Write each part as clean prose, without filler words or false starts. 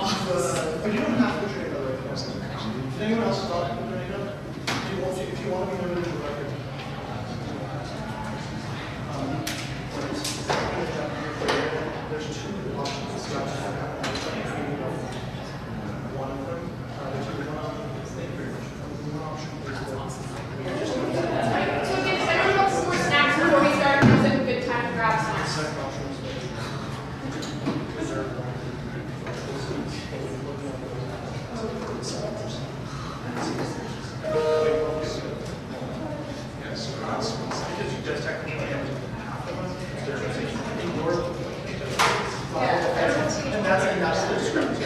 But you don't have to put your name on the record. Did anyone else thought to put their name on? If you want to be limited to the record. There's two options. One of them, there's one option. So if everyone wants more snacks before we start, it's a good time to grab snacks. Second option is because you just technically have half of them. And that's the discrepancy.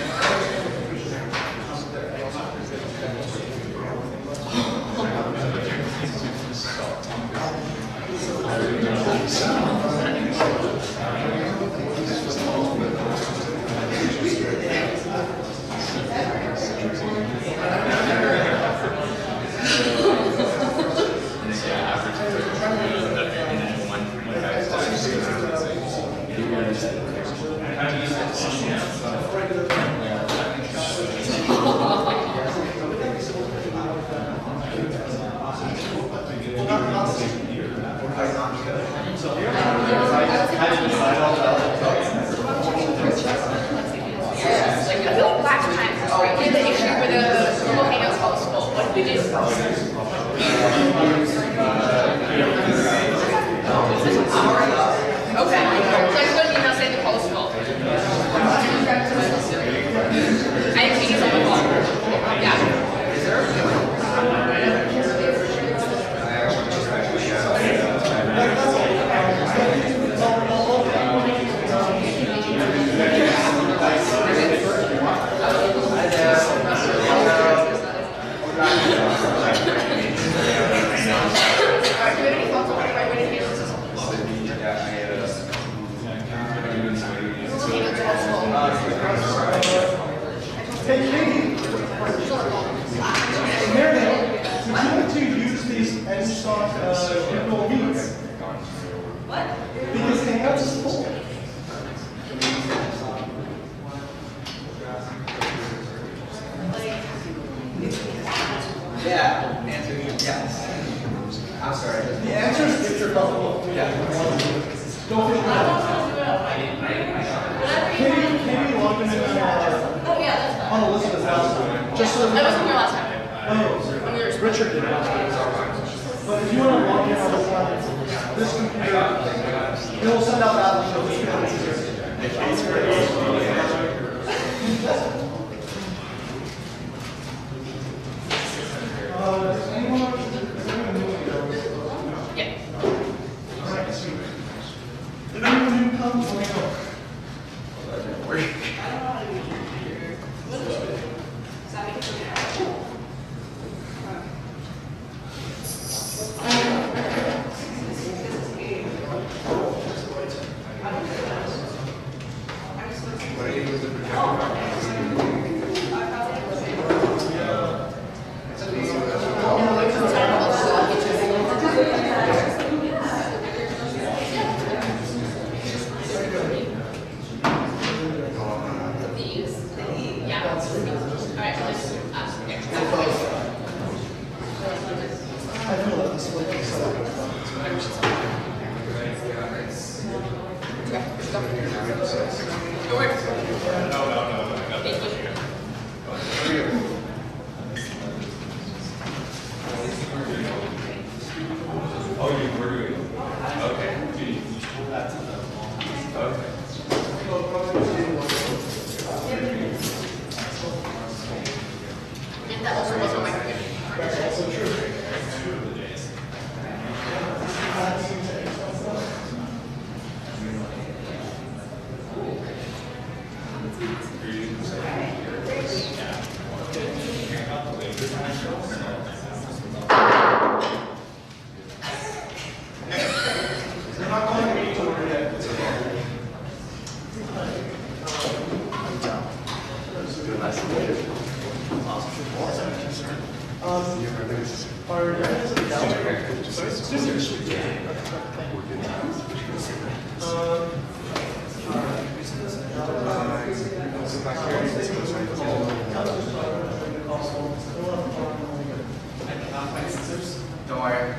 Don't worry.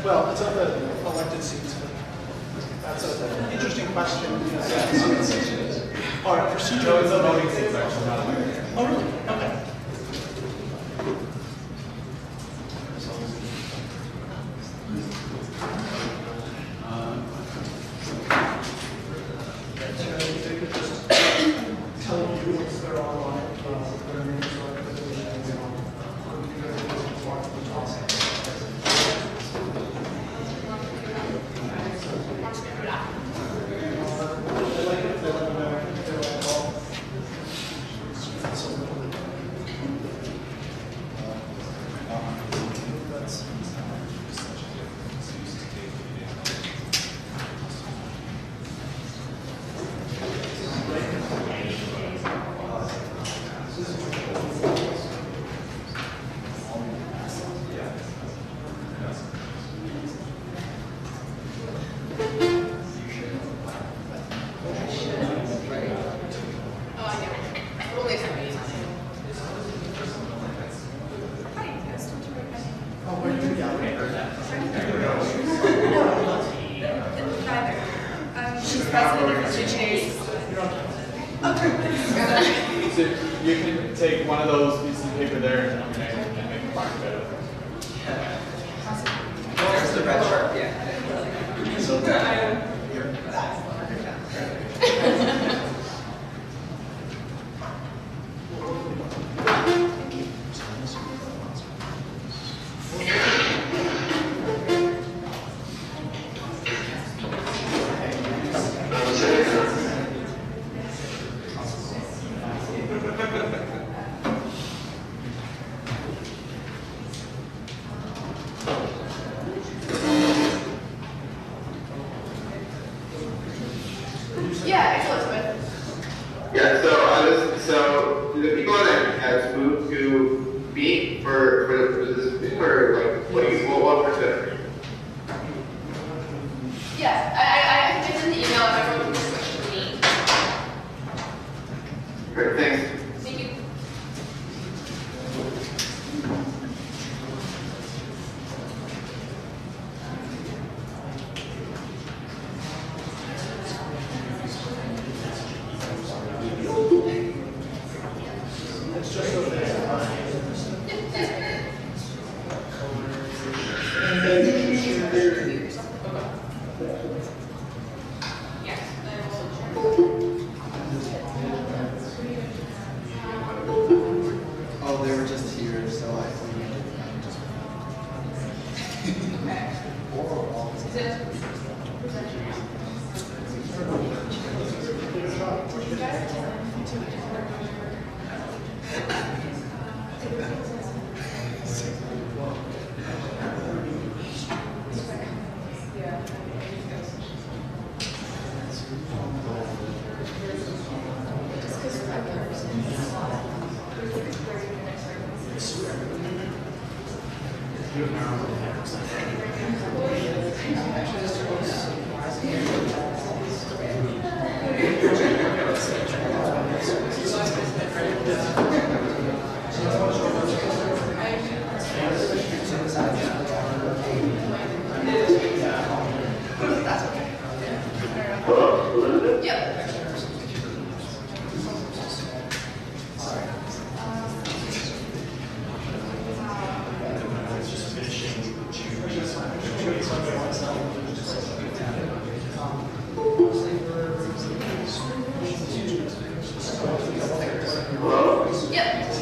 Well, it's of the elected seats. That's an interesting question. All right, procedure. No, it's a voting seats actually, not a Oh, really? Okay. Tell you if they're online, their names or positions, She's president of the chairs. So you can take one of those pieces of paper there and make a mark better. There's the red shirt, yeah. So good. Yeah, it's Elizabeth. Yeah, so the people that have moved to meet for this thing, or like what percent? Yeah, I it's in the email if everyone can switch to me. Great, thanks. Thank you. It's just so that. And then Yes. Oh, they were just here, so I Is it? Yep. Yep.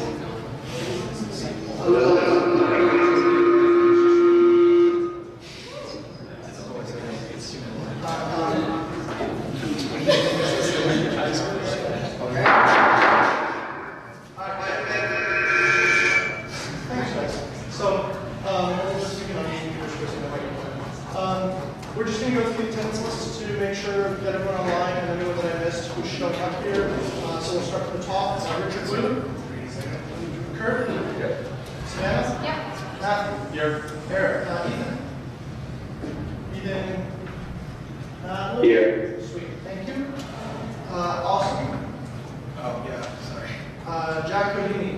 So, we're just going to go through the attendance lists to make sure that everyone online and anyone that I missed who's showing up here. So we'll start from the top. Richard Blue. Kurt. Savannah. Yep. Matt. Here. Eric. Ethan. Ethan. Aldo? Here. Sweet, thank you. Austin? Oh, yeah, sorry. Jack Codini?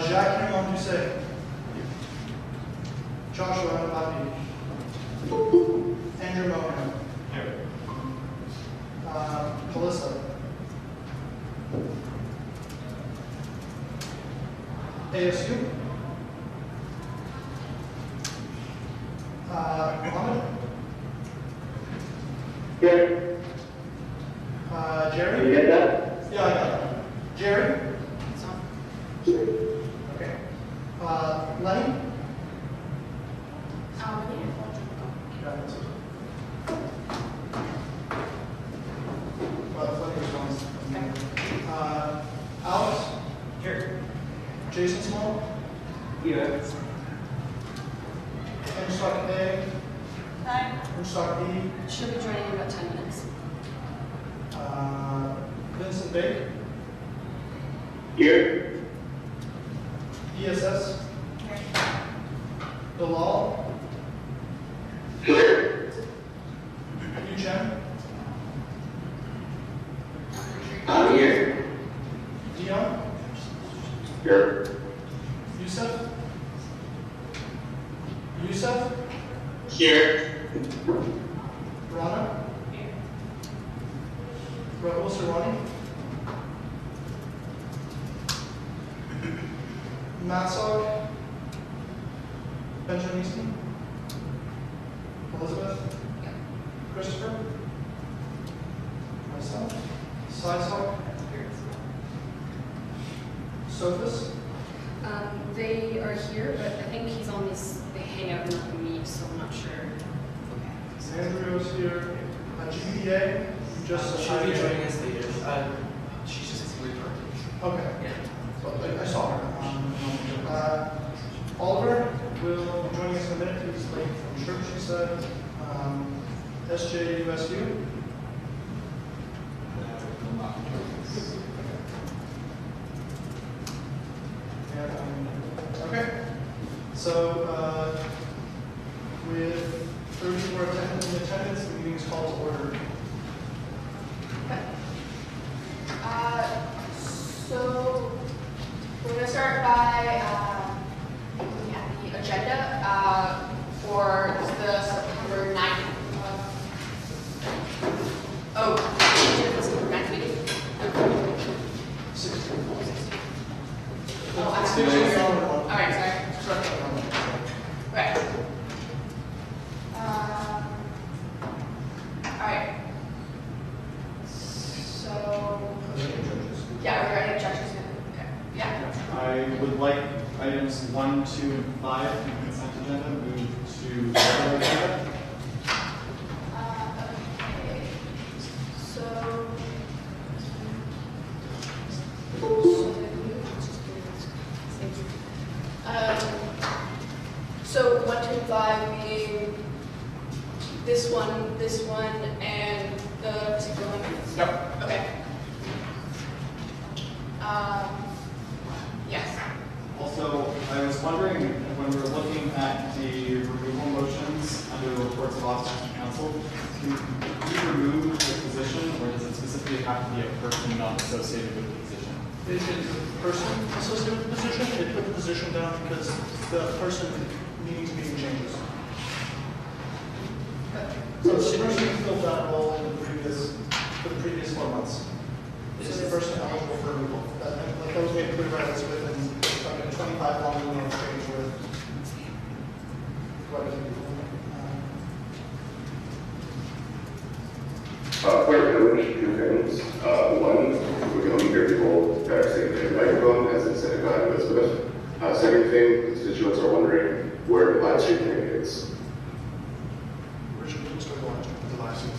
Jacques Raymond Doucet? Joshua Papi? Andrew Mohan? Here. Melissa? ASU? Mohammed? Here. Jerry? Did you get that? Yeah, I got it. Jerry? Okay. Lenny? Got it. Lenny responds. Alex? Here. Jason Small? Here. Stock A? Hi. Stock B? Should be joining in about 10 minutes. Vincent Bake? Here. ESS? Bilal? Here. Yu Chen? I'm here. Dion? Here. Yusuf? Yusuf? Here. Rana? Rahul Sarwani? Matsog? Benjamin Easton? Elizabeth? Christopher? Myself? Sidestalk? Sophus? They are here, but I think he's on this, they hang out and not meet, so I'm not sure. Andrew is here. GPA? Just She'll be joining us later. She's just really hard. Okay. Yeah. Well, I saw her. Oliver will be joining us in a minute. He's late from church, he said. SJUSU. Okay. So, with 34 attendants in attendance, the meeting is called to order. So we're going to start by looking at the agenda for the September 9th. September 9th meeting. Oh, I have to. All right, sorry. Right. All right. So, yeah, we're ready to judges. Okay. Yeah. I would like items 1, 2, and 5 in the consent agenda moved to the regular agenda. Okay. So. So 1, 2, and 5 being this one, and the particular limits? Yep. Okay. Yes. Also, I was wondering when we were looking at the removal motions under the reports of office to council, can we remove the position, or does it specifically have to be a person not associated with the position? It is a person associated with the position. They put the position down because the person needs meeting changes. So the person who filled that role in for the previous 4 months is the person eligible for removal. Like that was made clear by Elizabeth and like a 25 long email exchange with what is it? Which two things. One, we can only hear people that are sitting in the microphone, as it said by Elizabeth. Second thing, constituents are wondering where the live stream thing is. Richard, you can start the live stream.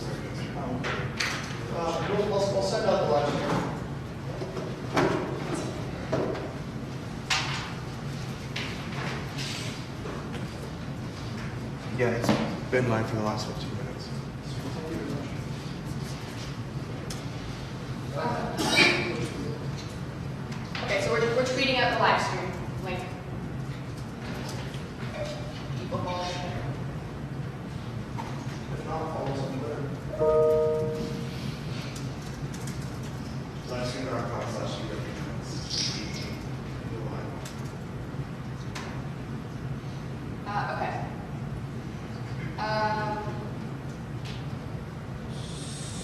We'll send out the live stream. Yeah, it's been live for the last 15 minutes. Okay, so we're tweeting out the live stream link. People will Okay.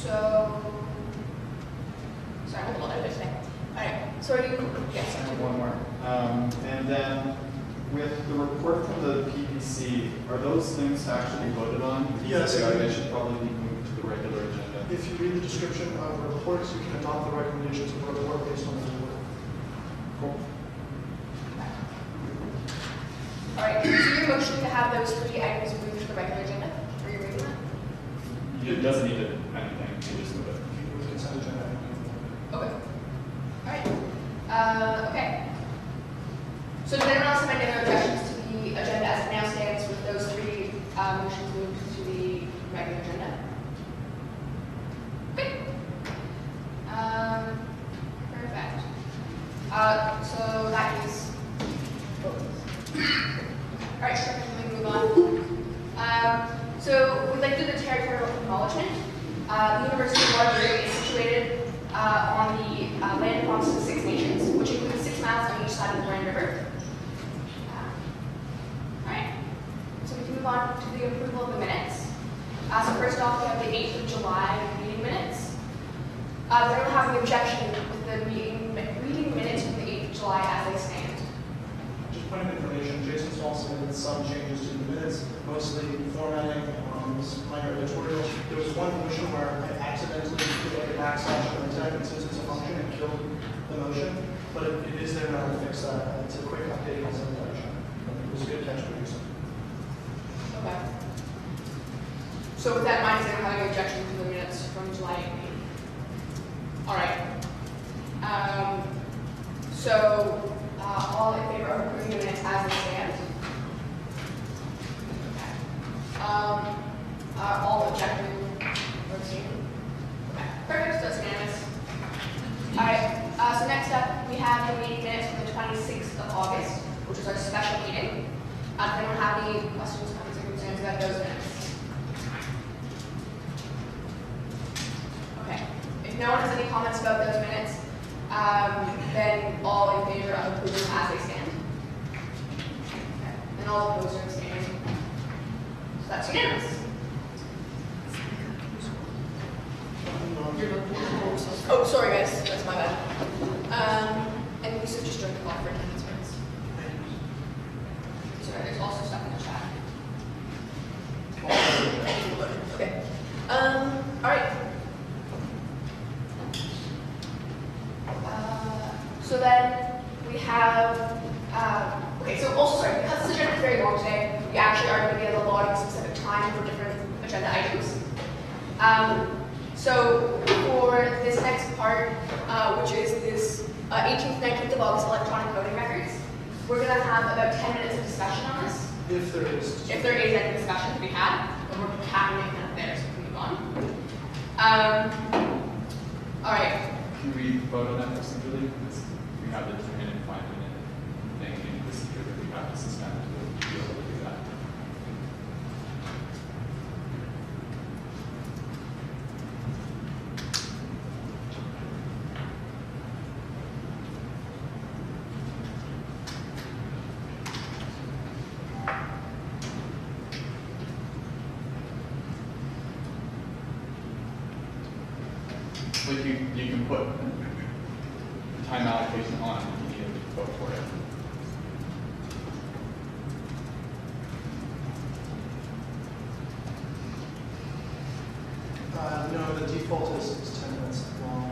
So, sorry, hold on, I missed it. All right, so are you, yes. I have one more. And then with the report from the PPC, are those things actually voted on? Yes. They should probably be moved to the regular agenda. If you read the description of the reports, you can adopt the recommendations of the report based on the report. Cool. All right, so your motion to have those 3 items moved to the regular agenda? Are you reading that? It doesn't need anything, you just move it. You can send agenda. Okay. All right. Okay. So does anyone else have any other objections to the agenda as it now stands with those 3 motions moved to the regular agenda? Okay. Perfect. So that is. All right, sure. Can we move on? So we'd like to do the territorial acknowledgement. The University of Waterbury is situated on the land belongs to the 6 Nations, which includes 6 miles on each side of the Grand River. All right. So we can move on to the approval of the minutes. So first off, we have the 8th of July meeting minutes. Does anyone have any objection with the reading minutes from the 8th of July as they stand? Just point of information, Jason Small submitted some changes to the minutes, mostly formatting, minor editorial. There was one motion where I accidentally put like a backslash on the text since it's a function and killed the motion, but it is there now to fix that. It's a quick update on some direction. It was a good catch, producer. Okay. So with that in mind, does anyone have any objection to the minutes from July 8th? All right. So all in favor of approving the minutes as they stand? Okay. All objecting or abstaining? Okay. Perfect. So that's unanimous. All right. So next up, we have the meeting minutes from the 26th of August, which is our special meeting. Does anyone have any questions, comments, or concerns about those minutes? Okay. If no one has any comments about those minutes, then all in favor of approving them as they stand? Okay. And all opposed or abstaining? So that's unanimous. Oh, sorry guys, that's my bad. And we should just join the call for attendance minutes. Sorry, there's also stuff in the chat. Okay. All right. So then we have, okay, so also, sorry, because this agenda is very long today, we actually are going to be allotting a specific time for different agenda items. So for this next part, which is this 18th, 19th of August electronic voting records, we're going to have about 10 minutes of discussion on this. If there is. If there is any discussion to be had, but we're having it kind of there, so we can move on. All right. Can we vote on that procedurally? Because we have the 2-minute and 5-minute thing in procedure that we have to suspend to be able to do that. Like you can put time allocation on if you need to vote for it. No, the default is 10 minutes long.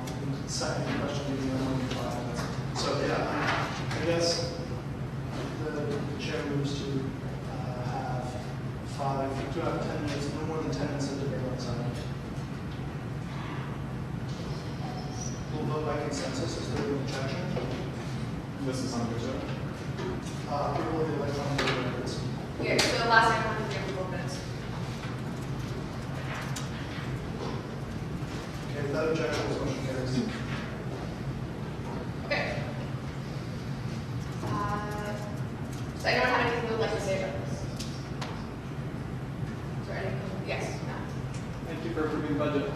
Second question would be only 5 minutes. So yeah, I guess the chair moves to have 10 minutes, no more than 10 minutes of debate on Sunday. We'll vote by consensus. Is there an objection? This is on which Approval of the electronic voting records. Yeah, so the last item on the approval minutes. Okay, without objection, this motion carries. Okay. Does anyone have anything they would like to say about this? Is there any? Yes. No. Thank you for approving the budget.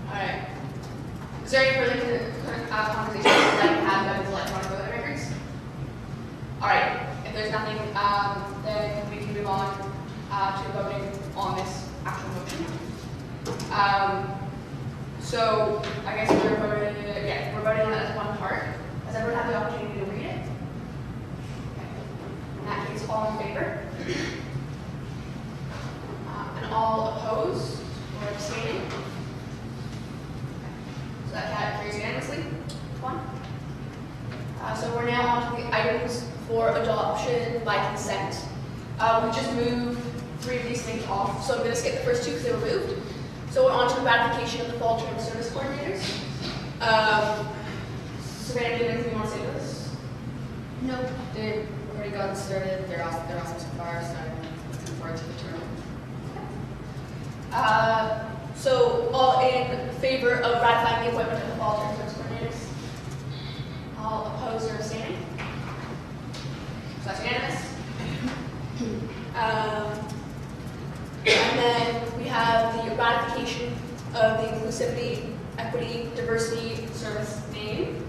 All right. Is there any further conversation you'd like to have about these electronic voting records? All right. there's nothing, then we can move on to voting on this actual motion. So I guess we're voting on it as one part. Has everyone had the opportunity to read it? Okay. In that case, all in favor? And all opposed or abstaining? So that carries unanimously. One. So we're now on to the items for adoption by consent. We just moved 3 of these things off, so I'm going to skip the first 2 because they were moved. So we're on to the ratification of the fall term service coordinators. Savannah, do you have anything you want to say to this? No, they've already gotten started. They're awesome so far, so I'm looking forward to the term. So all in favor of ratifying the appointment of the fall term service coordinators? All opposed or abstaining? So that's unanimous. And then we have the ratification of the inclusivity, equity, diversity service name.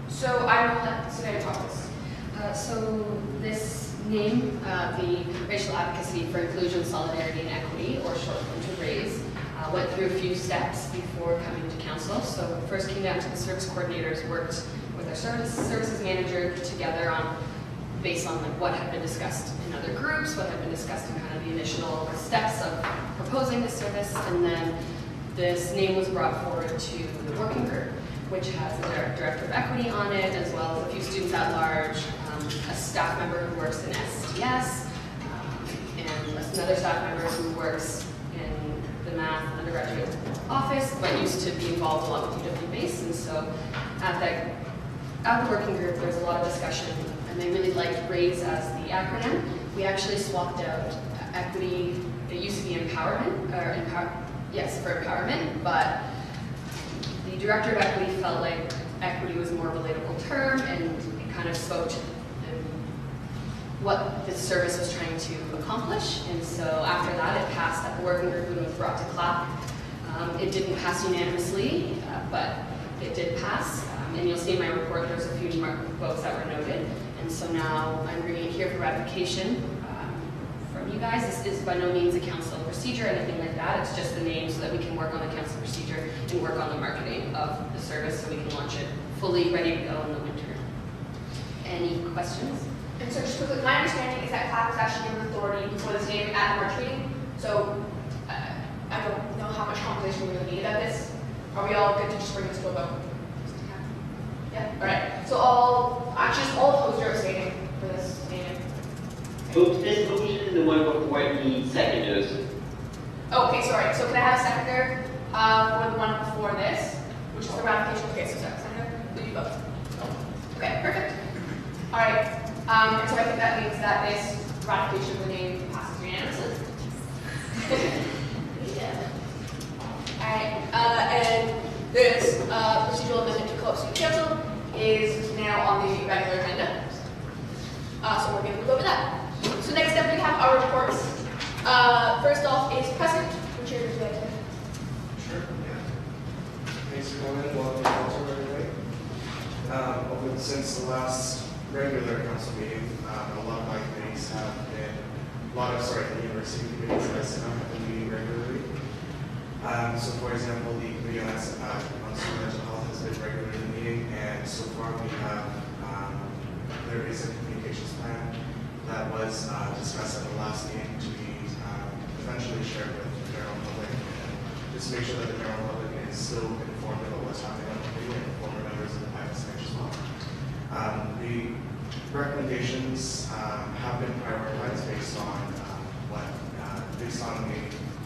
So I will let Savannah talk this. So this name, the Racial Advocacy for Inclusion, Solidarity, and Equity, or short form to RAISE, went through a few steps before coming to council. So first came down to the service coordinators, worked with our services manager together on based on like what had been discussed in other groups, what had been discussed in kind of the initial steps of proposing this service, and then this name was brought forward to the working group, which has a director of equity on it, as well as a few students at large, a staff member who works in STS, and another staff member who works in the math undergraduate office, but used to be involved a lot with UW base. And so at the working group, there was a lot of discussion, and they really liked RAISE as the acronym. We actually swapped out equity. It used to be empowerment, for empowerment, but the director of equity felt like equity was a more relatable term, and it kind of spoke to what the service was trying to accomplish. And so after that, it passed at the working group and was brought to CLAP. It didn't pass unanimously, but it did pass. And you'll see in my report, there's a few votes that were noted. And so now I'm bringing it here for ratification from you guys. This is by no means a council procedure or anything like that. It's just the name so that we can work on the council procedure and work on the marketing of the service so we can launch it fully ready to go in the winter. Any questions? And so just quickly, my understanding is that CLAP is actually given authority for this name at the March meeting. So I don't know how much conversation we really need about this. Are we all good to just bring this to a vote? Yeah, all right. So all opposed or abstaining for this name? This motion is the one before the seconders. Okay, sorry. So can I have a seconder for the one before this, which is the ratification? Okay, so seconder, will you vote? Okay, perfect. All right. And so I think that means that this ratification of the name passes unanimously. Yeah. All right. And this procedural amendment to Co-op City Council is now on the regular agenda. So we're going to move over that. So next up we have our reports. First off is President. Chair, would you like to? Sure, yeah. Thanks for coming. Welcome to council, everybody. Since the last regular council meeting, a lot of my committees have been, the university committees have been meeting regularly. So for example, the committee on mental health has been regularly meeting, and so far we have, there is a communications plan that was discussed at the last meeting to be eventually shared with the general public, and just to make sure that the general public is still informed about what's happening on the committee and former members of the private sector as well. The recommendations have been prioritized based on based on the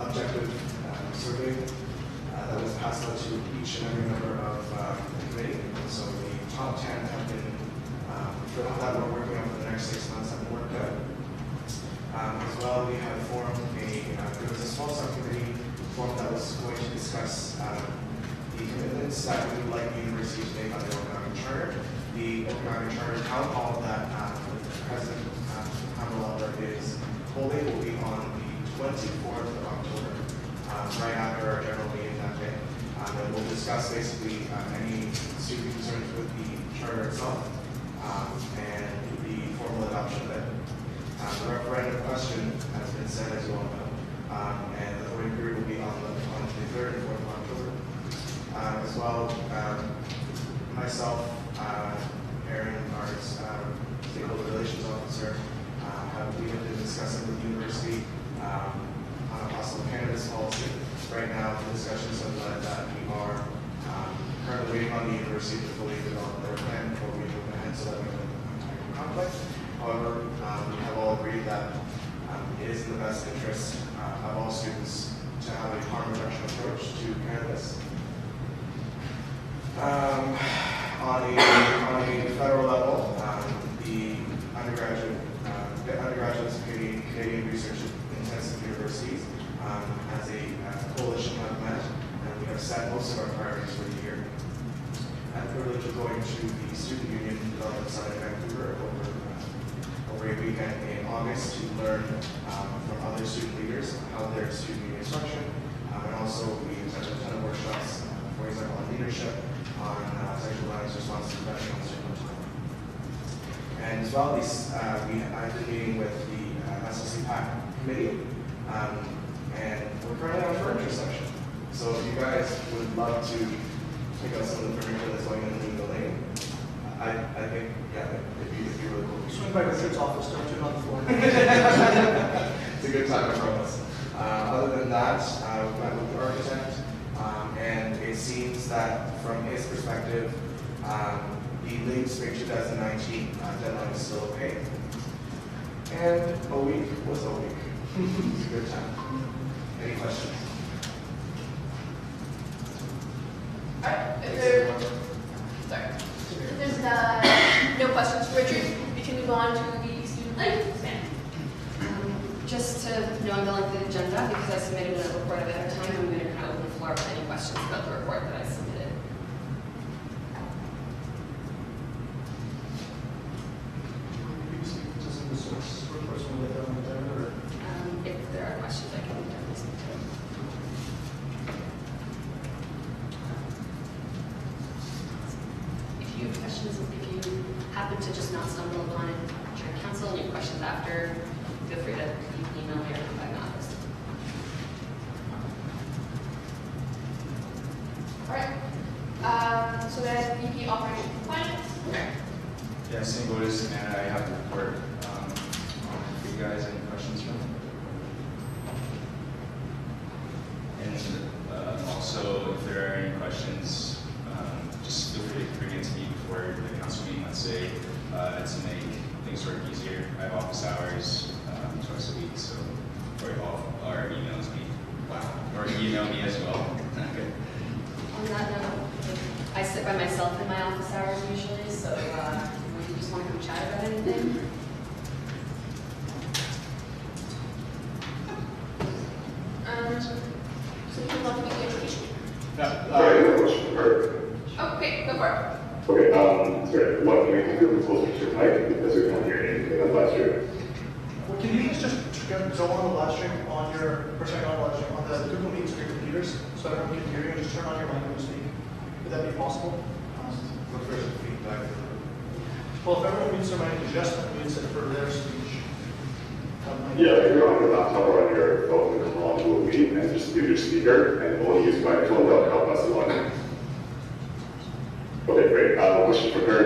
objective survey that was passed out to each and every member of the committee. So the top 10 have been that we're working on for the next 6 months have been worked out. As well, we have formed there was a small subcommittee formed that was going to discuss the commitments that we would like the university to make on the Okanagan Charter. The Okanagan Charter town hall that President Hammerlander is holding will be on the 24th of October, right after our general meeting that day. And we'll discuss basically any student concerns with the charter itself, and best interest of all students to have a harm reduction approach to cannabis. On a federal level, the undergraduates of Canadian Research Intensive Universities has a coalition of met, and we have set most of our priorities for the year. I had the privilege of going to the student union development site in Vancouver over a weekend in August to learn from other student leaders how their student union is functioned, and also we attended a ton of workshops, for example, on leadership, on sexual violence response to prevention on student time. And as well, I've been meeting with the SLC PAC committee, and we're currently on furniture section. So if you guys would love to pick out some of the furniture that's going in the new building, I think, yeah, it'd be really cool. Swing by Richard's office, don't turn on the floor. It's a good time, I promise. Other than that, we met with the architect, and it seems that from his perspective, the late spring 2019 deadline is still okay. And a week was a week. It's a good time. Any questions? Alright, sorry. If there's no questions for Richard, we can move on to the student life stand. Just to know the length of the agenda, because I submitted a report ahead of time, I'm going to kind of open the floor for any questions about the report that I submitted. If there are questions, I can definitely speak to them. If you have questions, if you happen to just not stumble upon it during council and you have questions after, feel free to email me or come by my office. Alright. So then VP Operations and Finance. Okay. Yeah, same boat as Savannah. I have the report for you guys. Any questions from them? And also, if there are any questions, just feel free to bring it to me before the council meeting, let's say, to make things work easier. I have office hours twice a week, so, or emails me. Wow. Or email me as well. Okay. On that note, I sit by myself in my office hours usually, so if you just want to come chat about anything. So we can move on to the education. Sorry, I have a question for her. Okay, go for it. Okay, sorry, what can we do closer to the mic because we can't hear anything on last year? Well, can you just go on the live stream on your, or sorry, not live stream, on the Google Meet on your computers, so everyone can hear you, and just turn on your mic when you speak? Would that be possible? Look for some feedback. Well, if everyone mutes their mic, just mutes it for their speech. Yeah, if you're on your laptop or on your phone, come along to a meet and just use your speaker and only use microphone, that'll help us a lot. Okay, great. Question for her.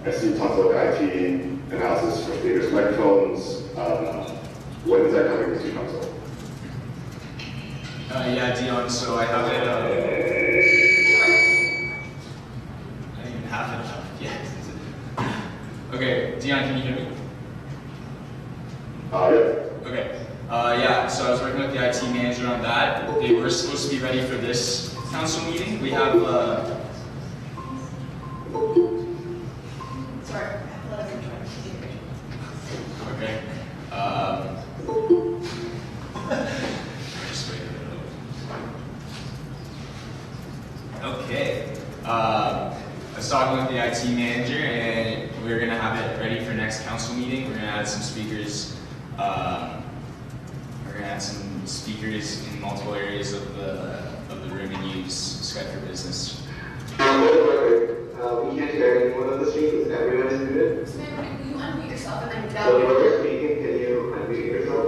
I see you talked about the IT analysis for speakers, microphones. When is that coming to council? Yeah, Dion, so I have it, I don't even have it up yet. Okay, Dion, can you hear me? Yeah. Okay, yeah, so I was working with the IT manager on that. They were supposed to be ready for this council meeting. We have, Sorry. okay. Just wait a minute. Okay. I was talking with the IT manager, and we're gonna have it ready for next council meeting. We're gonna add some speakers. We're gonna add some speakers in multiple areas of the room and use Skype for Business. We can't hear anyone on the stream. Is everyone is muted? Samantha, will you unmute yourself and then So down? whoever's speaking, can you unmute yourself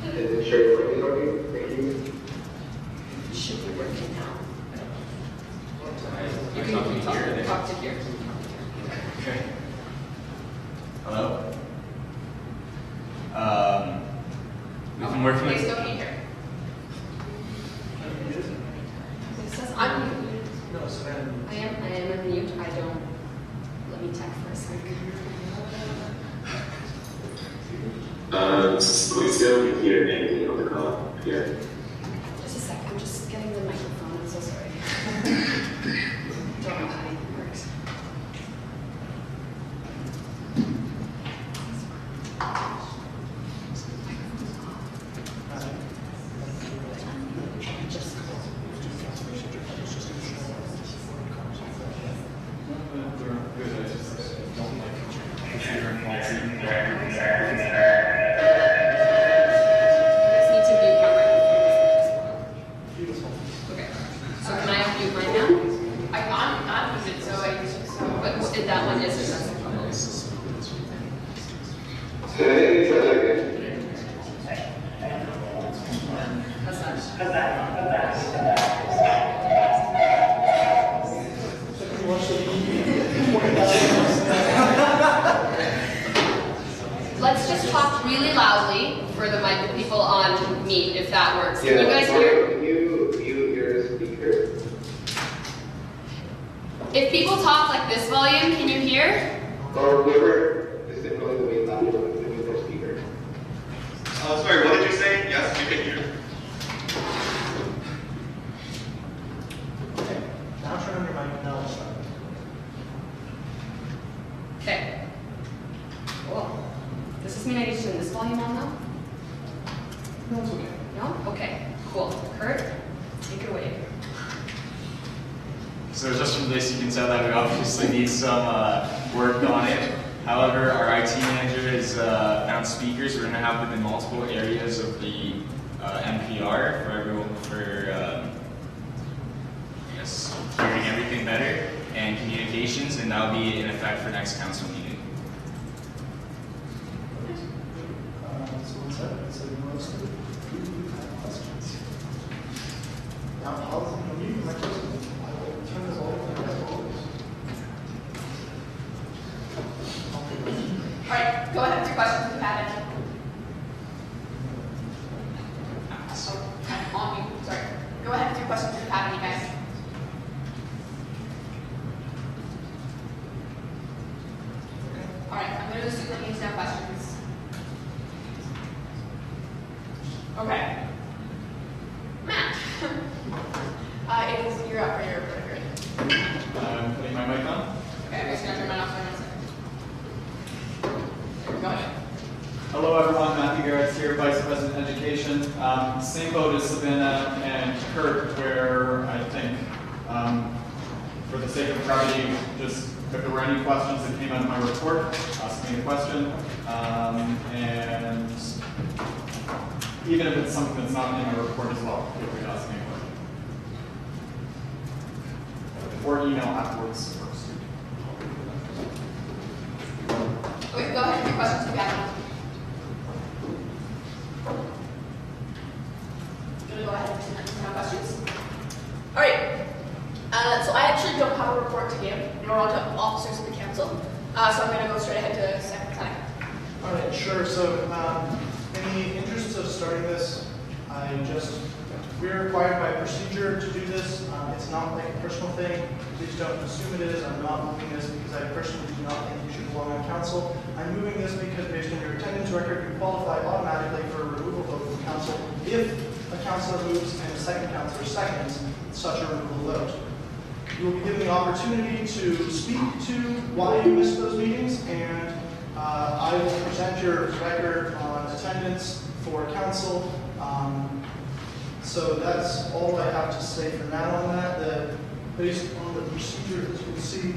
and ensure your mic is working? Thank you. Should be working now. You Am I can talking here or there? talk to here. Okay. Hello? We've been working They with... still can't hear. It says unmuted. No, Savannah. I am on mute. I don't. Let me check for a second. We still can hear anything on the call. Yeah. Just a sec, I'm just getting the microphone, I'm so sorry. Don't know how it works. Just need to mute my microphone. Okay, so can I unmute mine now? I'm muted, so But did that one, yes, that's the problem. How's that? Let's just talk really loudly for the people on Meet, if that works. Can you guys hear? Can you mute your speaker? If people talk like this volume, can you hear? Or whoever is similarly the way loud, mute their speaker. Sorry, what did you say? Yes, you can hear. Okay, now turn on your mic, now let's start. Okay. Cool. Does this mean I need to turn this volume on now? No, it's okay. No? Okay, cool. Kurt, take it away. So just from this, you can tell that we obviously need some work on it. However, our IT manager has found speakers. We're going to have them in multiple areas of the MPR for everyone, for hearing everything better and communications, and that'll be in effect for next council meeting. So what's that? So you want us to questions? Now, I'll mute my question. I will turn this all over as always. All right, go ahead with your questions if you have any. I'm on you, sorry. Go ahead with your questions if you have any, guys. All right, I'm going to assume that means no questions. Okay. Matt. You're up for your break. I'm putting my mic on. Okay, I'm just going to turn mine off for a second. Go ahead. Hello everyone, Matthew Garrett's here, Vice President Education. Same boat as Savannah and Kurt, where I think, for the sake of brevity, just if there were any questions that came out of my report, ask me a question. And even if it's something that's not in my report as well, feel free to ask me a question. Or email afterwards first. Okay, go ahead with your questions if you have any. Gonna go ahead and answer my questions. All right. So I actually don't have a report to give, nor to officers of the council. So I'm going to go straight ahead to Secretary. All right, sure. So, in the interest of starting this, we're required by procedure to do this. It's not like a personal thing. Please don't assume it is. I'm not moving this because I personally do not think you should belong on council. I'm moving this because based on your attendance record, you qualify automatically for a removal vote from council if a councilor moves and a second councilor seconds such a removal vote. You will be given the opportunity to speak to why you missed those meetings, and I will present your record on attendance for council. So that's all I have to say for now on that. Based on the procedure, as you can see,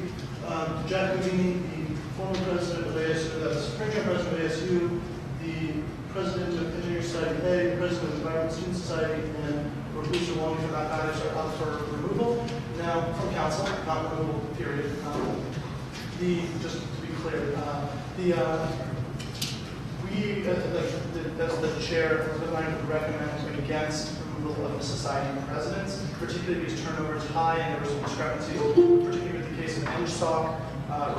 Jack Houdini, the former president of ASU, that's current president of ASU, the president of Engineering Society A, president of Environment Student Society, and Rapusa Wami for that matters are up for removal. Now, from council, not removal, period. Just to be clear, as the chair, I would recommend against removal of the society presidents, particularly because turnover is high and there was some discrepancies, particularly with the case of NSTOC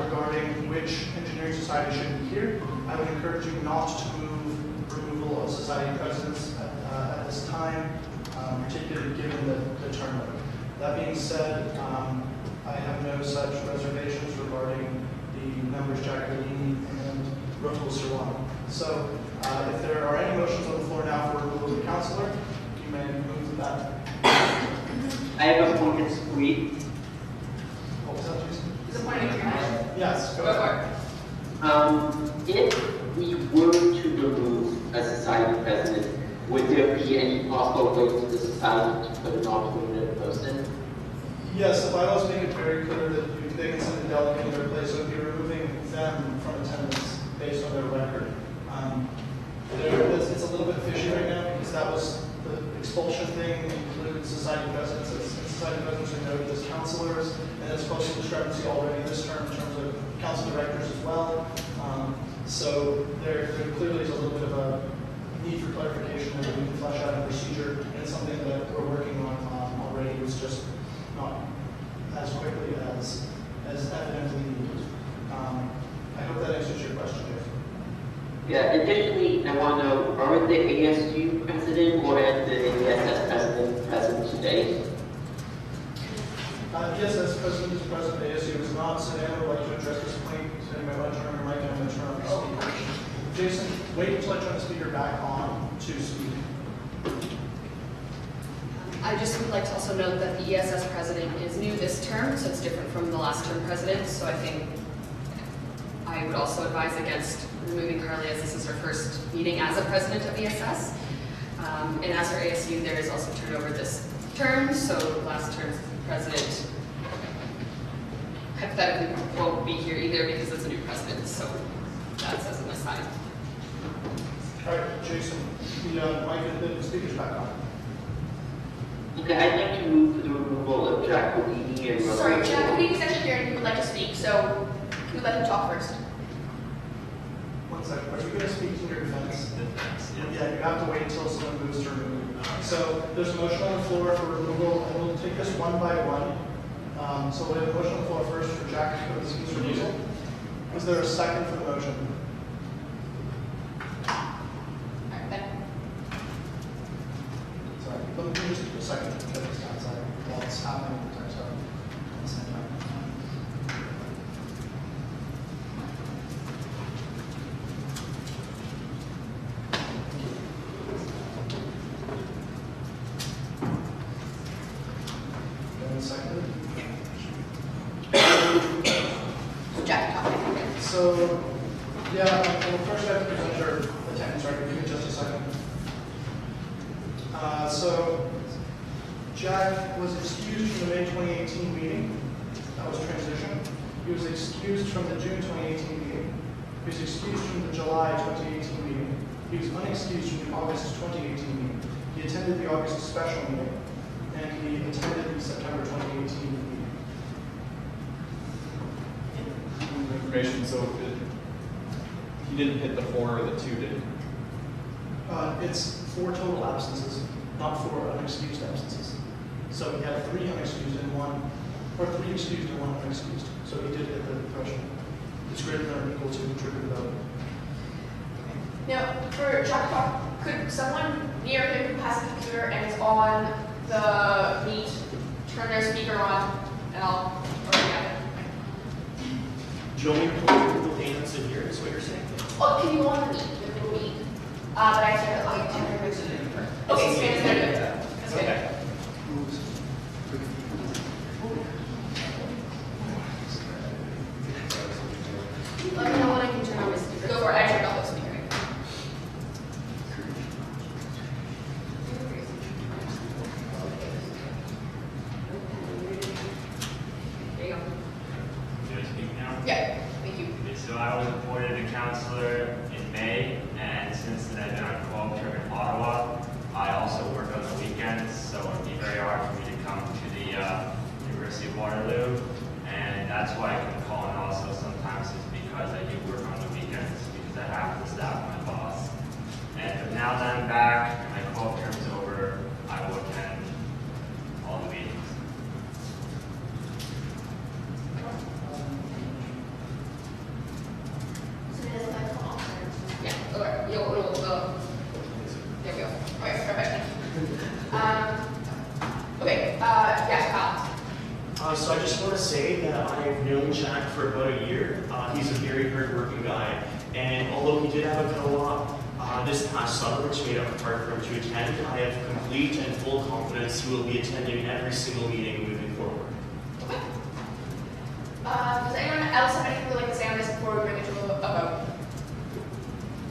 regarding which engineering society should be here. I would encourage you not to move removal of society presidents at this time, particularly given the turnover. That being said, I have no such reservations regarding the members Jack Houdini and Rotal Sirwan. So if there are any motions on the floor now for removal of the councillor, you may move that. I have a point of squeak. What was that, Jason? He's appointed to your motion. Yes, go Go ahead. for it. If we were to remove a society president, would there be any possible way to the society to put an alternative person? Yes, the bylaws make it very clear that they can send a delegate in their place, so if you're removing them from attendance based on their record. It's a little bit fishy right now because that was the expulsion thing included society presidents. Society presidents are noted as councillors, and there's postal discrepancy already in this term in terms of council directors as well. So there clearly is a little bit of a need for clarification and we can flesh out a procedure, and it's something that we're working on already. It's just not as quickly as evidently needed. I hope that answers your question, Jeff. Yeah, additionally, I want to know, are the ASU president or the ESS president present today? Yes, as president is present, ASU is not, so Dan would like to address this point. So anybody want to turn on your mic and I'm going to turn on the speaker. Jason, wait until I turn the speaker back on to speak. I just would like to also note that the ESS president is new this term, so it's different from the last term president. So I think I would also advise against removing Carly, as this is her first meeting as a president of ESS. And as for ASU, there is also turnover this term, so last term's president hypothetically won't be here either because it's a new president. So that's as an aside. All right, Jason, the mic and the speaker's back on. Okay, I'd like to move for the removal of Jack Houdini and Sorry, Jack, Houdini's actually here and he would like to speak, so can we let him talk first? One second. Are you going to speak in your defense? Yeah, you have to wait until someone moves to remove. So there's a motion on the floor for removal, and we'll take this one by one. So we have a motion on the floor first for Jack Houdini's removal. Is there a second for the motion? Alright, Ben. Sorry, let me just a second to get this outside while it's happening. Sorry, at the same time. And seconded. So Jack, talk. So, yeah, well, first I have to present your attendance record. Give me just a second. So, Jack was excused from the May 2018 meeting. That was transition. He was excused from the June 2018 meeting. He was excused from the July 2018 meeting. He was unexcused from the August 2018 meeting. He attended the August special meeting. And he attended the September 2018 meeting. Information, so he didn't hit the 4 or the 2, did he? It's 4 total absences, not 4 unexcused absences. So he had 3 unexcused and 1, or 3 excused and 1 unexcused. So he did hit the threshold. It's greater than or equal to the trigger vote. Now, for Jack Talk, could someone near him who has a computer and is on the Meet turn their speaker on, and I'll already have it. Do you want me to pull Google Payments in here, is what you're saying? Oh, can you go on the Meet, the Google Meet? But I can't, okay, so it's gonna do it. That's good. Okay. Let me know when I can turn on my speaker. Go for it, I turned off the speaker. There you go. Can I speak now? Yeah, thank you. Okay, so I was appointed a counselor in May, and since then I've been on 12 term in Ottawa. I also work on the weekends, so it would be very hard for me to come to the University of Waterloo. And that's why I can call in also sometimes is because I do work on the weekends, because I have to staff my boss. And but now that I'm back, and my 12 term's over, I will attend all the meetings. Yeah, alright, there we go. Alright, perfect. Okay, yeah, So I just want to say that I've known Jack for about a year. He's a very hardworking guy, And although he did have a co-op this past summer, which made it hard for him to attend, I have complete and full confidence he will be attending every single meeting moving forward. Okay. Does anyone else have anything they'd like to say on this before we bring it to a vote?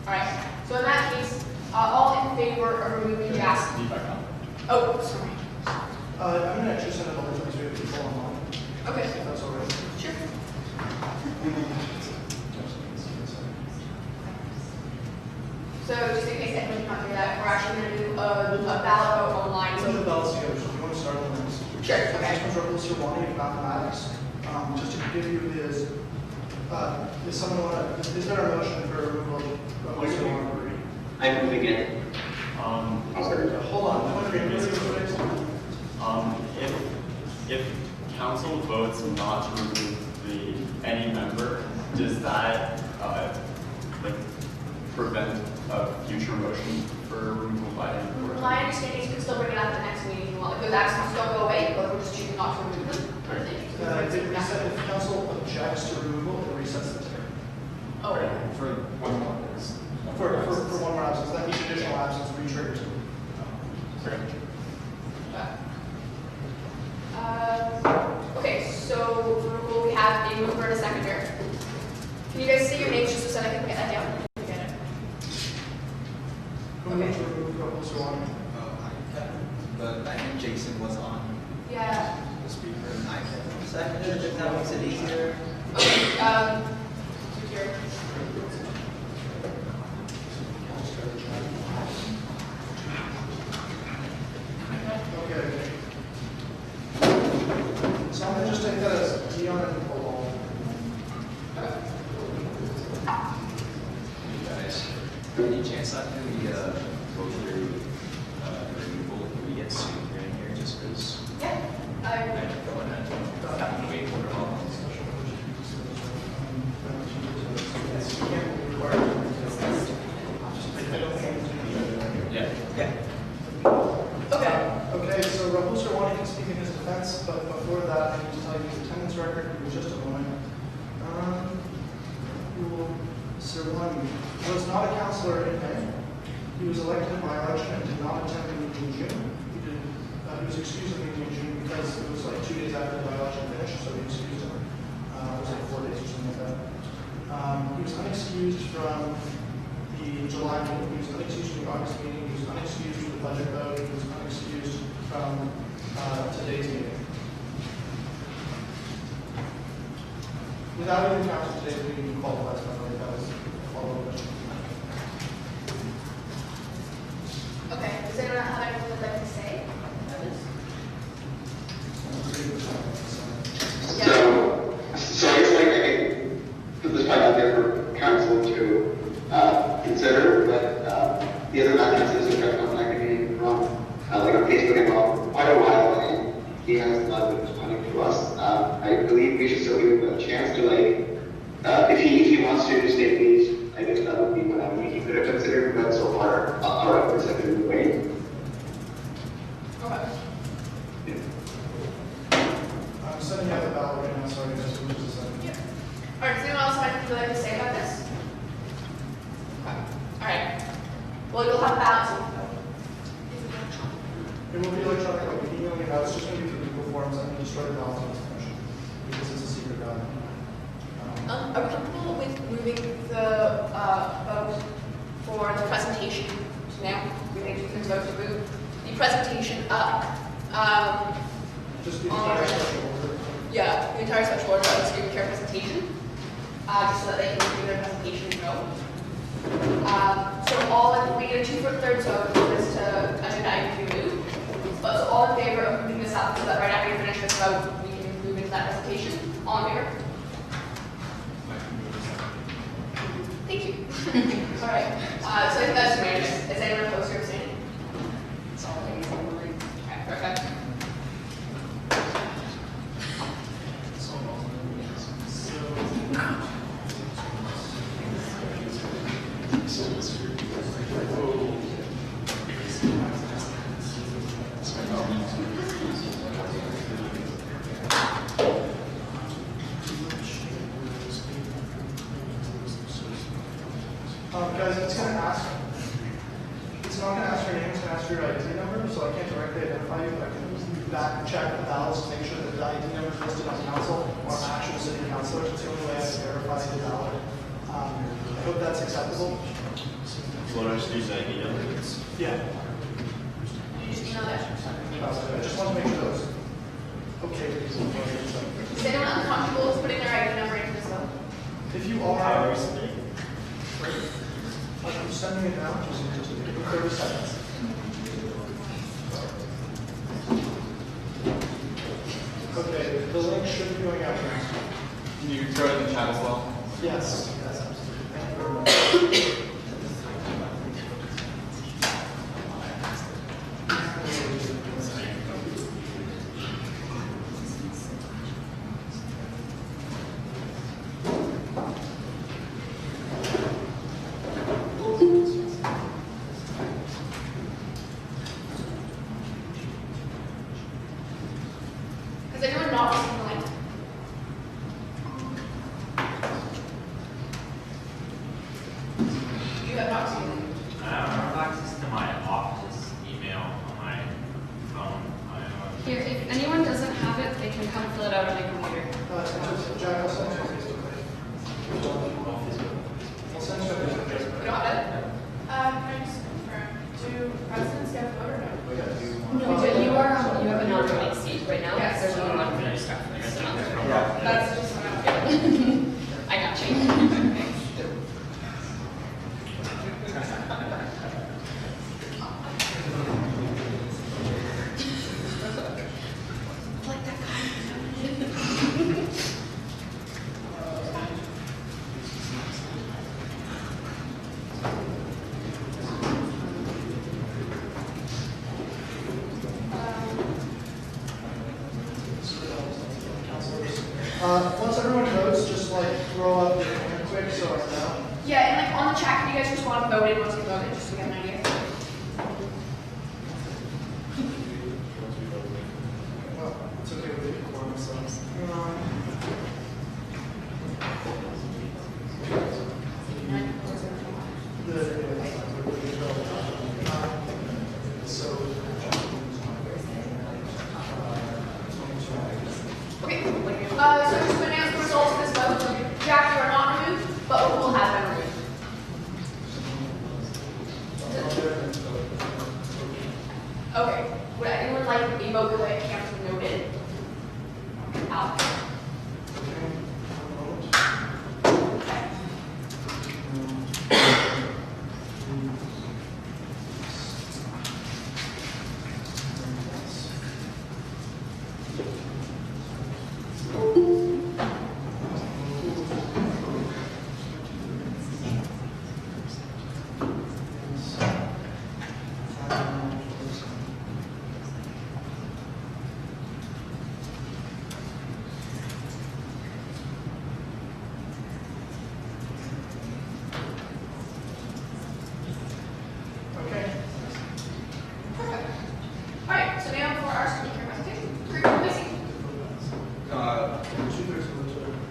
Alright, so in that case, all in favor of removing Jasper? Oh, sorry. I'm going to actually send it over to the people online. Okay. If that's all right. Sure. So just in case anyone can't hear that, we're actually going to do a ballot vote online. So the ballots together, so if you want to start on this. Sure, okay. This one's Russell Sirwani of mathematics. Just to give you his, is someone want to, is there a motion for removal of Russell Sirwani? I move again. Hold on, If council votes not to remove any member, does that prevent a future motion for removal by any board? My understanding is you can still bring it up at the next meeting if you want. Those actions don't go away, but we're just choosing not to remove them. if council objects to removal, it resets the ticker. Oh, For 1 month. For one more absence, that each additional absence re-triggers. okay, so for removal, we have a mover and a seconder. Can you guys see your names just so that I can get that down? Who moved to remove Russell Sirwani? But I think Jason was on Yeah. the speaker and I can second it if that makes it easier. Okay, secure. Okay. So I'm going to just take that as Dion and Paul. Guys, any chance that we go through removal, we get sued here and here just because Yeah. I don't want to have to wait for a while. Yeah. Okay. Okay, so Rahul Sirwani can speak in his defense, but before that, I need to tell you his attendance record. Give me just a moment. Rahul Sirwani was not a counselor in May. He was elected by election and did not attend the meeting in June. He was excused from the meeting in June because it was like 2 days after the by-election finished, so we excused him. It was like 4 days or something like that. He was unexcused from the July meeting. He was unexcused from the August meeting. He was unexcused from the budget vote. He was unexcused from today's meeting. Without even counting today's meeting, he qualifies for like that was all of it. Okay. Does anyone have anything they'd like to say about this? So I guess I can put this point out there for council to consider, but the other matters are contacting me from like on Facebook and all quite a while, and he has not been responding to us. I believe we should still give him a chance to if he wants to stay please, I guess that would be what he could have considered, but so far our efforts have been waiting. Okay. I'm sending out the ballot right now, so I guess we'll just send it. All right. Does anyone else have anything they'd like to say about this? Okay. All right. Well, you'll have ballots. It will be electronic, like emailing it out. It's just going to be through Google Forms. I'm going to destroy the ballots on this commission because it's a secret ballot. Are we comfortable with moving the vote for the presentation to now? We think we can vote to move the presentation up. Just the On- entire special order. Yeah, the entire special order of student care presentation, just so that they can do their presentation and go. So we get a 2/3 vote for this to agenda item to be moved. But so all in favor of moving this up so that right after you finish this vote, we can move into that presentation? All in favor? Thank you. All right. So I think that's unanimous. Is anyone opposed or abstaining? It's all ladies in the room. Okay, perfect. Guys, it's not going to ask for your name, it's going to ask for your ID number, so I can't directly identify you, but I can back check the ballots to make sure that the ID numbers listed on council are actual city councilors. It's the only way I can verify the ballot. I hope that's acceptable. You want us to use ID numbers? Yeah. You just email that. I just want to make sure those. Okay. Is anyone uncomfortable with putting their ID number into this vote? If you How are, are we submitting? I'm sending it now, just give me 30 seconds. Okay, the link should be going out now. Can you throw it in the chat as well? Yes. Yes, absolutely. Thank you very much. Has anyone not received the link? You have not received the link. I don't have access to my office email on my phone. Here, if anyone doesn't have it, they can come fill it out on their computer. Jack, I'll send you a Facebook page. I'll send you a Facebook page. You don't have it? Can I just confirm, do residents get a vote or no? No, but you are, you have a non-voting seat right now. Yes. There's only one for your staff. So not- That's just what I'm I got you. Like that guy. Once everyone votes, just like throw up your hand quick so I know. Yeah, and like on the chat, can you guys respond voted once you voted, just to get an idea? Well, it's okay with the quorum, so. Okay, so just to announce the results of this vote, Jack, you are not removed, but O'Toole has been removed. Okay, would anyone like a vote that counts as noted? Al? Okay. Okay. Perfect. All right, so now for our student care presentation. Great, amazing.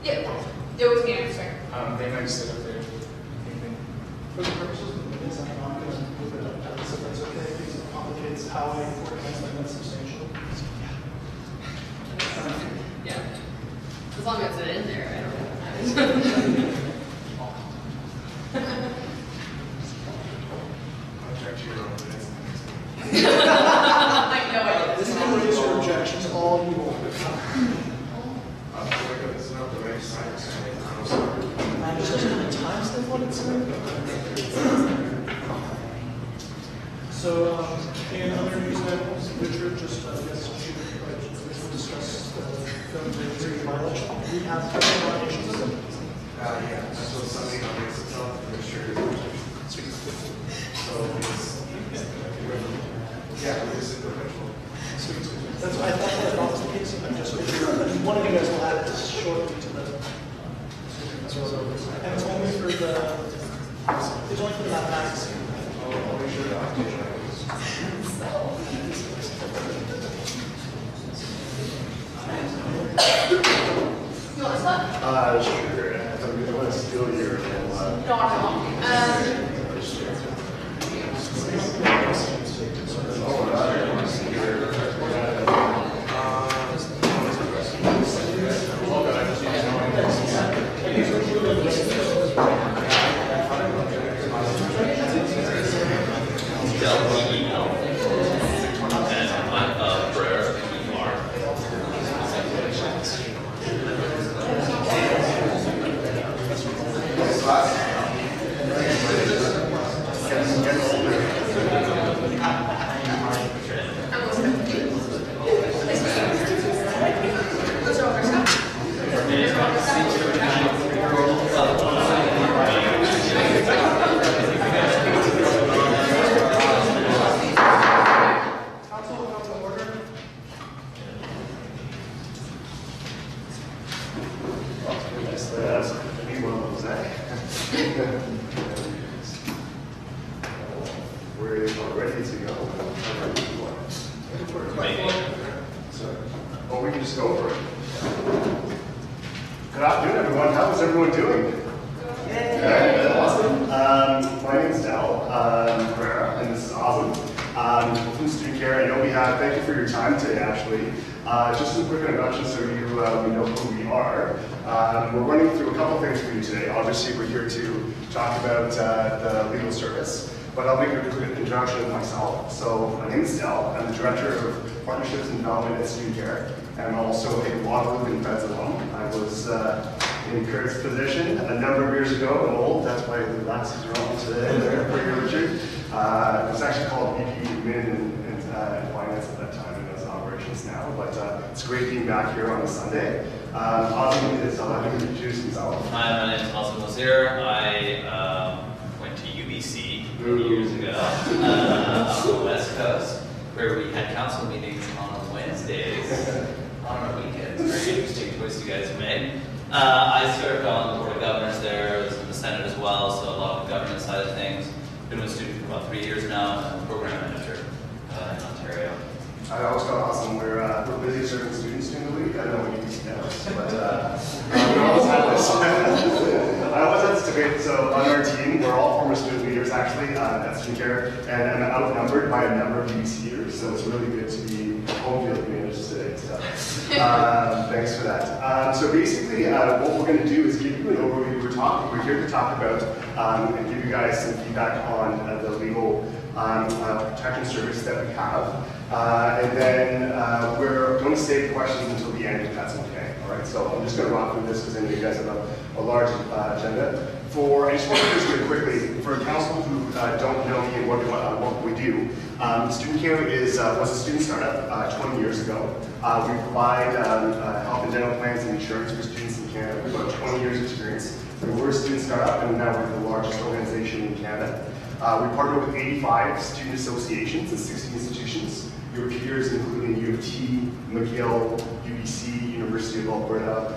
Yeah, there was the answer. They might sit up there. For the purposes of the minutes, I'm not going to move it up, so that's okay, because it complicates how I organize my minutes substantially. Yeah. As long as it's in there, I don't know. Object to your own minutes. I know I did. This is raise your objections all you want. This is not the right side, so I'm sorry. I'm just going to timestamp what it said. So, in other news items, Richard just, Richard will discuss the film delivery violation. We have violations of it. Yeah, until somebody nominates itself, I'm sure. So it's, yeah, this is professional. That's what I thought was the case. I'm just making sure. One of you guys will add this shortly to the. And it's only for the mathematics. I'll make sure that I You want to start? Sure. I'm going to steal your Not at all. We're ready to go. Well, we can just go for it. Good afternoon, everyone. How is everyone doing? Good. Awesome. My name is Del Pereira, and this is awesome. From Student Care, I know we have, thank you for your time today, actually. Just as a quick introduction so you we know who we are. We're running through a couple things for you today. Obviously, we're here to talk about the legal service, but I'll make a quick introduction of myself. So my name is Del. I'm the Director of Partnerships and Development at Student Care, and I'm also a Waterloo and Feds alum. I was in Kurt's position a number of years ago. I'm old, that's why the glasses are on today for you, Richard. It was actually called VP Admin and Finance at that time, and it was operations now. But it's great being back here on a Sunday. Ozzy is allowed to introduce himself. Hi, my name is Ozzy Lazier. I went to UBC many years ago on the West Coast, where we had council meetings on Wednesdays on our weekends. Very interesting choice you guys made. I served on the Board of Governors there, I was in the Senate as well, so a lot of the government side of things. Been with students for about 3 years now, and I'm a program manager in Ontario. I always got awesome. We're busy serving students during the week. I don't know what UBC does, but we always have this. I always have this debate. So on our team, we're all former student leaders actually at Student Care, and I'm outnumbered by a number of UBCers, so it's really good to be home field advantage today. So thanks for that. So basically, what we're going to do is give you an overview. We're here to talk about and give you guys some feedback on the legal protection service that we have. And then we're going to save questions until the end, if that's okay. All right, so I'm just going to run through this because I know you guys have a large agenda. I just want to do this really quickly. For council who don't know me and what we do, Student Care was a student startup 20 years ago. We provide health and dental plans and insurance for students in Canada. We've got 20 years experience. We were a student startup, and now we're the largest organization in Canada. We partner with 85 student associations and 60 institutions. Your peers including U of T, McGill, UBC, University of Alberta,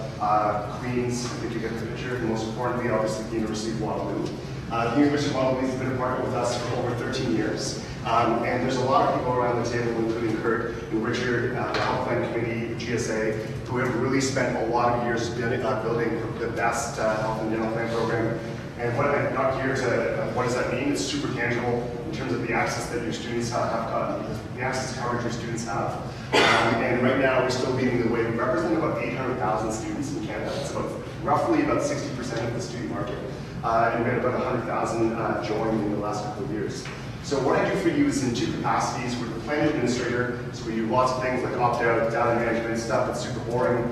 Queen's, I think you get the picture, and most importantly, obviously, the University of Waterloo. The University of Waterloo has been a partner with us for over 13 years. And there's a lot of people around the table, including Kurt and Richard, the Health Plan Committee, GSA, who have really spent a lot of years building the best health and dental plan program. And what I'm not here to, what does that mean? It's super tangible in terms of the access that your students have gotten, the access coverage your students have. And right now, we're still leading the way. We represent about 800,000 students in Canada. It's roughly about 60% of the student market. And we had about 100,000 join in the last couple of years. So what I do for you is in two capacities. We're the plan administrator, so we do lots of things like opt-out, data management stuff that's super boring.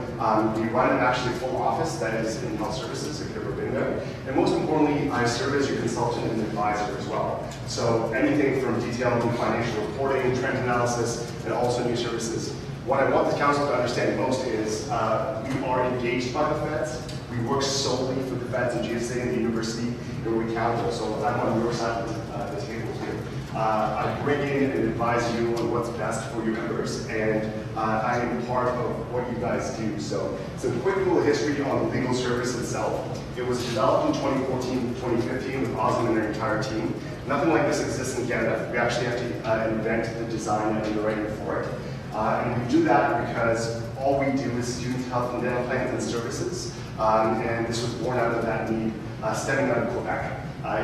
We run an actually full office that is in health services, if you've ever been there. And most importantly, I serve as your consultant and advisor as well. So anything from detailed financial reporting, trend analysis, and also new services. What I want the council to understand most is we are engaged by the feds. We work solely for the feds and GSA and the university, and we counsel. So I'm on your side of the table here. I bring in and advise you on what's best for your members, and I am part of what you guys do. So some quick little history on the legal service itself. It was developed in 2014-2015 with Ozzy and their entire team. Nothing like this exists in Canada. We actually have to invent the design and underwriting for it. And we do that because all we do is student health and dental plans and services. And this was born out of that need stemming out of Quebec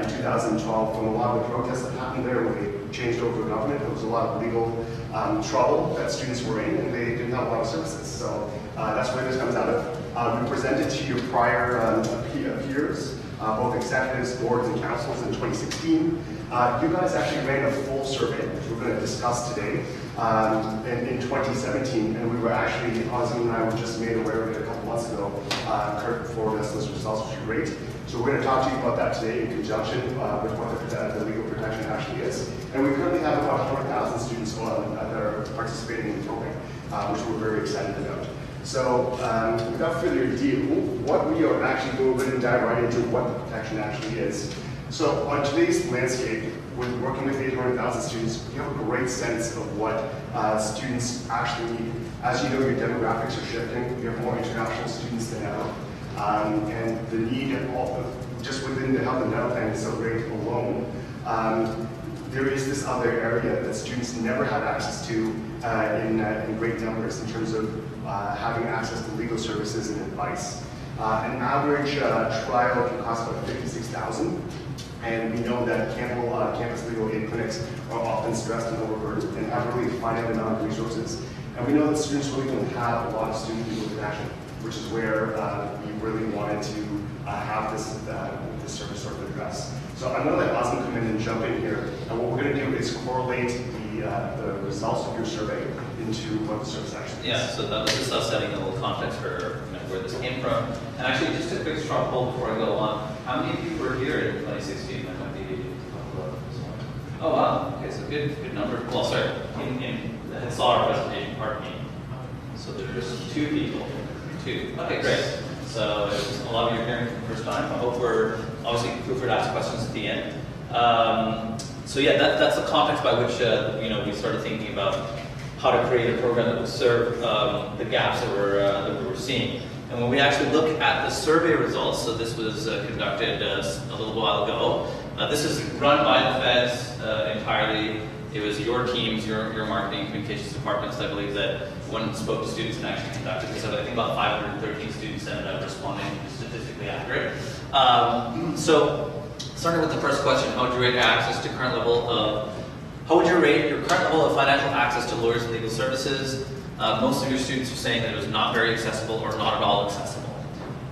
in 2012 when a lot of the protests that happened there when they changed over the government. There was a lot of legal trouble that students were in, and they didn't have a lot of services. So that's where this comes out of. We presented to your prior peers, both executives, boards, and councils in 2016. You guys actually ran a full survey, which we're going to discuss today, in 2017, and we were actually, Ozzy and I were just made aware of it a couple months ago. Kurt forwarded us those results, which are great. So we're going to talk to you about that today in conjunction with what the legal protection actually is. And we currently have about 4,000 students that are participating in the program, which we're very excited about. So without further ado, what we are actually doing, we're going to dive right into what the protection actually is. So on today's landscape, with working with 800,000 students, we have a great sense of what students actually need. As you know, your demographics are shifting. We have more international students than ever. And the need just within the health and dental plan is so great alone. There is this other area that students never had access to in great numbers in terms of having access to legal services and advice. An average trial can cost about $56,000, and we know that campus legal aid clinics are often stressed and overburdened and have really a finite amount of resources. And we know that students really don't have a lot of student legal protection, which is where we really wanted to have this service sort of address. So I'm going to let Osman come in and jump in here, and what we're going to do is correlate the results of your survey into what the service actually is. Yeah, so that was just us setting a little context for where this came from. And actually, just a quick straw poll before I go on. How many of you were here in 2016? That might be a couple of this one. Oh wow, okay, so good number. Well, sorry, that saw our presentation, pardon me. So there's 2 people. 2. Okay, great. So a lot of you are hearing for the first time. I hope we're, obviously, feel free to ask questions at the end. So yeah, that's the context by which we started thinking about how to create a program that would serve the gaps that we were seeing. And when we actually look at the survey results, so this was conducted a little while ago. This is run by the feds entirely. It was your teams, your marketing communications departments, I believe, that went and spoke to students and actually conducted this. I think about 513 students ended up responding, statistically accurate. So starting with the first question, how would you rate your access to current level of, how would you rate your current level of financial access to lawyers and legal services? Most of your students are saying that it was not very accessible or not at all accessible.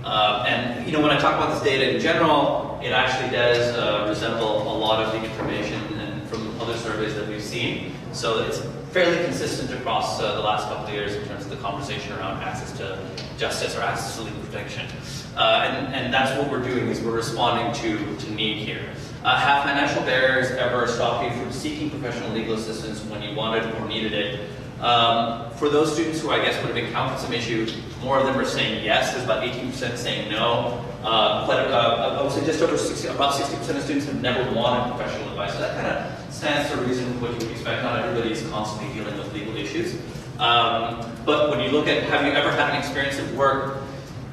And when I talk about this data in general, it actually does resemble a lot of the information and from other surveys that we've seen. So it's fairly consistent across the last couple of years in terms of the conversation around access to justice or access to legal protection. And that's what we're doing, is we're responding to need here. Have financial barriers ever stopped you from seeking professional legal assistance when you wanted or needed it? For those students who I guess would have encountered some issue, more of them are saying yes. There's about 18% saying no. I would say just over about 60% of students have never wanted professional advice. So that kind of stands to reason what you would expect. Not everybody is constantly dealing with legal issues. But when you look at, have you ever had an experience at work,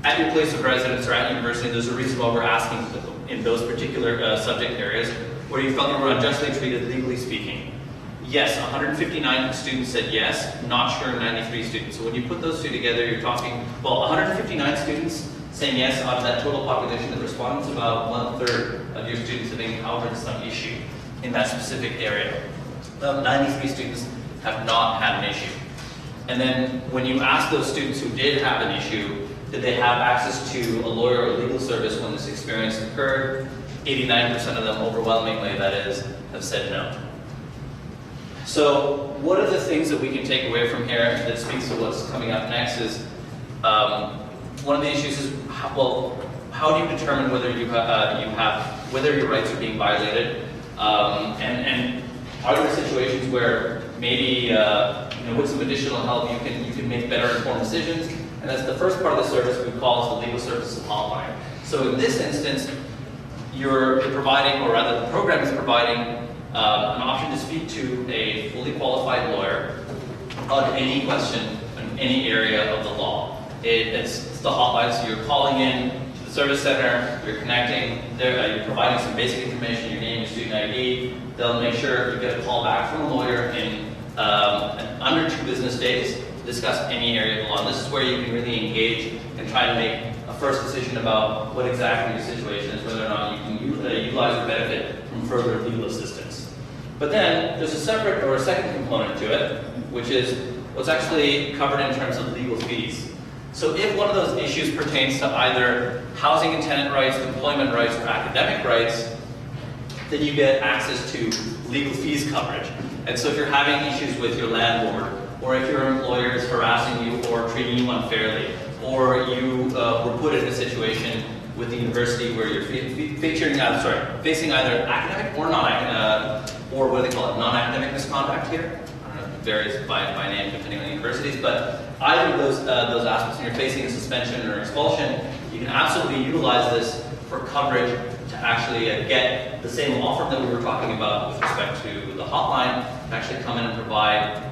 at your place of residence or at university, there's a reason why we're asking in those particular subject areas, where you felt you were unjustly treated legally speaking. Yes, 159 students said yes, not sure 93 students. So when you put those two together, you're talking, well, 159 students saying yes out of that total population that responded, about 1/3 of your students have encountered some issue in that specific area. 93 students have not had an issue. And then when you ask those students who did have an issue, did they have access to a lawyer or legal service when this experience occurred? 89% of them, overwhelmingly that is, have said no. So what are the things that we can take away from here that speaks to what's coming up next is, one of the issues is, how do you determine whether whether your rights are being violated? And are there situations where maybe with some additional help you can make better informed decisions? And that's the first part of the service we call the legal services hotline. So in this instance, you're providing, or rather the program is providing, an option to speak to a fully qualified lawyer on any question in any area of the law. It's the hotline, so you're calling in to the service center, you're connecting, you're providing some basic information, your name, your student ID. They'll make sure you get a call back from a lawyer in under 2 business days to discuss any area of the law. And this is where you can really engage and try to make a first decision about what exactly your situation is, whether or not you can utilize or benefit from further legal assistance. But then there's a separate or a second component to it, which is what's actually covered in terms of legal fees. So if one of those issues pertains to either housing and tenant rights, employment rights, or academic rights, then you get access to legal fees coverage. And so if you're having issues with your landlord, or if your employer is harassing you or treating you unfairly, or you were put in a situation with the university where you're facing either academic or non-academic, or what do they call it, non-academic misconduct here. I don't know, it varies by name depending on the universities, but either of those aspects, when you're facing a suspension or expulsion, you can absolutely utilize this for coverage to actually get the same law firm that we were talking about with respect to the hotline to actually come in and provide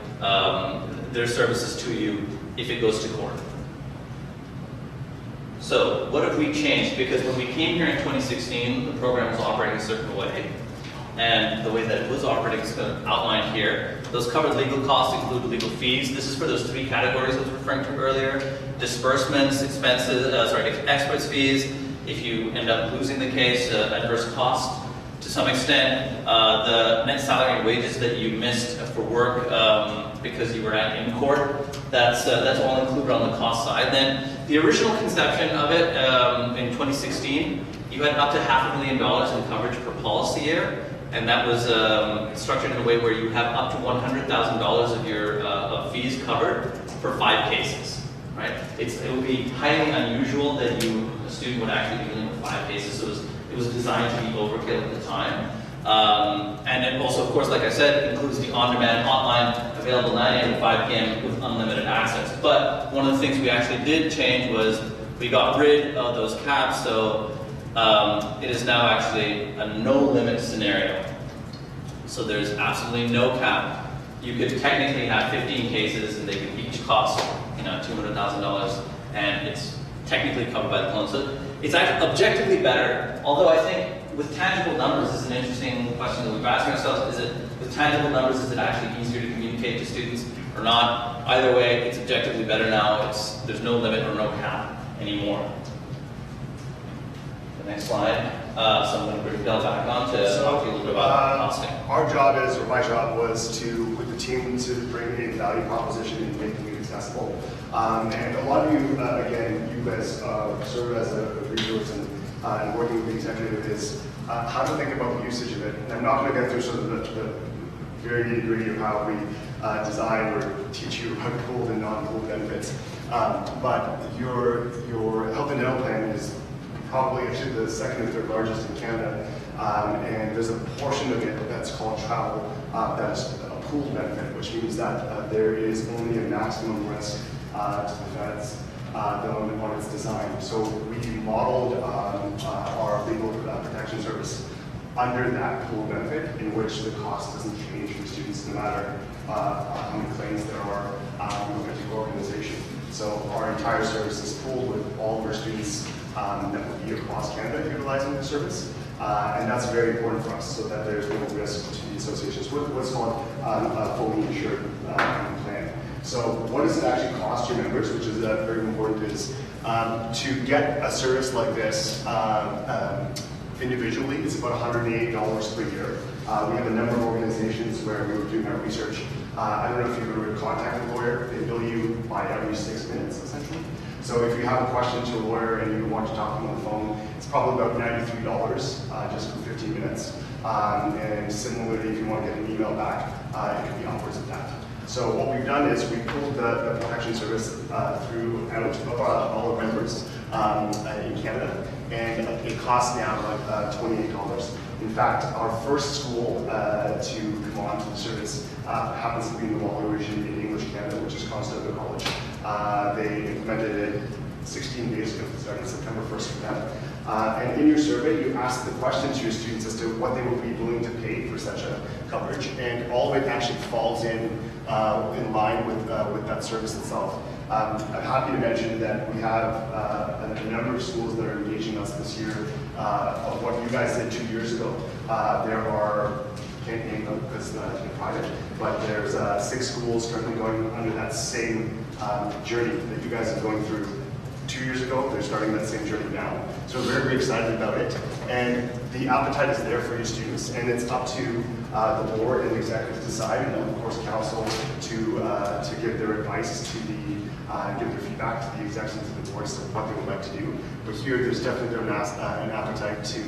their services to you if it goes to court. So what have we changed? Because when we came here in 2016, the program was operating a certain way. And the way that it was operating is kind of outlined here. Those covered legal costs include legal fees. This is for those 3 categories I was referring to earlier. Disbursements, expenses, experts fees. If you end up losing the case, adverse cost to some extent. The net salary and wages that you missed for work because you were in court, that's all included on the cost side. Then the original conception of it in 2016, you had up to $500,000 in coverage per policy year, and that was structured in a way where you have up to $100,000 of your of fees covered for 5 cases. Right? It would be highly unusual that a student would actually be dealing with 5 cases. So it was designed to be overkill at the time. And then also, of course, like I said, it includes the on-demand hotline available 9 a.m. to 5 p.m. with unlimited access. But one of the things we actually did change was we got rid of those caps, so it is now actually a no-limit scenario. So there's absolutely no cap. You could technically have 15 cases, and they could each cost $200,000, and it's technically covered by the loan. So it's actually objectively better, although I think with tangible numbers, this is an interesting question that we've asked ourselves. Is it, with tangible numbers, is it actually easier to communicate to students or not? Either way, it's objectively better now. There's no limit or no cap anymore. The next slide. So I'm going to bring Bill back on to talk to you a little bit about costing. Our job is, or my job was to, with the team, to bring a value proposition and making it accessible. And a lot of you, again, you guys serve as a resource and working with the executive is how to think about the usage of it. And I'm not going to get through sort of the very nitty-gritty of how we design or teach you about pooled and non-pooled benefits. But your health and dental plan is probably actually the 2nd or 3rd largest in Canada. And there's a portion of it that's called travel that's a pooled benefit, which means that there is only a maximum risk to the feds on its design. So we modeled our legal protection service under that pooled benefit, in which the cost doesn't change for students no matter how many claims there are in a particular organization. So our entire service is pooled with all of our students that will be across Canada utilizing the service. And that's very important for us, so that there's no risk to the associations with what's called a fully insured plan. So what does it actually cost your members, which is very important, is to get a service like this individually, it's about $108 per year. We have a number of organizations where we were doing our research. I don't know if you've ever contacted a lawyer. They bill you by every 6 minutes, essentially. So if you have a question to a lawyer and you want to talk to them on the phone, it's probably about $93 just for 15 minutes. And similarly, if you want to get an email back, it could be upwards of that. So what we've done is we pulled the protection service throughout all our members in Canada, and it costs now like $28. In fact, our first school to come on to the service happens to be in the Waller region in English Canada, which is Conestoga College. They implemented it 16 days ago, starting September 1st for them. And in your survey, you ask the question to your students as to what they would be willing to pay for such a coverage, and all of it actually falls in line with that service itself. I'm happy to mention that we have a number of schools that are engaging us this year of what you guys did 2 years ago. There are, can't name them because it's private, but there's 6 schools currently going under that same journey that you guys are going through 2 years ago. They're starting that same journey now. So we're very, very excited about it. And the appetite is there for your students, and it's up to the board and the executive to decide, and of course council to give their advice to the give their feedback to the executives of the board as to what they would like to do. But here, there's definitely been an appetite to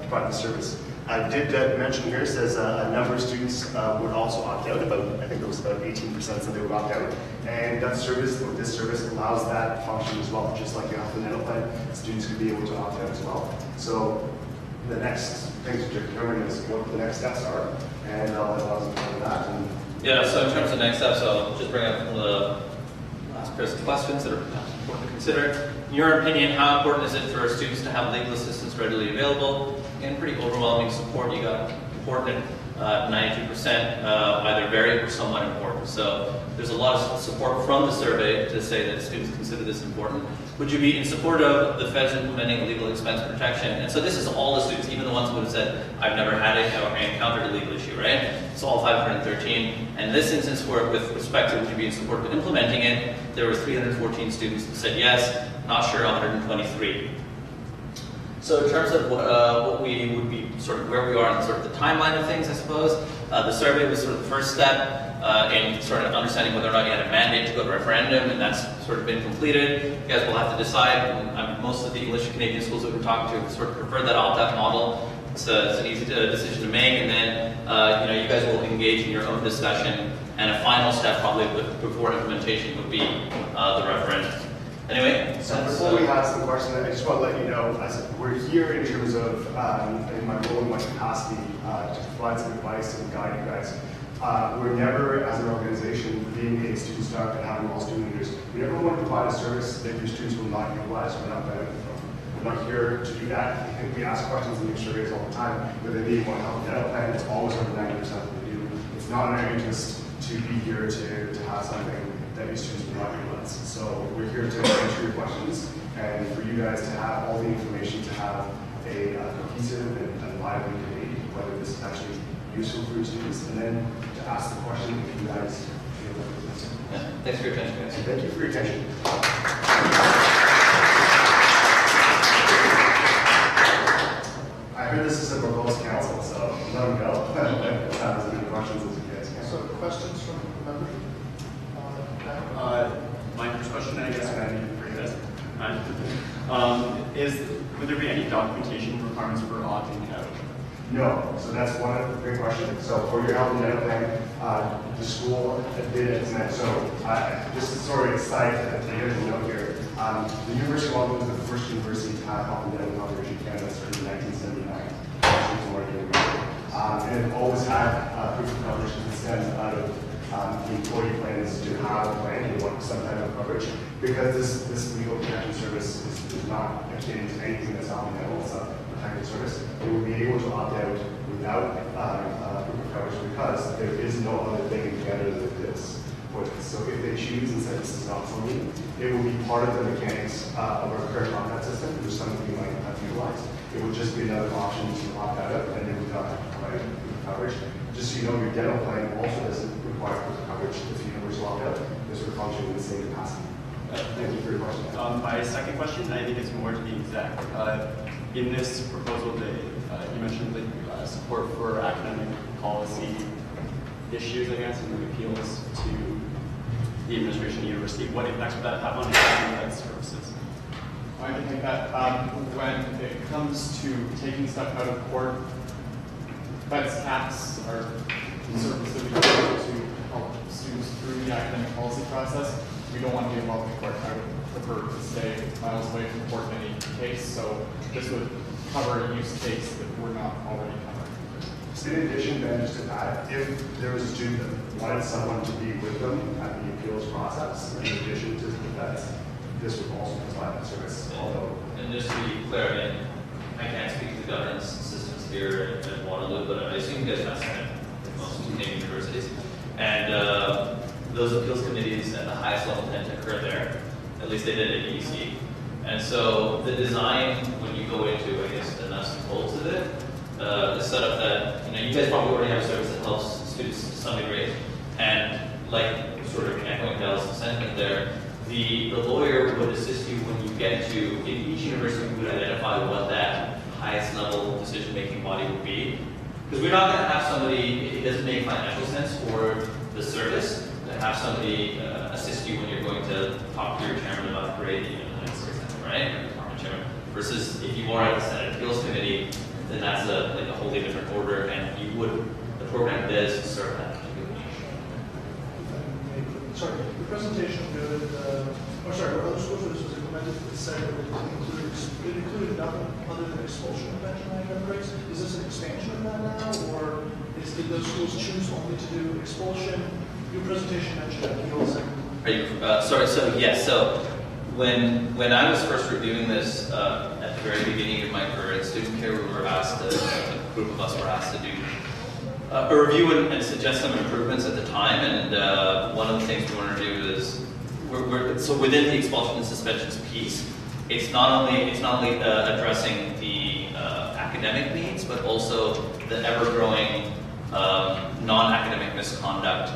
provide the service. I did mention here, it says a number of students would also opt out, I think it was about 18% said they would opt out. And that service, or this service, allows that function as well, just like you have the dental plan, students could be able to opt out as well. So the next thing to determine is what the next steps are, and I'll let Ross cover that. And Yeah, so in terms of next steps, I'll just bring up the last pair of questions that are important to consider. In your opinion, how important is it for students to have legal assistance readily available? Again, pretty overwhelming support. You got important at 92%, either very or somewhat important. So there's a lot of support from the survey to say that students consider this important. Would you be in support of the feds implementing legal expense protection? And so this is all the students, even the ones who would have said, I've never had it or encountered a legal issue, right? It's all 513. And in this instance, with respect to would you be in support of implementing it, there were 314 students that said yes, not sure 123. So in terms of what we would be sort of where we are in sort of the timeline of things, I suppose, the survey was sort of the first step in sort of understanding whether or not you had a mandate to go to referendum, and that's sort of been completed. You guys will have to decide. Most of the English Canadian schools that we're talking to sort of prefer that opt-out model. It's an easy decision to make, and then you guys will engage in your own discussion, and a final step probably before implementation would be the referendum. Anyway, so before we have some questions, I just want to let you know, we're here in terms of in my role and my capacity to provide some advice and guide you guys. We're never, as an organization, being a student staff and having all student leaders, we never want to provide a service that your students will not utilize or not benefit from. We're not here to do that. We ask questions in these surveys all the time, whether they want help with dental plan, it's always over 90% that they do. It's not in our interest to be here to have something that your students will not utilize. So we're here to answer your questions and for you guys to have all the information to have a cohesive and lively debate, whether this is actually useful for your students, and then to ask the question if you guys feel like it is. Yeah. Thanks for your attention, guys. Thank you for your attention. I heard this is a proposed council, so let them go. If that has any questions as you guys can. So questions from members? My first question, I guess, would there be any documentation requirements for opting out? No, so that's one great question. So for your health and dental plan, the school did implement. So just to sort of excite here's a note here. The University of Waterloo was the first university to have health and dental coverage in Canada started in 1979. And it always had proof of coverage that stems out of the employee plans to have a plan, you want some type of coverage, because this legal protection service is not akin to anything that's out in the it's a protected service. It will be able to opt out without proof of coverage because there is no other thing in Canada that fits for this. So if they choose and say this is not for me, it will be part of the mechanics of our current opt-out system, which is something we might have to utilize. It would just be another option to opt out of, and then we would not have to provide proof of coverage. Just so you know, your dental plan also doesn't require proof of coverage if the university opt out. This would function in the same capacity. Thank you for your question. My second question, I think it's more to the exec. In this proposal, you mentioned the support for academic policy issues, I guess, and the appeals to the administration of the university. What impacts would that have on academic services? I can take that. When it comes to taking stuff out of court, Fed's caps are service that we do to help students through the academic policy process. We don't want to be involved in court. I would prefer to stay miles away from court in any case. So this would cover a use case that we're not already covering. In addition, then, just to add, if there was a student that wanted someone to be with them at the appeals process, in addition to that, this would also provide that service. Although, and just to be clear, I can't speak to the governance systems here at Waterloo, but I assume you guys have Senate at most Canadian universities. And those appeals committees at the highest level tend to occur there. At least they did at UBC. And so the design, when you go into, I guess, the nuts and bolts of it, is set up that, you guys probably already have a service that helps students to some degree. And like sort of echoing Dallas' sentiment there, the lawyer would assist you when you get to, in each university we would identify what that highest level decision-making body would be. Because we're not going to have somebody, it doesn't make financial sense for the service, to have somebody assist you when you're going to talk to your chairman about grading, for example, right? Or department chairman. Versus if you are at the Senate Appeals Committee, then that's like a wholly different order, and the program does serve that particular need. Sorry, the presentation noted, sorry, what other schools was implemented that said that it included nothing other than expulsion of veterinary members? Is this an expansion of that now, or did those schools choose only to do expulsion? Your presentation mentioned appeals. Are you, sorry, so yes, so when I was first reviewing this at the very beginning of my career in student care, we were asked, a group of us were asked to do a review and suggest some improvements at the time, and one of the things we wanted to do is, so within the expulsion and suspensions piece, it's not only addressing the academic needs, but also the ever-growing non-academic misconduct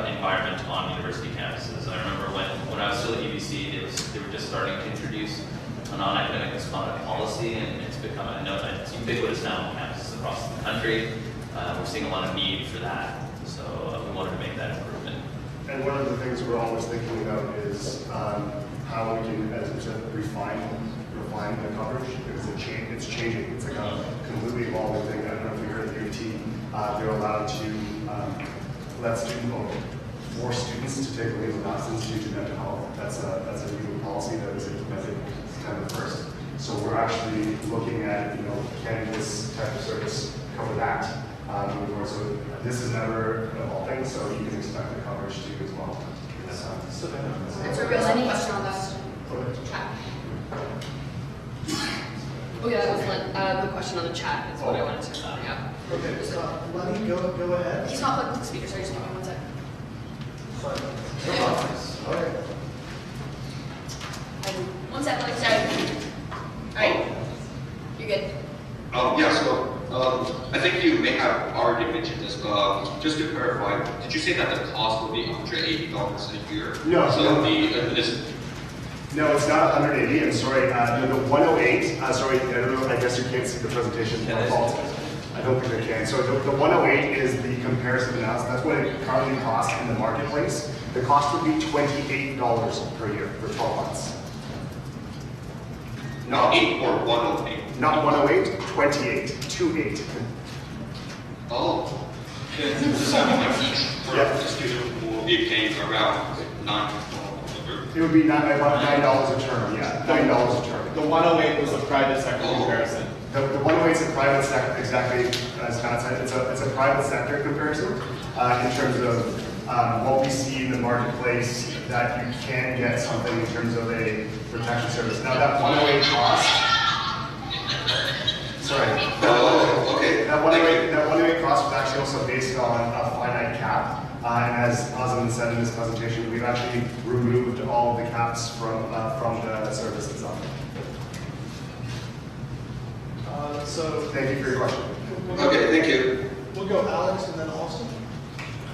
environment on university campuses. I remember when I was still at UBC, they were just starting to introduce a non-academic misconduct policy, and it's become, I know that it's ubiquitous now on campuses across the country. We're seeing a lot of need for that, so we wanted to make that improvement. And one of the things we're always thinking about is how we can, as you said, refine the coverage, because it's changing. It's like a completely evolving thing. I don't know if you heard at UT, they're allowed to let more students to take leave of absence due to mental health. That's a new policy that was implemented September 1st. So we're actually looking at, can this type of service cover that? Moving forward. So this is never evolving, so you can expect the coverage to as well. It's a real simple question on that. Chat. Oh yeah, that was the question on the chat is what I wanted to bring up. Okay, so Lenny, go ahead. He's not plugged the speaker, sorry, just give me 1 second. Sorry. Okay. 1 second, like, sorry. Alright. You're good. Yeah, so I think you may have already mentioned this, but just to clarify, did you say that the cost would be $180 a year? No. So No, it's not 180. I'm sorry. The 108. Sorry, I guess you can't see the presentation. I don't think I can. So the 108 is the comparison analysis. That's what it currently costs in the marketplace. The cost would be $28 per year for 12 months. Not 8 or 108? Not 108, 28. 28. Oh. So each student will be paying around $9. It would be about $9 a term, yeah. $9 a term. The 108 was a private sector comparison. The 108 is a private sector, exactly as Matt said. It's a private sector comparison in terms of what we see in the marketplace that you can get something in terms of a protection service. Now that 108 cost, sorry, that 108 cost was actually also based on a finite cap. And as Osmond said in this presentation, we've actually removed all of the caps from the service itself. So thank you for your question. Okay, thank you. We'll go Alex and then Austin.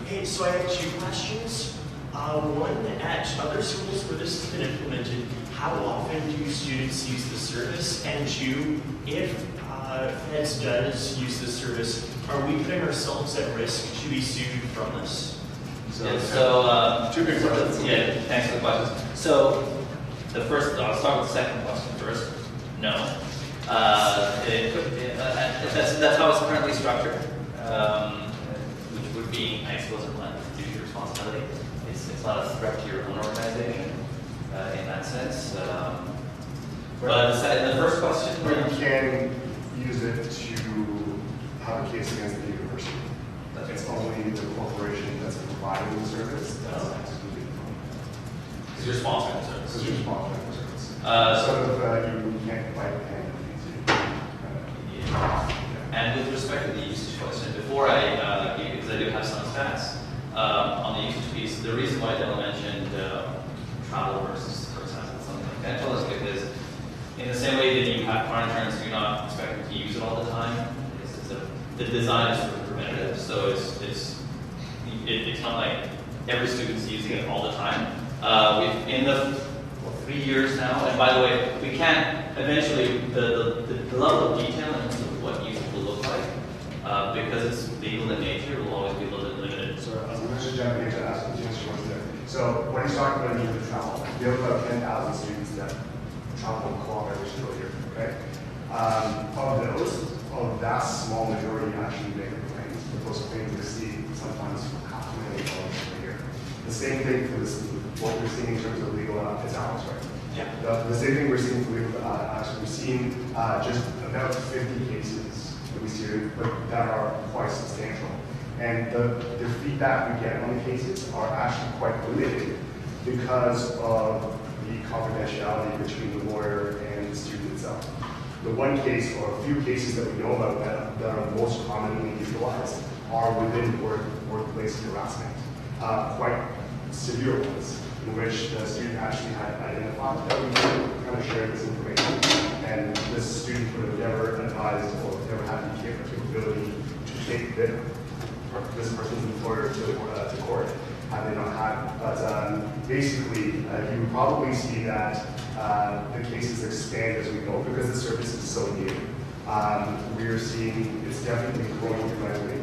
Okay, so I have 2 questions. One, at other schools where this has been implemented, how often do students use the service? And 2, if Feds does use this service, are we putting ourselves at risk to be sued from this? Two big questions. Yeah, thanks for the questions. So I'll start with the second question first. No. That's how it's currently structured, which would be, I suppose, a duty responsibility. It's not a threat to your own organization in that sense. But the first question, you can use it to have a case against the university. It's only the corporation that's providing the service that's excluded from it. Because you're sponsoring the service. Because you're sponsoring the service. You can't fight And with respect to the usage question, before because I do have some stats on the usage piece, the reason why Della mentioned travel versus, for example, something like dental is because in the same way that you have car insurance, you're not expecting to use it all the time. The design is sort of preventative, so it's not like every student's using it all the time. We've in the 3 years now, and by the way, we can't eventually the level of detail in terms of what usage will look like because it's legal in nature. It will always be a little bit limited. So I was just jumping into that, so the answer was there. So what he's talking about is the travel. We have about 10,000 students that travel and co-op every single year, okay? Of those, a vast small majority actually make the claims, but those claims exceed sometimes $500,000 a year. The same thing for this, what we're seeing in terms of legal is Alex, right? Yeah. The same thing we're seeing for legal, actually, we've seen just about 50 cases that we see that are quite substantial. And the feedback we get on the cases are actually quite limited because of the confidentiality between the lawyer and the student itself. The one case, or a few cases that we know about that are most commonly utilized are within workplace harassment. Quite severe ones, in which the student actually had identified that we could kind of share this information, and this student would have never advised or never had the capability to take this person's employer to court had they not had. But basically, you would probably see that the cases expand as we go because the service is so new. We are seeing it's definitely growing dramatically.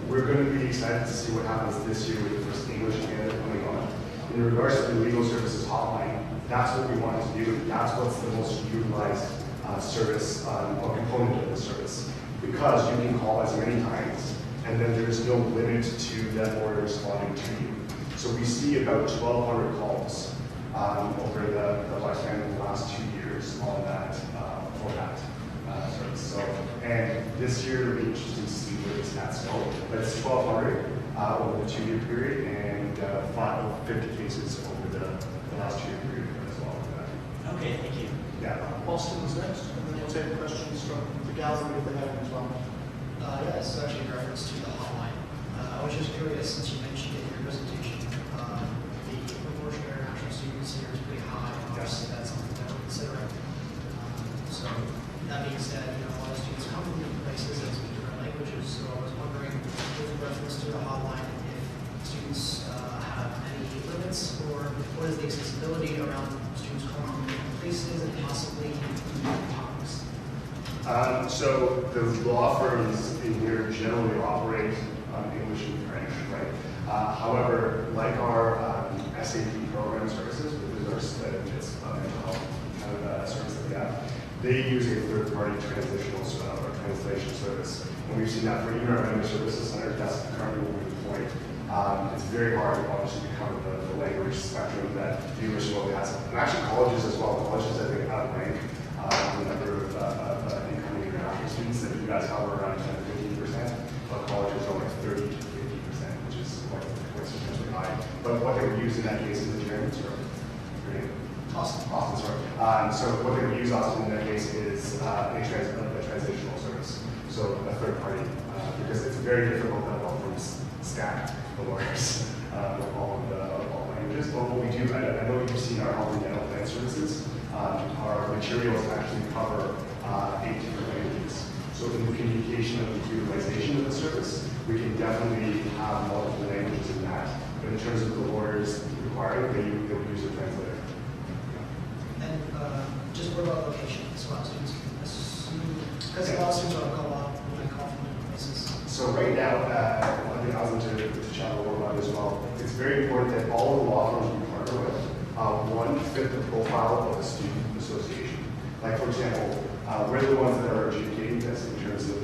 We're going to be excited to see what happens this year with the first English candidate coming on. In regards to the legal services hotline, that's what we want to do. That's what's the most utilized service or component of the service, because you can call as many times, and then there's no limit to that lawyer responding to you. So we see about 1,200 calls over the lifespan of the last 2 years on that for that service. So, and this year it'll be interesting to see where the stats go. But it's 1,200 over the 2-year period, and 50 cases over the last 2-year period as well. Okay, thank you. Yeah. Austin was next, and then we'll take questions from the gallery if they have any as well. Yeah, this is actually in reference to the hotline. I was just curious, since you mentioned in your presentation, the proportion of international students here is pretty high. Obviously, that's something that we're considering. So that being said, you know, a lot of students come from different places and speak different languages. So I was wondering, with reference to the hotline, if students have any limits, or what is the accessibility around students coming from different places and possibly topics? So the law firms in here generally operate English and French, right? However, like our SAP program services, which is our it's mental health kind of service that we have, they use a third-party transitional or translation service. And we've seen that for even our member services center, that's currently what we deploy. It's very hard, obviously, to cover the language spectrum that the English really has. And actually colleges as well. Colleges, I think, outrank the number of incoming international students that you guys cover around 10 to 15%, but colleges are like 30 to 50%, which is quite substantially high. But what they would use in that case is the German service. Austin, sorry. So what they would use, Austin, in that case is a transitional service. So a third party, because it's very difficult to help from stack the lawyers with all languages. But what we do, I know you've seen our health and dental plan services. Our materials actually cover 8 different languages. So in the communication of the utilization of the service, we can definitely have multiple languages in that. But in terms of the lawyers requiring, they would use a translator. And just what about location? So a lot of students assume, because a lot of students are co-op when they call from different places. So right now, I think I was into chat a little about it as well. It's very important that all the law firms we partner with, one, fit the profile of a student association. Like for example, we're the ones that are adjudicating this in terms of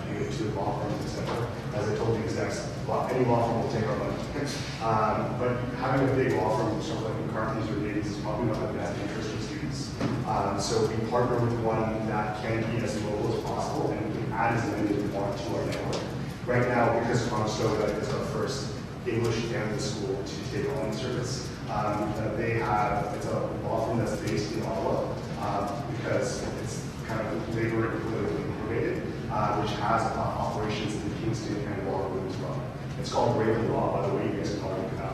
paying it to the law firms, etc. As I told the execs, any law firm will take our money. But having a big law firm, sort of like McCarthy's or Davies, is probably not in the best interest of students. So we partner with one that can be as local as possible, and we can add as many as we want to our network. Right now, because Conestoga is our first English Canada school to take on service, it's a law firm that's based in Ottawa, because it's kind of labor and politically motivated, which has operations in Kingston and Waterloo as well. It's called Raven Law, by the way, you guys can probably look it up.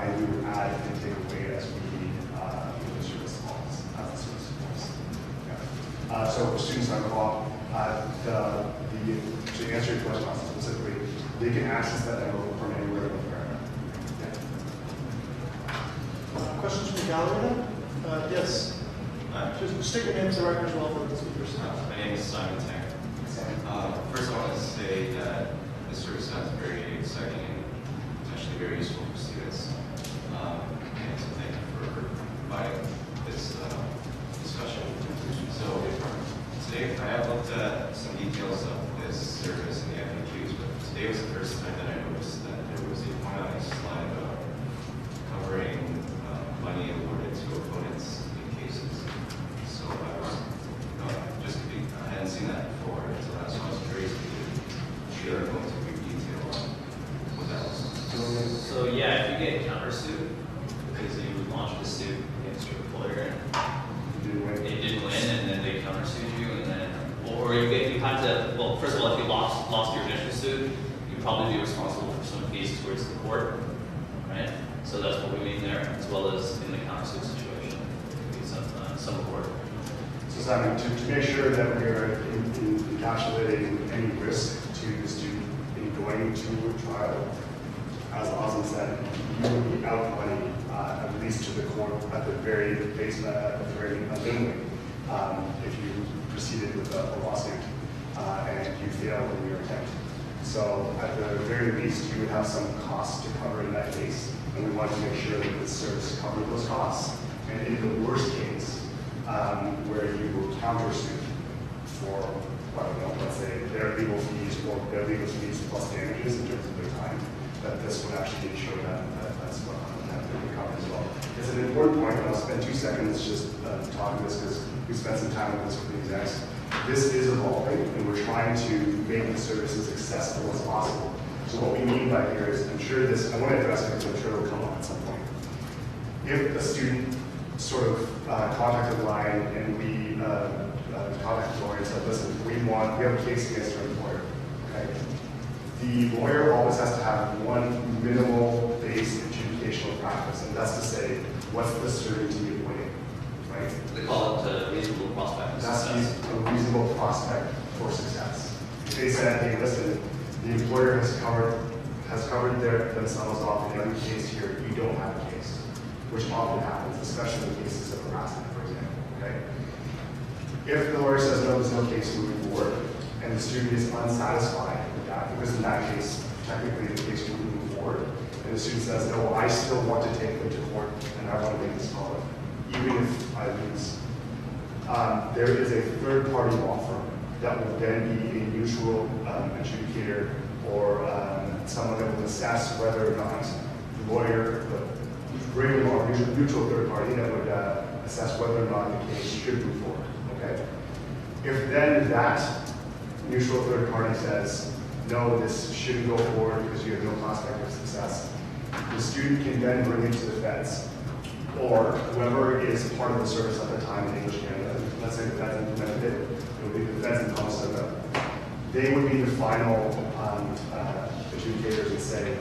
And we would add and take away as we need the service calls, as the service calls. Yeah. So for students on call, to answer your question specifically, they can access that network from anywhere in America. Yeah. Questions from the gallery then? Yes. Just state your name as a record as well for the speakers. My name is Simon Tang. First, I want to say that this service sounds very exciting and very useful for students. And so thank you for providing this discussion. So today I have looked at some details of this service and the FAQs, but today was the first time that I noticed that there was a point on this slide covering money awarded to opponents in cases. So I was I hadn't seen that before, so that's why I was curious if you are going to be detail on what that was. So yeah, if you get countersued because you launched a suit against your employer and it didn't win, and then they countersued you, and then, or you had to, well, first of all, if you lost your initial suit, you'd probably be responsible for some fees towards the court, right? So that's what we mean there, as well as in the countersuit situation, some award. So Simon, to make sure that we are encapsulating any risk to the student in going to a trial, as Austin said, you will be out money, at least to the court at the very minimum, if you proceeded with a lawsuit and you failed in your attempt. So at the very least, you would have some costs to cover in that case, and we want to make sure that the service covered those costs. And in the worst case, where you will countersue for, I don't know, let's say their legal fees or their legal fees plus damages in terms of their time, that this would actually ensure that that's what that would be covered as well. It's an important point, and I'll spend 2 seconds just talking this because we spent some time on this with the execs. This is evolving, and we're trying to make the service as accessible as possible. So what we mean by here is, I want to address it because I'm sure it'll come up at some point. If a student sort of contacted Ryan and we contacted the lawyer and said, listen, we have a case against our employer, okay? The lawyer always has to have one minimal base adjudicational practice, and that's to say, what's the certainty of winning, right? They call it a reasonable prospect. That's a reasonable prospect for success. If they said, hey, listen, the employer has covered themselves off in every case here, you don't have a case, which often happens, especially in cases of harassment, for example, okay? If the lawyer says, no, there's no case moving forward, and the student is unsatisfied with that, because in that case, technically the case will move forward, and the student says, no, I still want to take them to court, and I want to make this public, even if I lose. There is a third-party law firm that will then be a neutral adjudicator or someone that will assess whether or not the lawyer, the regular law, neutral third party that would assess whether or not the case should move forward, okay? If then that neutral third party says, no, this shouldn't go forward because you have no prospect of success, the student can then bring it to the feds or whoever is part of the service at the time in English Canada. Let's say the feds implemented it, it would be the feds in Costa. They would be the final adjudicators and say,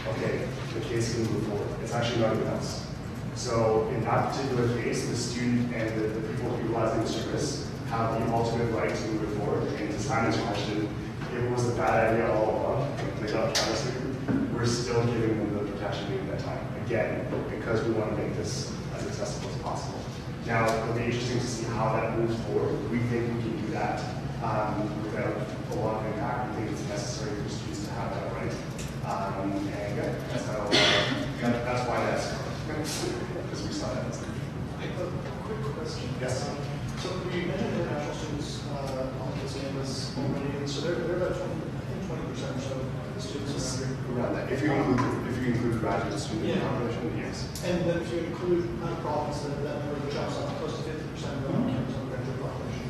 okay, the case can move forward. It's actually not even us. So in that particular case, the student and the people utilizing the service have the ultimate right to move it forward. And to Simon's question, if it was a bad idea all along, and they got countersued, we're still giving them the protection during that time. Again, because we want to make this as accessible as possible. Now, it'll be interesting to see how that moves forward. We think we can do that without a lot of impact. We think it's necessary for students to have that right. And yeah, that's why that's because we saw that. A quick question. Yes. So you mentioned international students on this campus already, and so they're about 20% or so of the students around that. If you include graduate student population, yes. And then if you include nonprofits, that number jumps up close to 50% of the graduate population.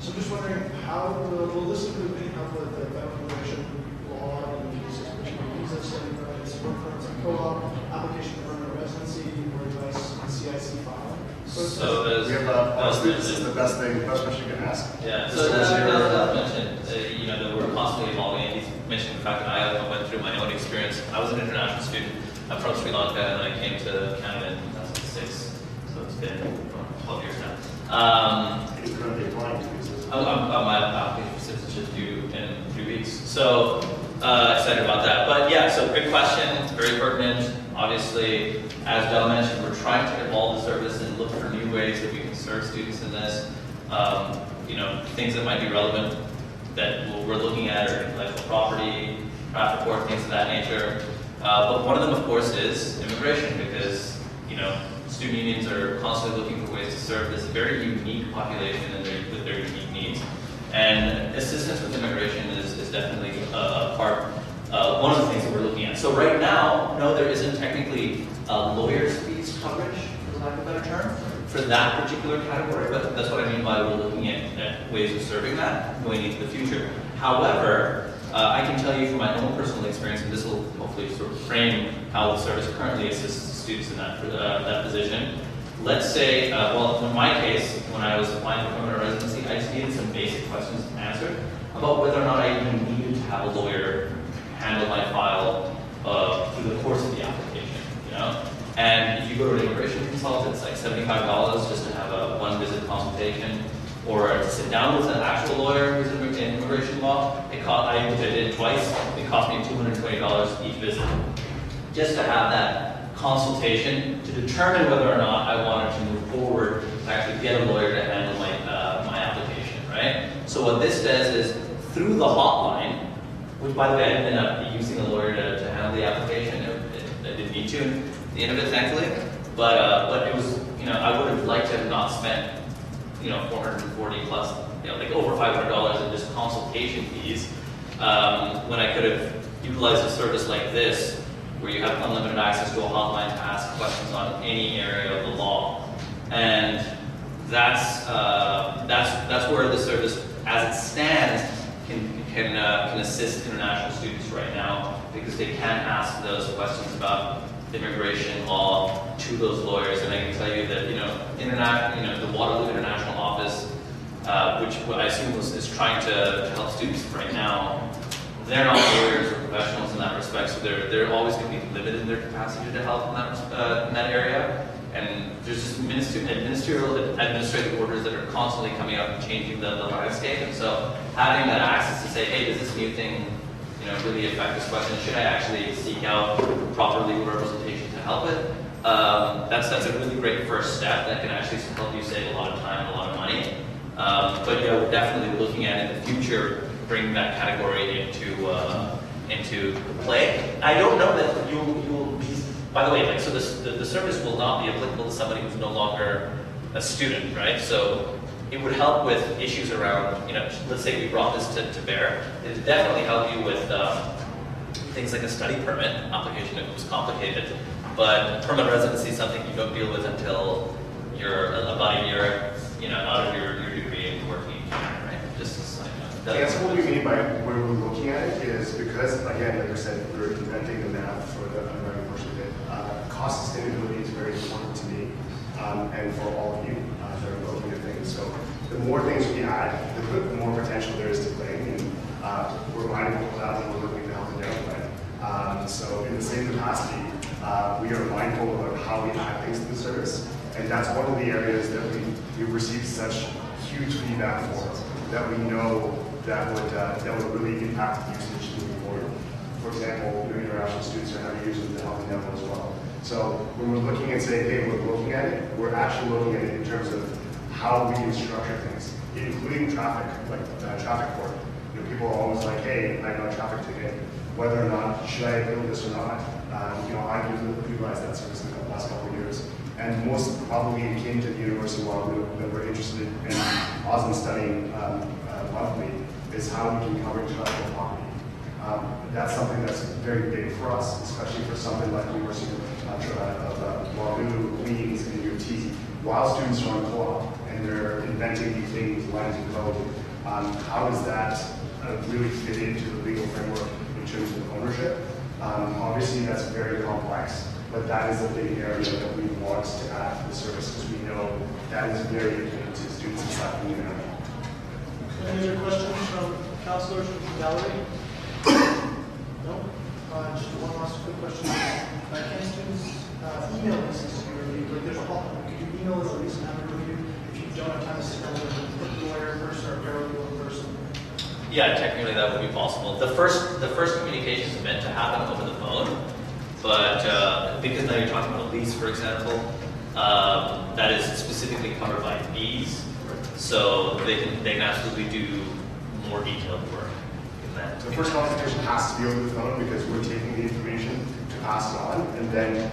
So I'm just wondering how realistically we have the federal immigration law and the cases which visas and support firms and co-op application for permanent residency or advice on CIC filing. So we have this is the best question you can ask. Yeah. So as mentioned, that we're constantly evolving. And he's mentioned the fact that I went through my own experience. I was an international student. I'm from Sri Lanka, and I came to Canada in 2006. So it's been 12 years now. You're currently applying to visas. My application for citizenship due in 3 weeks. So excited about that. But yeah, so good question, very pertinent. Obviously, as Del mentioned, we're trying to evolve the service and look for new ways that we can serve students in this. Things that might be relevant that we're looking at are intellectual property, craft report, things of that nature. But one of them, of course, is immigration, because, you know, student unions are constantly looking for ways to serve this very unique population and with their unique needs. And assistance with immigration is definitely a part, one of the things that we're looking at. So right now, no, there isn't technically lawyer's fees coverage, for lack of a better term, for that particular category, but that's what I mean by we're looking at ways of serving that going into the future. However, I can tell you from my own personal experience, and this will hopefully sort of frame how the service currently assists students in that position. Let's say, well, in my case, when I was applying for permanent residency, I just needed some basic questions answered about whether or not I even needed to have a lawyer handle my file through the course of the application, you know? And if you go to an immigration consultant, it's like $75 just to have a one-visit consultation, or to sit down with an actual lawyer who's in immigration law. Which I did twice. It cost me $220 each visit, just to have that consultation to determine whether or not I wanted to move forward to actually get a lawyer to handle my application, right? So what this does is, through the hotline, which by the way, I didn't end up using a lawyer to handle the application. I didn't need to at the end of it, thankfully. But it was, you know, I would have liked to have not spent, you know, 440 plus, you know, like over $500 in just consultation fees, when I could have utilized a service like this, where you have unlimited access to a hotline to ask questions on any area of the law. And that's where the service, as it stands, can assist international students right now, because they can ask those questions about immigration law to those lawyers. And I can tell you that, you know, the Waterloo International Office, which I assume is trying to help students right now, they're not lawyers or professionals in that respect, so they're always going to be limited in their capacity to help in that area. And there's just administrative orders that are constantly coming up and changing the landscape. And so having that access to say, hey, does this new thing, you know, really affect this question? Should I actually seek out proper legal representation to help it? That's a really great first step that can actually help you save a lot of time and a lot of money. But yeah, we're definitely looking at in the future bringing that category into play. I don't know that you'll be. By the way, like, so the service will not be applicable to somebody who's no longer a student, right? So it would help with issues around, you know, let's say we brought this to bear. It would definitely help you with things like a study permit application if it was complicated. But permanent residency is something you don't deal with until you're about a year, you know, out of your degree and working in Canada, right? Just as like I guess what we mean by where we're looking at it is because, again, like I said, we're inventing the math for the underwriting portion of it. Cost sustainability is very important to me and for all of you that are looking at things. So the more things we add, the more potential there is to claim. And we're mindful of that when we're looking to help the downplay. So in the same capacity, we are mindful about how we add things to the service. And that's one of the areas that we've received such huge feedback for, that we know that would really impact the usage moving forward. For example, international students are now using the helping level as well. So when we're looking and saying, hey, we're looking at it, we're actually looking at it in terms of how we can structure things, including traffic, like traffic court. You know, people are always like, hey, I got a traffic ticket, whether or not, should I appeal this or not? You know, I've utilized that service in the last couple of years. And most probably came to the University of Waterloo that we're interested in Osmond studying monthly is how we can cover intellectual property. That's something that's very big for us, especially for something like the University of Waterloo, Queens, and UT. While students are on co-op and they're inventing new things, lines of code, how does that really fit into the legal framework in terms of ownership? Obviously, that's very complex, but that is a big area that we want to add to the service because we know that is very important to students and staff in the area. Any other questions from counselors from the gallery? No? Just one last quick question. Can students email this to you? Like there's a hotline. Could you email us at least and have a review if you don't have time to sit down with a lawyer in person or a paralegal in person? Yeah, technically that would be possible. The first communication is meant to happen over the phone, but because now you're talking about a lease, for example, that is specifically covered by fees, so they can absolutely do more detailed work in that. The first consultation has to be over the phone because we're taking the information to pass it on and then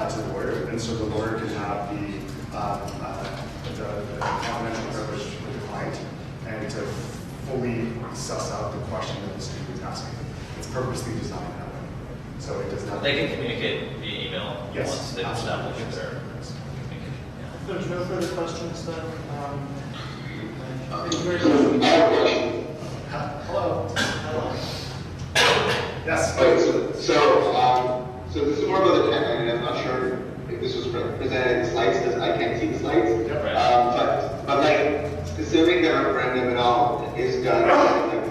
to the lawyer, and so the lawyer can have the confidential privilege with the client and to fully suss out the question that the student is asking. It's purposely designed that way, so it does not. They can communicate via email Yes, once they've established their communication. If there's no further questions, then, thank you very much. Hello. Hello. Yes. Okay, so this is more about the timeline, and I'm not sure if this was presented in the slides, because I can't see the slides. Yep. But like, assuming the referendum and all is done like,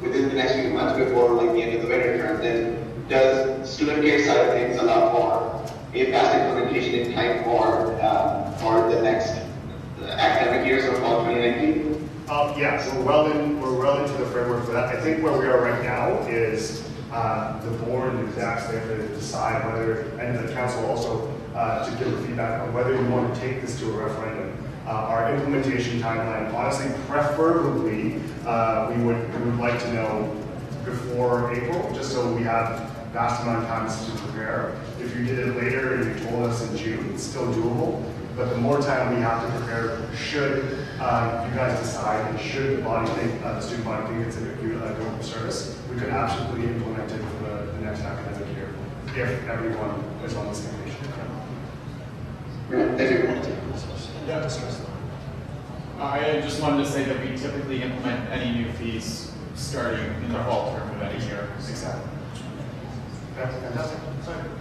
within the next few months before like the end of the winter term, then does student care side of things allow for a fast implementation in time for the next academic year, so fall 2019? Yeah, so we're well into the framework for that. I think where we are right now is the board and execs, they have to decide whether, and the council also to give feedback on whether you want to take this to a referendum. Our implementation timeline, honestly, preferably, we would like to know before April, just so we have vast amount of time to prepare. If you did it later and you told us in June, it's still doable. But the more time we have to prepare, should you guys decide, and should the body think, the student body think it's a good service, we could absolutely implement it for the next academic year, if everyone is on the same page. Thank you. Yeah. I just wanted to say that we typically implement any new fees starting in the fall term of any year. Exactly. Fantastic.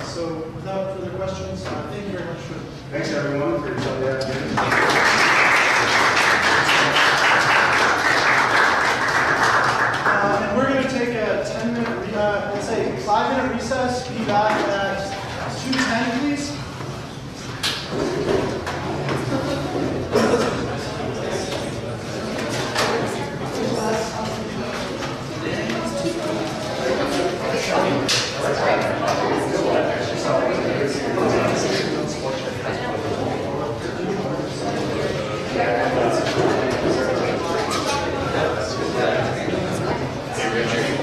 So without further questions, thank you very much for. Thanks everyone for your time. And we're going to take a 10-minute, let's say 5-minute recess. Be back at 2:10, please. Hey, Richard.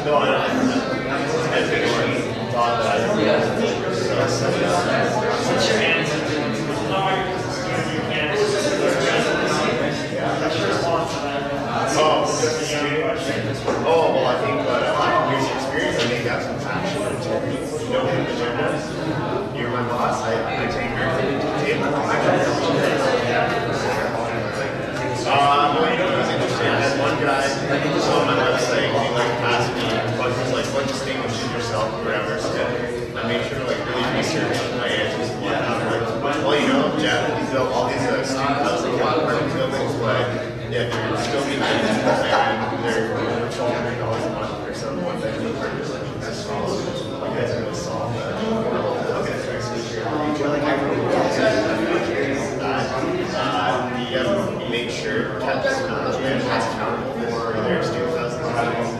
What's your answer? Oh, well, I think years of experience, I think that's some passion and integrity. You don't have agenda. You're my boss. I take everything to the table. Well, you know what's interesting? I had one guy on my website, he asked me, what distinguishes yourself or whatever. So I made sure to really research my answers and whatnot. Well, you know, Jeff, he built all these student housing, a lot of apartment buildings, but yeah, they're still being and they're $1,200 a month or so. One bedroom purchase. That's solid. You guys are really solid. Okay, next week. We made sure kept managers accountable for their student housing,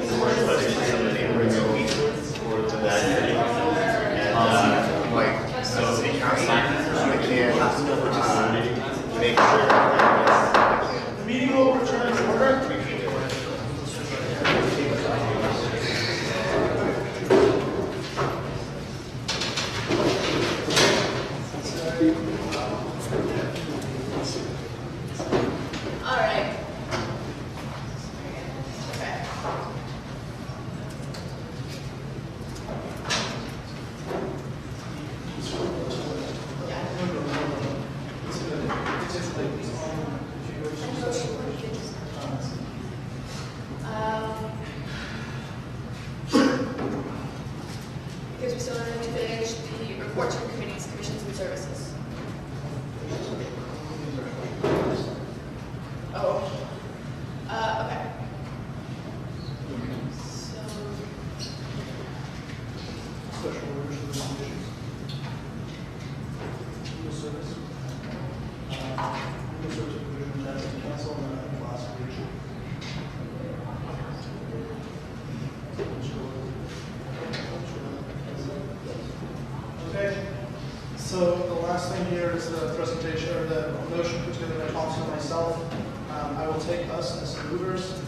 especially some of the neighborhoods that we to that area. And so city council, we can make sure The meeting will return to order. All right. Okay. Because we still need to finish the reports from committees, commissions, and services. Oh. Okay. So. Special orders for the conditions. Legal service. Legal service provision that is cancel and then I think last week. Okay. So the last thing here is the presentation or the motion put together by Thompson and myself. I will take us as movers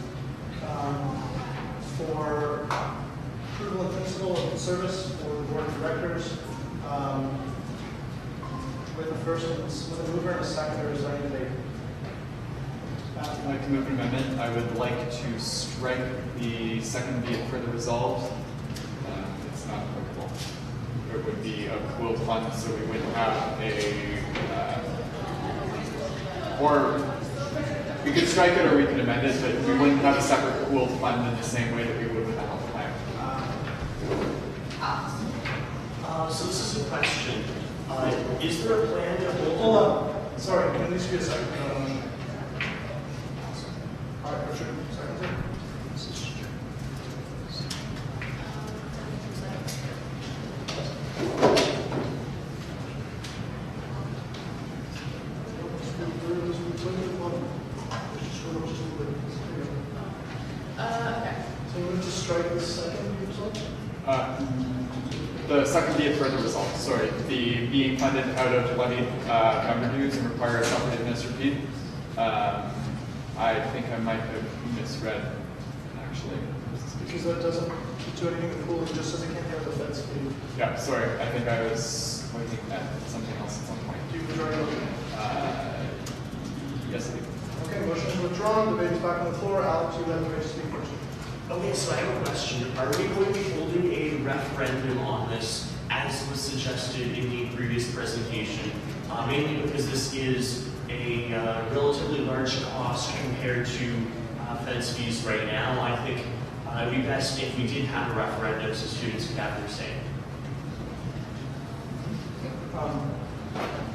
for approval of principal and service for the board of directors. With a mover and a seconder, is there any debate? I'd like to move an amendment. I would like to strike the second be it further resolved. It's not applicable. It would be a pooled fund, so we wouldn't have or we could strike it or we could amend it, but we wouldn't have a separate pooled fund in the same way that we would with a health plan. So this is a question. Is there a plan to Hold on. Sorry, can this be a second? All right, Richard, second. Okay. So we're going to strike the second result? The second be it further resolved. Sorry, the being funded out of levied member dues and require a separate administered fee. I think I might have misread, actually. Because that doesn't do anything with pool, it just says it can't have the fence fee. Yeah, sorry. I think I was looking at something else at some point. Do you withdraw your motion? Yes, I do. Okay, motion is withdrawn, debate is back on the floor. Alex, you have the right to speak first. Okay, so I have a question. Are we going to be holding a referendum on this, as was suggested in the previous presentation? Mainly because this is a relatively large cost compared to fence fees right now. I think it would be best if we did have a referendum so students could have their say.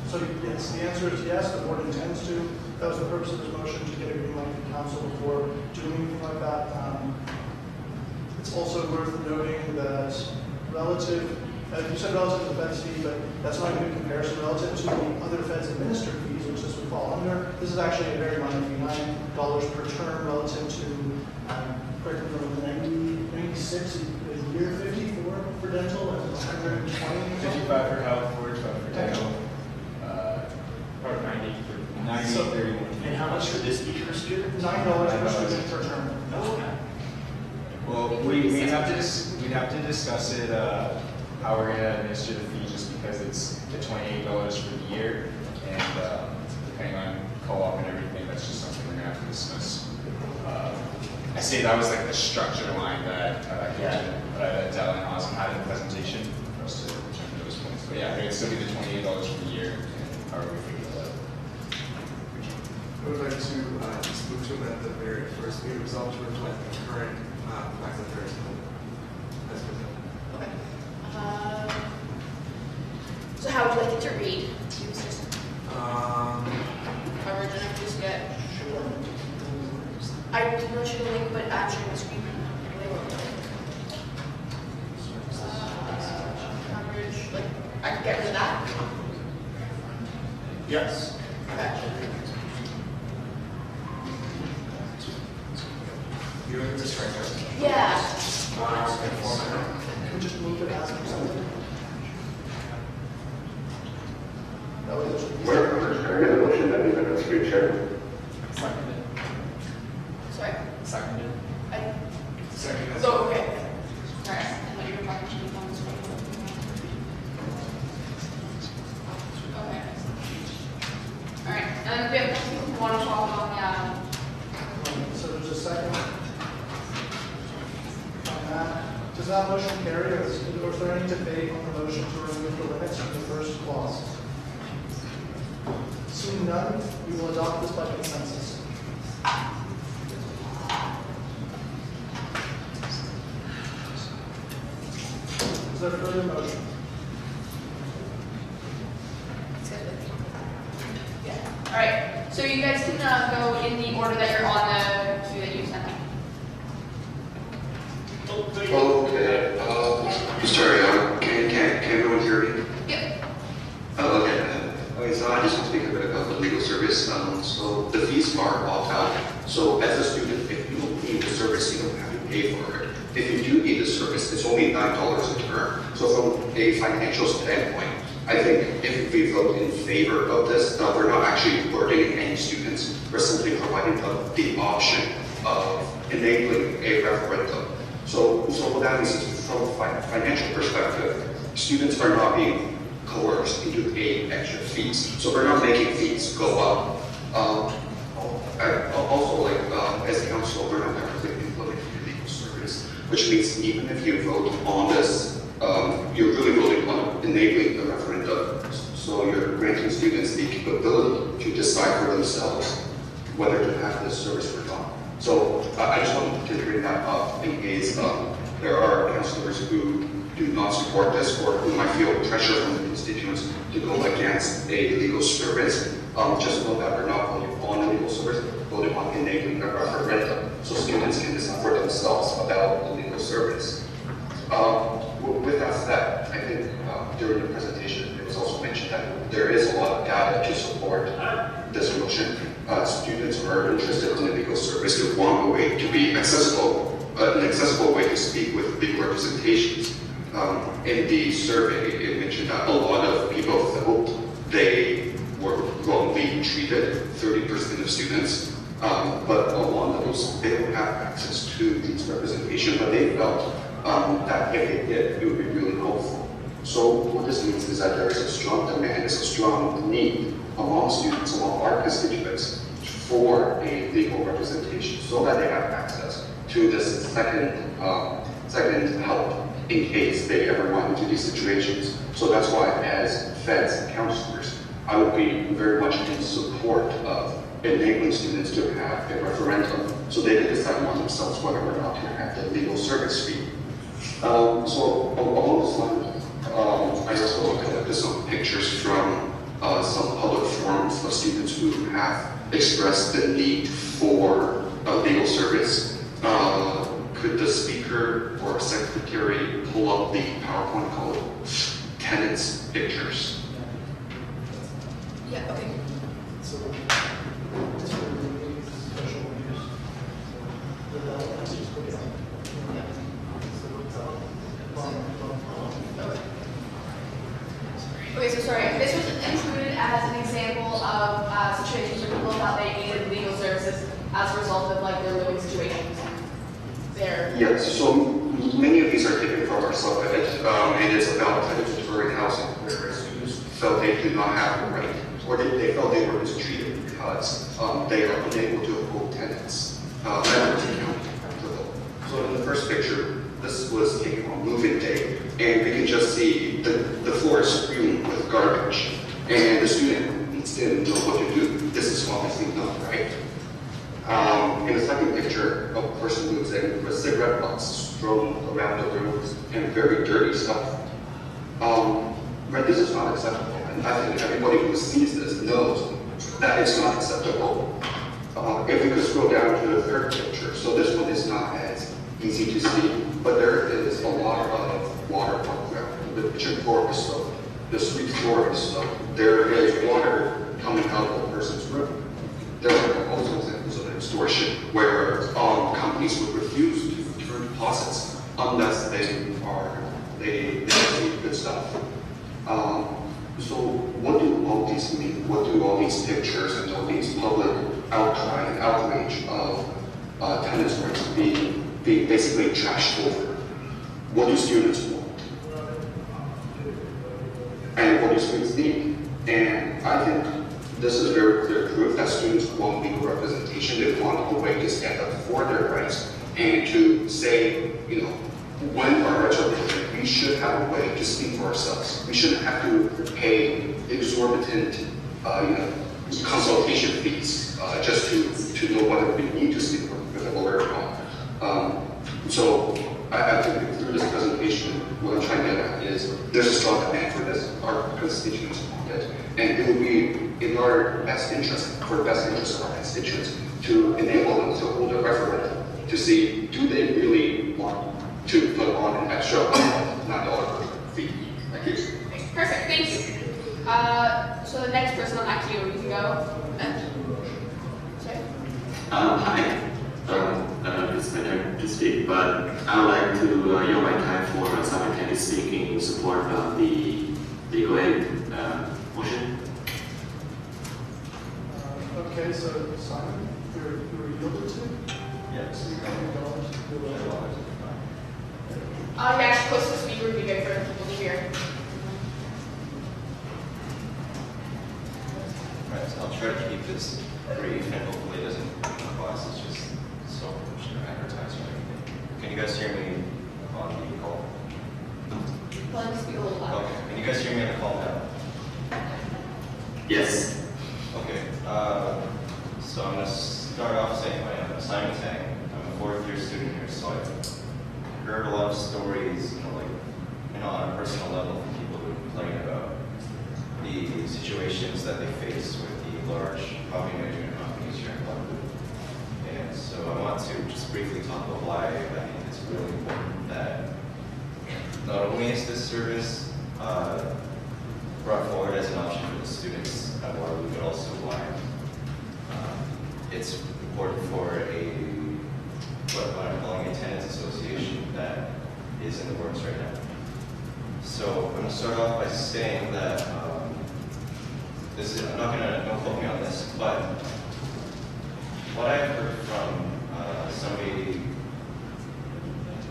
So yes, the answer is yes, the board intends to. That was the purpose of this motion, to get a green light from council before doing anything like that. It's also worth noting that relative, you said relative to the fence fee, but that's not a good comparison relative to the other feds administered fees, which this would fall under. This is actually a very minor fee, $9 per term relative to, correct me if I'm 96 a year, 54 for dental, and 120. 55 for health, 45 for dental, or 90 for 90, So, 31. and how much would this be per student? $9 per student per term. Oh, okay. Well, we'd have to discuss it, how we're gonna administer the fee, just because it's the $28 for the year, and depending on co-op and everything, that's just something we're gonna have to discuss. I say that was like the structure line that Dell and Awesome had in the presentation for us to determine those points. But yeah, it'd still be the $28 for the year, and however we figure that out. I would like to just move to amend the very first be resolved to reflect the current Black Affairs as presented. Okay. So how would you like it to read? Coverage and I just get. I did not show the link, but I'm sharing the screen. Coverage, like, I can get rid of that? Yes. Okay. You want to strike out? Yeah. Can we just move it as presented? That way there's. Can I get a motion that even a screen share? Sorry? Seconded. Second. Oh, okay. Alright, and then you're talking to me on the screen. Okay. Alright, and we have people who want to talk on So there's a second. On that. Does that motion carry, or is there any debate on the motion to remove the limits from the first clause? Seeing none, we will adopt this by consensus. Is there further motion? Yeah. Alright, so you guys can go in the order that you're on the queue that you sent me. Okay, sorry, can everyone hear me? Yep. Okay, so I just want to speak a bit about the legal service. So the fees are opt out. So as a student, if you don't need the service, you don't have to pay for it. If you do need the service, it's only $9 a term. So from a financial standpoint, I think if we vote in favor of this, we're not actually burdening any students. We're simply providing the option of enabling a referendum. So what that means is, from a financial perspective, students are not being coerced into paying extra fees. So we're not making fees go up. Also, as council, we're not actually implementing a legal service, which means even if you vote on this, you're really voting on enabling the referendum. So you're granting students the capability to decide for themselves whether to have this service or not. So I just wanted to bring that up in case there are councilors who do not support this, or who might feel pressure from the constituents to go against a legal service. Just know that we're not voting on a legal service, we're voting on enabling a referendum, so students can decide for themselves about the legal service. With that said, I think during the presentation, it was also mentioned that there is a lot of data to support this motion. Students are interested in the legal service. They want a way to be accessible, an accessible way to speak with legal representations. In the survey, it mentioned that a lot of people felt they were wrongly treated, 30% of students, but a lot of those, they don't have access to these representation, but they felt that if they did, it would be really helpful. So what this means is that there is a strong demand, there's a strong need among students, among our constituents, for a legal representation, so that they have access to this second help in case they ever run into these situations. So that's why, as feds and counselors, I would be very much in support of enabling students to have a referendum, so they can decide among themselves whether or not to have the legal service fee. So along this line, I also collected some pictures from some public forums of students who have expressed the need for a legal service. Could the speaker or secretary pull up the PowerPoint called tenants pictures? Yeah, okay. So, Okay, so sorry, this was included as an example of situations where people thought they needed legal services as a result of like their living situations, their Yes, so many of these are taken from our sub-edit, and it's about predatory housing where students felt they do not have the right, or they felt they were mistreated because they are unable to uphold tenants. So in the first picture, this was taken on move-in day, and we can just see the floor is strewn with garbage, and the student didn't know what to do. This is obviously not right. In the second picture, a person moves in with cigarette butts strewn around the room and very dirty stuff. Right, this is not acceptable, and I think everybody who sees this knows that it's not acceptable. If we could scroll down to the third picture, so this one is not as easy to see, but there is a lot of water on the ground. The kitchen floor is soaked, the street floor is soaked. There is water coming out of a person's room. There are also examples of extortion where companies would refuse to return deposits unless they receive good stuff. So what do all these mean? What do all these pictures and all these public outcry and outrage of tenants' rights being basically trashed over? What do students want? And what do students need? And I think this is very clear proof that students want legal representation. They want a way to stand up for their rights and to say, you know, when our rights are violated, we should have a way to speak for ourselves. We shouldn't have to pay exorbitant, consultation fees just to know whether we need to speak with a lawyer or not. So I think through this presentation, what I'm trying to get at is there's a strong demand for this. Our constituents want it, and it would be in our best interest, for the best interest of our constituents, to enable them to hold a referendum to see, do they really want to put on an extra $9 fee? Thank you. Perfect, thank you. So the next person on that queue, you can go. Hi. It's my turn to speak, but I would like to use my time for simultaneously speaking in support of the legal aid motion. Okay, so Simon, you're yielded to? Yes. Yeah, close to the speaker would be good for people to hear. Right, so I'll try to keep this brief and hopefully it doesn't come across as just so much advertising or anything. Can you guys hear me on the call? Let me speak a little louder. Okay, can you guys hear me on the call now? Yes. Okay, so I'm going to start off saying my name is Simon Tang. I'm a fourth year student here, so I've heard a lot of stories, on a personal level from people who complain about the situations that they face with the large property management companies here in London. And so I want to just briefly talk about why I think it's really important that not only is this service brought forward as an option for the students at Waterloo, but also why it's important for what I'm calling a tenants association that is in the works right now. So I'm going to start off by saying that I'm not going to, don't quote me on this, but what I've heard from somebody,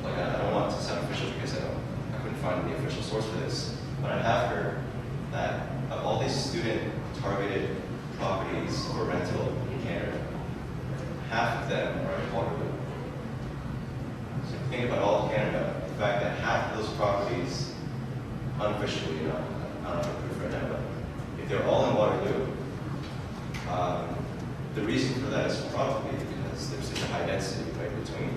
I don't want to sound official because I couldn't find the official source for this, but I have heard that of all these student-targeted properties for rental in Canada, half of them are in Waterloo. So if you think about all of Canada, the fact that half of those properties, unofficially, not a proof right now, but if they're all in Waterloo, the reason for that is probably because there's such a high density, right, between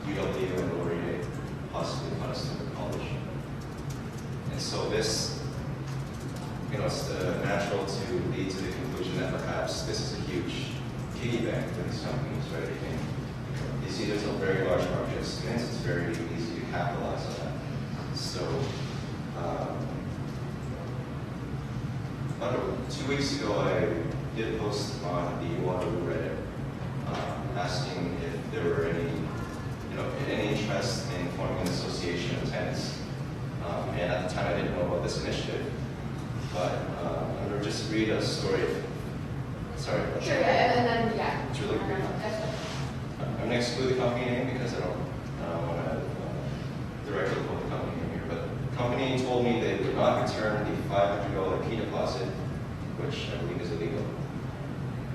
UW and Laurier, possibly Conestoga College. And so this, it's natural to lead to the conclusion that perhaps this is a huge piggy bank for these companies, right? You see there's a very large market of students, it's very easy to capitalize on that. So, about 2 weeks ago, I did a post on the Waterloo Reddit asking if there were any interest in forming an association of tenants. And at the time, I didn't know about this initiative, but I'm going to just read a story. Sorry. Sure, yeah, and then, It's really brief. I'm going to exclude the company name because I don't company told me they would not return the $500 key deposit, which I believe is illegal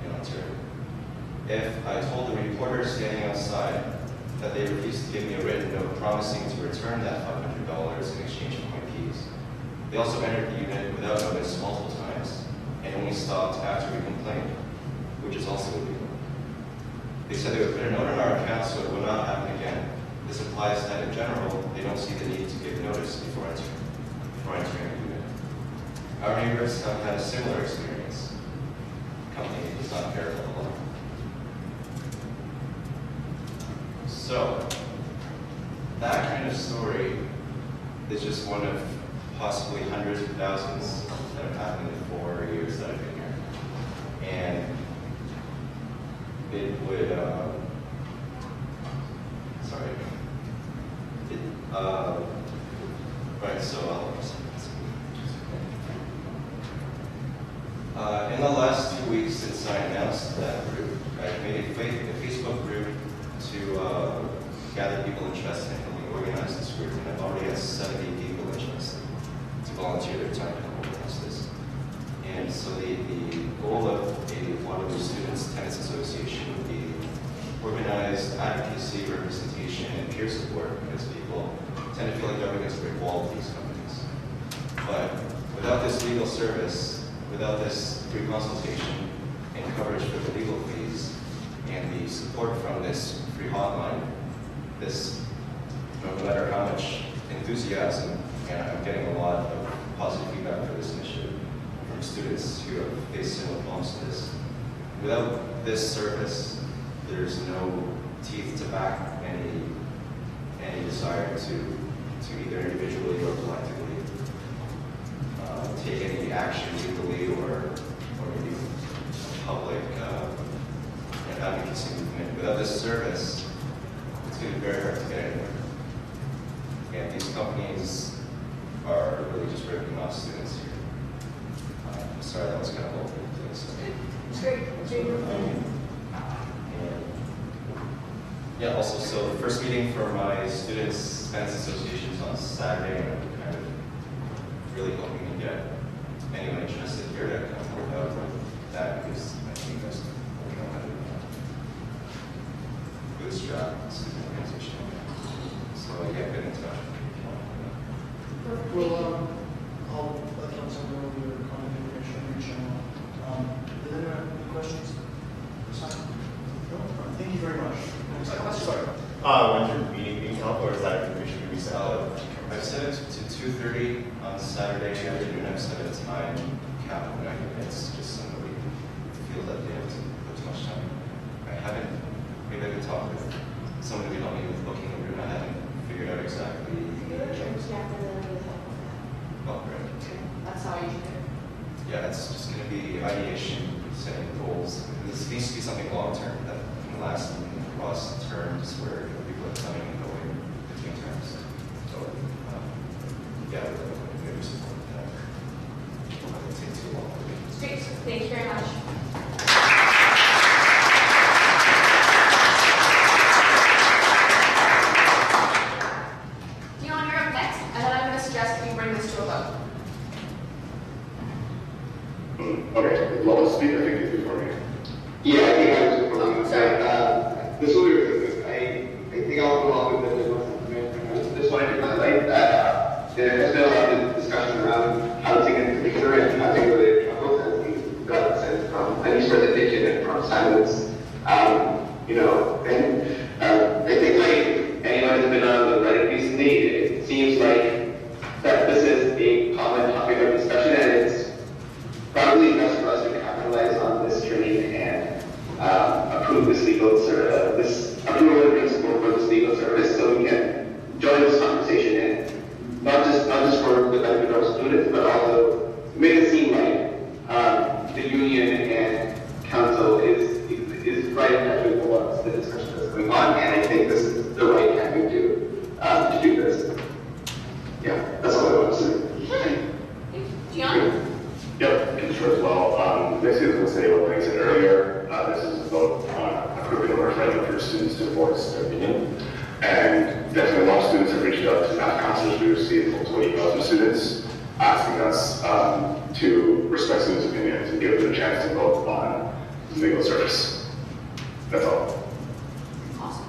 in Ontario. If I told the reporter standing outside that they refused to give me a written note promising to return that $500 in exchange for my keys. They also entered the unit without notice multiple times and only stopped after we complained, which is also illegal. They said they would put a note on our account so it would not happen again. This implies that in general, they don't see the need to give notice before entering a unit. Our neighbors have had a similar experience. The company does not care about the law. So, that kind of story is just one of possibly hundreds of thousands that have happened in the 4 years that I've been here. And it would, right, so in the last 2 weeks since I announced that group, I've made a Facebook group to gather people interested in helping organize this group, and I've already had 70 people interested to volunteer their time to help organize this. And so the goal of a Waterloo Students Tenants Association would be organized advocacy, representation, and peer support, because people tend to feel like they're up against a brick wall with these companies. But without this legal service, without this free consultation and coverage for the legal fees, and the support from this free hotline, this, no matter how much enthusiasm, and I'm getting a lot of positive feedback for this initiative from students who have faced similar problems to this. Without this service, there's no teeth to back any desire to either individually or collectively take any action legally or maybe public advocacy movement. Without this service, it's going to be very hard to get anywhere. And these companies are really just ripping off students here. Sorry, that was kind of all over the place. It's great. Yeah, also, so the first meeting for my Students' Tenants Association is on Saturday, and I'm kind of really hoping to get anyone interested here to come help out with that, because I think you guys really know how to bootstrap a student organization. So yeah, get in touch. Well, I'll let council know your contact information, reach out. Are there any questions? No? Thank you very much. Sorry. When's your meeting being held, or is that information going to be sent out? I've set it to 2:30 on Saturday afternoon. I've set a time cap of 90 minutes, just so nobody feels that they have to put too much time. I haven't, maybe I could talk with someone who can help me with booking a room. I haven't figured out exactly. Oh, great. That's how you should do it. Yeah, it's just going to be ideation, setting goals. This needs to be something long-term that can last across terms where people are coming and going between terms. So, yeah, we're going to support that. It won't take too long. Great. Thank you very much. Dion, you're up next, and then I'm going to suggest we bring this to a vote. Okay, Lois, speak, I think, is before me. Yeah, I think I was before me. This will be, I think I'll go along with the just wanted to highlight that there's been a lot of discussion around housing in particular and housing-related troubles, as we got a sense from any sort of thinking and from silence. You know, and I think like anyone who's been on the Reddit recently, it seems like that this is a common topic of discussion, and it's probably best for us to capitalize on this train and approve this legal this approval in principle for this legal service, so we can join this conversation and not just for the benefit of our students, but also make it seem like the union and council is right last week we received from 20,000 students asking us to respect students' opinions and give them a chance to vote on legal service. That's all. Awesome.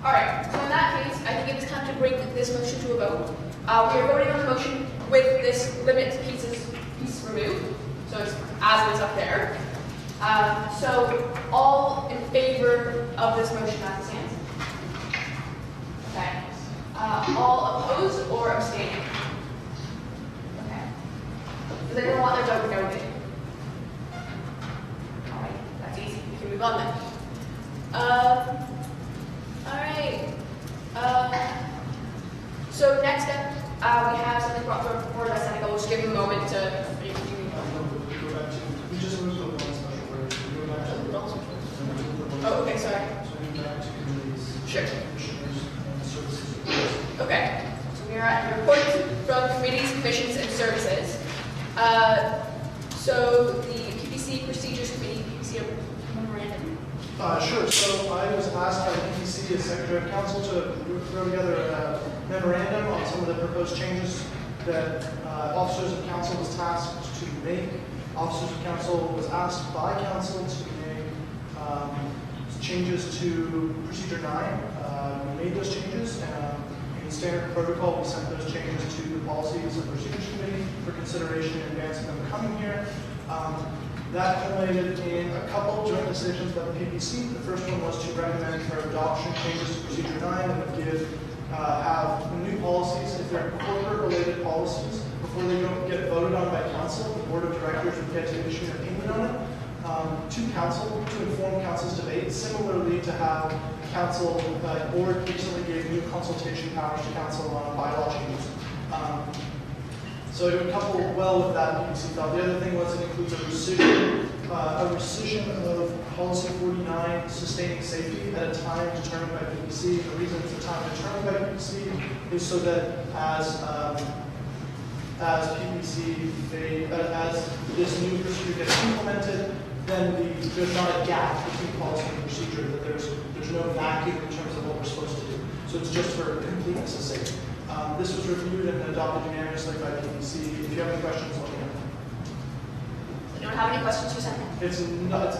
All right, so in that case, I think it's time to bring this motion to a vote. We are voting on the motion with this limit piece removed, so it's as it is up there. So all in favor of this motion as it stands? Okay. All opposed or abstaining? Okay. Does anyone want their vote noted? All right, that's easy. We can move on then. All right. So next up, we have something brought forward by Seneca. We'll just give him a moment to. We just moved the one special word. We go back to the Oh, okay, sorry. So we go back to committees. Sure. Commissioners and services. Okay. So we are at reports from committees, commissions, and services. So the PPC Procedures Committee, PPC memorandum. Sure. So I was asked by the PPC as Secretary of Council to throw together a memorandum on some of the proposed changes that officers of council was tasked to make. Officers of council was asked by council to make changes to Procedure 9. We made those changes. In standard protocol, we sent those changes to the Policies and Procedures Committee for consideration in advance of them coming here. That culminated in a couple joint decisions by the PPC. The first one was to recommend for adoption changes to Procedure 9 that would have new policies. If they're corporate-related policies, before they don't get voted on by council, the board of directors would get to issue an opinion on it to council to inform council's debate. Similarly, to have council board recently gave new consultation powers to council on bylaw changes. So it would couple well with that PPC thought. The other thing was it includes a rescission of policy 49, sustaining safety, at a time determined by PPC. The reason it's a time determined by PPC is so that as this new procedure gets implemented, then there's not a gap between policy and procedure, that there's no vacuum in terms of what we're supposed to do. So it's just for completeness' sake. This was reviewed and adopted unanimously by PPC. If you have any questions, let me know. Anyone have any questions for Seneca? It's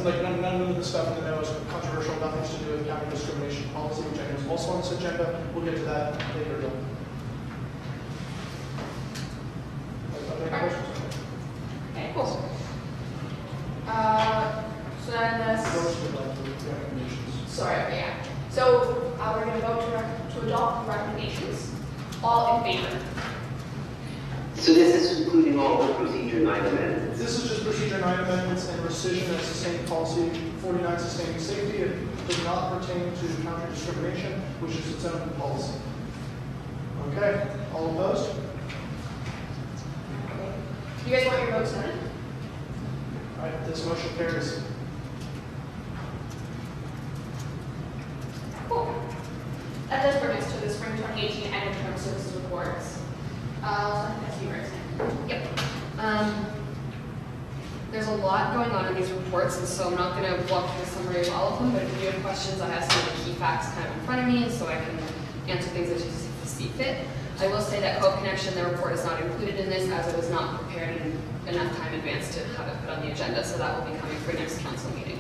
like none of the stuff in the memo is controversial, nothing to do with county discrimination policy, which I know is also on this agenda. We'll get to that later. Any questions? Okay, cool. So then sorry, okay, yeah. So we're going to vote to adopt the recommendations. All in favor? So this is including all the Procedure 9 amendments? This is just Procedure 9 amendments and rescission of sustaining policy 49, sustaining safety. It does not pertain to counter discrimination, which is its own policy. Okay, all opposed? Do you guys want your votes noted? All right, this motion carries. Cool. That does bring us to the spring 2018 annual term services reports. That's you, right? Yep. There's a lot going on in these reports, and so I'm not going to walk through the summary of all of them, but if you have questions, I have some of the key facts kind of in front of me, so I can answer things as you see fit. I will say that Code Connection, their report is not included in this, as it was not prepared in enough time in advance to have it put on the agenda, so that will be coming for next council meeting.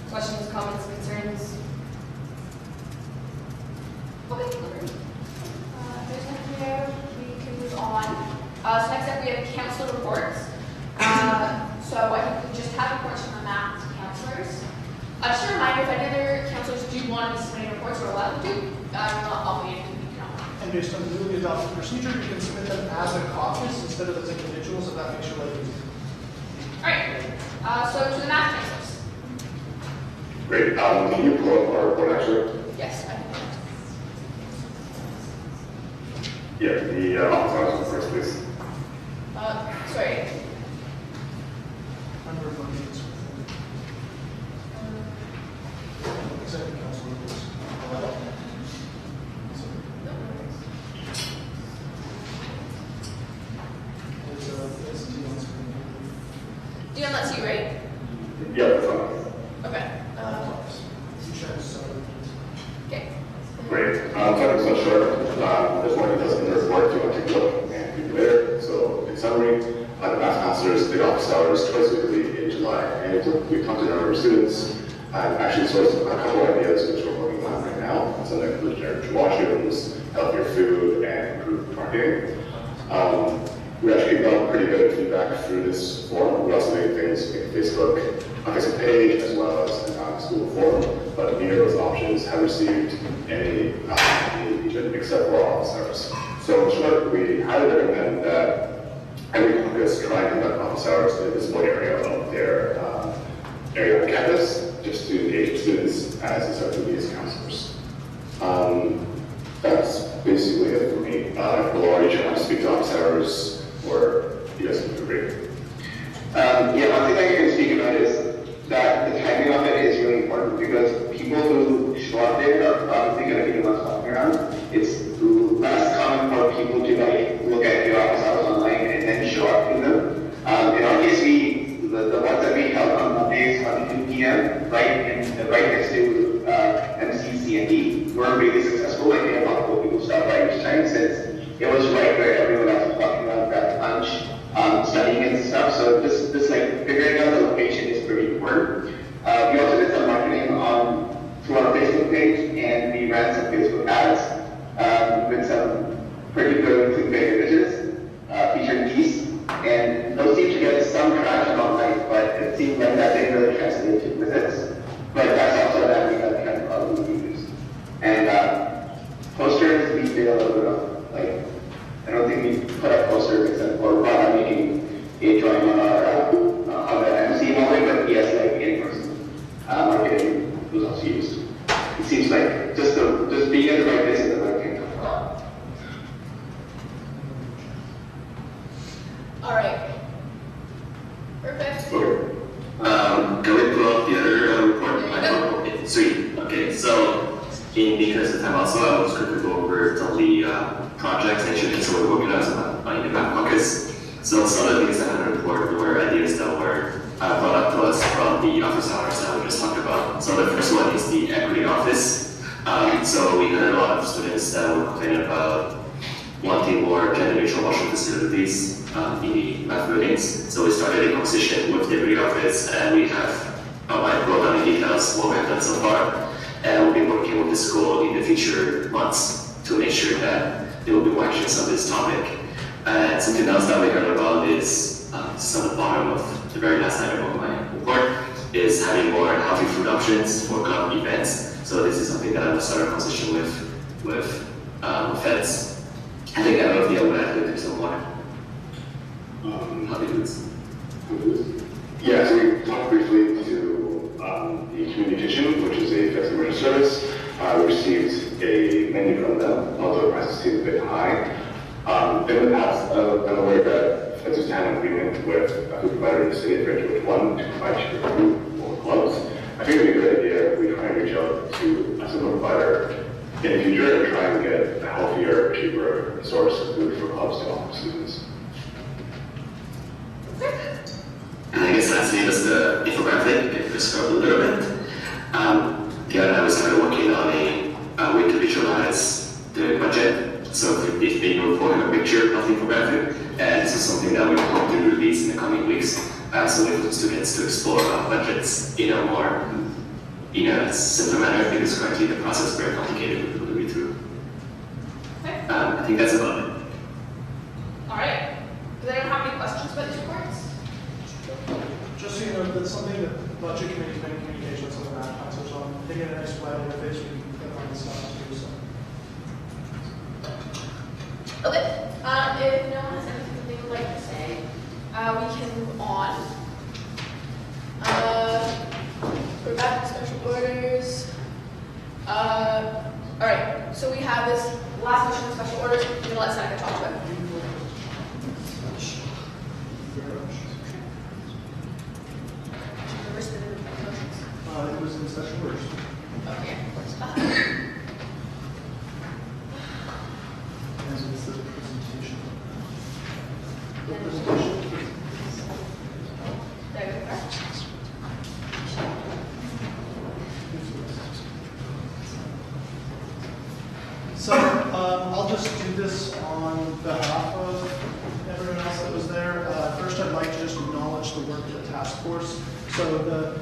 Questions, comments, concerns? Okay. There's nothing there. We can move on. So next up, we have council reports. So I think we just have reports from the math councilors. Just a reminder, if any other councilors do want to submit reports, we're allowed to. You're not obligated to, you know. And based on the newly adopted procedure, you can submit them as a caucus instead of as individuals, if that makes your life easier. All right. So to the math councilors. Great. Can you pull up our report actually? Yes. Yeah, the office hours first, please. Sorry. Under motions. Executive council reports. Dion, that's you, right? Yeah, that's fine. Okay. You should have Okay. Great. Talking so short, there's more details in the report if you want to take a look and read later. So, in summary, the math counselors did office hours twice weekly in July, and we talked to a number of students and actually sourced a couple ideas which we're working on right now. Some that include generative washrooms, healthier food, and improved parking. We actually got pretty good feedback through this forum. We also made things like a Facebook page as well as a school forum, but neither of those options have received any engagement except for our office hours. So in short, we highly recommend that every campus try and conduct office hours in a visible area of their area on campus, just to engage students as effectively as counselors. That's basically it for me. If Laura, you want to speak to office hours, or you guys can agree? Yeah, one thing I can speak about is that the timing of it is really important because people who show up there are probably going to be the ones walking around. It's less common for people to like look at your office hours online and then show up to them. In our case, the ones that we held on Mondays on 2 p.m. right next to MCC&D were really successful. Like we had multiple people stop by each time since it was right where everyone else was walking around, grabbing lunch, studying and stuff. So this like figuring out the location is pretty important. We also did some marketing through our Facebook page, and we ran some Facebook ads with some pretty good clickbait images featuring geese. And those seem to get some traction online, but it seemed like that didn't really translate to visits. But that's also an avenue that can probably be used. And posters, we did a little bit of like, I don't think we put up posters except for Rana making a drawing on the MC moment, but yes, like in person marketing was also used. It seems like just being at the right place at the right time. All right. Perfect. Can we pull up the other report? Okay, sweet. Okay, so in the interest of time also, I was quickly go over some of the projects and initiatives that we're working on in the Math Caucus. So some of the things that I had to report were ideas that were brought up to us from the office hours that we just talked about. So the first one is the equity office. So we had a lot of students that were complaining about wanting more gender-neutral washroom facilities in the math buildings. So we started a conversation with the equity office, and we have I wrote down the details what we have done so far, and we'll be working with the school in the future months to make sure that there will be more actions on this topic. And something else that we heard about is just on the bottom of the very last item of my report is having more healthy food options for club events. So this is something that I will start a conversation with feds. I think I don't know if the other would do some more healthy foods. Yeah, so we talked briefly to the community kitchen, which is a feds emergency service. We received a menu from them, although the prices seem a bit high. In the past, I'm aware that feds used to have an agreement with a food provider in the city, which one to provide cheaper food for clubs. I think it would be a good idea if we try and reach out to a similar provider in the future and try and get a healthier, cheaper source of food for clubs to offer students. And I guess lastly, just the infographic, if we scroll a little bit. The other night we started working on a way to visualize the budget. So if they will put in a picture of the infographic, and this is something that we hope to release in the coming weeks. So we want students to explore budgets in a more, simpler manner, because currently the process is very complicated to read through. I think that's about it. All right. Does anyone have any questions about these reports? Just so you know, that's something that the budget committee's been in communication with some of the math counselors on. They get a nice web interface, we can click on the stuff too, so. Okay. If no one has anything that they would like to say, we can move on. We're back to special orders. All right. So we have this last section of special orders. I'm gonna let Seneca talk to it. It was in special orders. Okay. As is the presentation. The presentation. There we go. So I'll just do this on behalf of everyone else that was there. First, I'd like to just acknowledge the work of the task force. So the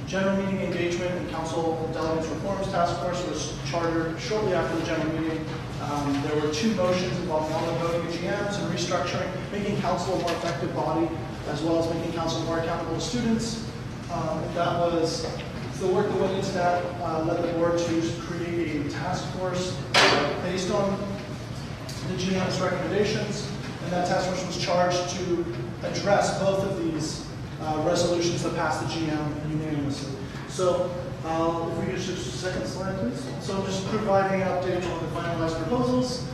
General Meeting Engagement and Council Delegates Reforms Task Force was chartered shortly after the General Meeting. There were 2 motions involving online voting of GMs and restructuring, making council a more effective body, as well as making council more accountable to students. That was the work that went into that, led the board to create a task force based on the GM's recommendations, and that task force was charged to address both of these resolutions that passed the GM unanimously. So if we could just second slide, please. So I'm just providing an update on the finalized proposals,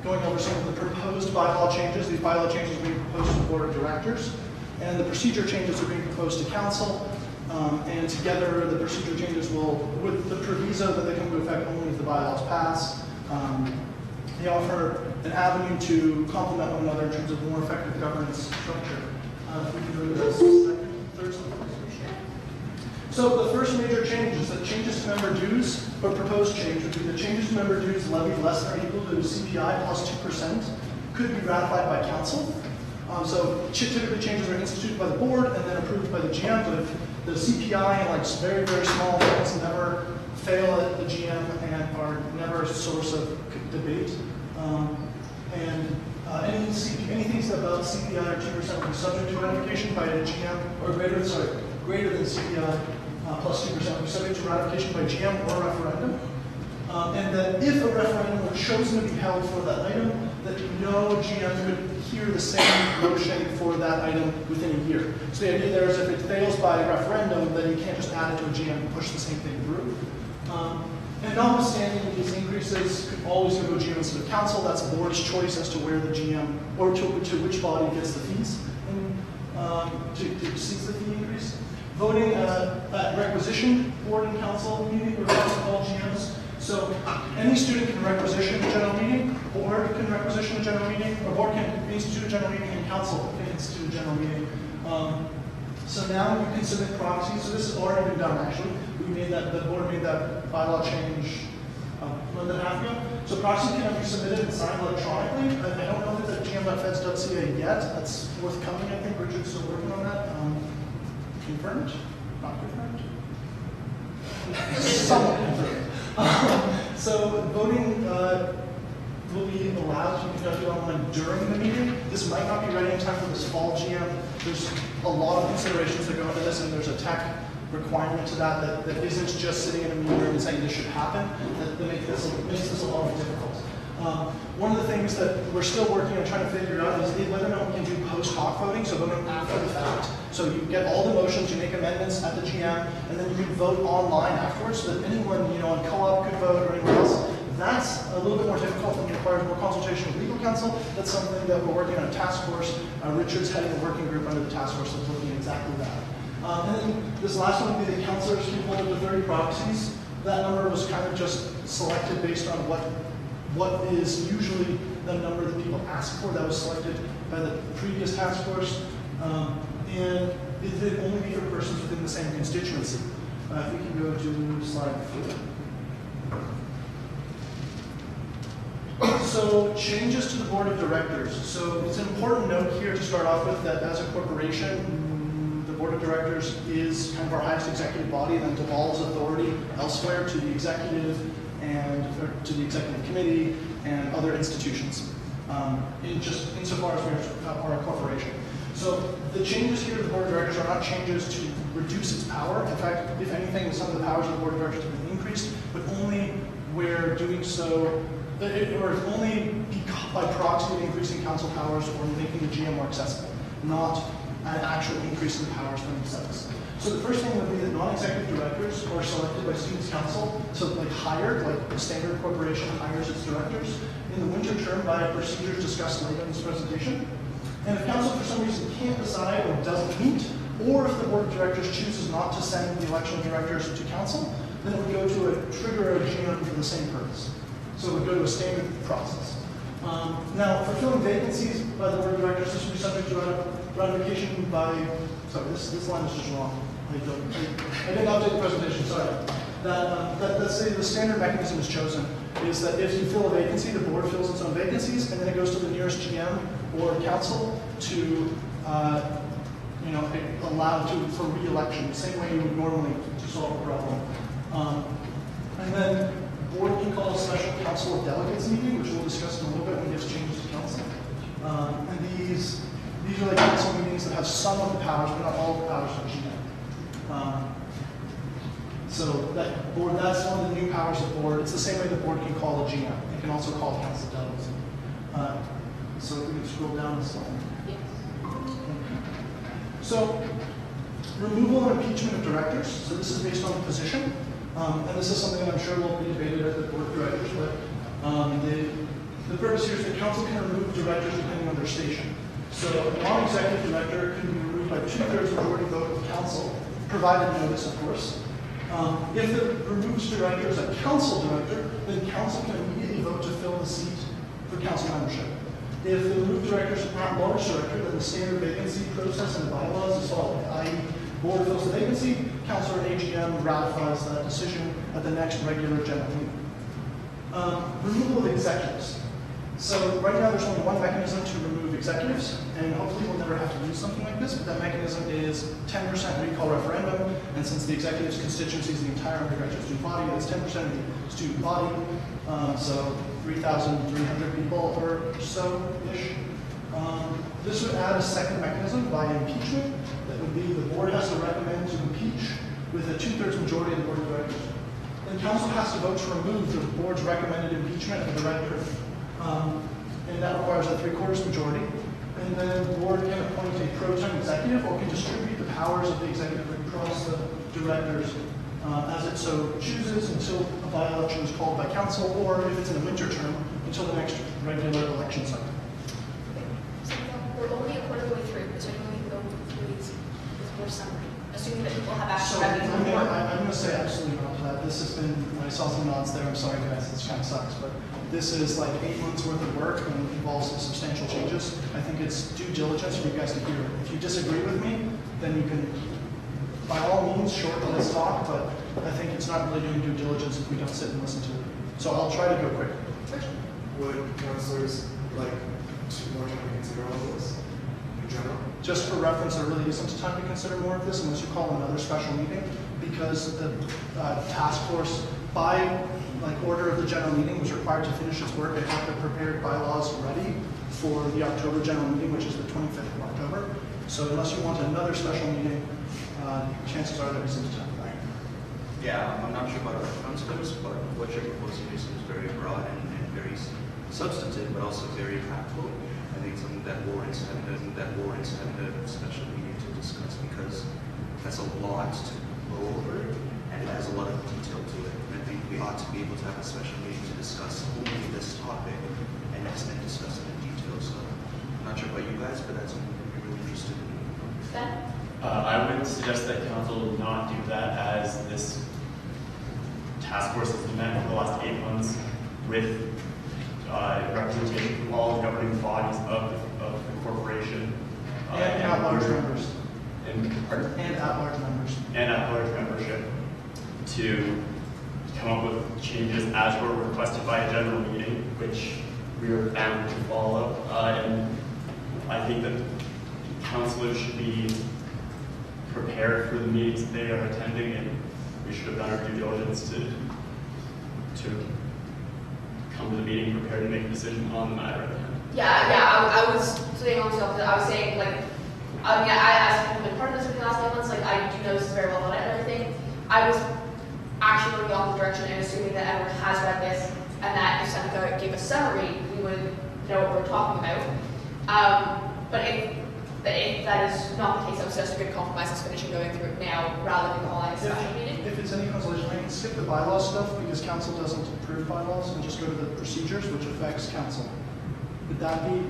going over some of the proposed bylaw changes. These bylaw changes are being proposed to the board of directors, and the procedure changes are being proposed to council. And together, the procedure changes will, with the proviso that they come into effect only if the bylaws pass. They offer an avenue to complement one another in terms of more effective governance structure. If we can go to the third slide. So the first major change is that changes to member dues, or proposed change, would be the changes to member dues levied less than or equal to CPI plus 2% could be ratified by council. So typically changes are instituted by the board and then approved by the GM, but if the CPI and like very, very small things never fail at the GM and are never a source of debate. Anything above CPI or 2% will be subject to ratification by a GM, or greater than CPI plus 2% will be subject to ratification by GM or referendum. And that if a referendum were chosen to be held for that item, that no GM could hear the same motion for that item within a year. So the idea there is if it fails by referendum, then you can't just add it to a GM and push the same thing through. And notwithstanding these increases could always go to a GM instead of council. That's the board's choice as to where the GM, or to which body gets the fees, and to seize the fee increase. Voting at requisition board and council meeting, or council called GMs. So any student can requisition a general meeting, board can requisition a general meeting, or board can institute a general meeting, and council can institute a general meeting. So now you can submit proxies. So this has already been done actually. The board made that bylaw change a month and a half ago. So proxies can be submitted and signed electronically. I don't know if it's at gm.feds.ca yet. That's forthcoming, I think. Richard's still working on that. Confirmed? Not confirmed? Somewhat confirmed. So voting will be allowed to be conducted online during the meeting. This might not be ready in time for this fall GM. There's a lot of considerations that go into this, and there's a tech requirement to that isn't just sitting in a meeting room and saying this should happen, that makes this a lot more difficult. One of the things that we're still working on trying to figure out is whether or not we can do post hoc voting, so voting after the fact. So you get all the motions, you make amendments at the GM, and then you can vote online afterwards, so that anyone on co-op could vote or anyone else. That's a little bit more difficult and requires more consultation with legal counsel. That's something that we're working on a task force. Richard's heading a working group under the task force that's looking at exactly that. And then this last one would be the councilors can hold up to 30 proxies. That number was kind of just selected based on what is usually the number that people ask for. That was selected by the previous task force. And it would only be for persons within the same constituency. If we can go to slide 4. So changes to the board of directors. So it's an important note here to start off with that as a corporation, the board of directors is kind of our highest executive body, and then devolves authority elsewhere to the executive and to the executive committee and other institutions. Insofar as we are a corporation. So the changes here to the board of directors are not changes to reduce its power. In fact, if anything, some of the powers of the board of directors have been increased, but only where doing so, or only by proxy of increasing council powers or making the GM more accessible, not an actual increase in the powers themselves. So the first thing would be that non-executive directors are selected by students' council, so like hired, like a standard corporation hires its directors in the winter term by procedures discussed later in this presentation. And if council for some reason can't decide or doesn't meet, or if the board of directors chooses not to send the election of directors to council, then it would go to a trigger a GM for the same purpose. So it would go to a standard process. Now, for filling vacancies by the board of directors, this would be subject to ratification by, sorry, this line is just wrong. I didn't update the presentation, sorry. Let's say the standard mechanism is chosen, is that if you fill a vacancy, the board fills its own vacancies, and then it goes to the nearest GM or council to, allow for re-election, the same way you would normally to solve a problem. And then board can call a special council of delegates meeting, which we'll discuss in a little bit when it gets changed to council. And these are like council meetings that have some of the powers, but not all of the powers of GM. So that board, that's one of the new powers of the board. It's the same way the board can call a GM. It can also call council delegates. So if we can scroll down a slide. So removal and impeachment of directors. So this is based on the position. And this is something that I'm sure will be debated at the board of directors. But the purpose here is that council can remove directors depending on their station. So a non-executive director can be removed by 2/3 majority vote of council, provided notice, of course. If the removes director is a council director, then council can immediately vote to fill the seat for council membership. If the removed director is an at-large director, then the standard vacancy process and the bylaws is followed, i.e. board fills the vacancy, council or AGM ratifies that decision at the next regular general meeting. Removal of executives. So right now there's only one mechanism to remove executives, and hopefully we'll never have to use something like this, but that mechanism is 10% recall referendum, and since the executive's constituency is the entire undergraduate student body, that's 10% of the student body, so 3,300 people or so-ish. This would add a second mechanism by impeachment, that would be the board has to recommend to impeach with a 2/3 majority of the board of directors. Then council has to vote to remove the board's recommended impeachment of the director. And that requires a 3/4 majority. And then the board can appoint a pro tem executive or can distribute the powers of the executive across the directors as it so chooses until a by-election is called by council, or if it's in a winter term, until the next regular election cycle. So we're only a quarter of the way through, so we can go through these with more summary, assuming that people have So actually read these. I'm going to say absolutely not to that. This has been, I saw some nods there, I'm sorry guys, this kind of sucks, but this is like 8 months worth of work and involves substantial changes. I think it's due diligence for you guys to hear it. If you disagree with me, then you can, by all means, shorten this talk, but I think it's not really doing due diligence if we don't sit and listen to it. So I'll try to go quick. Would councilors like more time to consider all of this in general? Just for reference, there really isn't time to consider more of this unless you call another special meeting, because the task force, by order of the general meeting, was required to finish its work and have the prepared bylaws ready for the October general meeting, which is the 25th of October. So unless you want another special meeting, chances are there isn't time. Yeah, I'm not sure about our councilors, but what you're proposing is very broad and very substantive, but also very impactful. I think something that warrants having a special meeting to discuss, because that's a lot to go over, and it has a lot of detail to it. And I think we ought to be able to have a special meeting to discuss only this topic and discuss it in detail. So I'm not sure about you guys, but that's something we're really interested in. I would suggest that council not do that, as this task force has been met for the last 8 months with representation from all the governing bodies of the corporation. And at-large members. Pardon? And at-large members. And at-large membership, to come up with changes as were requested by a general meeting, which we were bound to follow. And I think that councilors should be prepared for the meetings that they are attending, and we should have done our due diligence to come to the meeting prepared to make a decision on the matter at hand. I was saying on myself that I was saying, as I've been part of this for the last 8 months, I do know this is very well done and everything. I was actually going the opposite direction and assuming that everyone has read this, and that if Seneca gave a summary, we would know what we're talking about. But if that is not the case, I would suggest a good compromise is finishing going through it now rather than calling a special meeting. If it's any consolation, I can skip the bylaw stuff because council doesn't approve bylaws and just go to the procedures, which affects council. Would that be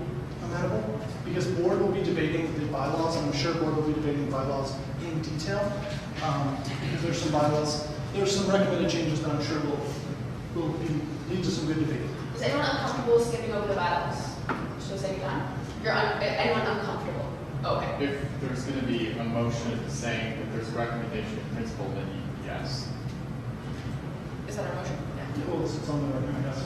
amenable? Because board will be debating the bylaws, and I'm sure board will be debating the bylaws in detail. Because there's some bylaws, there's some recommended changes that I'm sure will lead to some good debate. Is anyone uncomfortable skipping over the bylaws? Should I say time? Anyone uncomfortable? Okay. If there's going to be a motion saying that there's a recommendation in principle, then yes. Is that our motion? Well, it's on the record, I guess.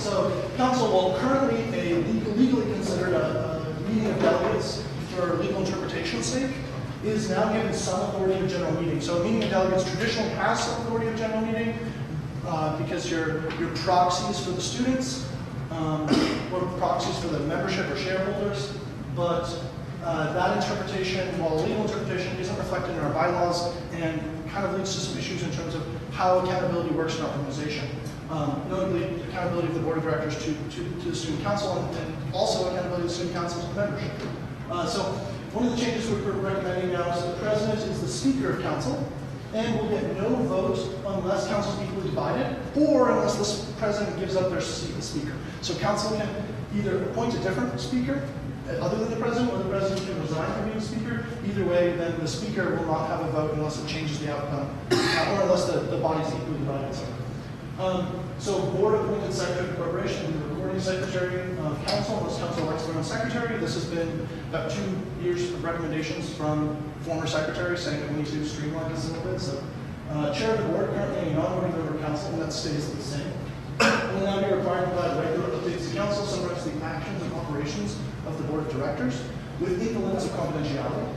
So council, while currently legally considered a meeting of delegates for legal interpretation's sake, is now given some authority of general meeting. So a meeting of delegates traditionally has some authority of general meeting because you're proxies for the students or proxies for the membership or shareholders. But that interpretation, while legal interpretation, isn't reflected in our bylaws and kind of leads to some issues in terms of how accountability works in our organization. Notably, accountability of the board of directors to the student council and also accountability of the student council to the membership. So one of the changes we're recommending now is that the president is the speaker of council and will get no vote unless council is equally divided or unless the president gives up their seat as speaker. So council can either appoint a different speaker other than the president, or the president can resign from being speaker. Either way, then the speaker will not have a vote unless it changes the outcome, or unless the body's equally divided. So board appointed secretary of the corporation, the recording secretary of council, unless council elects their own secretary. This has been about 2 years of recommendations from former secretaries saying that we need to streamline this a little bit. So chair of the board, currently a non-voting member of council, and that stays the same. Will now be required to provide regular updates to council, summarize the actions and operations of the board of directors within the limits of confidentiality.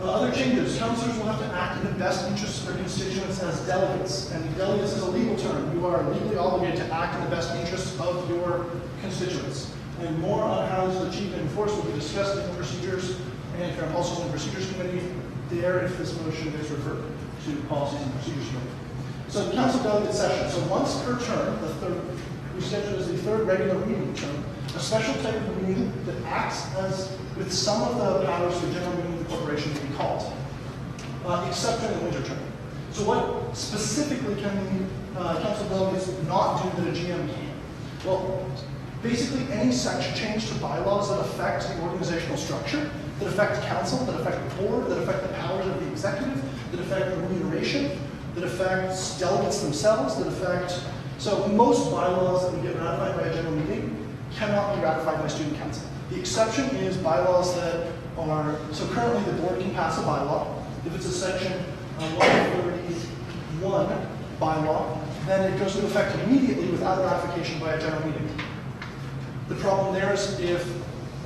Other changes, councilors will have to act in the best interests of their constituents as delegates. And delegates is a legal term. You are legally obligated to act in the best interests of your constituents. And more on how this is achieved and enforced will be discussed in the procedures and from policies and procedures committee there if this motion is referred to policies and procedures committee. So the council delegate session. So once per term, we schedule as the third regular meeting term, a special type of meeting that acts as with some of the powers for general meeting of the corporation to be called, except during the winter term. So what specifically can council delegates not do that a GM can? Well, basically any section change to bylaws that affect the organizational structure, that affect council, that affect the board, that affect the powers of the executive, that affect remuneration, that affects delegates themselves, that affect, so most bylaws that we get ratified by a general meeting cannot be ratified by student council. The exception is bylaws that are, so currently the board can pass a bylaw. If it's a section 131 bylaw, then it goes into effect immediately without ratification by a general meeting. The problem there is if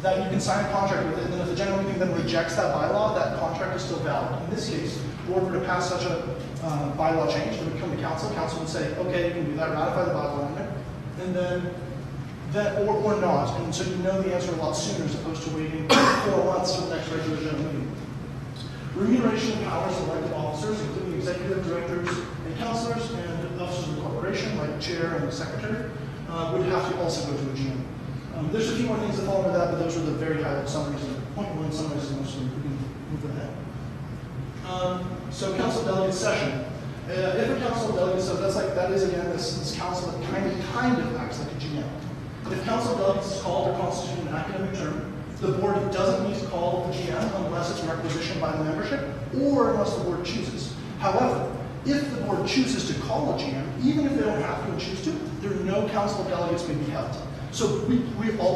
that you can sign a contract with it, and then if the general meeting then rejects that bylaw, that contract is still valid. In this case, if the board were to pass such a bylaw change, it would come to council. Council would say, okay, you can do that, ratify the bylaw in there, and then that, or not. And so you know the answer a lot sooner as opposed to waiting 4 months for the next regular general meeting. Remuneration and powers of elected officers, including executive directors and councilors and officers of the corporation, like chair and the secretary, would have to also go to a GM. There's a few more things that fall under that, but those are the very high-level summaries. And point one summaries is most of them. We can move ahead. So council delegate session. If a council delegate, so that is again this council that kind of acts like a GM. If council delegates is called or constitute an academic term, the board doesn't need to call the GM unless it's requisitioned by the membership or unless the board chooses. However, if the board chooses to call a GM, even if they don't have to and choose to, there are no council delegates may be held. So we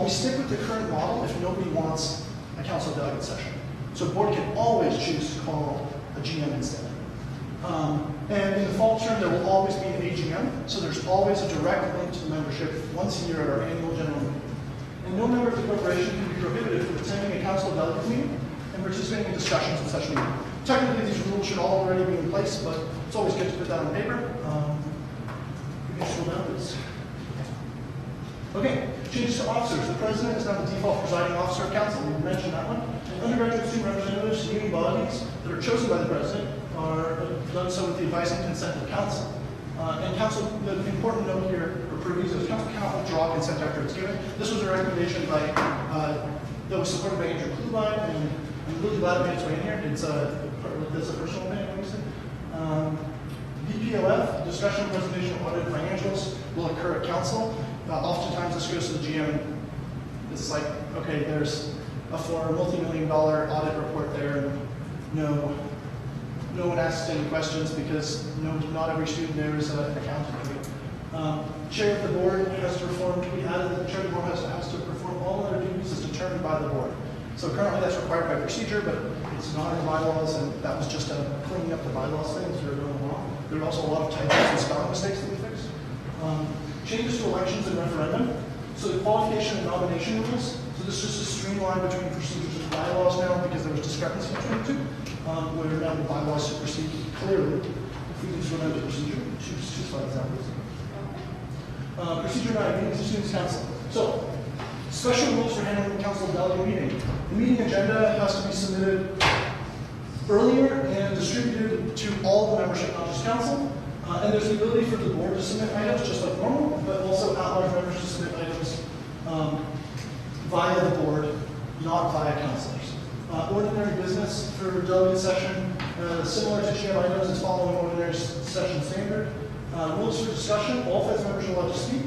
stick with the current model if nobody wants a council delegate session. So the board can always choose to call a GM instead. And in the fall term, there will always be an AGM, so there's always a direct link to the membership once a year at our annual general meeting. And no member of the corporation can be prohibited from attending a council delegate meeting and participating in discussions in such meeting. Technically, these rules should all already be in place, but it's always good to put that on paper. You can scroll down, please. Okay, changes to officers. The president is now the default presiding officer of council. We mentioned that one. And undergraduate student representatives, union bodies that are chosen by the president are done so with the advice and consent of council. And council, the important note here, or proviso, is council cannot withdraw consent after it's given. This was a recommendation by, that was supported by Andrew Klubine, and I'm really glad it made its way in here. It's a personal opinion, obviously. BPOF, discussion, presentation, of audited financials will occur at council. Oftentimes this goes to the GM. It's like, okay, there's for a multi-million-dollar audit report there, and no one asks any questions because not every student there is an accountant. Chair of the board has to perform, we added that the chair of the board has to perform all other duties as determined by the board. So currently that's required by procedure, but it's not in the bylaws, and that was just a cleaning up the bylaws thing as we were going along. There are also a lot of typos and spelling mistakes that we fixed. Changes to elections and referendum. So the qualification and nomination rules. So this is just a streamline between procedures and bylaws now because there was discrepancy between the two. Where now the bylaws supersede clearly. If we can just remember the procedure, two slides out. Procedure 9, meetings of students' council. So, special rules for handling the council delegate meeting. The meeting agenda has to be submitted earlier and distributed to all the membership, not just council. And there's the ability for the board to submit items just like normal, but also at-large members to submit items via the board, not via councilors. Ordinary business for delegate session, similar to GM items, it's following ordinary session standard. Rules for discussion, all Feds members are allowed to speak.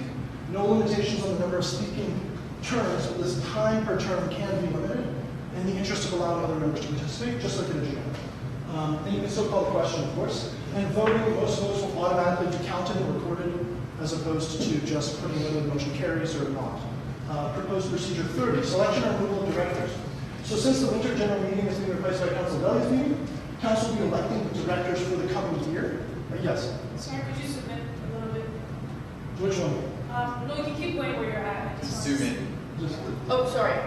No limitations on the number of speaking terms, but this time per term can be limited in the interest of allowing other members to participate, just like in a GM. And you can still call the question, of course. And voting, most votes will automatically be counted and recorded as opposed to just putting whether the motion carries or not. Proposed procedure 30, selection and removal of directors. So since the winter general meeting is being replaced by council delegates meeting, council will be electing the directors for the coming year. Yes? Sorry, could you submit a little bit? Which one? No, you can keep going where you're at. I just Zoom want in. Oh, sorry.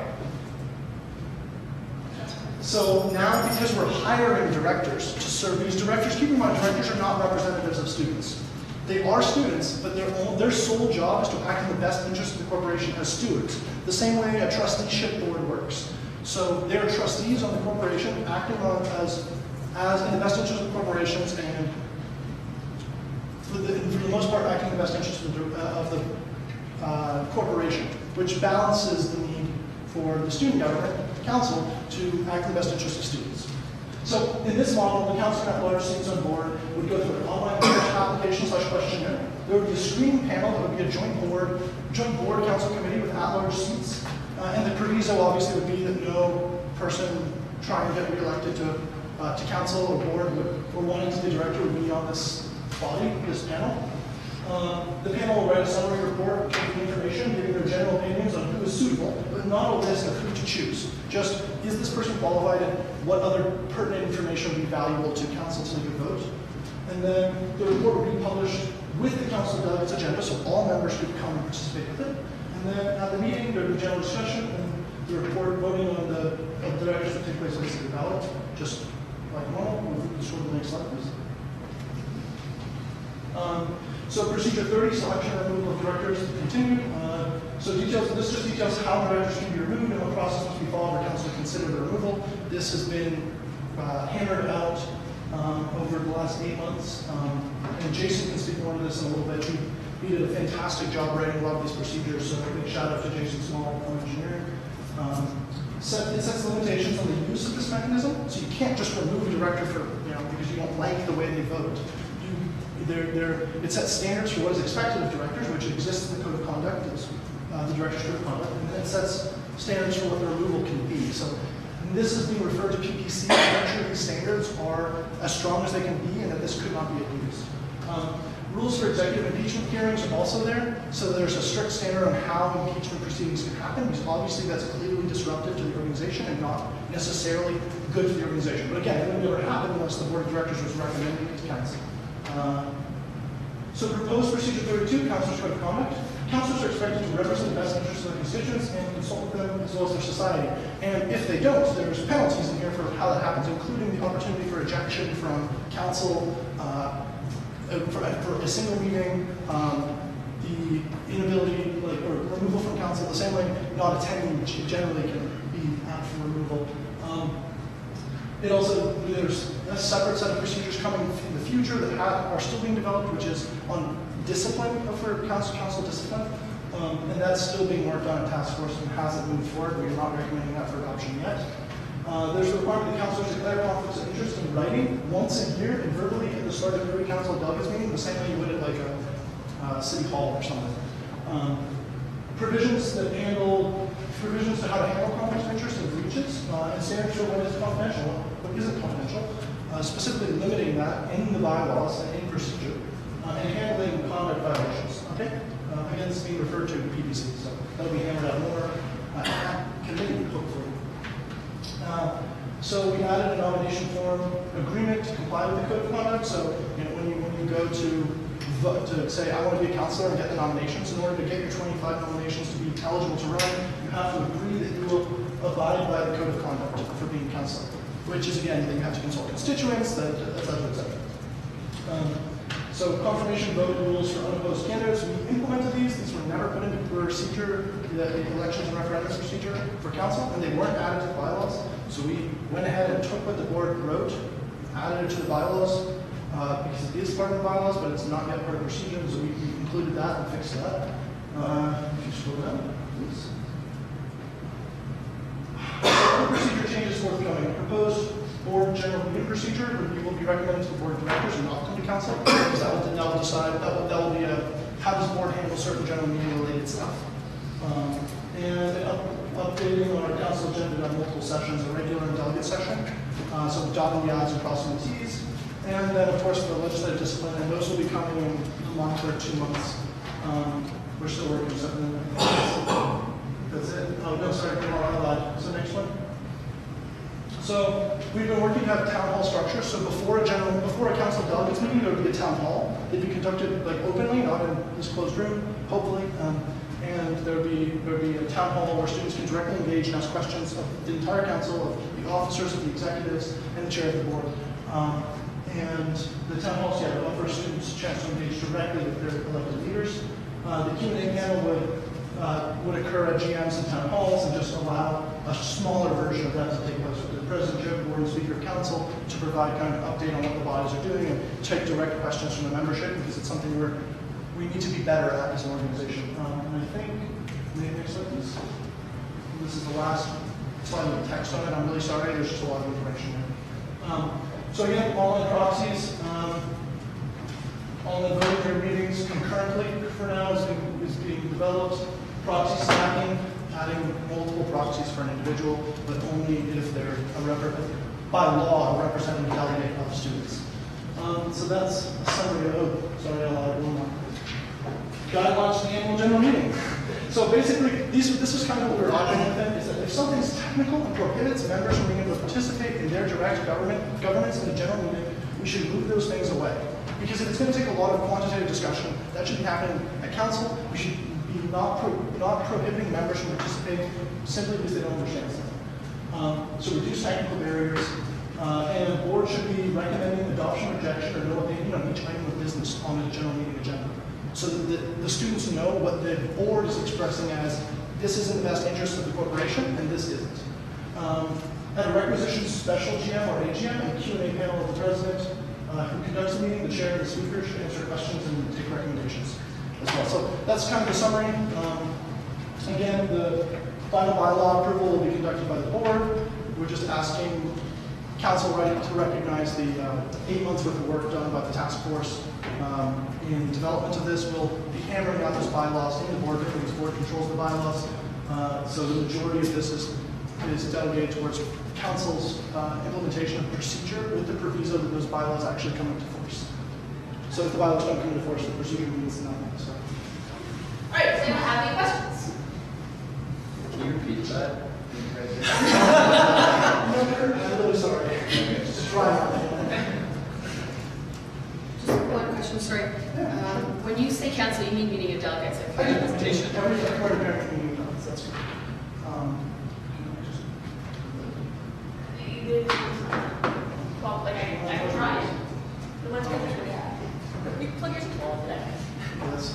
So now, because we're hiring directors to serve these directors, keep in mind, directors are not representatives of students. They are students, but their sole job is to act in the best interest of the corporation as stewards, the same way a trusteeship board works. So they're trustees on the corporation, acting on as in the best interest of the corporations, and for the most part, acting in the best interest of the corporation, which balances the need for the student government council to act in the best interest of students. So in this model, the council at large seats on board would go through an online application / questionnaire. There would be a screening panel that would be a joint board council committee with at-large seats. And the proviso obviously would be that no person trying to get reelected to council or board or wanting to be director would be on this body, this panel. The panel will write a summary report with the information, giving their general opinions on who is suitable, but not a list of who to choose. Just, is this person qualified and what other pertinent information would be valuable to council to make a vote? And then the report would be published with the council delegates agenda, so all members could come and participate with it. And then at the meeting, there would be general discussion, and the report voting on the directors would take place on the city ballot, just like normal. We'll just go to the next slide, please. So procedure 30, selection and removal of directors, continued. This just details how directors can be removed and what process must be followed for council to consider the removal. This has been hammered out over the last 8 months. And Jason can speak more to this in a little bit. He did a fantastic job writing a lot of these procedures, so a big shout out to Jason Small from engineering. It sets limitations on the use of this mechanism, so you can't just remove a director because you don't like the way they vote. It sets standards for what is expected of directors, which exists in the code of conduct, the director's code of conduct, and then it sets standards for what the removal can be. So this is being referred to PPC, make sure these standards are as strong as they can be and that this could not be abused. Rules for executive impeachment hearings are also there, so there's a strict standard on how impeachment proceedings can happen, because obviously that's clearly disruptive to the organization and not necessarily good for the organization. But again, it would never happen unless the board of directors was recommending it to council. So proposed procedure 32, councilors' code of conduct. Councilors are expected to represent the best interests of their constituents and consult with them as well as their society. And if they don't, there's penalties in here for how that happens, including the opportunity for ejection from council for a single meeting, the inability, or removal from council, the same way not attending generally can be apt for removal. There's a separate set of procedures coming in the future that are still being developed, which is on discipline, for council discipline. And that's still being worked on in task force and hasn't moved forward. We're not recommending that for adoption yet. There's a requirement that councilors declare conflicts of interest in writing once a year and verbally at the start of every council delegates meeting, the same way you would at like a city hall or something. Provisions to how to handle conflicts of interest and breaches, and standards for what is confidential, what isn't confidential, specifically limiting that in the bylaws and in procedure, and handling conduct violations. Okay? Again, this is being referred to in PPC, so that'll be hammered out more at committee, hopefully. So we added a nomination form agreement to comply with the code of conduct. So when you you go to vote, to say, I want to be a counselor and get the nominations, in order to get your 25 nominations to be eligible to run, you have to agree that you will abide by the code of conduct for being a counselor, which is, again, that you have to consult constituents, et cetera, et cetera. So confirmation vote rules for unopposed candidates, we implemented these. These were never put into procedure, the elections and referendums procedure for council, and they weren't added to the bylaws. So we went ahead and took what the board wrote, added it to the bylaws, because it is part of the bylaws, but it's not yet part of the procedure, so we included that and fixed that. If you scroll down, please. Procedure changes forthcoming. Proposed board general meeting procedure review will be recommended to the board of directors and not come to council, because that will decide, that will be how does the board handle certain general meeting related stuff. And updating on our council agenda on multiple sessions, a regular and delegate session. So dotting the i's and crossing the t's. And then of course the legislative discipline, and those will be coming in a month or 2 months. We're still working on something. That's it. Oh no, sorry, I lied. So next one. So we've been working to have town hall structure. So before a council delegates meeting, there would be a town hall. It'd be conducted like openly, not in this closed room, hopefully. And there would be a town hall where students can directly engage and ask questions of the entire council, of the officers, of the executives, and the chair of the board. And the town halls, yeah, offer students a chance to engage directly with their elected leaders. The Q&A panel would occur at GMs and town halls and just allow a smaller version of that to take place with the president, chair of the board, and speaker of council to provide kind of an update on what the bodies are doing and take direct questions from the membership, because it's something we need to be better at as an organization. And I think, next slide, please. This is the last slide with text on it. I'm really sorry, there's just a lot of information there. So again, online proxies, online voting their meetings concurrently for now is being developed. Proxy stacking, adding multiple proxies for an individual, but only if they're by law a representative delegate of students. So that's a summary of, sorry, I'll add one more. Guidelines for the annual general meeting. So basically, this is kind of what we're arguing with, is that if something's technical and prohibits members from being able to participate in their direct governance in the general meeting, we should move those things away. Because if it's going to take a lot of quantitative discussion, that should be happening at council. We should be not prohibiting members from participating simply because they don't understand something. So reduce technical barriers, and the board should be recommending adoption, rejection, or no opinion on each item of business on the general meeting agenda, so that the students know what the board is expressing as this is in the best interest of the corporation and this isn't. At a requisition special GM or AGM and Q&A panel of the president who conducts the meeting, the chair and the speaker should answer questions and take recommendations as well. So that's kind of the summary. Again, the final bylaw approval will be conducted by the board. We're just asking council to recognize the 8 months worth of work done by the task force in development of this. We'll be hammering out those bylaws in the board because the board controls the bylaws. So the majority of this is delegated towards council's implementation of procedure with the proviso that those bylaws actually come into force. So if the bylaws don't come into force, the procedure means nothing. So. All right, does anyone have any questions? Can you repeat that? I'm really sorry. Just try. Just one question, sorry. When you say council, you mean meeting of delegates? Representation. That's good. Well, like I can try it. The ones that we have. You plug yours into all today. Yes.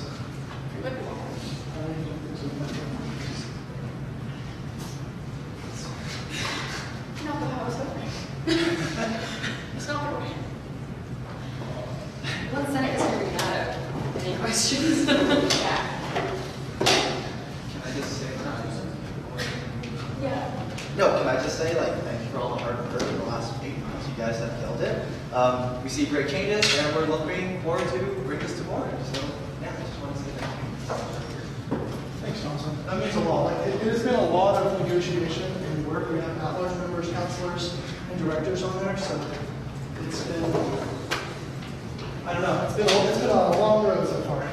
Not the house, okay. It's not the way. One second, is figuring that out. Any questions? Yeah. Can I just say Yeah. No, can I just say, like, thank you for all the hard work in the last 8 months. You guys have killed it. We see great changes, and we're looking forward to bring this to board. So, yeah, I just want to say thank you. Thanks, Johnson. That means a lot. Like, it has been a lot of negotiation and work. We have at-large members, counselors, and directors on there, so it's been, I don't know, it's been a long road so far.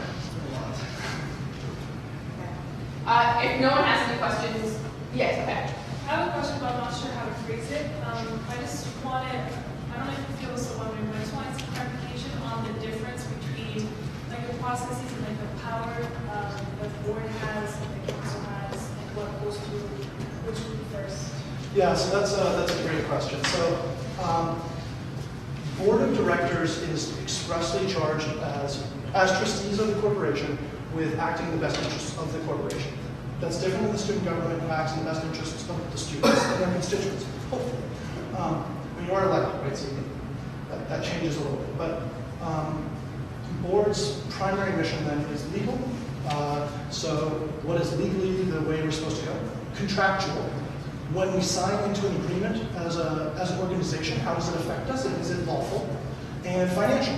If no one has any questions, yes, okay. I have a question, but I'm not sure how to phrase it. I just wanted, I don't know if you feel so wondering, but I just wanted some clarification on on the difference between like the processes and like the power the board has and the council has, and what goes through which group first? Yeah, so that's a great question. So, board of directors is expressly charged as trustees of the corporation with acting in the best interests of the corporation. That's different than the student government who acts in the best interests of the students and their constituents, hopefully. When you are elected, right, so that changes a little bit. But board's primary mission then is legal. So what is legally the way we're supposed to go? Contractual. When we sign into an agreement as an organization, how does it affect us? Is it lawful? And financial.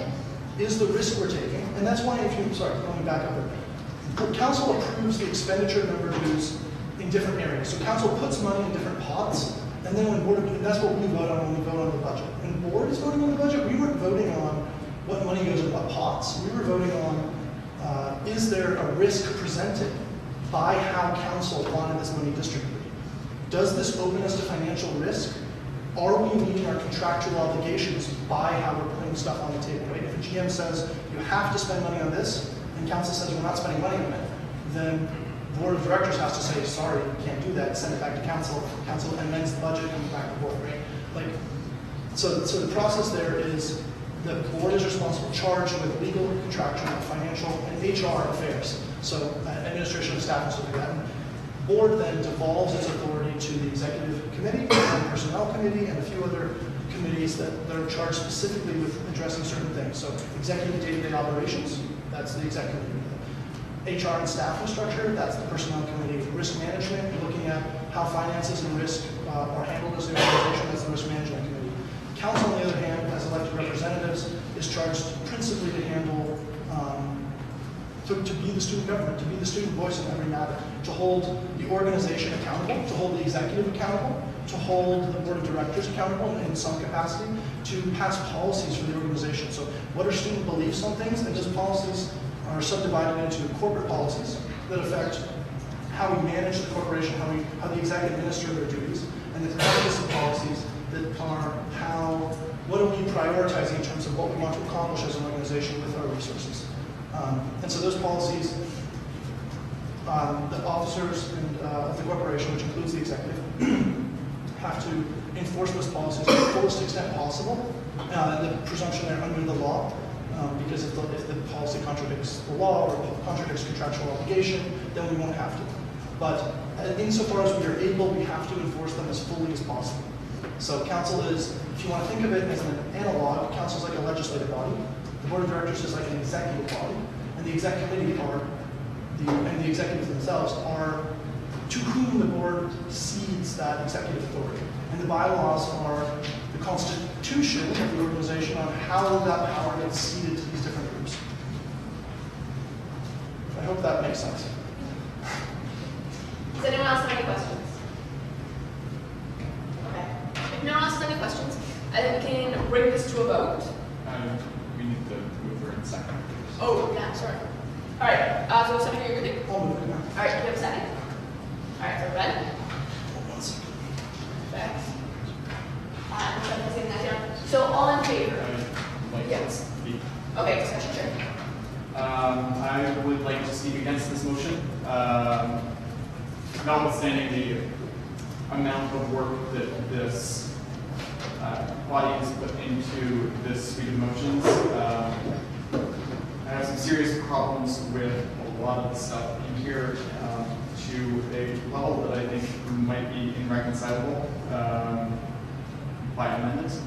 Is the risk we're taking? And that's why if you, sorry, let me back up a bit. Council approves the expenditure member dues in different areas. So council puts money in different pots, and then when board, and that's what we vote on when we vote on the budget. When the board is voting on the budget, we weren't voting on what money goes in what pots. We were voting on, is there a risk presented by how council wanted this money distributed? Does this open us to financial risk? Are we meeting our contractual obligations by how we're putting stuff on the table, right? If a GM says, you have to spend money on this, and council says we're not spending money on it, then the board of directors has to say, sorry, you can't do that, send it back to council. Council amends the budget, comes back to board, right? Like, so the process there is the board is responsible, charged with legal, contractual, financial, and HR affairs. So administration of staff and stuff like that. And the board then devolves its authority to the executive committee, and personnel committee, and a few other committees that are charged specifically with addressing certain things. So executive day-to-day operations, that's the executive committee. HR and staff restructure, that's the personnel committee. Risk management, looking at how finances and risk are handled as the organization, that's the risk management committee. Council, on the other hand, as elected representatives, is charged principally to handle, to be the student government, to be the student voice in every matter, to hold the organization accountable, to hold the executive accountable, to hold the board of directors accountable in some capacity, to pass policies for the organization. So what are student beliefs on things? And those policies are subdivided into corporate policies that affect how we manage the corporation, how the executive administer their duties, and the advocacy policies that are what are we prioritizing in terms of what we want to accomplish as an organization with our resources. And so those policies, the officers of the corporation, which includes the executive, have to enforce those policies to the fullest extent possible. The presumption they're under the law, because if the policy contradicts the law or contradicts contractual obligation, then we won't have to. But insofar as we are able, we have to enforce them as fully as possible. So council is, if you want to think of it as an analog, council is like a legislative body. The board of directors is like an executive body, and the exec committee and the executives themselves are to whom the board cedes that executive authority. And the bylaws are the constitution of the organization on how that power gets ceded to these different groups. I hope that makes sense. Does anyone else have any questions? Okay. If no one else has any questions, I think we can bring this to a vote. We need to move for a second. Oh, yeah, sorry. All right, so somebody you're good? I'll move it now. All right, do you have a second? All right, so Ben? Thanks. I'm setting that down. So all in favor? Yes. Okay, discussion, sure. I would like to speak against this motion. Notwithstanding the amount of work that this body has put into this suite of motions, I have some serious problems with a lot of the stuff in here to a level that I think might be irreconcilable by amendments.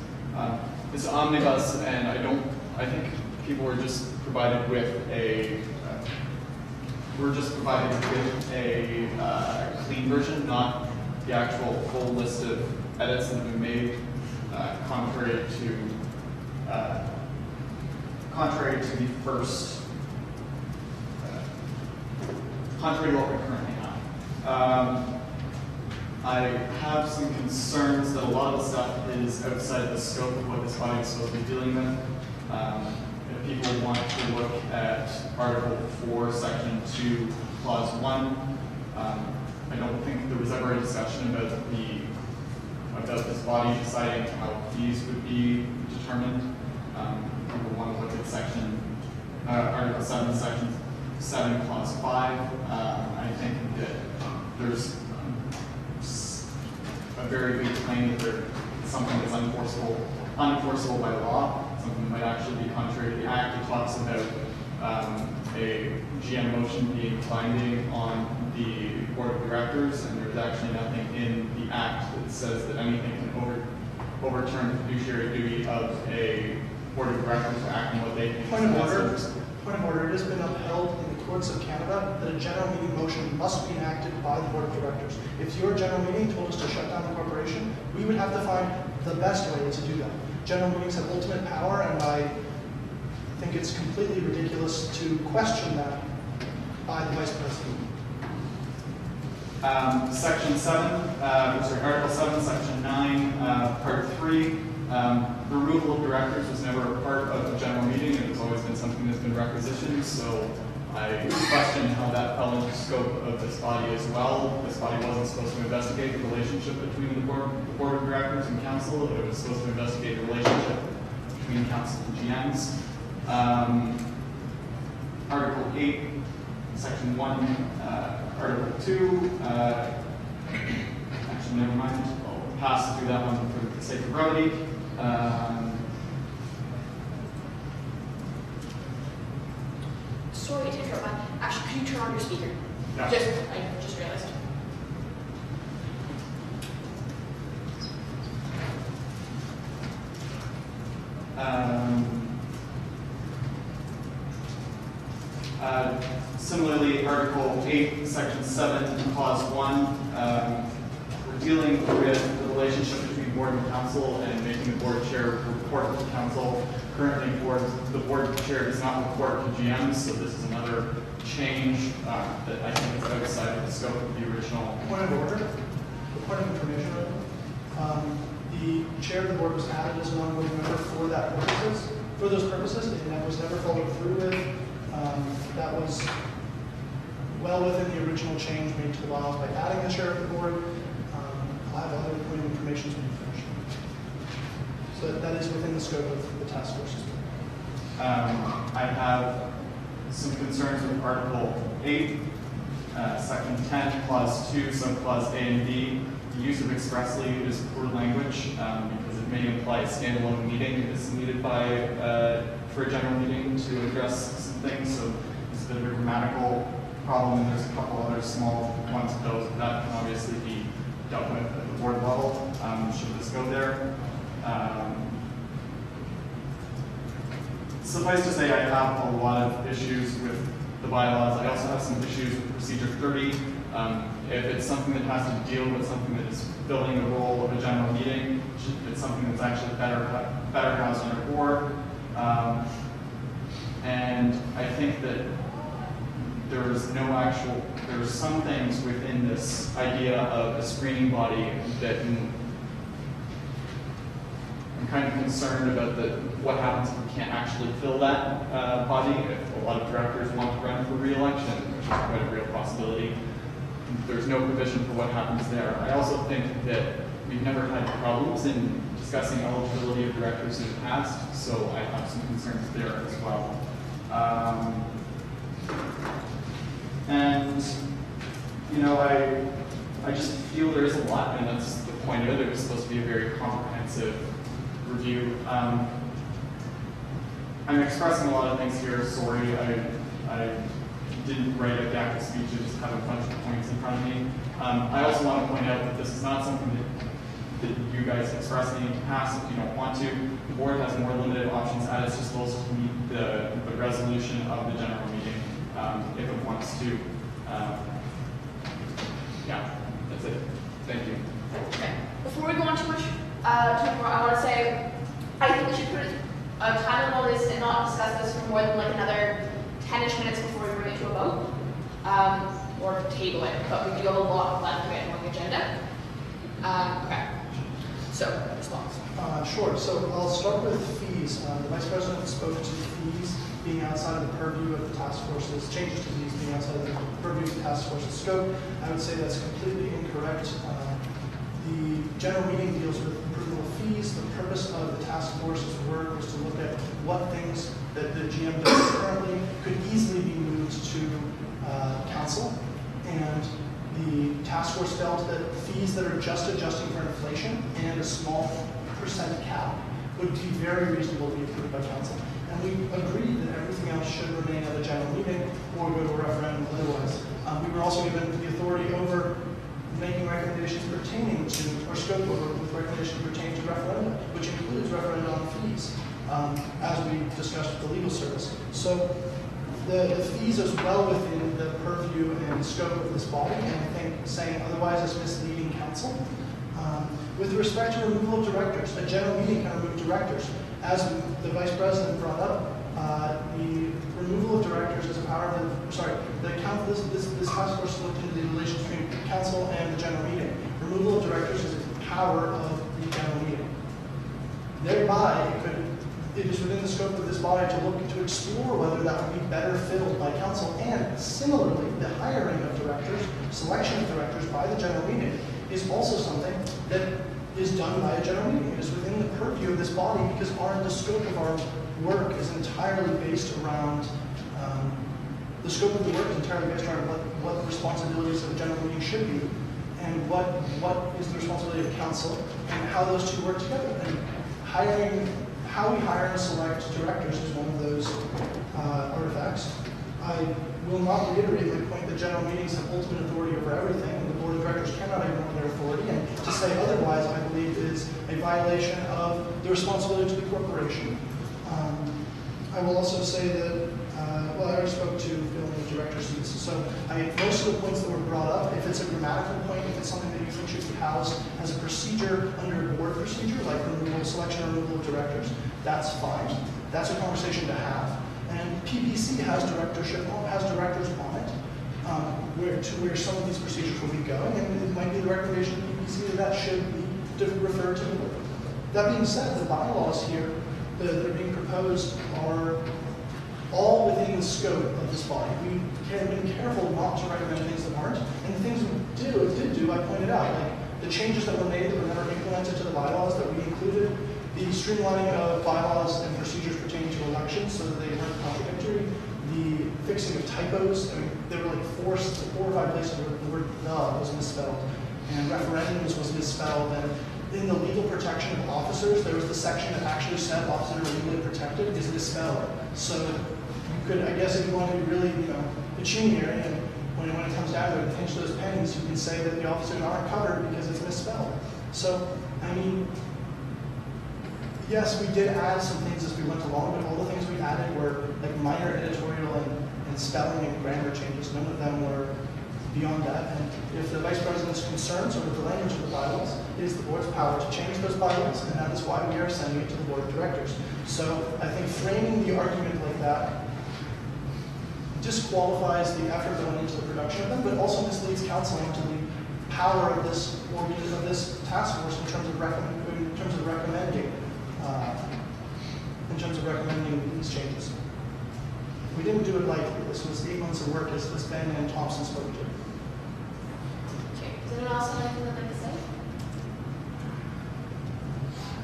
It's omnibus, and I think people were just provided with a clean version, not the actual full list of edits that have been made, contrary to the first, contrary to what we currently have. I have some concerns that a lot of the stuff is outside of the scope of what this body is supposed to be dealing with. If people want to look at Article 4, Section 2, Clause 1, I don't think there was ever a discussion about this body deciding how fees would be determined. people want to look at Article 7, Section 7, Clause 5. I think that there's a very big claim that there's something that's unenforceable by law, something that might actually be contrary to the Act. It talks about a GM motion being binding on the Board of Directors, and there's actually nothing in the Act that says that anything can overturn the fiduciary duty of a Board of Directors for acting what they think. Point of order, it has been upheld in the courts of Canada that a general meeting motion must be enacted by the Board of Directors. If your general meeting told us to shut down the corporation, we would have to find the best way to do that. General meetings have ultimate power, and I think it's completely ridiculous to question that by the Vice President. Section 7, Article 7, Section 9, Part 3. The removal of directors was never a part of a general meeting. It has always been something that's been requisitioned, so I question how that fell into the scope of this body as well. This body wasn't supposed to investigate the relationship between the board of Directors and Council. It was supposed to investigate the relationship between Council and GMs. Article 8, Section 1, Article 2, actually never mind, I'll pass through that one for the sake of brevity. Sorry to interrupt, man. Actually, can you turn on your speaker? Yeah. I just realized. Similarly, Article 8, Section 7, Clause 1, we're dealing with the relationship between board and council and making the board chair report to council. Currently, the board chair does not report to GMs, so this is another change that I think is outside of the scope of the original. Point of order, point of information. The chair of the board was added as an ongoing member for those purposes, and that was never followed through with. That was well within the original change made to the laws by adding the chair of the board. I'll have other point of information when we finish. So that is within the scope of the task force. I have some concerns with Article 8, Section 10, Clause 2, Subclause A and B. The use of expressly is poor language because it may imply a standalone meeting is needed for a general meeting to address some things. So it's a bit of a grammatical problem, and there's a couple other small ones of those, but that can obviously be dealt with at the board level. Should this go there? Suffice to say, I have a lot of issues with the bylaws. I also have some issues with Procedure 30. If it's something that has to deal with something that is filling the role of a general meeting, it's something that's actually better housed on a board. And I think that there's some things within this idea of a screening body that I'm kind of concerned about what happens if we can't actually fill that body. If a lot of directors want to run for re-election, which is quite a real possibility, there's no provision for what happens there. I also think that we've never had problems in discussing eligibility of directors in the past, so I have some concerns there as well. And, you know, I just feel there is a lot, and that's the point of it. It was supposed to be a very comprehensive review. I'm expressing a lot of things here. Sorry, I didn't write a deck of speech. I just have a bunch of points in front of me. I also want to point out that this is not something that you guys expressed in the past if you don't want to. The board has more limited options at its disposal to meet the resolution of the general meeting if it wants to. Yeah, that's it. Thank you. Okay. Before we go on too much, I want to say I think we should put a time limit on this and not discuss this for more than like another 10-ish minutes before we bring it to a vote, or table it. But we do have a lot left to get on the agenda. Okay. So, response. Sure. So I'll start with fees. The Vice President spoke to fees being outside of the purview of the task force's, changes to fees being outside of the purview of the task force's scope. I would say that's completely incorrect. The general meeting deals with approval of fees. The purpose of the task force's work was to look at what things that the GM does currently could easily be moved to council. And the task force felt that fees that are just adjusting for inflation and a small percent cap would be very reasonable to be approved by council. And we agreed that everything else should remain at a general meeting or go to a referendum otherwise. We were also given the authority over making recommendations pertaining to, or scope over with recommendations pertaining to referenda, which includes referenda on fees, as we discussed with the legal service. So the fees is well within the purview and scope of this body, and I think saying otherwise is misleading council. With respect to removal of directors, a general meeting can remove directors. As the vice president brought up, the removal of directors is a power of this task force looked into the relations between council and the general meeting. Removal of directors is a power of the general meeting. Thereby, it is within the scope of this body to look to explore whether that would be better filled by council. And similarly, the hiring of directors, selection of directors by the general meeting is also something that is done by a general meeting. It is within the purview of this body because the scope of our work is entirely based around, the scope of the work is entirely based around what the responsibilities of a general meeting should be and what is the responsibility of council and how those two work together. And how we hire and select directors is one of those artifacts. I will not reiterate my point that general meetings have ultimate authority over everything, and the board of directors cannot ignore their authority, and to say otherwise, I believe, is a violation of the responsibility to the corporation. I will also say that, I already spoke to filling the director's seats, so most of the points that were brought up, if it's a grammatical point, if it's something that you think should be housed as a procedure under a board procedure, like selection or removal of directors, that's fine. That's a conversation to have. And PPC has directors on it, where some of these procedures will be going, and it might be the recommendation of PPC that should be referred to the board. That being said, the bylaws here that are being proposed are all within the scope of this body. We have been careful not to recommend things that aren't, and the things we did do, I pointed out, like the changes that were made that were never implemented to the bylaws, that we included the streamlining of bylaws and procedures pertaining to elections so that they weren't contradictory, the fixing of typos. I mean, there were like four or five places where the word "the" was misspelled, and referendums was misspelled, and in the legal protection of officers, there was the section that actually said officers are legally protected is misspelled. So you could, I guess, if you want to be really, pecuniary, and when it comes down to it, pinch those pennies, you can say that the officers aren't covered because it's misspelled. So, I mean, yes, we did add some things as we went along, but all the things we added were like minor editorial and spelling and grammar changes. None of them were beyond that. And if the vice president's concerns over the language of the bylaws, it is the board's power to change those bylaws, and that is why we are sending it to the board of directors. So I think framing the argument like that disqualifies the effort that went into the production of them, but also misleads council into the power of this task force in terms of recommending these changes. We didn't do it lightly. This was 8 months of work, as Ben and Thompson spoke to. Okay, does anyone else have anything they'd like to say?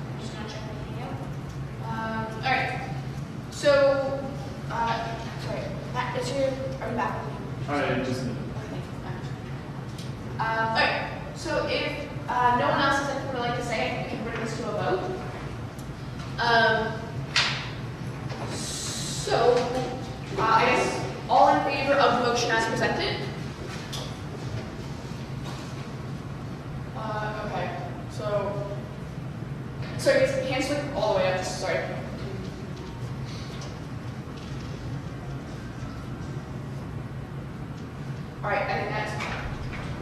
I'm just gonna check anything out. All right. So, sorry, Matt, are you back? I just. All right. So if no one else has anything they'd like to say, we can bring this to a vote. I guess all in favor of the motion as presented? Okay. So, sorry, hands flip all the way up. Sorry. All right, I think that's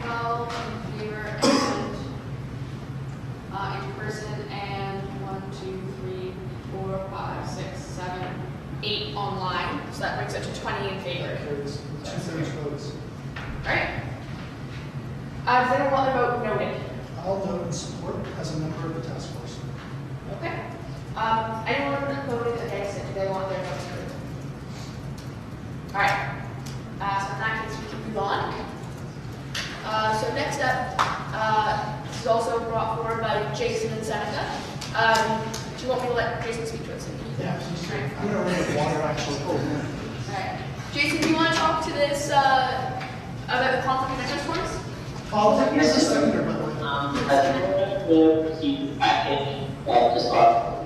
12 in favor and in person, and 1, 2, 3, 4, 5, 6, 7, 8 online. So that brings it to 20 in favor. Two-thirds votes. All right. Does anyone want their vote noted? I'll vote in support as a member of the task force. Okay. Anyone voted against it? Do they want their votes noted? All right. So in that case, we can move on. So next up, this is also brought forward by Jason and Seneca. Do you want me to let Jason speak to us? Yeah, please. I'm gonna run with water actually. Oh, man. Alright. Jason, do you want to talk to this about the conflict of interest forms? Here's the seconder, by the way. As the proceedings package that just got,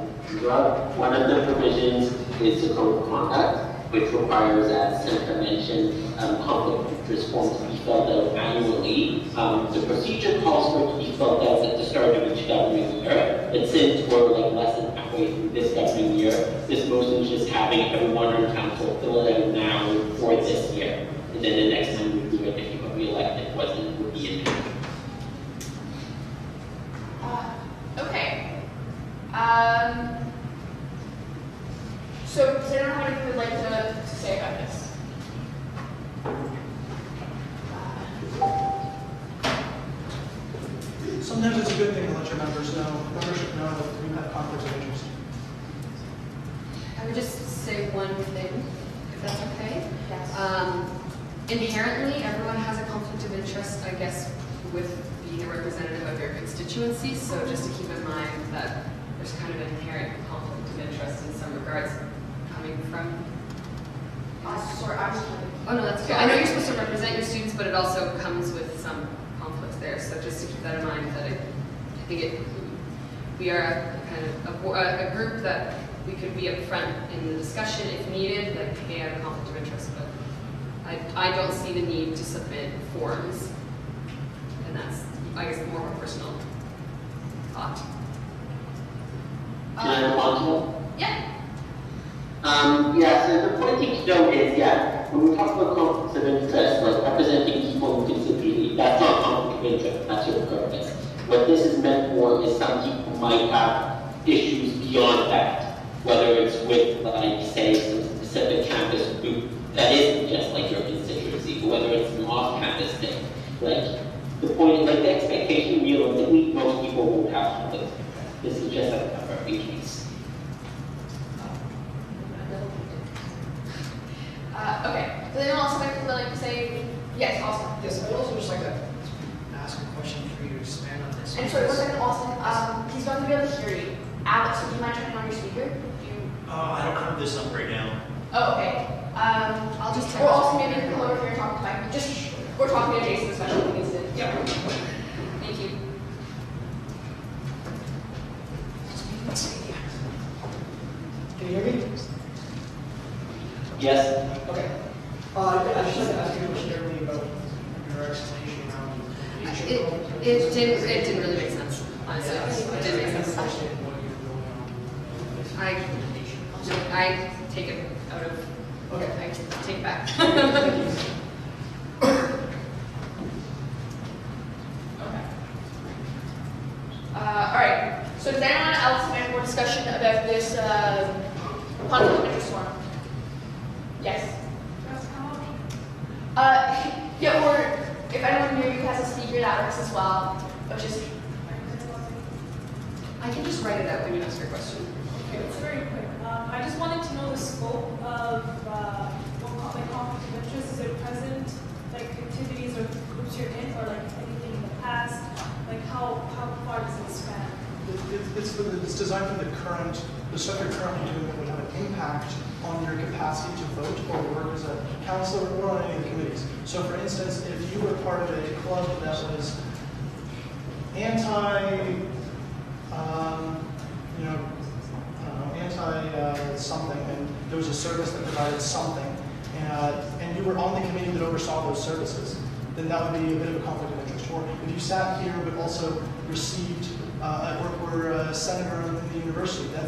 one of the provisions is the code of conduct, which requires, as Seneca mentioned, conflict of interest forms to be filled out annually. The procedure calls for it to be filled out at the start of each governing year, but since we're like less than halfway through this governing year, this motion is just having everyone on council fill it out now for this year, and then the next time we do it, if you got reelected, would be in there. Okay. So does anyone have anything they'd like to say about this? Sometimes it's a good thing to let your membership know that you have conflicts of interest. I would just say one thing, if that's okay. Yes. Inherently, everyone has a conflict of interest, I guess, with being a representative of your constituency. So just to keep in mind that there's kind of an inherent conflict of interest in some regards coming from. Sorry, I'm Oh no, that's okay. I know you're supposed to represent your students, but it also comes with some conflicts there. So just to keep that in mind, that I think we are a kind of a group that we could be upfront in the discussion if needed. Like, hey, I have a conflict of interest, but I don't see the need to submit forms, and that's, I guess, more of a personal thought. Can I respond to that? Yeah. Yeah, so the point thing to note is, yeah, when we talk about conflicts of interest, like representing people who consider that's not conflict of interest, that's your purpose. What this is meant for is some people might have issues beyond that, whether it's with, like, say, some specific campus group that isn't just like your constituency, but whether it's an off-campus thing. Like, the point is, like, the expectation realistically, most people won't have conflicts. This is just a perfect case. Okay. Does anyone else have anything they'd like to say? Yes, Austin. Yes, I would also just like to ask a question for you to expand on this. And sorry, one second, Austin. He's going to be able to hear you. Alex, would you mind turning on your speaker? I don't have this up right now. Oh, okay. I'll just or also maybe you can come over here and talk to Mike. We're talking to Jason, especially if he needs to. Yep. Thank you. Can you hear me? Yes. Okay. I just like to ask you a question generally about your explanation around It didn't really make sense, honestly. It didn't make sense. I take it out of, okay, I take it back. All right. So does anyone else have any more discussion about this conflict of interest form? Yes. Yeah, or if anyone near you has a speaker, that works as well. But just I can just write it out when you ask your question. It's very quick. I just wanted to know the scope of what conflict of interest. Is it present, like activities or groups you're in, or like anything in the past? Like how far does it span? It's designed for the stuff you're currently doing that would have an impact on your capacity to vote or work as a counselor or on any of the committees. So for instance, if you were part of a club that was anti-something, and there was a service that provided something, and you were on the committee that oversaw those services, then that would be a bit of a conflict of interest. Or if you sat here but also received were a senator in the university, there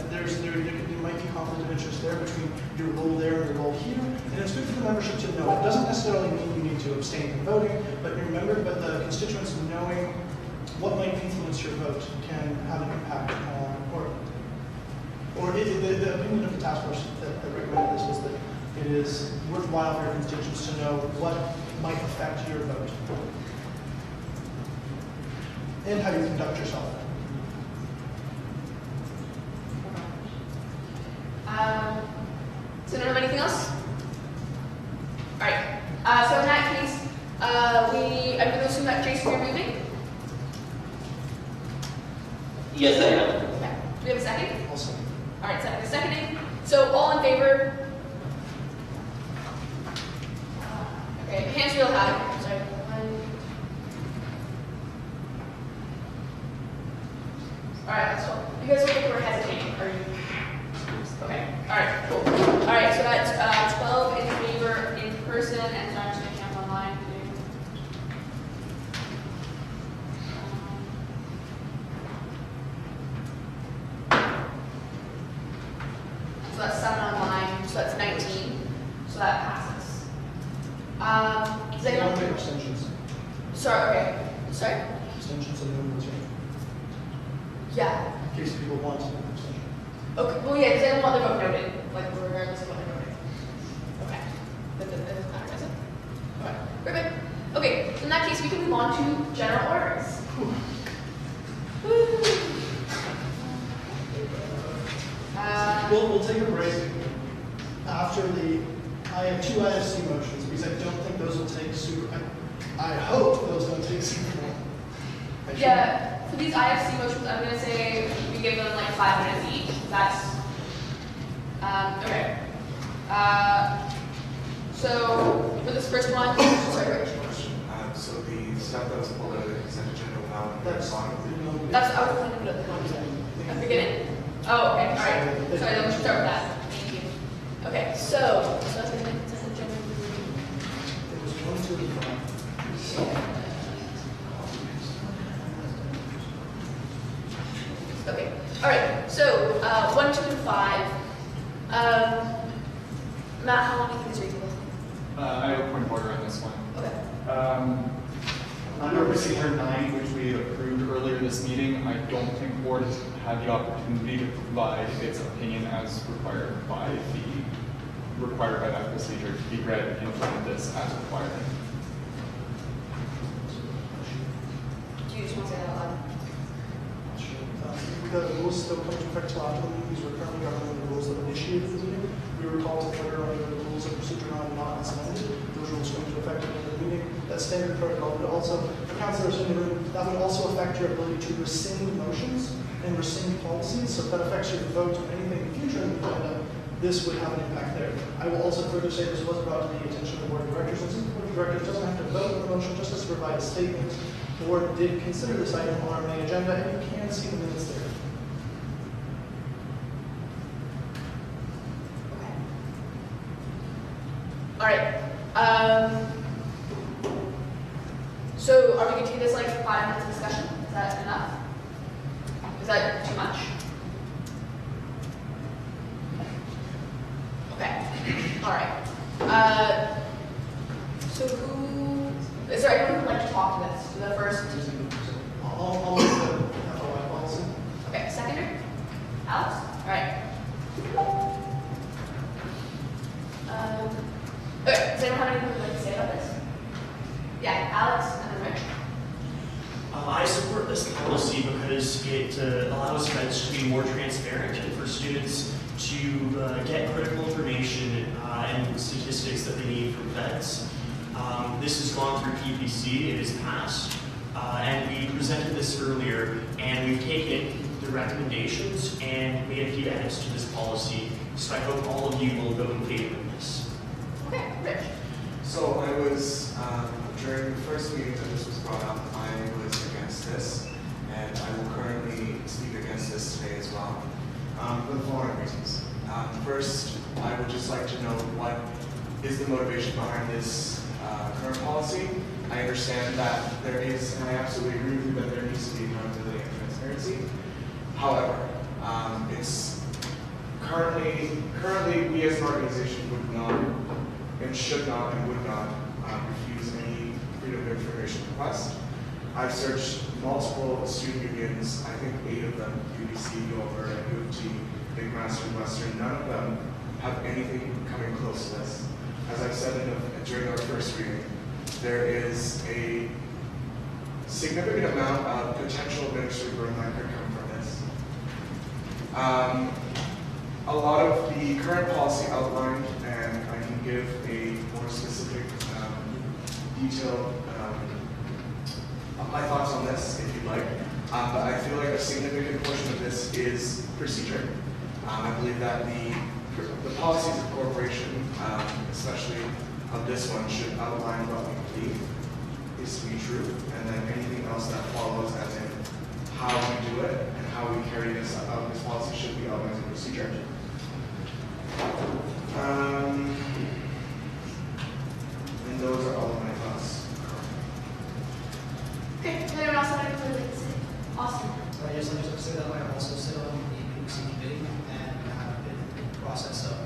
might be conflict of interest there between your role there and your role here, and it's good for the membership to know. It doesn't necessarily mean you need to abstain from voting, but the constituents knowing what might influence your vote can have an impact on, the opinion of the task force that recommended this was that it is worthwhile for your constituents to know what might affect your vote and how you conduct yourself. Does anyone have anything else? All right. So in that case, I'm going to assume that Jason, you're moving. Yes, I am. Okay. Do we have a second? Also. All right, seconding. So all in favor? Okay, hands real high. Sorry. All right, that's cool. You guys look like we're hesitating. Are you? Okay. All right, cool. All right, so that's 12 in favor in person, and so I'm just gonna count online. So that's 7 online, so that's 19. So that passes. Does anyone? Don't make abstentions. Sorry, okay. Sorry? Abstentions and then return. Yeah. In case people want to make an abstention. Okay, well, yeah, does anyone want their vote noted? Like, regardless of what they're voting? Okay. That doesn't matter, does it? Okay, perfect. Okay, in that case, we can move on to general orders. We'll take a break after I have 2 IFC motions because I don't think those will take super. I hope those don't take super long. Yeah, for these IFC motions, I'm gonna say we give them like 5 minutes each. That's okay. So for this first one, sorry, Rich. So the stuff that was pulled out of the consent agenda will now be That's on. That's I was going to put at the beginning. Oh, okay, all right. Sorry, then we should start with that. Thank you. Okay, so that's the consent agenda. It was 1, 2, and 5. Okay, all right. So 1, 2, and 5. Matt, how long do you think is reasonable? I have a point of order on this one. Okay. Under procedure 9, which we approved earlier this meeting, I don't think the board has had the opportunity to provide its opinion as required by that procedure to be read and implement this as required. Do you just want to say that out loud? The rules still come into effect till after the meeting, because we're currently governing the rules that initiated the meeting. We were called to order under the rules of procedure 9 not as amended. Those rules come into effect at the end of the meeting. That's standard protocol, but also, for councilors in the room, that would also affect your ability to rescind motions and rescind policies. So if that affects your vote on anything in the future in the agenda, this would have an impact there. I will also further say this was brought to the attention of the board of directors, and since the board of directors doesn't have to vote on the motion, just has to provide a statement. The board did consider this item on our main agenda, and you can see the minutes there. All right. So are we going to do this like 5 minutes of discussion? Is that enough? Is that too much? Okay. All right. So is there anyone who would like to talk to this? To the first? I'll make the FOI policy. Okay, seconder? Alex? All right. Okay, does anyone have anything they'd like to say about this? Yeah, Alex and then Rich. I support this policy because it allows events to be more transparent and for students to get critical information and statistics that they need from events. This has gone through PPC, it is passed, and we presented this earlier, and we've taken the recommendations and made a few edits to this policy, so I hope all of you will vote in favor of this. Okay, Rich. So I was, during the first meeting that this was brought up, I was against this, and I will currently speak against this today as well, for the following reasons. First, I would just like to know what is the motivation behind this current policy. I understand that there is, and I absolutely agree with you that there needs to be accountability and transparency. However, it's currently we as an organization would not and should not and would not refuse any freedom of information request. I've searched multiple student unions, I think 8 of them, UBC, Dover, and U of T, McMaster, Western, none of them have anything coming close to this. As I said during our first reading, there is a significant amount of potential administrative burden that could come from this. A lot of the current policy outlined, and I can give a more specific, detailed my thoughts on this if you'd like. But I feel like a significant portion of this is procedure. I believe that the policies of corporation, especially on this one, should outline what we believe is to be true, and then anything else that follows, as in how we do it and how we carry this out, this policy should be outlined in procedure. And those are all of my thoughts. Okay, does anyone else have any comments? Awesome. Yes, I just want to say that I also sit on the PBC committee and have been in the process of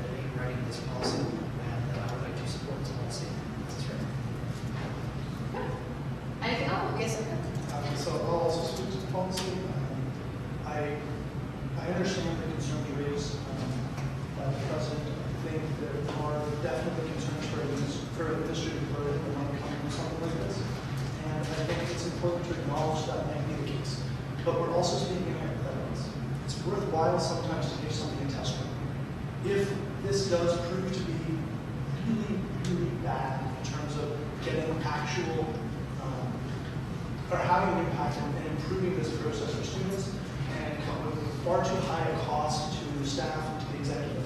editing and writing this policy, and I would like to support this policy. That's right. Anything else? Yes, sir. So I'll also speak to the policy. I understand the concerns raised by the president. I think there are definitely concerns for administrative burden when it comes to something like this. And I think it's important to acknowledge that might be the case. But we're also speaking hypotheticals. It's worthwhile sometimes to give something a test run. If this does prove to be really, really bad in terms of getting actual or having an impact and improving this process for students and come with far too high a cost to staff and to the executive,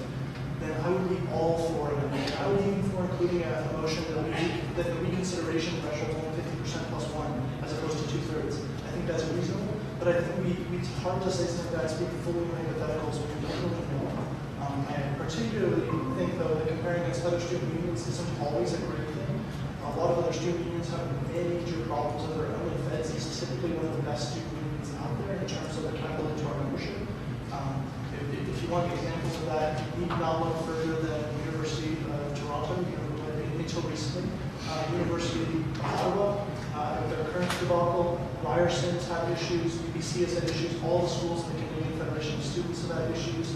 then I would be all for it. I would be even for including a motion that the reconsideration threshold is only 50% plus 1 as opposed to 2/3. I think that's reasonable, but I think it's hard to say something like that, speak fully in hypotheticals when we don't really know. I particularly think, though, that comparing against other student unions isn't always a great thing. A lot of other student unions have major problems of their own. Feds is typically one of the best student unions out there in terms of accountability to our membership. If you want examples of that, you need not look further than University of Toronto, until recently. University of Ottawa, with their current debacle, Ryerson's had issues, UBC has had issues, all the schools in the Canadian Federation of Students have had issues.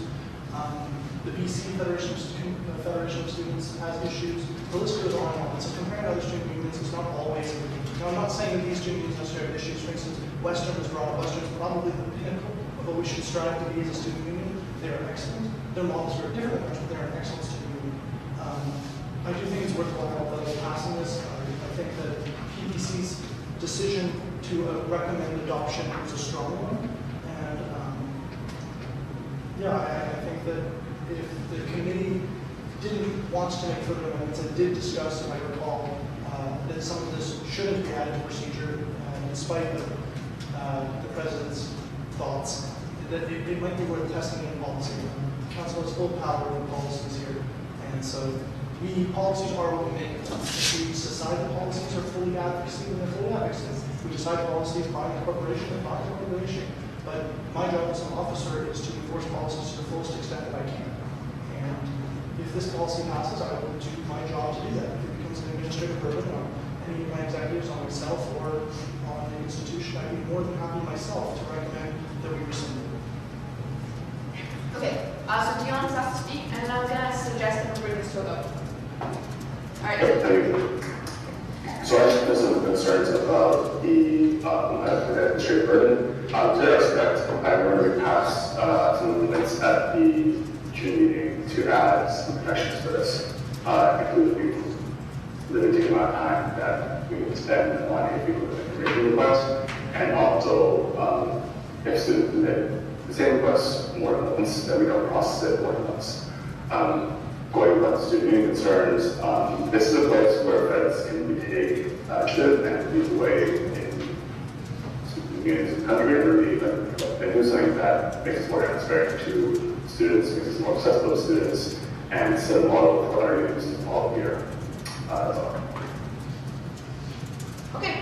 The BC Federation of Students has issues. The list goes on and on. So comparing other student unions is not always a good thing. Now, I'm not saying that these student unions necessarily have issues. For instance, Western was brought up. Western is probably the pinnacle of what we should strive to be as a student union. They are excellent. Their models are different, but they're an excellent student union. I do think it's worthwhile passing this. I think that PBC's decision to recommend adoption is a strong one. And yeah, I think that if the committee didn't want to make further amendments and did discuss, if I recall, that some of this shouldn't be added to procedure, in spite of the president's thoughts, that it might be worth testing in policy. The council has full power over policies here, and so policies are what we make them. If we decide the policies are fully advocacy, then they're fully advocacy. If we decide policies by the corporation, then by the corporation. But my job as an officer is to enforce policies to the fullest extent that I can. And if this policy passes, I will do my job to do that. If it becomes an administrative burden on any of my executives, on myself, or on the institution, I'd be more than happy myself to recommend that we rescind it. Okay, so Dion is asked to speak, and I'm going to suggest that we bring this to a vote. All right. Yep, thank you. So I have some concerns about the administrative burden. To that respect, I remember we passed some amendments at the June meeting to add some protections for this, including limiting the amount of time that we would spend on a information request, and also if students submit the same request more than once, then we don't process it more than once. Going about student union concerns, this is a place where feds can retake initiative and lead the way in unions in the country, and really they do something that makes us more transparent to students, makes us more accessible to students, and set a model for other unions to follow here. That's all. Okay.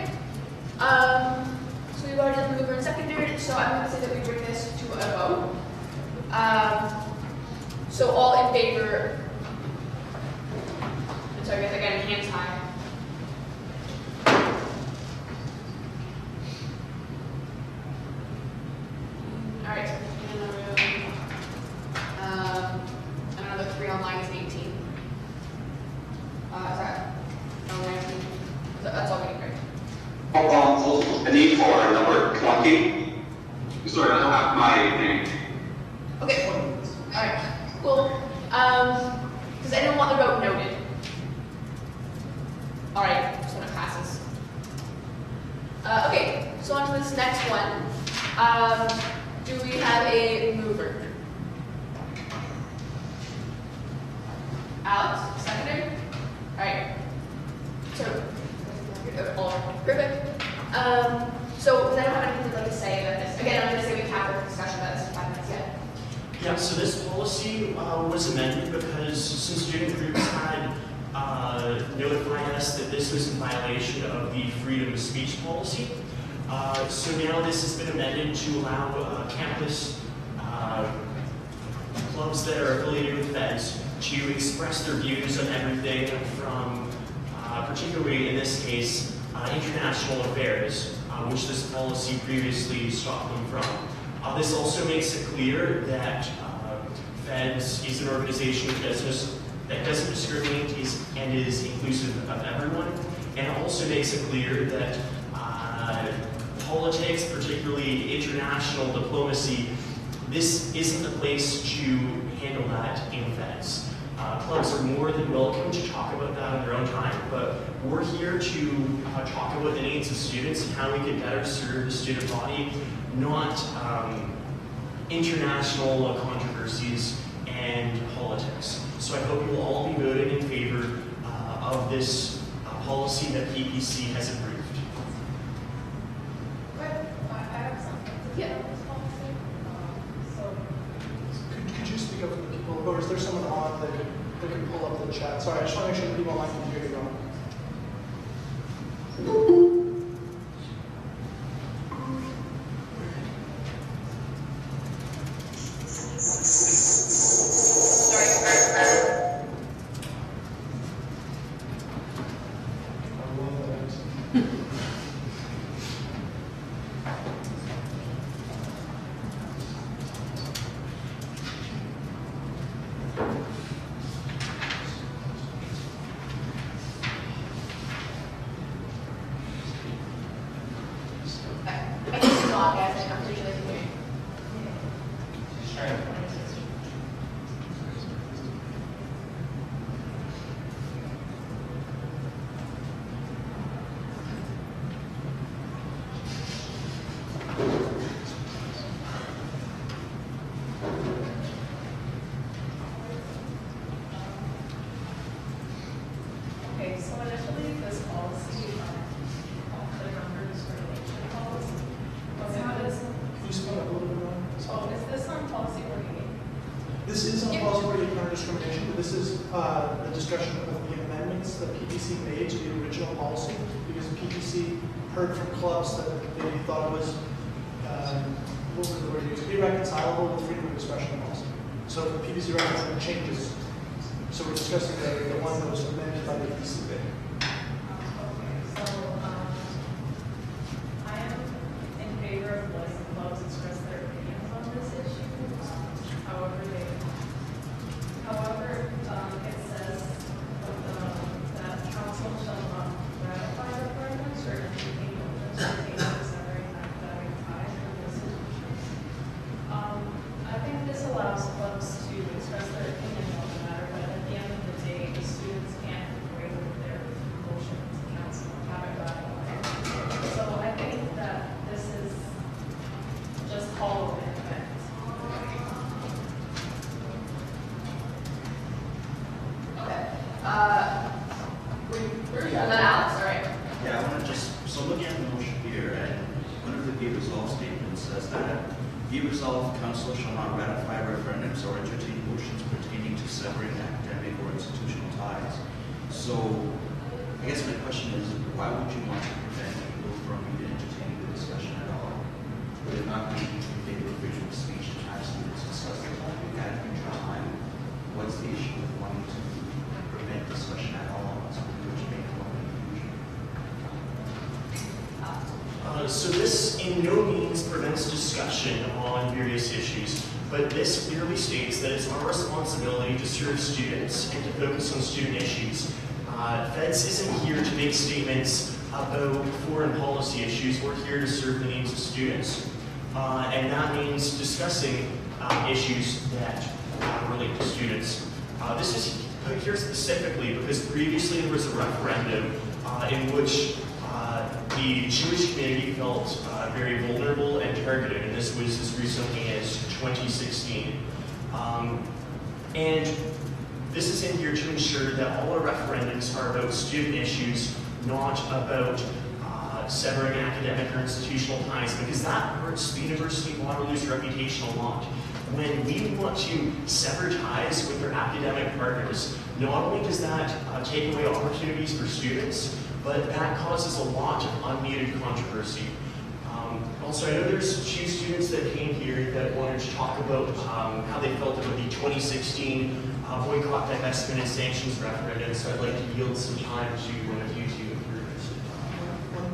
So we've already done the mover and secondary, so I'm going to say that we bring this to a vote. So all in favor. Sorry, guys, again, hands high. All right, so in the room. And another 3 online is 18. Is that 19? That's all we need, right? A need for number 20. Sorry, I don't have my name. Okay. All right. Cool. Does anyone want the vote noted? All right. So it passes. Okay. So on to this next one. Do we have a mover? Alex, seconder? Alright. So, perfect. So does anyone have anything they'd like to say about this? Again, I'm going to say we have a discussion about this in 5 minutes yet. Yeah, so this policy was amended because some student groups had notified us that this was in violation of the freedom of speech policy. So now this has been amended to allow campus clubs that are affiliated with feds to express their views on everything from, particularly in this case, international affairs, which this policy previously stopped them from. This also makes it clear that feds is an organization that doesn't discriminate and is inclusive of everyone, and it also makes it clear that politics, particularly international diplomacy, this isn't the place to handle that in feds. Clubs are more than welcome to talk about that on their own time, but we're here to talk about the needs of students and how we can better serve the student body, not international controversies and politics. So I hope you will all be voting in favor of this policy that PPC has approved. Yeah. Could you speak up for the people, or is there someone on that could pull up the chat? Sorry, I just want to make sure the people online can hear you going. I think it's on, guys. I'm pretty sure they can hear you. Okay, so initially this policy, the non-discrimination policy, was not as, Can you speak up a little bit more? oh, is this on policy 48? This is on policy for non-discrimination, but this is the discussion of the amendments that PPC made to the original policy, because PPC heard from clubs that they thought it was, what was the word used, irreconcilable with freedom of expression policy. So the PPC recommended changes. So we're discussing the one that was amended by the PPC. Okay, so I am in favor of letting clubs express their opinions on this issue. However, it says that council shall not ratify referendums or entertain motions pertaining to severing academic ties with institutions. I think this allows clubs to express their opinion on the matter, but at the end of the day, the students can't agree with their motion to council and have it ratified. So I think that this is just hollow in effect. Okay. Is that Alex? All right. Yeah, I want to so looking at the motion here, and one of the be resolved statements says that be resolved, council shall not ratify referendums or entertain motions pertaining to severing academic or institutional ties. So, I guess my question is, why would you want to prevent people from even entertaining the discussion at all? Would it not be in favor of freedom of speech to have students discuss the topic at a future time? What's the issue with wanting to prevent discussion at all on something which may come up in the future? So this in no means prevents discussion on various issues, but this clearly states that it's our responsibility to serve students and to focus on student issues. Feds isn't here to make statements about foreign policy issues. We're here to serve the needs of students. And that means discussing issues that relate to students. This is here specifically because previously there was a referendum in which the Jewish community felt very vulnerable and targeted, and this was as recently as 2016. And this is in here to ensure that all our referendums are about student issues, not about severing academic or institutional ties, because that hurts the University of Waterloo's reputation a lot. When we want to sever ties with our academic partners, not only does that take away opportunities for students, but that causes a lot of unneeded controversy. Also, I know there's 2 students that came here that wanted to talk about how they felt about the 2016 boycott, divestment, and sanctions referendum, so I'd like to yield some time to one of you two.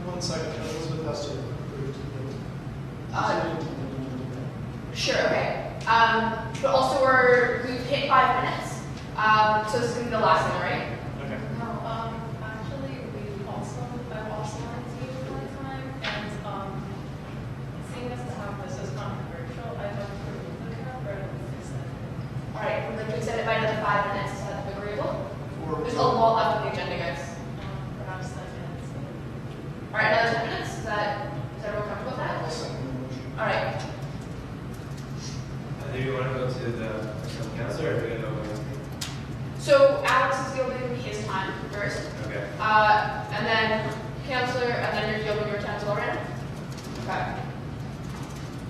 One second, Elizabeth has to approve. Sure, okay. But also we've hit 5 minutes, so this is gonna be the last thing, right? Okay. No, actually, I've also wanted to use one time, and seeing as to how this is controversial, I'd like to remove the cap or extend it. All right, we'd like to extend it by another 5 minutes. Is that agreeable? There's a lot left on the agenda, guys. Perhaps 10 minutes. All right, another 10 minutes. Is everyone comfortable with that? All right. Do you want to go to the council, or do you know? So Alex is yielding his time first. Okay. And then Counselor, and then you're yielding your time as well, right? Okay.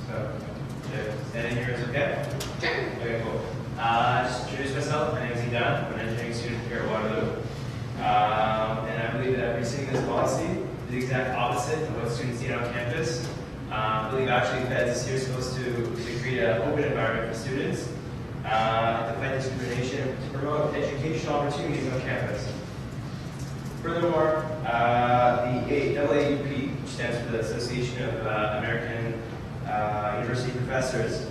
So, yeah, standing here is okay? Sure. Okay, cool. Just introduce myself. My name is Idan. I'm an engineering student here at Waterloo. And I believe that rescinding this policy is the exact opposite of what students need on campus. I believe actually Feds is here supposed to create an open environment for students, to fight discrimination, to promote educational opportunities on campus. Furthermore, the AAUP, which stands for the Association of American University Professors,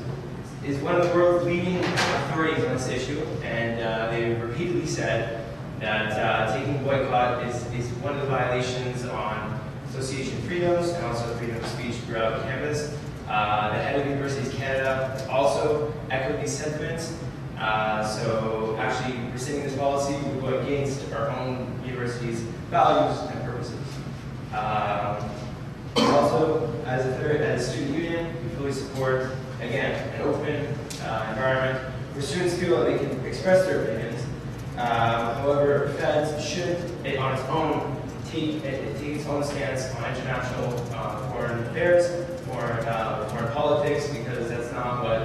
is one of the world's leading authorities on this issue, and they repeatedly said that taking boycott is one of the violations on association freedoms and also freedom of speech throughout campus. The head of Universities Canada also echoed these sentiments. So actually rescinding this policy would go against our own university's values and purposes. Also, as a student union, we fully support, again, an open environment where students feel that they can express their opinions. However, Feds should, on its own, take its own stance on international foreign affairs, foreign politics, because that's not what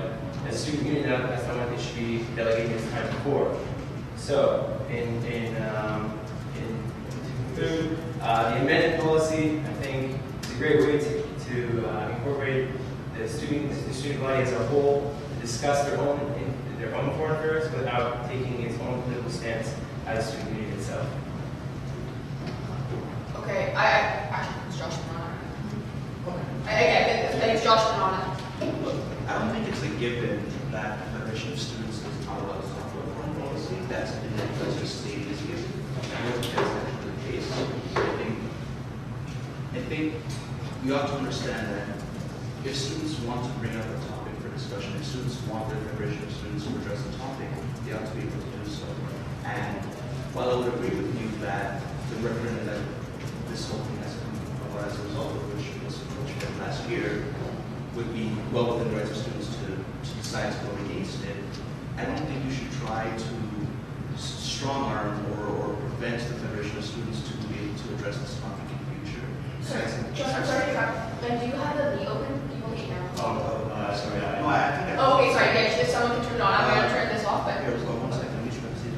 a student union, that's not what they should be delegating its time for. So, to conclude, the amended policy, I think, is a great way to incorporate the student body as a whole, to discuss their own foreign affairs without taking its own political stance as a student union itself. Okay, it's Josh I think it's Josh I don't think it's a given that the Federation of Students is not allowed to talk about foreign policy. That's in the present state is given. I don't think that's actually the case. I think we ought to understand that if students want to bring up a topic for discussion, if students want the Federation of Students to address a topic, they ought to be able to do so. And while I would agree with you that the referendum that this whole thing has come about as a result of which last year would be well within the rights of students to decide to go against it, I don't think you should try to strong arm or prevent the Federation of Students to be able to address this conflict in the future. Josh, I'm sorry to interrupt. Ben, do you have the meet open? You will get now. Sorry. Oh, okay, sorry. Yeah, if someone can turn it on, I'm going to turn this off. But Here, one second. Let me try to see if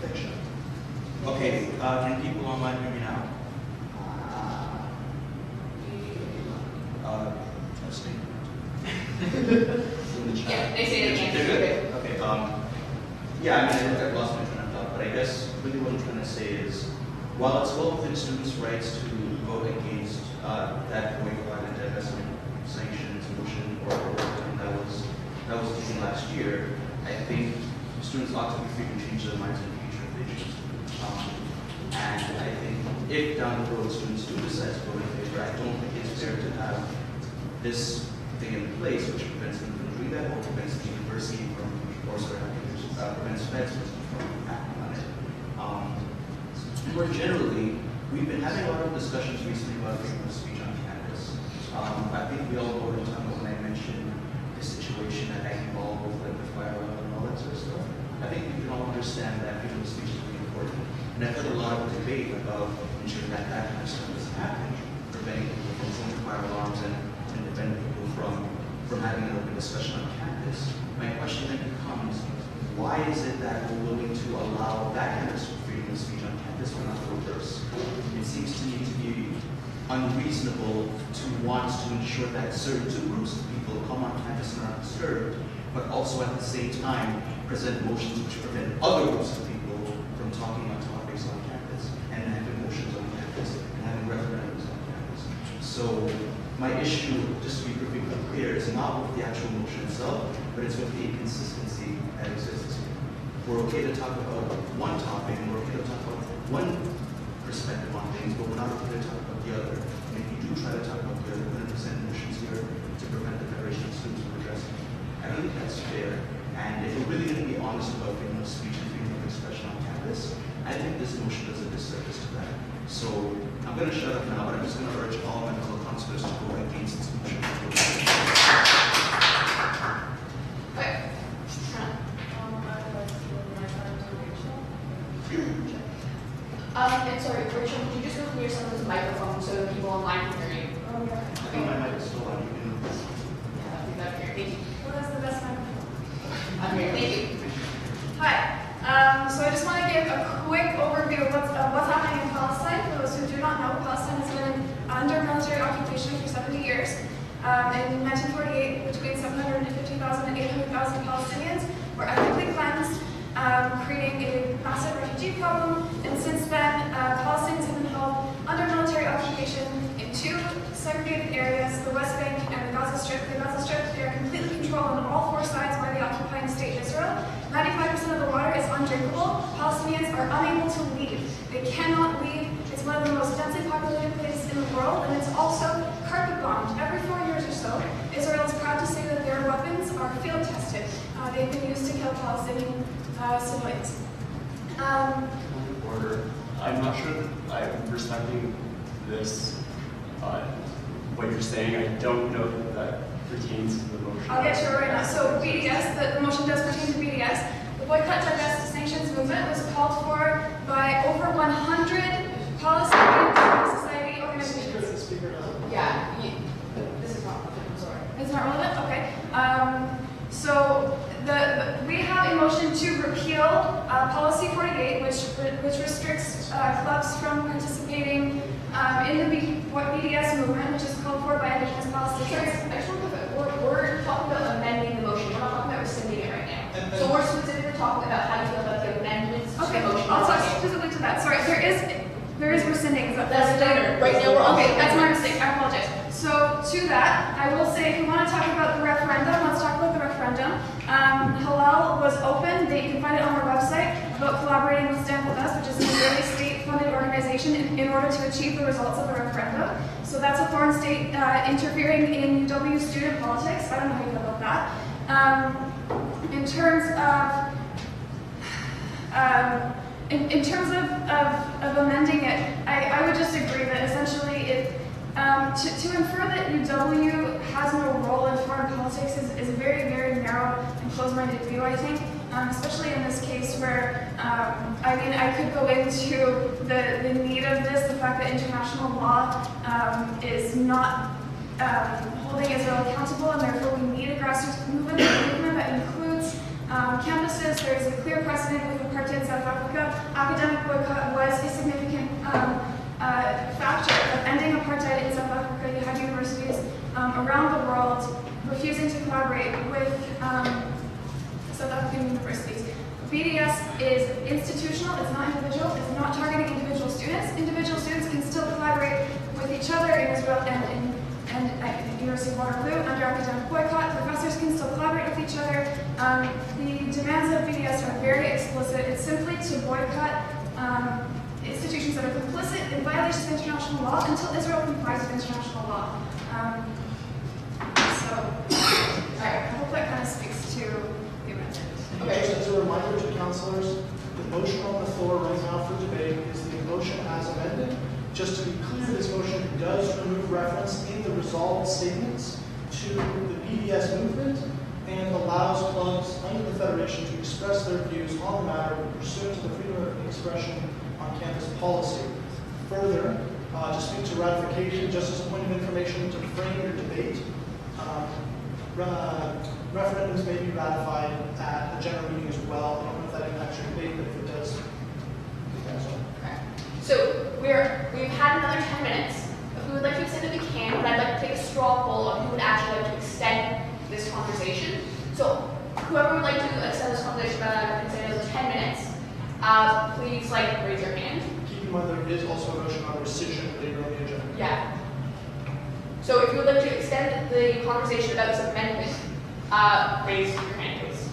I can. Okay, can people online hear me now? Let's see. yeah, they say they can't. They're good? Okay, yeah, I mean, I've lost my train of thought, but I guess really what I'm trying to say is, while it's well within students' rights to vote against that boycott and divestment sanctions motion or that was taken last year, I think students ought to be free to change their minds in the future if they choose to. And I think if down the road students do decide to vote in favor, I don't think it's fair to have this thing in place which prevents them from doing that or prevents the university from, prevents Feds from acting on it. More generally, We've been having a lot of discussions recently about freedom of speech on campus. I think we all know what I'm talking about when I mentioned the situation that I involved with like the fire alarm and all that sort of stuff. I think we can all understand that freedom of speech is really important. And I've heard a lot of debate about ensuring that that kind of stuff doesn't happen, preventing people from throwing fire alarms and preventing people from having an open discussion on campus. My question then becomes, why is it that we're willing to allow that kind of freedom of speech on campus but not the reverse? It seems to me to be unreasonable to want to ensure that certain two groups of people come on campus and are not disturbed, but also at the same time present motions which prevent other groups of people from talking on topics on campus and having motions on campus and having referendums on campus. So my issue, just to be perfectly clear, is not with the actual motion itself, but it's with the inconsistency that exists. We're okay to talk about one topic, and we're okay to talk about one perspective on things, but we're not okay to talk about the other. And if you do try to talk about the other, we're going to present motions here to prevent the Federation of Students from addressing it. I don't think that's fair. And if we're really going to be honest about freedom of speech and freedom of expression on campus, I think this motion does a disservice to that. So I'm going to shut up now, but I'm just going to urge all my fellow councilors to vote against this motion. And sorry, Rachel, could you just go clear some of this microphone so that people online can hear you? I think my mic is still on. Yeah, that'd be better. Thank you. Well, that's the best microphone. Okay, thank you. Hi. So I just want to give a quick overview of what's happening in Palestine. For those who do not know, Palestine has been under military occupation for 70 years. In 1948, between 750,000 and 800,000 Palestinians were ethnically cleansed, creating a massive refugee problem. And since then, Palestinians have been held under military occupation in two segregated areas, the West Bank and the Gaza Strip. The Gaza Strip, they are completely controlled on all four sides by the occupying state Israel. 95% of the water is undrinkable. Palestinians are unable to leave. They cannot leave. It's one of the most densely populated places in the world, and it's also carpet bombed. Every 4 years or so, Israel is proud to say that their weapons are field tested. They've been used to kill Palestinian civilians. Order. I'm not sure that I'm respecting this, what you're saying. I don't know that that pertains to the motion. I'll get to it right now. So BDS, the motion does pertain to BDS. The Boycott, Divest, Sanctions movement was called for by over 100 Palestinian civil society organizations. Yeah, this is not relevant, I'm sorry. It's not relevant? Okay. So we have a motion to repeal Policy 48, which restricts clubs from participating in the BDS movement, which is called for by Indigenous Palestinians. I just want to we're talking about amending the motion. We're not talking about rescinding it right now. So we're specifically talking about how you feel about the amendments to Okay, the motion. I'll talk specifically to that. Sorry, there is rescinding. That's later. Right now we're on. Okay, that's my mistake. I apologize. So to that, I will say, if you want to talk about the referendum, let's talk about the referendum. Halal was open. You can find it on our website about collaborating with Stand With Us, which is an Israeli state-funded organization in order to achieve the results of the referendum. So that's a foreign state interfering in UW student politics. I don't know how you feel about that. In terms of amending it, I would just agree that essentially to infer that UW has no role in foreign politics is a very, very narrow and closed-minded view, I think, especially in this case where, I mean, I could go into the need of this, the fact that international law is not holding Israel accountable, and therefore we need a grassroots movement that includes campuses. There is a clear precedent with apartheid in South Africa. Academic boycott was a significant factor of ending apartheid in South Africa. You had universities around the world refusing to collaborate with South African universities. BDS is institutional, it's not individual, it's not targeting individual students. Individual students can still collaborate with each other in Israel and at the University of Waterloo under academic boycott. Professors can still collaborate with each other. The demands of BDS are very explicit. It's simply to boycott institutions that are complicit in violations of international law until Israel complies with international law. I hope that kind of speaks to the amendment. Okay, just as a reminder to councilors, the motion on the floor right now for debate is the motion as amended. Just to be clear, this motion does remove reference in the resolved statements to the BDS movement and allows clubs under the Federation to express their views on the matter pursuant to the freedom of expression on campus policy. Further, to speak to ratification, just as a point of information to frame your debate, referendums may be ratified at a general meeting as well. I don't know if that impacts your debate, but if it does, Okay. So we've had another 10 minutes. If we would like to extend it, we can, but I'd like to take a straw poll on who would actually like to extend this conversation. So whoever would like to extend this conversation by consider those 10 minutes, please raise your hand. keep in mind there is also a motion on rescission later on the agenda. Yeah. So if you would like to extend the conversation about this amendment, raise your hand, please.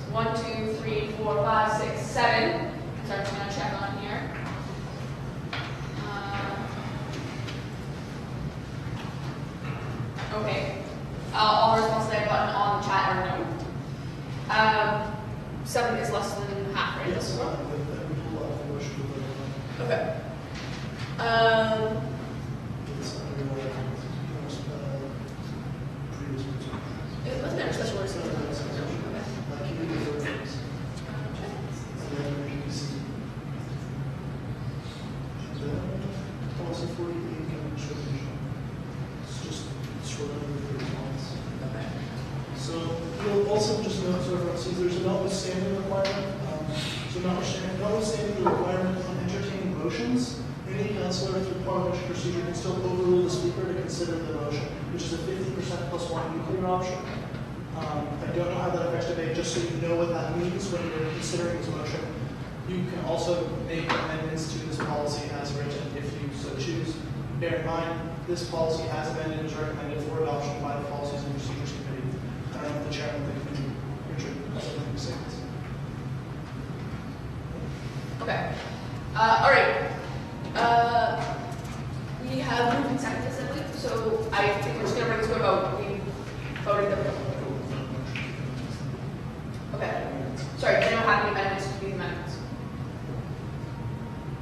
So 1, 2, 3, 4, 5, 6, 7. So I'm just going to check on here. Okay. All responses I button on the chat are no. 7 is less than half, right? Yes. Okay. It wasn't a special order. Policy 48 government shortage. It's just short under 30 months. So you'll also just note, so everyone sees, there's a notwithstanding requirement. Notwithstanding the requirement on entertaining motions, any counselor through parliamentary procedure can still overrule the speaker to consider the motion, which is a 50% plus 1 nuclear option. I don't know how that affects debate, just so you know what that means when you're considering this motion. You can also make amendments to this policy as written if you so choose. Bear in mind, this policy as amended is recommended for adoption by the Policies and Procedures Committee. I don't know if the chairman of the committee, Richard, has something to say. Okay. All right. We have moved and seconded this, I believe, so I think we're just going to bring this to a vote. We voted the Okay. Sorry, does anyone have any amendments to these amendments?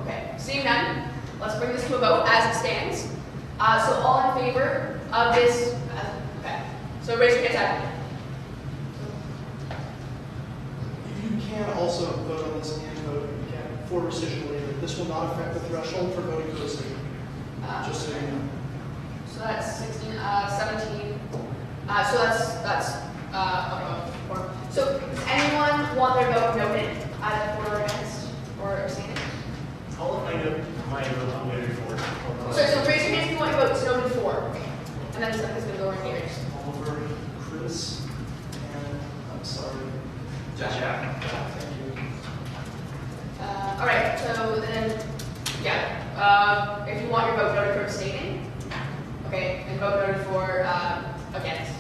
Okay. Seeing none, let's bring this to a vote as it stands. So all in favor of this? Okay. So raise your hand. If you can also vote on this and vote again for rescission later, this will not affect the threshold for voting for rescission. Just so you know. So that's 16, 17. So that's four. So does anyone want their vote noted either for or against or abstaining? I'll vote noted for. So raise your hand if you want your votes noted for. And then stuff is going to go in here. Oliver, Chris, and I'm sorry. Jack. Thank you. All right. So then, yeah. If you want your vote noted for abstaining, okay, and vote noted for against.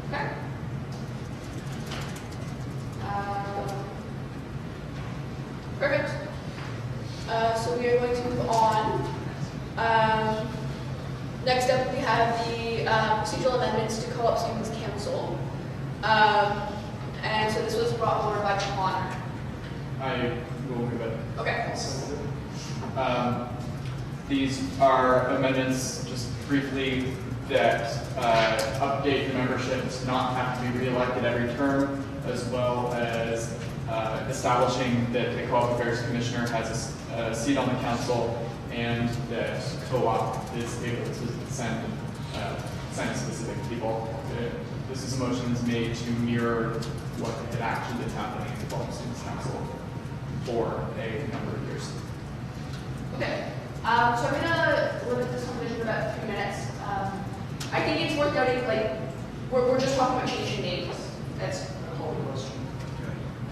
Okay. Perfect. So we are going to move on. Next up, we have the procedural amendments to co-op students council. And so this was brought forward by Connor. I will move it. Okay. These are amendments, just briefly, that update the membership to not have to be re-elected every term, as well as establishing that the Co-op Affairs Commissioner has a seat on the council, and that co-op is able to send specific people. This is a motion that's made to mirror what had actually been happening in the Co-op Students Council for a number of years. Okay. So I'm going to limit this conversation to about 3 minutes. I think it's worth noting, we're just talking about changing names. That's a whole question.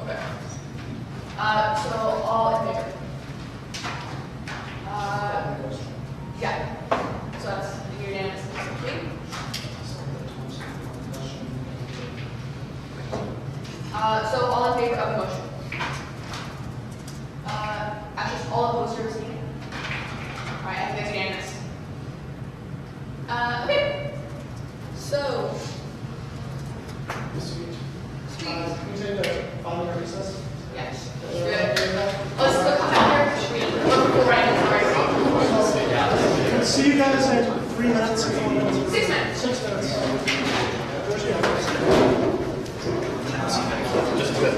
Okay. So all in favor? Yeah. So that's unanimous. Okay. So all in favor of the motion? Actually, all opposed or abstaining? All right, I think that's unanimous. Okay. So. Can you say that? guys say 3 minutes or 4 minutes? 6 minutes. 6 minutes. Just with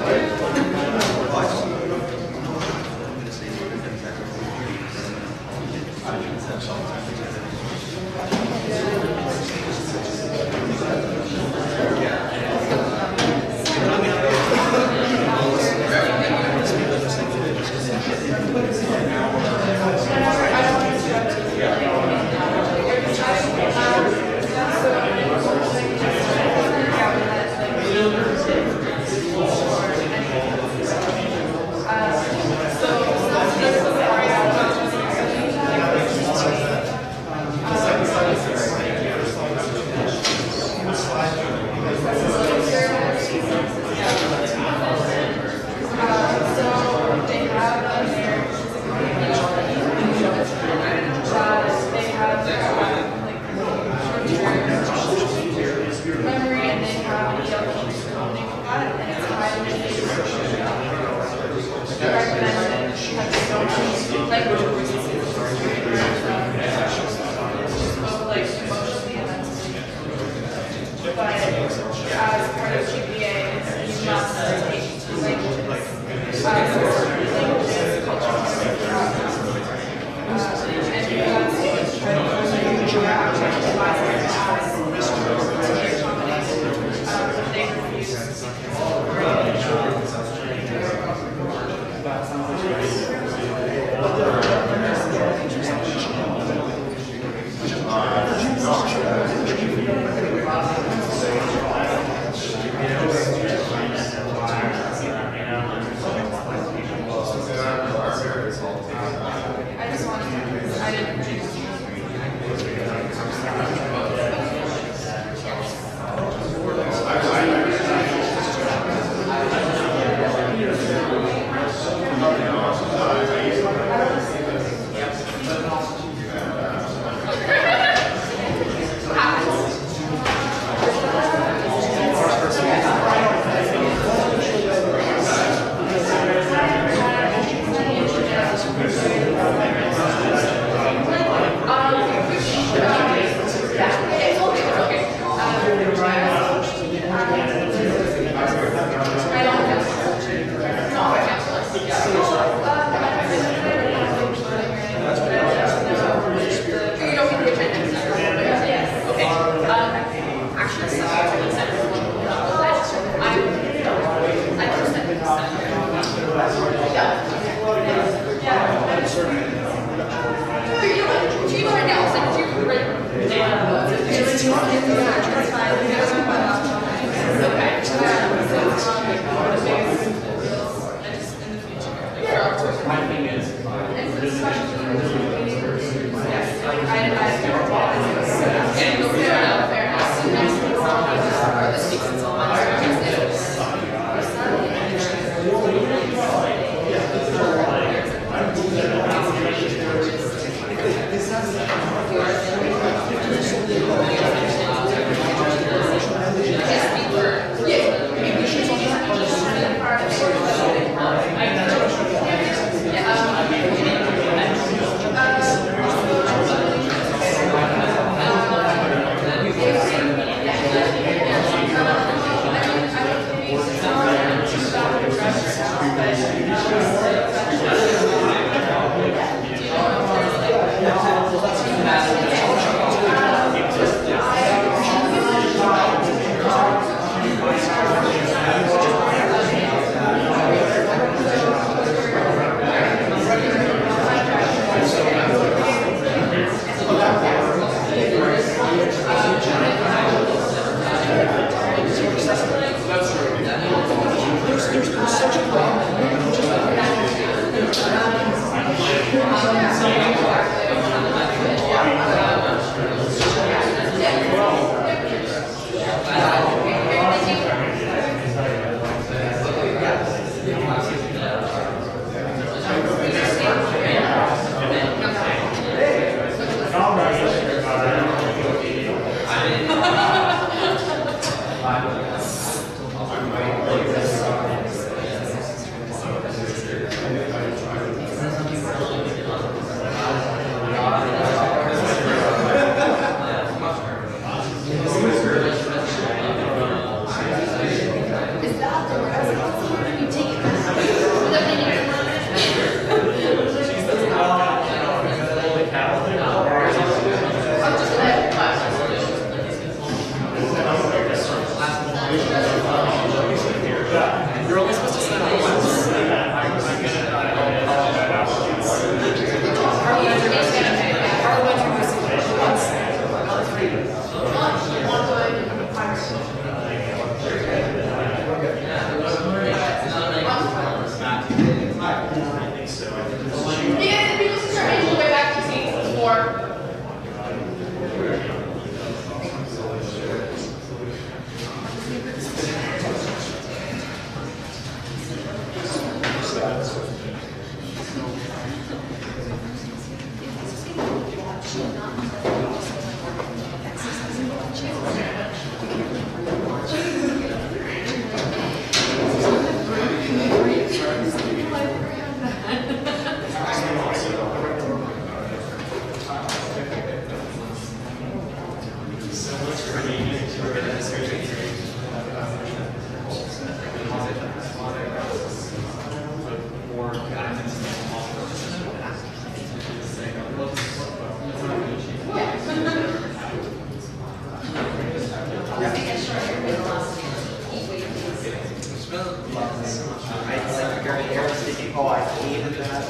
Oh, I hated that.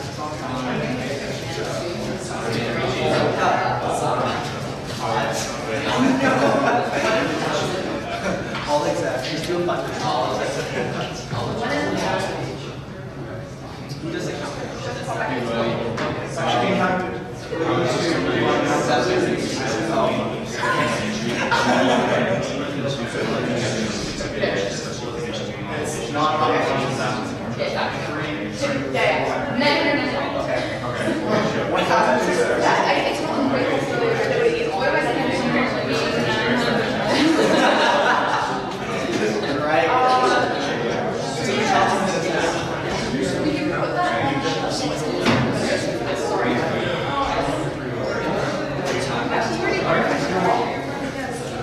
All exact. He's doing fun. Who does it It's not how it functions. What happens is It's not ungrateful for the ability. Otherwise, I can right. we can put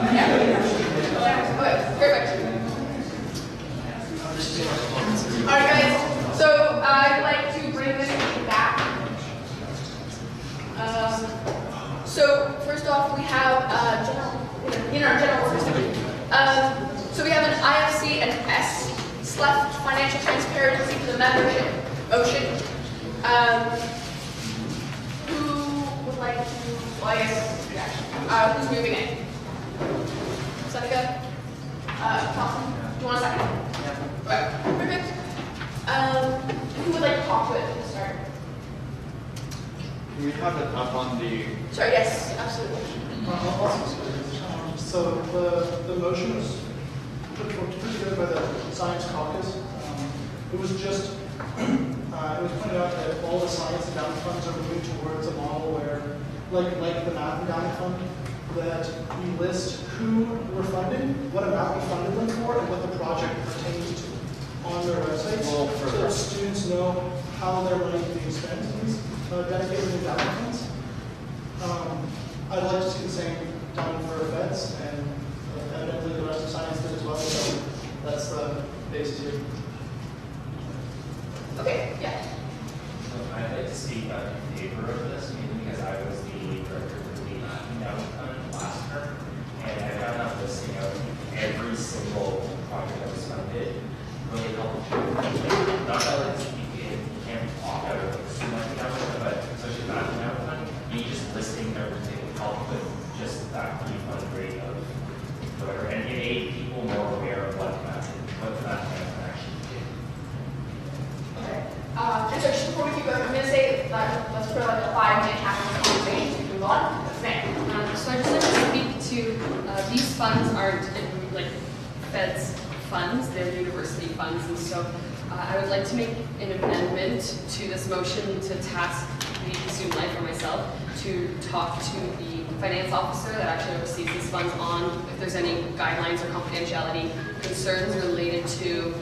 Okay, perfect. Alright guys, so I'd like to bring this meeting back. So first off, we have in our general work session. So we have an IFC and S/left financial transparency for the membership motion. Who would like to? Well, I guess who's moving it? Seneca? Thompson? Do you want a second? Yeah. Right. Perfect. Who would like to talk to it to start? Can we have it up on the... Sorry, yes, absolutely. So the motion was put together by the Science Caucus. It was just, it was pointed out that all the science endowment funds are moving towards a model where, like the math endowment fund, that we list who we're funding, what amount we funded them for, and what the project pertains to on their websites, so that students know how their money is being spent in these dedicated endowment funds. I'd like to see the same done for feds, and evidently the rest of science did as well, so that's the basis here. Okay, yeah. So I'd like to speak in favor of this, mainly because I was the director for the endowment fund last term, and I found out listing out every single project that was funded really helped. Not that like you can't talk out of so much endowment, but especially that endowment fund, me just listing everything helped with just that refund rate of whatever, and it made people more aware of what that actually did. Okay. And so just before we keep going, I'm going to say that let's put like a 5-minute capital conversation to move on. That's me. So I just like to speak to these funds aren't like feds funds, they're university funds, and so I would like to make an amendment to this motion to task the student life or myself to talk to the finance officer that actually oversees these funds on if there's any guidelines or confidentiality concerns related to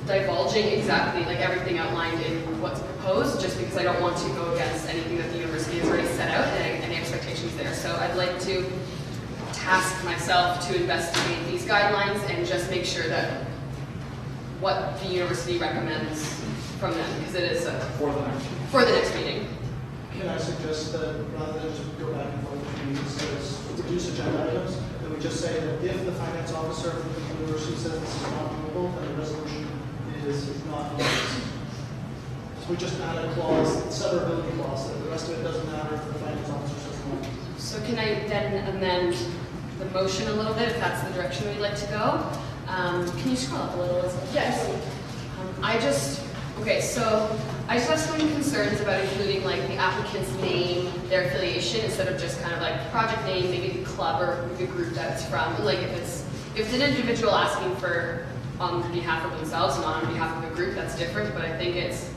divulging exactly like everything outlined in what's proposed, just because I don't want to go against anything that the university has already set out and the expectations there. So I'd like to task myself to investigate these guidelines and just make sure that what the university recommends from them, because it is for the next meeting. Can I suggest that rather than just go back and forth between these, reduce agenda items, that we just say that if the finance officer from the university says this is not doable, then the resolution is not doable. So we just add a clause, severability clause, that the rest of it doesn't matter if the finance officer says no. So can I then amend the motion a little bit if that's the direction we'd like to go? Can you scroll up a little? Yes. I just have some concerns about including like the applicant's name, their affiliation, instead of just kind of like project name, maybe the club or the group that it's from. Like if it's an individual asking for on behalf of themselves, not on behalf of a group, that's different. But I think it's,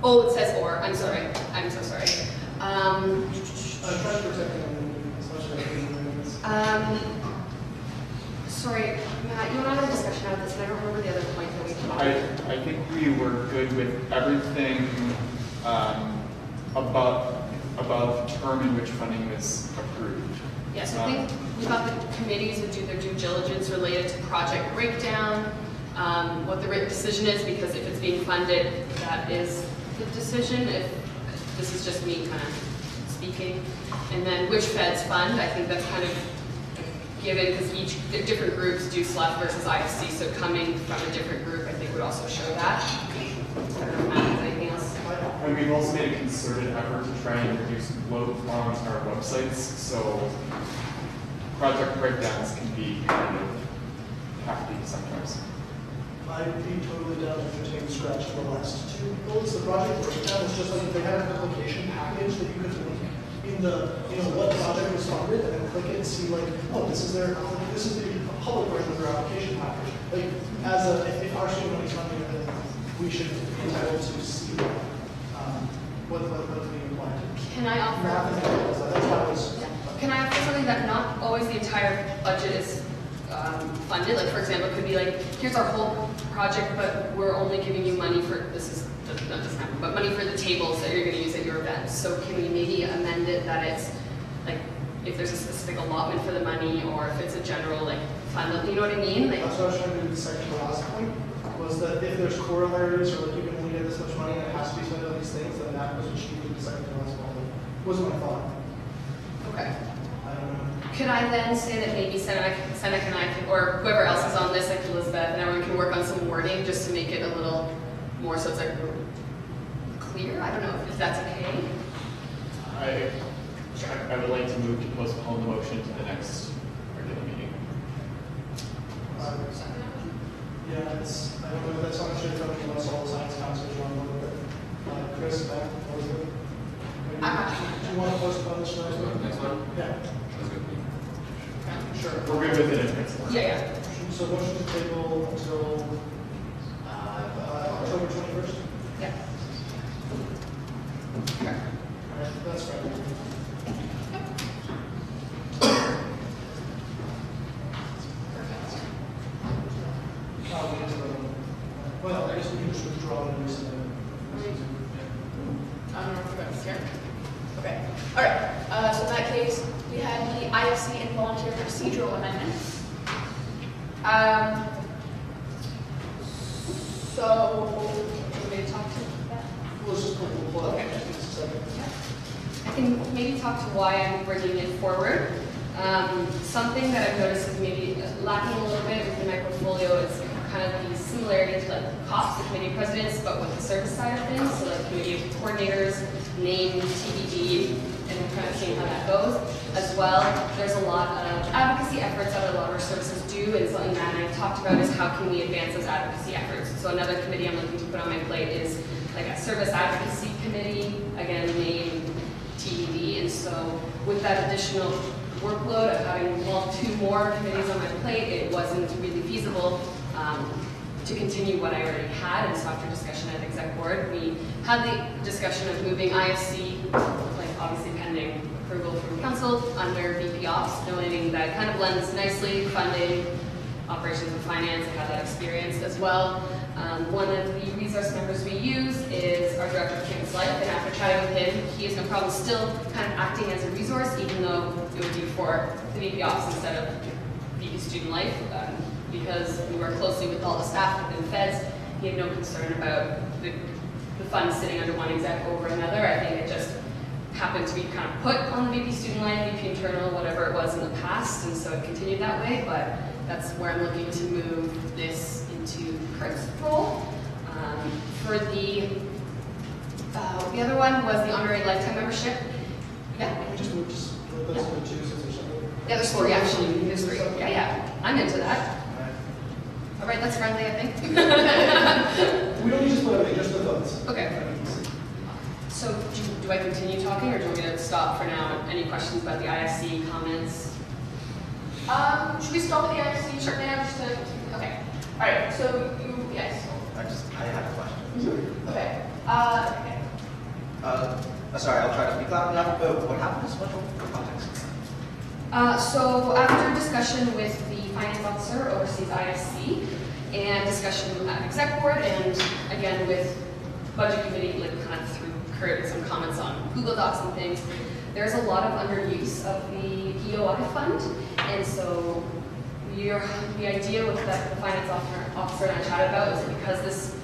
it says or. I'm sorry. I'm so sorry. I'm trying to protect them as much as I can. Sorry, Matt, you and I had a discussion about this, and I don't remember the other point that we talked about. I think we were good with everything above term in which funding was approved. Yes, I think we thought the committees would do their due diligence related to project breakdown, what the written decision is, because if it's being funded, that is the decision, if this is just me kind of speaking. And then which feds fund, I think that's kind of given because different groups do SLEF versus IFC, so coming from a different group I think would also show that. I don't know if Matt has anything else. And we've also made a concerted effort to try and reduce bloat on our websites, so project breakdowns can be kind of hefty sometimes. I'd be totally down to entertain scratch the last two bullets. The project breakdown is just like if they had an application package that you could link in the, what project was funded, and then click it and see like, oh, this is the public version of their application package. Like, if our student money is funding it, then we should be entitled to see what's being applied. Can I offer? That's why I was. Can I offer something that not always the entire budget is funded? Like, for example, it could be like, here's our whole project, but we're only giving you money for, that doesn't happen, but money for the tables that you're going to use at your event. So can we maybe amend it that it's like, if there's a specific allotment for the money, or if it's a general like fund, you know what I mean? Like, that's what I was trying to do with the second to last point, was that if there's corollaries or like you can only get this much money and it has to be spent on these things, then that was achieved with the second to last point. Was my thought. Okay. I don't know. Could I then say that maybe Seneca and I can, or whoever else is on this, like Elizabeth, and everyone can work on some wording just to make it a little more so it's like clear? I don't know if that's okay. I would like to move to postpone the motion to the next regular meeting. Yeah, I don't know if that's something should come unless all the science councils are on board with it. Chris, Matt, Elizabeth? Do you want to postpone this next one? Next one? Yeah. Sure. We're good with it next one. Yeah. So motion to table until October 21st? Yeah. All right, that's right. Well, I guess we can just withdraw and resubmit. I don't know if that's here. Okay. All right. So in that case, we had the IFC and volunteer procedural amendments. So, do you want me to talk to that? Let's just put the plug. Okay. I can maybe talk to why I'm bringing it forward. Something that I've noticed is maybe lacking a little bit within my portfolio is kind of the similarity to like COPS, the committee presidents, but with the service side of things. So like committee coordinators, name, TBD, and kind of seeing how that goes. As well, there's a lot of advocacy efforts that a lot of our services do, and something that I talked about is how can we advance those advocacy efforts. So another committee I'm looking to put on my plate is like a service advocacy committee, again, name, TBD, and so with that additional workload of having two more committees on my plate, it wasn't really feasible to continue what I already had. And so after discussion at exec board, we had the discussion of moving IFC, like obviously pending approval from council, under VP Ops, knowing that it kind of blends nicely, funding, operations and finance. I had that experience as well. One of the resource members we use is our director of campus life, and after chatting with him, he has no problem still kind of acting as a resource, even though it would be for the VP Ops instead of VP Student Life, because we work closely with all the staff within Feds. He had no concern about the funds sitting under one exec over another. I think it just happened to be kind of put on the VP Student Life, VP Internal, whatever it was in the past, and so it continued that way, but that's where I'm looking to move this into Kurt's role. For the other one was the honorary lifetime membership. Yeah. Can we just move those two since there's something? Yeah, there's three actually. There's three. Yeah. I'm into that. All right, that's friendly, I think. We don't need to split everything, just the votes. Okay. So do I continue talking, or do you want me to stop for now? Any questions about the IFC comments? Should we start with the IFC for now? Just to, okay. All right. So yes. I have a question. Okay. Sorry, I'll try to speak loud enough, but what happened is much for context. So after discussion with the finance officer oversees IFC, and discussion at exec board, and again with budget committee, like kind of through Kurt, some comments on Google Docs and things, there's a lot of underuse of the EOI fund, and so the idea with that the finance officer and I chatted about was because this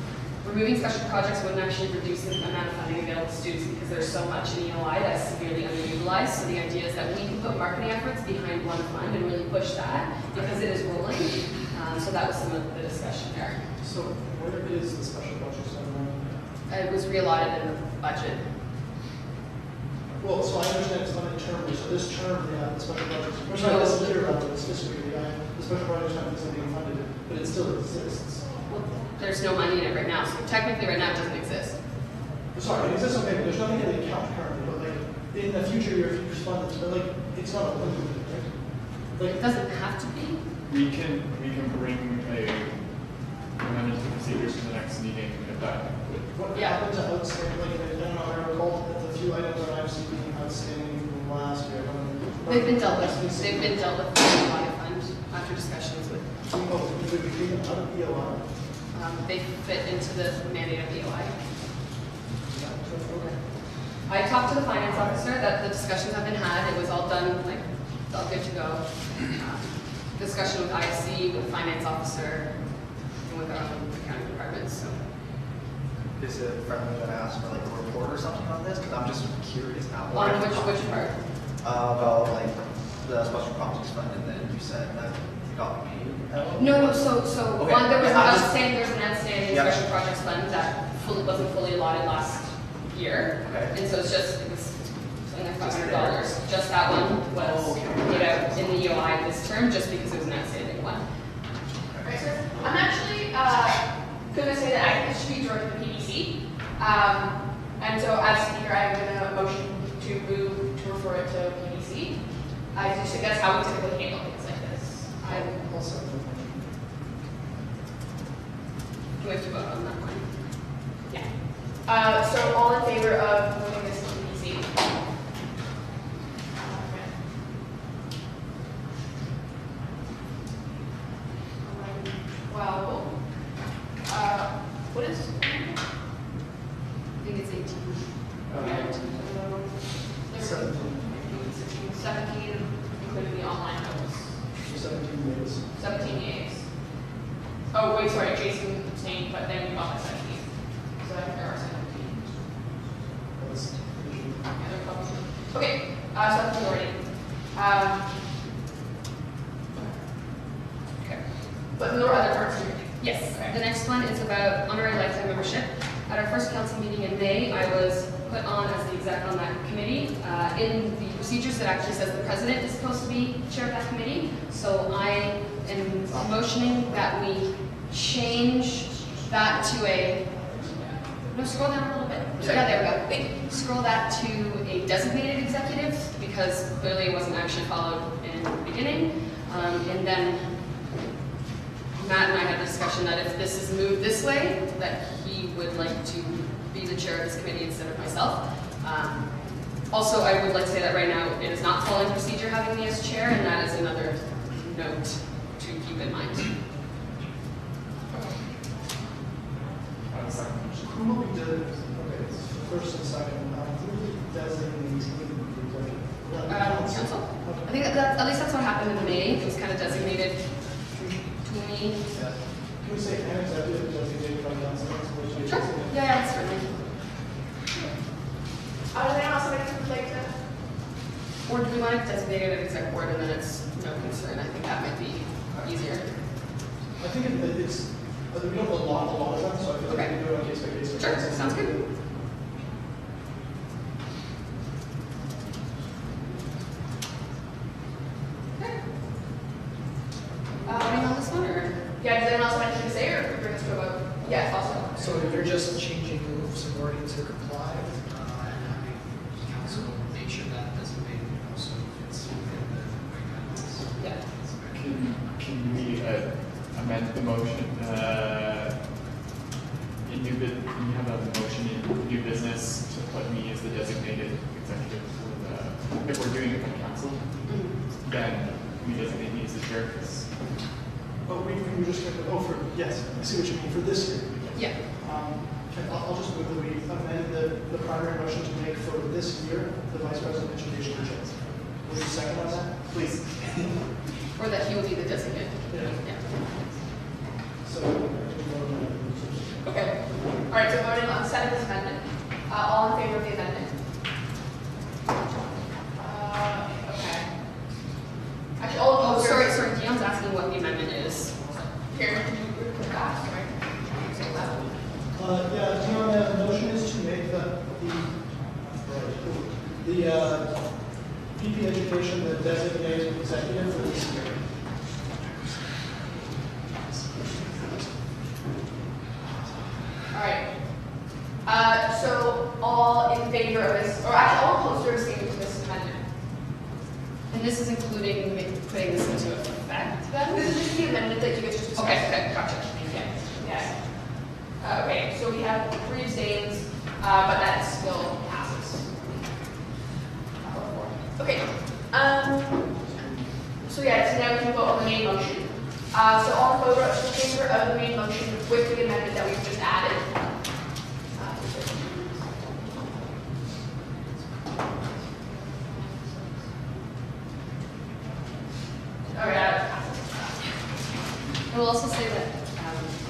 removing special projects wouldn't actually reduce the amount of funding available to students because there's so much in EOI that's severely underutilized. So the idea is that we can put marketing efforts behind one fund and really push that because it is rolling. So that was some of the discussion there. So where is the special budget center? It was reallotted in the budget. Well, so I understand it's funded term, so this term, the special projects, we're sorry, this year, rather, this fiscal year, the special projects fund isn't being funded, but it still exists. Well, there's no money in it right now, so technically right now it doesn't exist. Sorry, it exists, okay, but there's nothing in the account currently, but like, in the future year, if you just fund it, but like, it's not a limit, right? Like, it doesn't have to be. We can bring a amendment to the procedures to the next meeting if that would. what happened to outstanding, like, I don't know, I recall that the few items that I've seen being outstanding from last year. They've been dealt with. They've been dealt with by the audit fund after discussions with. Oh, did we take them out of EOI? They fit into the mandate of EOI. I talked to the finance officer that the discussions have been had. It was all done, like, all good to go. Discussion with IFC, with the finance officer, and with our own accounting departments. So. Is it friendly that I ask for like a report or something on this? Because I'm just curious now. On which part? About like the special projects fund, and then you said that you got paid. No. So Okay. one, there was Yeah, an outstanding Yeah. special projects fund that wasn't fully allotted last year, Okay. and so it was something like $500. Just that one was paid out in the EOI this term, just because it was an outstanding one. Right, so I'm actually going to say that I think it should be directed to the PBC. And so as speaker, I'm going to motion to move to refer it to PBC. I just think that's how we typically handle things like this. Do we have to vote on that one? Yeah. So all in favor of moving this to PBC? Well, what is? I think it's 18. Okay. 17, including the online notes. 17 days. 17 days. Oh, wait, sorry, Jason abstained, but then we got the 17. So I think there are 17. Yeah, there are a couple. Okay, so that's the majority. Okay. But there are other parts here. Yes. Okay. The next one is about honorary lifetime membership. At our first council meeting in May, I was put on as the exec on that committee. In the procedures, it actually says the president is supposed to be chair of that committee. So I am motioning that we change that to a, no, scroll down a little bit. Yeah, there we go. Wait, scroll that to a designated executive because clearly it wasn't actually followed in the beginning. And then Matt and I had a discussion that if this is moved this way, that he would like to be the chair of this committee instead of myself. Also, I would like to say that right now it is not following procedure having me as chair, and that is another note to keep in mind. Who will be okay, first and second, who will be designating the executive? Council. I think at least that's what happened in May. It was kind of designated to me. Yeah. Can we say an executive designated by council? Sure. Yeah, certainly. Does anyone else have anything like that? Or do we want it designated as exec board and then it's no concern? I think that might be easier. I think it's, we don't have a lot of them, so I feel like we can do it on case by case. Sure, sounds good. Voting on this one, or? Yeah, does anyone else have anything to say, or can we bring this to a vote? Yes, also. So you're just changing the moves in order to comply with, and having council make sure that designated also fits within the guidelines. Yeah. Can we amend the motion? Can you have a motion in new business to put me as the designated executive for if we're doing it by council? Then we designate me as the chair. But we just get to, yes, I see what you mean, for this year. Yeah. I'll just move that we amend the primary motion to make for this year the vice president education for chance. Will you second on that? Please. Or that he will be the designated. Yeah. Yeah. So, okay. the designated executive for this year. All right. So all in favor of this, or actually all opposed or abstaining to this amendment? And this is including putting this into effect then? This is just the amendment that you guys just discussed. Okay, gotcha. Yeah. Okay, so we have 3 abstains, but that still passes. Okay. So yeah, so now we can vote on the main motion. So all in favor of the main motion with the amendment that we've just added. All right. I will also say that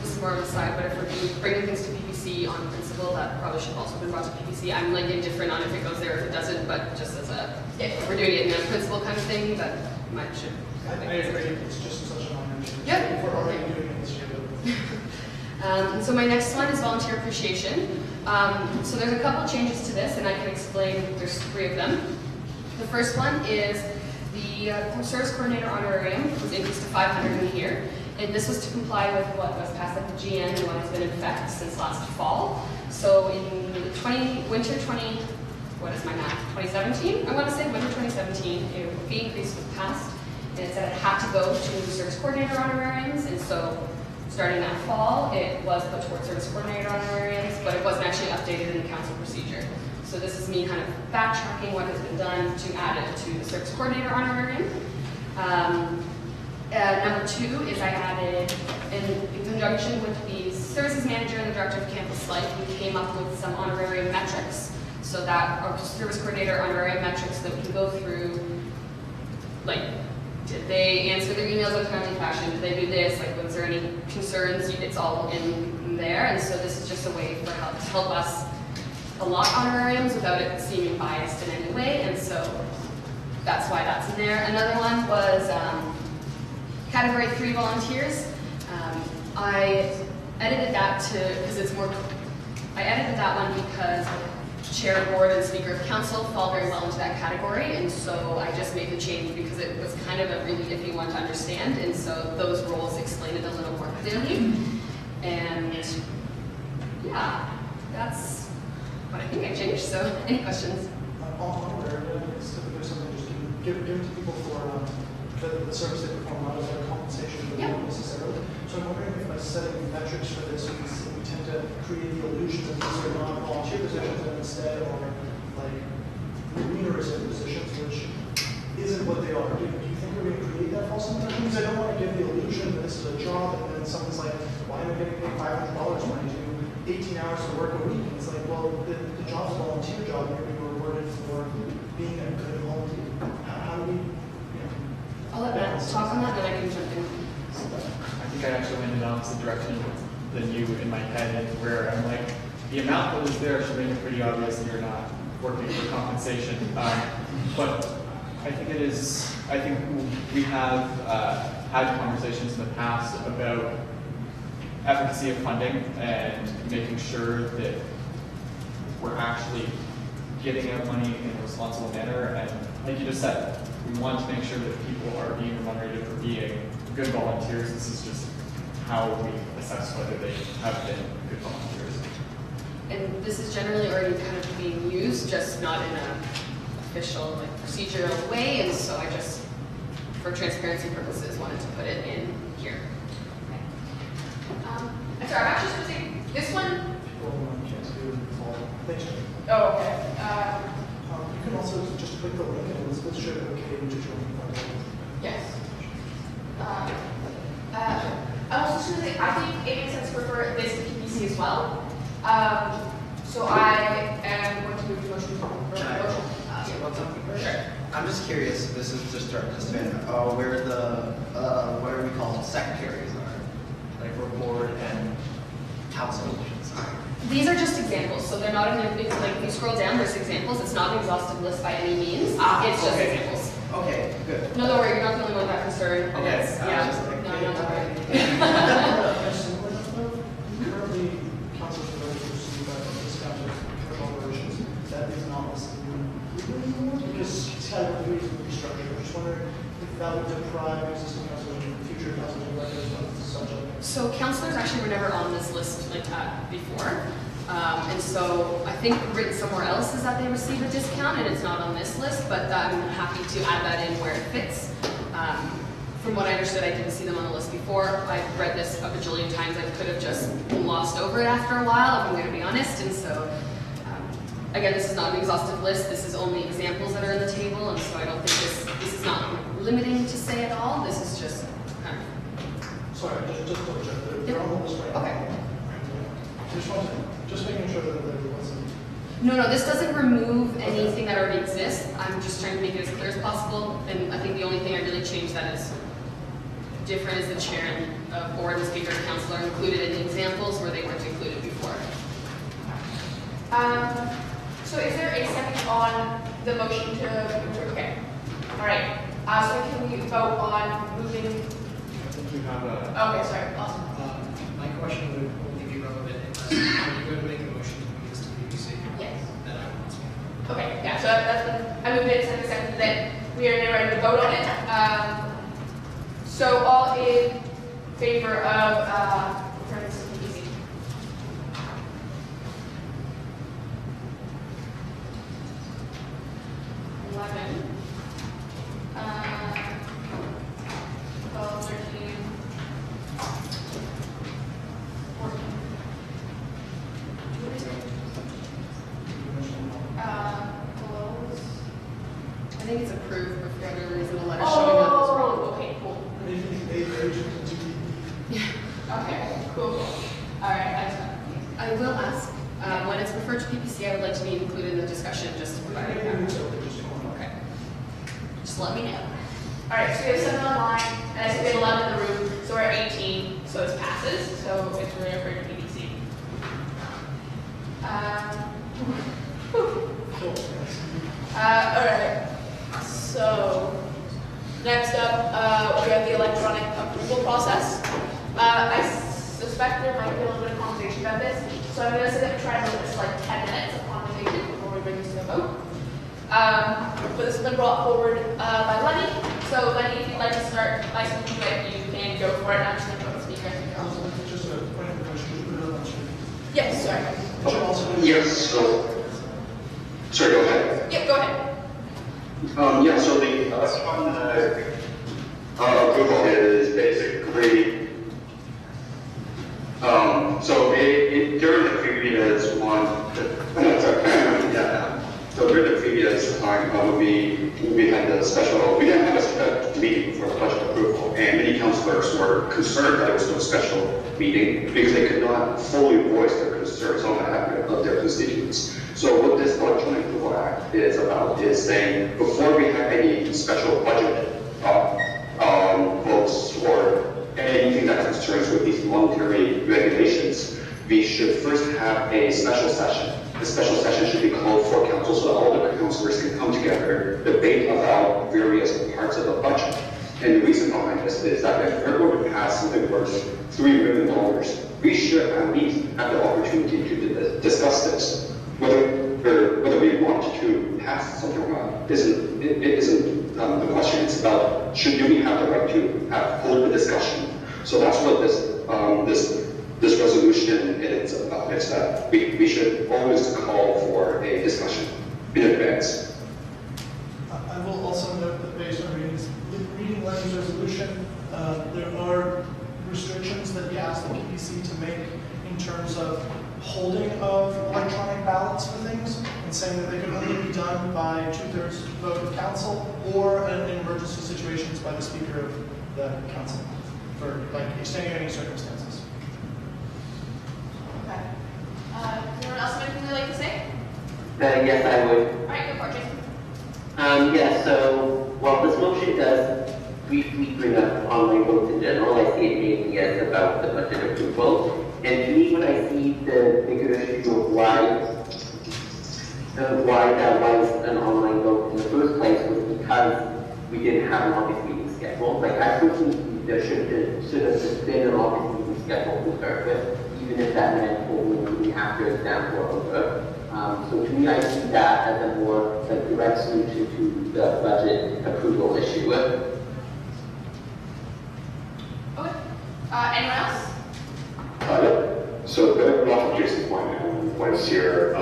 this is more of a side, but if we're bringing things to PPC on principle, that probably should also be brought to PPC. I'm like indifferent on if it goes there or if it doesn't, but just as a, if we're doing it in a principle kind of thing, that might should. I agree. It's just such an honor. Yep. If we're already doing it this year. So my next one is volunteer appreciation. So there's a couple changes to this, and I can explain. There's 3 of them. The first one is the service coordinator honorarium was increased to $500 a year, and this was to comply with what was passed at the GN and what has been in effect since last fall. So in winter 2017, I want to say winter 2017, it fee increase was passed, and it said it had to go to service coordinator honorariums, and so starting that fall, it was put towards service coordinator honorariums, but it wasn't actually updated in the council procedure. So this is me kind of backtracking what has been done to add it to the service coordinator honorarium. Number 2 is I added, in conjunction with the services manager and the director of campus life, we came up with some honorarium metrics. So that our service coordinator honorarium metrics that we can go through, like, did they answer their emails in a timely fashion? Did they do this? Like, was there any concerns? It's all in there. And so this is just a way to help us allot honorariums without it seeming biased in any way. And so that's why that's in there. Another one was category 3 volunteers. I edited that I edited that one because chair, board, and speaker of council fall very well into that category, and so I just made the change because it was kind of a really iffy one to understand, and so those roles explain it a little more clearly. And yeah, that's what I think I changed. So, any questions? Honorarium is typically something just given to people for the service they perform, not as their compensation, but not necessarily. So I'm wondering if by setting metrics for this, we tend to create the illusion that these are non-volunteer positions and instead are like remunerative positions, which isn't what they are. Do you think we're going to create that false impression? Because I don't want to give the illusion that this is a job and then someone's like, why am I getting paid $500 when I do 18 hours of work a week? And it's like, well, the job's a volunteer job and you're being rewarded for being a good volunteer. How do we, I'll let Matt talk on that, then I can jump in. I think I actually went in the opposite direction than you in my head, where I'm like, the amount that is there should make it pretty obvious that you're not working for compensation. But I think we have had conversations in the past about efficacy of funding and making sure that we're actually giving out money in a responsible manner. And like you just said, we want to make sure that people are being remunerated for being good volunteers. This is just how we assess whether they have been good volunteers. And this is generally already kind of being used, just not in an official, procedural way. And so I just, for transparency purposes, wanted to put it in here. I'm sorry, I'm actually supposed to say this one. Oh, okay. You can also just click the link and Elizabeth should okay to join. Yes. I was just going to say, I think it makes sense to refer this to PPC as well. So I am going to move the motion. Sure. I'm just curious, this is just our estimate, where the, what are we called, secretaries are, like for board and council positions are. These are just examples, so they're not in the, if you scroll down, there's examples. It's not an exhaustive list by any means. It's just examples. Okay, good. No, don't worry, you're not the only one that concerned. Okay, Yeah, no, you're not worried. Currently, council members receive a discount of commercial operations. That is not listed in because type of restructure. I'm just wondering if that would deprive existing councilors and future councilors of such a. So councilors actually were never on this list like that before. And so I think written somewhere else is that they receive a discount and it's not on this list, but I'm happy to add that in where it fits. From what I understood, I didn't see them on the list before. I've read this a bajillion times. I could have just glossed over it after a while, if I'm going to be honest. And so, again, this is not an exhaustive list. This is only examples that are in the table. And so I don't think this is not limiting to say at all. This is just kind of... Sorry, just double check. They're on the list right now. Okay. Just making sure that there wasn't... No, this doesn't remove anything that already exists. I'm just trying to make it as clear as possible. And I think the only thing I really changed that is different is the chair of board and speaker and council are included in examples where they weren't included before. So is there a second on the motion to okay. All right. So can we vote on moving? I think you have a... Okay, sorry. Awesome. My question would only be relevant unless you're going to make a motion to move this to BBC. Yes. Then I will speak. Okay, yeah, so that's I moved it in the sense that we are now ready to vote on it. So all in favor of returning this to PC? $11. 12, 13, 14. Close. I think it's approved before there isn't a letter showing up as well. Oh, okay, cool. Yeah. Okay, cool. All right, I will ask, when it's referred to PPC, I would like to be included in the discussion just to provide a Okay. Just let me know. all right, so we have 7 online, and I said we have 11 in the room, so we're at 18, so it passes, so it's really referred to PPC. All right, so next up, we have the electronic approval process. I suspect there might be a little bit of conversation about this, so I'm going to say that we try and limit this to like 10 minutes of conversation before we bring this to a vote. But this has been brought forward by Lenny. So Lenny, if you'd like to start by speaking, you can go for it. I'm just going to put the speaker. Just a point of question. Should we put it on the screen? Yes, sorry. Yes, so, sorry, go ahead. Yeah, go ahead. Yeah, so the approval is basically, so during the previous one, so during the previous time, we had the special, we didn't have a special meeting for the budget approval, and many councilors were concerned that it was no special meeting because they could not fully voice their concerns on behalf of their constituents. So what this Electronic Approval Act is about is saying before we have any special budget votes or anything that concerns with these monetary regulations, we should first have a special session. The special session should be called for council so that all the councilors can come together, debate about various parts of the budget. And the reason behind this is that if we're going to pass something worth $3 million, we should at least have the opportunity to discuss this. Whether we want to pass something or not isn't the question. It's about do we have the right to hold the discussion. So that's what this resolution is about. It's that we should always call for a discussion in advance. I will also note that based on reading Lenny's resolution, there are restrictions that he asked the PPC to make in terms of holding of electronic ballots for things, and saying that they could only be done by 2/3 vote of council or in emergency situations by the speaker of the council for like extenuating circumstances. Okay. Anyone else have anything they'd like to say? Yes, I would. All right, go for it, Jason. Yeah, so, well, this motion does briefly bring up online votes in general. I see it mainly as about the budget approval. And to me, when I see the bigger issue of why that was an online vote in the first place was because we didn't have an August meeting scheduled. Like, I personally think there should have just been an August meeting scheduled to start with, even if that meant holding a meeting after exam were over. So to me, I see that as a more that directs me to the budget approval issue. Okay. Anyone else? So building off of Jason's point and points here,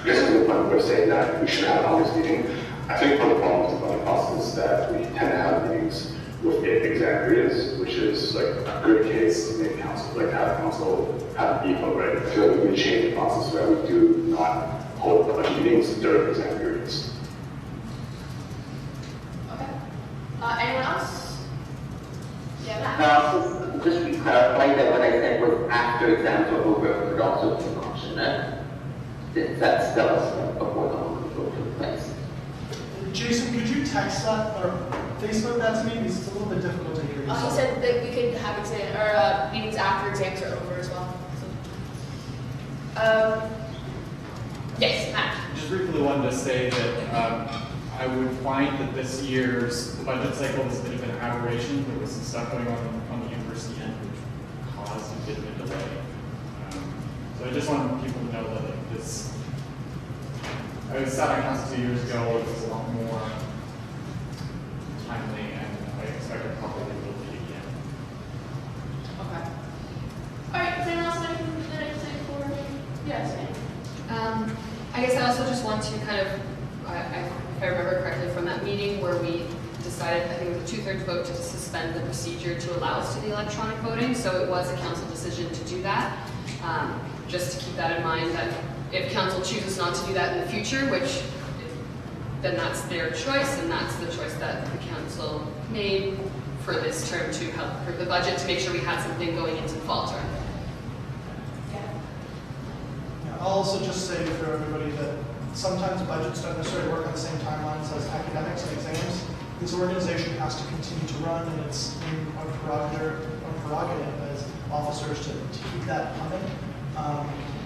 Jason made the point of saying that we should have an August meeting. I think one of the problems with the budget process is that we tend to have meetings within exam periods, which is like a good case to make council, like have council have a depot, right? I feel like we need to change the process so that we do not hold budget meetings during exam periods. Okay. Anyone else? Yeah, Matt. Just to clarify that what I said was after exams are over, would also be an option. That's before the whole vote took place. Jason, could you text that or Facebook that to me? Because it's a little bit difficult to hear you. He said that we could have exam or meetings after exams are over as well. So, yes, Matt. Just briefly wanted to say that I would find that this year's budget cycle was a bit of an aberration. There was some stuff going on the university end which caused a bit of a delay. So I just wanted people to know that like, this, I was sat on council 2 years ago, it was a lot more timely, and I expect it probably will be again. Okay. All right. Does anyone else have anything that to say for? Yes. I guess I also just want to kind of, if I remember correctly from that meeting where we decided, I think it was a 2/3 vote to suspend the procedure to allow us to do electronic voting. So it was a council decision to do that. Just to keep that in mind that if council chooses not to do that in the future, which then that's their choice, and that's the choice that the council made for this term to help for the budget to make sure we had something going into the fall term. Yeah, I'll also just say for everybody that sometimes budgets don't necessarily work on the same timelines as academics and exams. This organization has to continue to run, and it's in our prerogative as officers to keep that coming.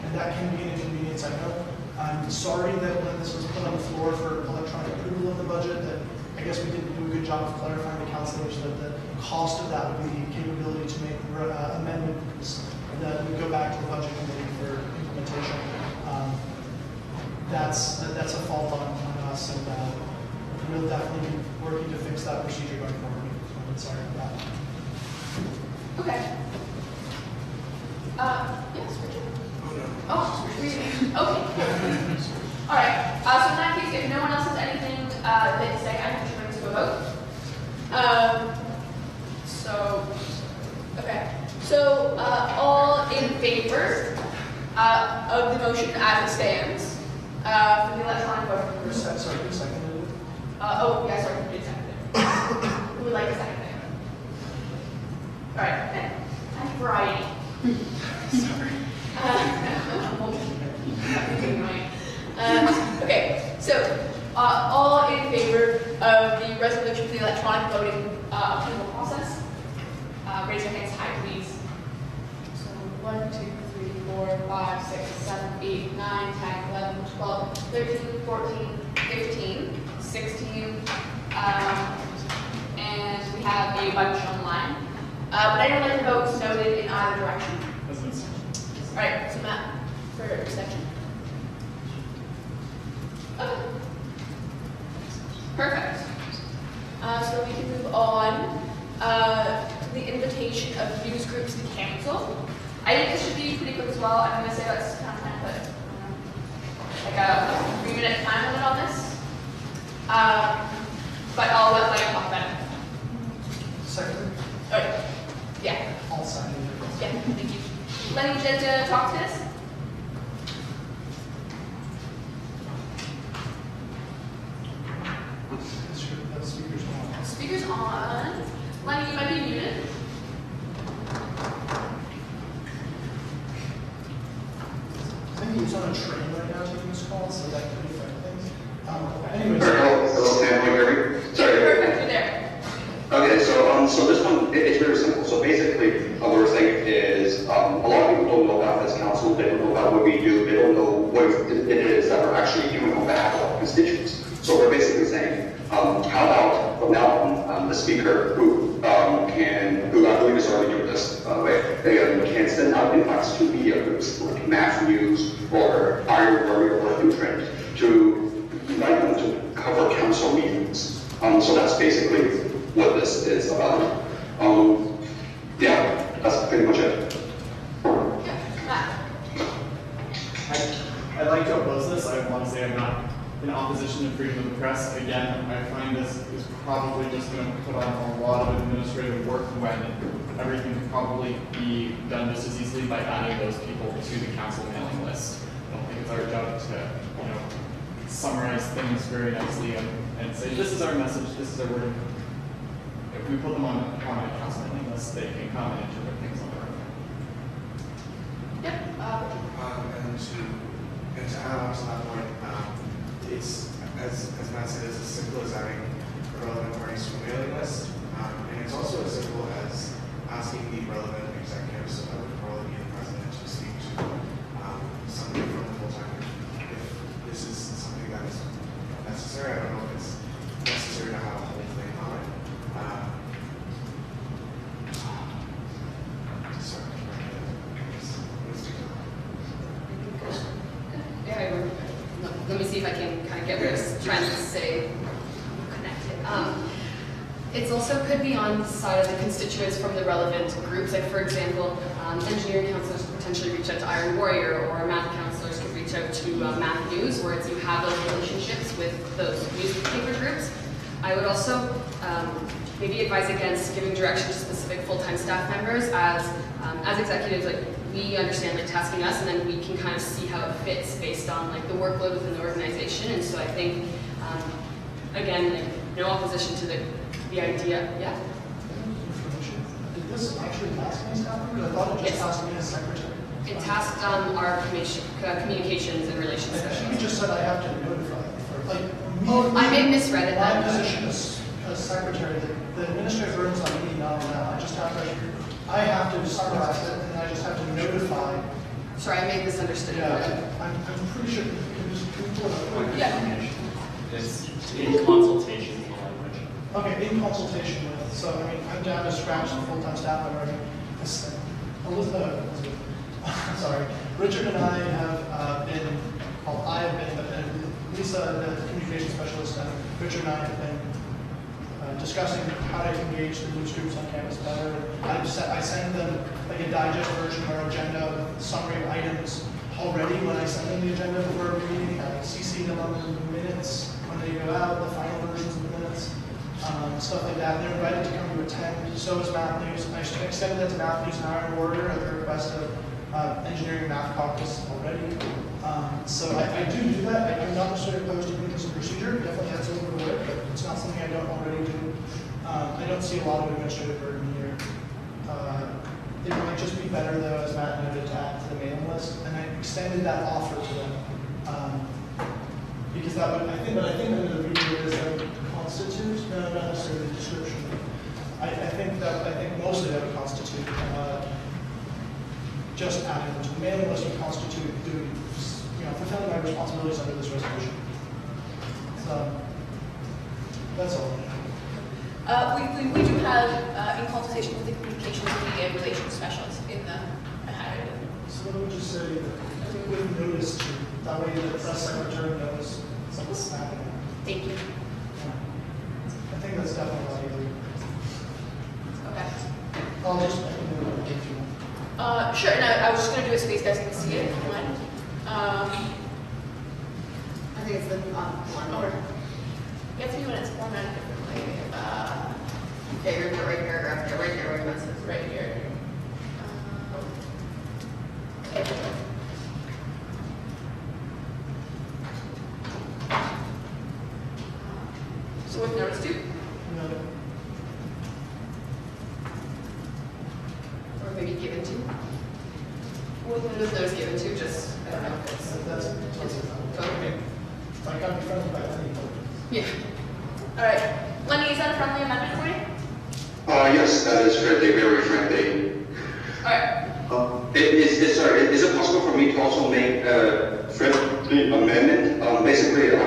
And that can be an inconvenience, I know. I'm sorry that when this was put on the floor for electronic approval of the budget, that I guess we didn't do a good job of clarifying to councilors that the cost of that would be the capability to make amendments that would go back to the budget committee for implementation. That's a fault on us, and we'll definitely be working to fix that procedure going forward. So I'm sorry for that. Okay. Yes, Richard. Oh, okay. All right. So in that case, if no one else has anything to say, I can turn to a vote. Okay. So all in favor of the motion as it stands for the electronic voting? Who seconded it? Who did second it? Who would like to second it? All right. Okay. And variety. Sorry. Okay, so all in favor of the resolution for the electronic voting approval process? Raise your hands high, please. So 1, 2, 3, 4, 5, 6, 7, 8, 9, 10, 11, 12, 13, 14, 15, 16, and we have a bunch online. Would anyone like to vote noted in either direction? All right, so Matt, for extension. Okay. Perfect. So we can move on to the invitation of news groups to cancel. I think this should be pretty quick as well. I'm going to say let's kind of put like a 3-minute time limit on this. But I'll let Mike talk about it. Second? Okay. Yeah. I'll second it. Yeah, thank you. Lenny, would you like to talk to this? Speaker's on. Speaker's on. Lenny, you might be muted. I think he's on a train right now taking this call, so that could affect things. Anyways. Hello, can you hear me? Sorry. Perfect, you're there. Okay, so this one, it's very simple. So basically, what we're saying is, a lot of people don't know about this council, they don't know about what we do, they don't know what it is that we're actually doing on behalf of our constituents. So we're basically saying, how about from now on, the speaker who I believe is already doing this, by the way, can send out invites to media groups like Matthews or Iron Warrior or Nutrient to invite them to in opposition to freedom of the press. Again, I find this is probably just going to put on a lot of administrative work when everything could probably be done just as easily by adding those people to the council mailing list. I don't think it's our job to, summarize things very nicely and say, this is our message, this is our word. If we put them on a council mailing list, they can come and interpret things on their own. Yep. And to add on to that point, it's, as Matt said, it's as simple as adding relevant parties to a mailing list. And it's also as simple as asking the relevant executives, so that would probably be the president, to speak to somebody from the full-time. If this is something that is necessary, I don't know if it's necessary to have a whole thing on it. Sorry, let me see if I can kind of get what I was trying to say connected. It's also could be on the side of the constituents from the relevant groups. Like for example, engineering counselors could potentially reach out to Iron Warrior, or math counselors could reach out to Math News, whereas you have those relationships with those newspaper groups. I would also maybe advise against giving direction to specific full-time staff members as executives. Like we understand like tasking us, and then we can kind of see how it fits based on like the workload within the organization. And so I think again, like, no opposition to the idea. Yeah. Did this actually task me as staff member? I thought it just tasked me as secretary. It tasked our communications and relations I think specialist. you just said I have to notify for like. I may have misread it. My position as secretary, the administrative burden's on me, not on them. I have to summarize it, and I just have to notify. Sorry, I may have misunderstood. Yeah, I'm pretty sure. Can you pull it up? Yeah. It's in consultation with the language. Okay, in consultation with. So I mean, I'm down to scratch the full-time staff member. Elizabeth, sorry, Richard and I have been. Well, I have been, but Lisa, the communication specialist, and Richard and I have been discussing how to engage the news groups on campus better. I send them like a digest version of our agenda, summary of items already when I send them the agenda before a meeting. I CC them on the minutes when they go out, the final versions of the minutes, stuff like that. They're invited to come to attend. So is Math News. I extended that to Math News and Iron Warrior at the request of Engineering Math Caucus already. So I do that. I'm not necessarily opposed to putting this in procedure. Definitely adds a little bit of work, but it's not something I don't already do. I don't see a lot of administrative burden here. It might just be better, though, as Matt noted, to add to the mailing list, and I extended that offer to them because that would, I think under the reading of this, that would constitute, no, not necessarily the description. I think mostly that would constitute just adding them to the mailing list would constitute doing, fulfilling my responsibilities under this resolution. So that's all. We do have, in consultation with the communications and media relations specialist in the highway. So let me just say, with notice to, that way the press secretary knows something's happening. Thank you. I think that's definitely what I do. Okay. I'll just make a note if you want. Sure, and I was just going to do it so these guys can see it. If you mind. I think it's the one order. You have to do when it's formatted differently. Okay, you're the right paragraph. You're right here where it says Right here. So with notice to? or maybe given to. With notice given to, just I don't know if it's That's totally. I got to be friendly by Lenny. Yeah. All right. Lenny, is that a friendly amendment for you? Yes, that is friendly, very friendly. All right. Is it possible for me to also make a friendly amendment? Basically, I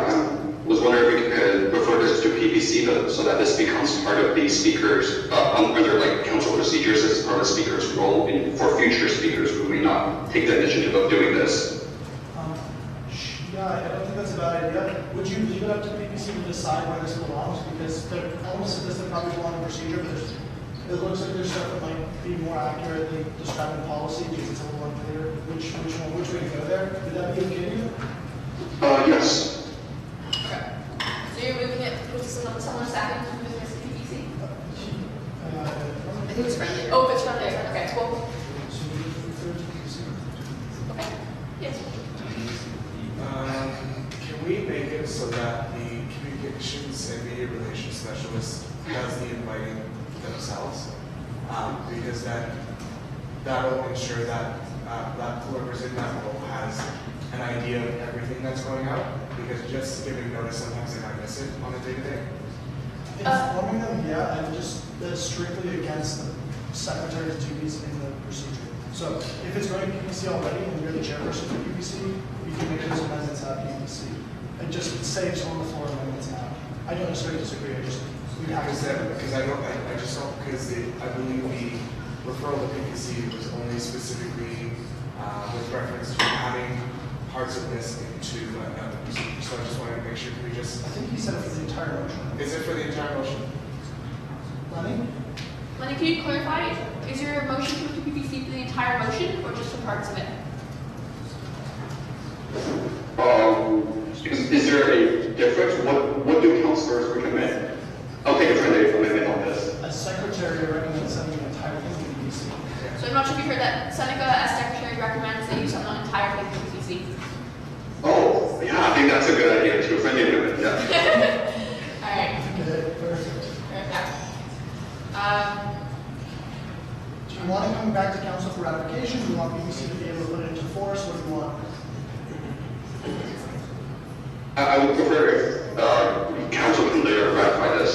was wondering if we could refer this to PPC so that this becomes part of the speakers, under like council procedures as part of the speaker's role for future speakers who may not take the initiative of doing this. Yeah, I don't think that's a bad idea. Would you leave it up to PPC to decide where this belongs? Because the elements of this that probably belong in procedure, but it looks like there's stuff that might be more accurately described in policy because it's a little unclear which way to go there. Would that be okay to you? Yes. can we make it so that the communications and media relations specialist does the inviting themselves? Because that'll ensure that whoever's in that role has an idea of everything that's going out, because just giving notice, sometimes they might miss it on a day-to-day. Informing them, yeah, and just strictly against the secretary's duties in the procedure. So if it's going to PPC already and you're the chairperson for PPC, you can make those amendments at PPC. It just saves on the floor amendments now. I don't necessarily disagree, I believe the referral to PPC was only specifically with reference to adding parts of this into another procedure. So I just wanted to make sure, can we just... I think he said it for the entire motion. Is it for the entire motion? Lenny? Lenny, can you clarify? Is your motion to move to PPC for the entire motion or just for parts of it? Is there a difference? What do councilors recommend? I'll take a friendly amendment on this. As secretary, recommends sending the entire thing to PPC. So I'm not sure if you heard that Seneca, as secretary, recommends that you send the entire thing to PPC. Oh, yeah, I think that's a good idea too. A friendly amendment, yeah. All right. Okay, perfect. Do you want to come back to council for ratification? Do you want PPC to be able to put it into force? What do you want? I would prefer if council can later ratify this.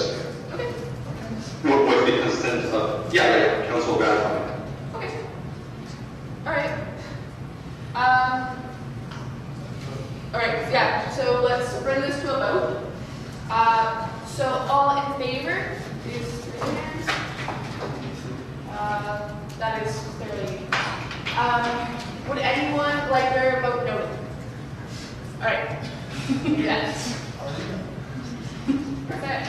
Okay. With the consent of, yeah, council ratify. Okay. All right. All right, yeah, so let's bring this to a vote. So all in favor, please raise your hands. That is clearly. Would anyone like their vote noted? All right. Yes. Perfect.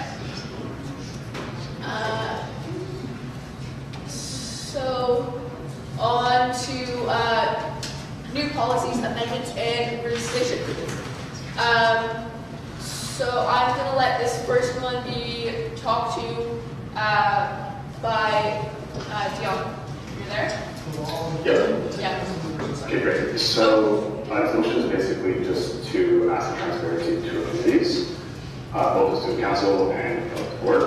So on to new policies, amendments, and rescission. So I'm going to let this first one be talked to by Dion. You're there? Yeah. Okay, great. So this motion is basically just to ask for transparency to committees, both the student council and the board.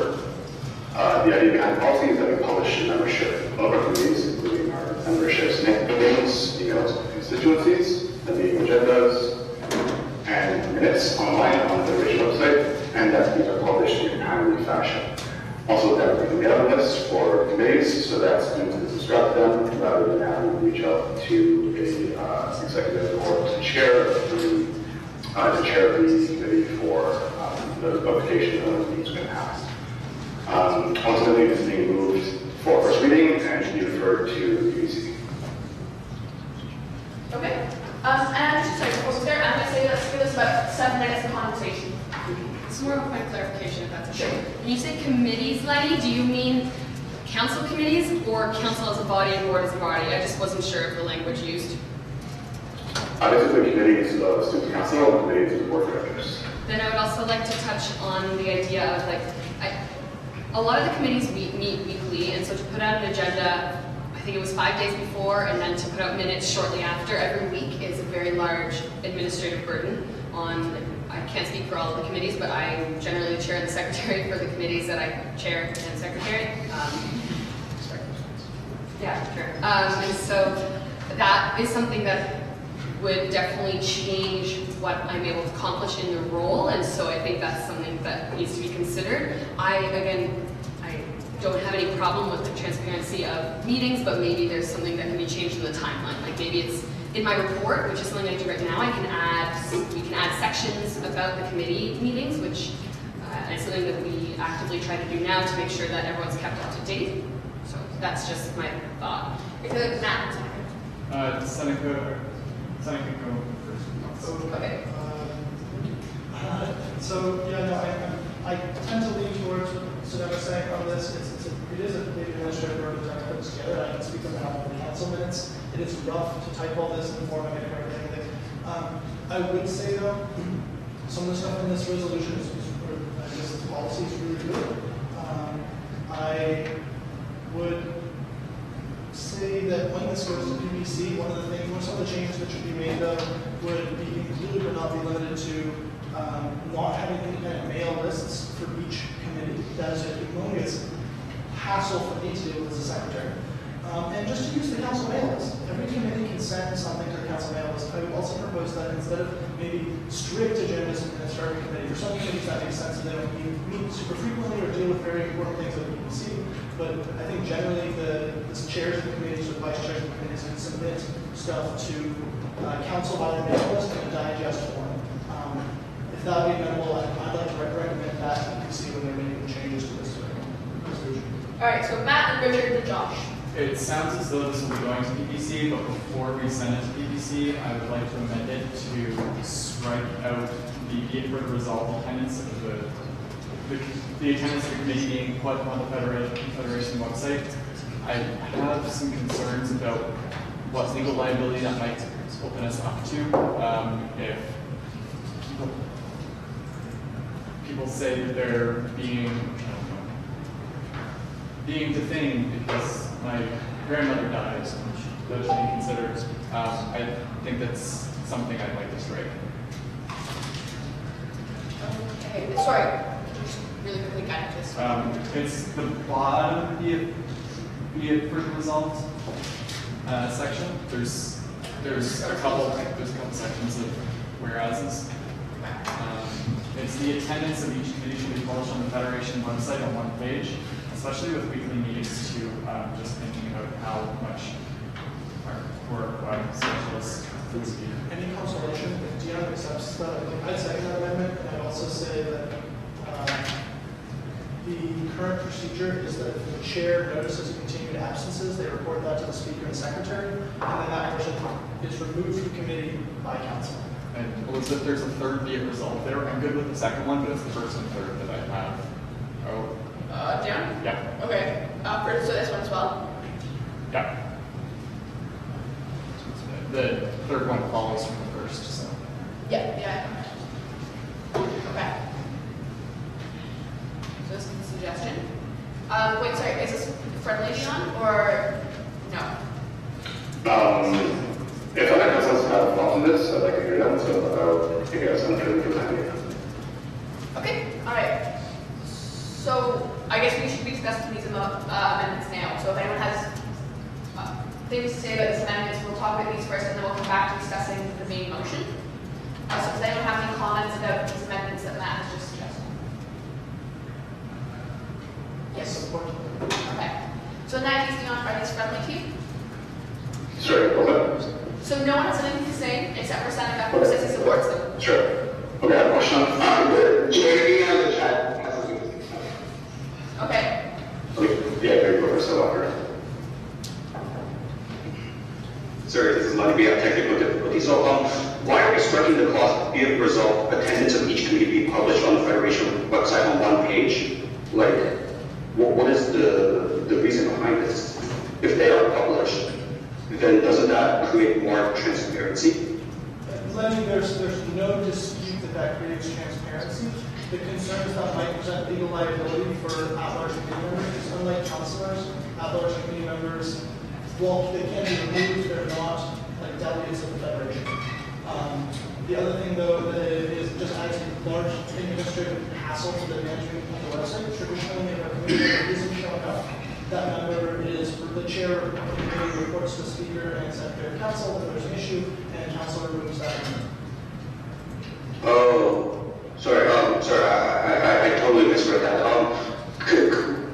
The idea behind the policy is that we publish membership of our committees, including our membership's names, emails, and constituencies, the meeting agendas, and minutes online on the Rich website, and that these are published in a timely fashion. Also, that we can mailing list for committees so that students can subscribe to them rather than having to reach out to a executive or to chair of the committee for the publication of the meetings when passed. Ultimately, this is being moved for first reading and should be referred to the UBC. Okay. And sorry, before we start, I'm going to say let's give us about 7 minutes of conversation. It's more of a point of clarification, if that's okay. When you say committees, Lenny, do you mean council committees or council as a body and board as a body? I just wasn't sure of the language used. Basically, committees of student council and committees of board directors. Then I would also like to touch on the idea of a lot of the committees meet weekly, and so to put out an agenda, I think it was 5 days before, and then to put out minutes shortly after every week is a very large administrative burden on, I can't speak for all of the committees, but I generally chair and the secretary for the committees that I chair and secretary. Yeah, sure. And so that is something that would definitely change what I'm able to accomplish in the role, and so I think that's something that needs to be considered. I don't have any problem with the transparency of meetings, but maybe there's something that can be changed in the timeline. Like maybe it's in my report, which is something I do right now, we can add sections about the committee meetings, which is something that we actively try to do now to make sure that everyone's kept up to date. So that's just my thought. Matt. Seneca go first. Okay. So yeah, no, I tend to lean towards what Seneca was saying on this. It is a big administrative burden to try to put this together. I can speak on behalf of the council minutes. It is rough to type all this and format it and everything. I would say though, some of the stuff in this resolution this policy is really good. I would say that when this goes to PBC, one of the things, some of the changes that should be made though, would be included but not be limited to not having independent mail lists for each committee. That is a humongous hassle for me to deal with as a secretary. And just to use the council mail list. Every committee can send something to the council mail list. I would also propose that instead of maybe strict agendas and starting committee, for some committees that makes sense and they don't meet super frequently or deal with very important things that people see. But I think generally the chairs of the committees or the vice chairs of the committees can submit stuff to council by the mail list in a digest form. If that would be amenable, I'd like to recommend that to PPC when they're making changes to this resolution. All right, so Matt and Richard and Josh. It sounds as though this will be going to PPC, but before we send it to PPC, I would like to amend it to strike out the be it further resolved attendance of the attendance of the committee being put on the Federation website. I have some concerns about what legal liability that might open us up to if people say that they're being defamed because my grandmother died, that should be considered. I think that's something I'd like to strike. Okay, sorry, just really quickly guide this. It's the bottom be it further resolved section. There's a couple sections of whereases. It's the attendance of each committee should be published on the Federation website on one page, especially with weekly meetings too. Just thinking about how much our work specialists feels. Any consolation, if Dion accepts that, I'd second that amendment, and I'd also say that the current procedure is that if the chair notices continued absences, they report that to the speaker and secretary, and then that person is removed from committee by council. And Elizabeth, there's a third be it resolved there. I'm good with the second one, but it's the first and third that I have. Oh. Dion? Yeah. Okay, so this one as well? Yeah. The third one follows from the first, so. Yeah. Okay. So this is a suggestion. Wait, sorry, is this friendly, Dion, or no? If other councils have thoughts on this, I'd like to hear them, so I guess I'm going to present it. Okay, all right. So I guess we should be discussing these amendments now. So if anyone has things to say about these amendments, we'll talk about these first, and then we'll come back to discussing the main motion. So does anyone have any comments about these amendments that Matt has just suggested? Yes. Support. Okay. So in that case, Dion, are these friendly to you? Sure, okay. So no one has anything to say except for standing up who says he supports them. Sure. Okay, I have a question. JD on the chat has something to say. Okay. Yeah, very quick, so longer. Sorry, this is going to be a technical difficulty. So, why are we striking the clause, be it resolved, attendance of each committee be published on the Federation website on one page? Like, what is the reason behind this? If they are published, then doesn't that create more transparency? Lenny, there's no dispute that creates transparency. The concern is that might present legal liability for at-large committee members, because unlike councilors, at-large committee members, well, they can be removed, they're not like delegates of the Federation. The other thing, though, is just adds a large administrative hassle to the management of the website. Traditionally, if a committee member isn't showing up, that member is the chair of the committee reports to the speaker and secretary of council if there's an issue, and council removes that member. Oh, sorry. I totally misread that.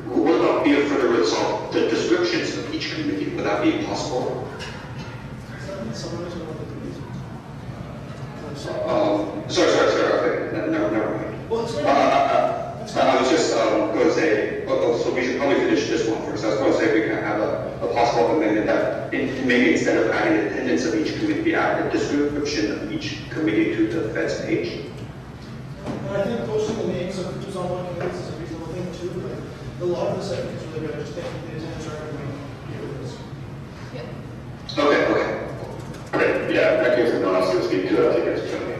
What about be it further resolved? The descriptions of each committee, would that be possible? Sorry. Okay, never mind. Well, I was just going to say, so we should probably finish this one first. I was going to say we can have a possible amendment that maybe instead of adding the attendance of each committee, add the description of each committee to the Fed's page. And I think posting the names of who's on what committees is a reasonable thing too, but a lot of this I think is really good. I just think the attendance are going to this. Okay. Great. Yeah, in that case, if no one else can speak to it, I'll take it as friendly.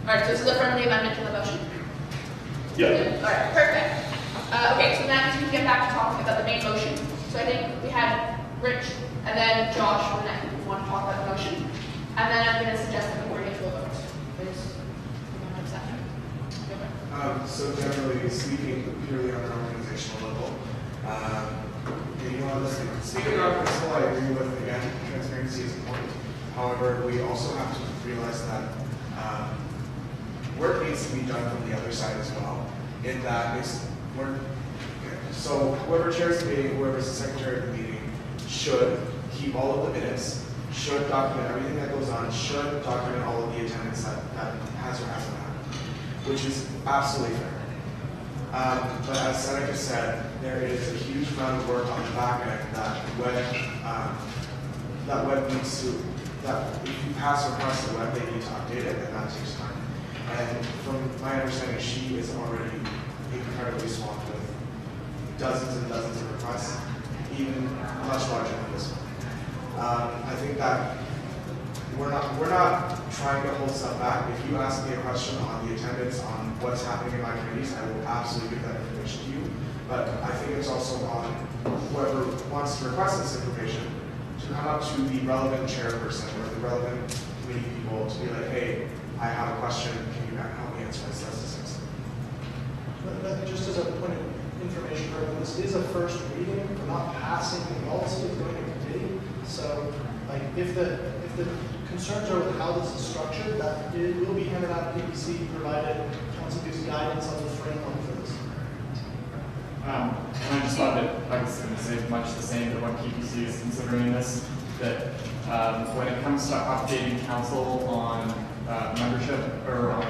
All right, so this is a friendly amendment to the motion? Yeah. All right, perfect. Okay, so now we can get back to talking about the main motion. So I think we had Rich and then Josh, and I think we want to talk about the motion. And then I'm going to suggest that we bring it to a vote. Please, you want to accept it? So generally speaking, purely on an organizational level, you know, listen, speaking on principle, I agree with, again, transparency is important. However, we also have to realize that work needs to be done from the other side as well. In that so whoever chairs the meeting, whoever's the secretary of the meeting, should keep all of the minutes, should document everything that goes on, should document all of the attendance that has or hasn't happened, which is absolutely fair. But as Seneca said, there is a huge amount of work on the back end that web needs to, that if you pass requests to web, they need to update it, and that takes time. And from my understanding, she is already incredibly swamped with dozens and dozens of requests, even much larger than this one. I think that we're not trying to hold stuff back. If you ask me a question on the attendance, on what's happening in my committees, I will absolutely give that information to you. But I think it's also on whoever wants to request this information to come up to the relevant chairperson or the relevant committee people to be like, hey, I have a question, can you help me answer this? But just as a point of information for everyone, this is a first reading. We're not passing the policy, it's going to committee. So, like, if the concerns are with how this is structured, that it will be handed out to PPC, provided council gives guidance on the framework for this. And I just thought that I was going to say much the same that what PPC is considering this, that when it comes to updating council on membership or on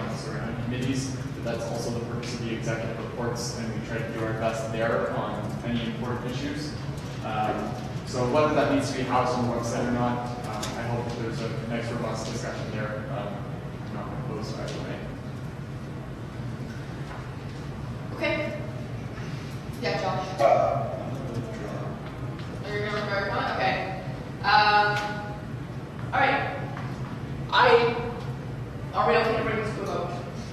committees, that's also the purpose of the executive reports, and we try to do our best there on any important issues. So whether that needs to be housed on the website or not, I hope that there's a nice robust discussion there. I'm not opposed to either way. Okay. Yeah, Josh. Are you going to remember one? Okay. All right. Are we okay to bring this to a vote?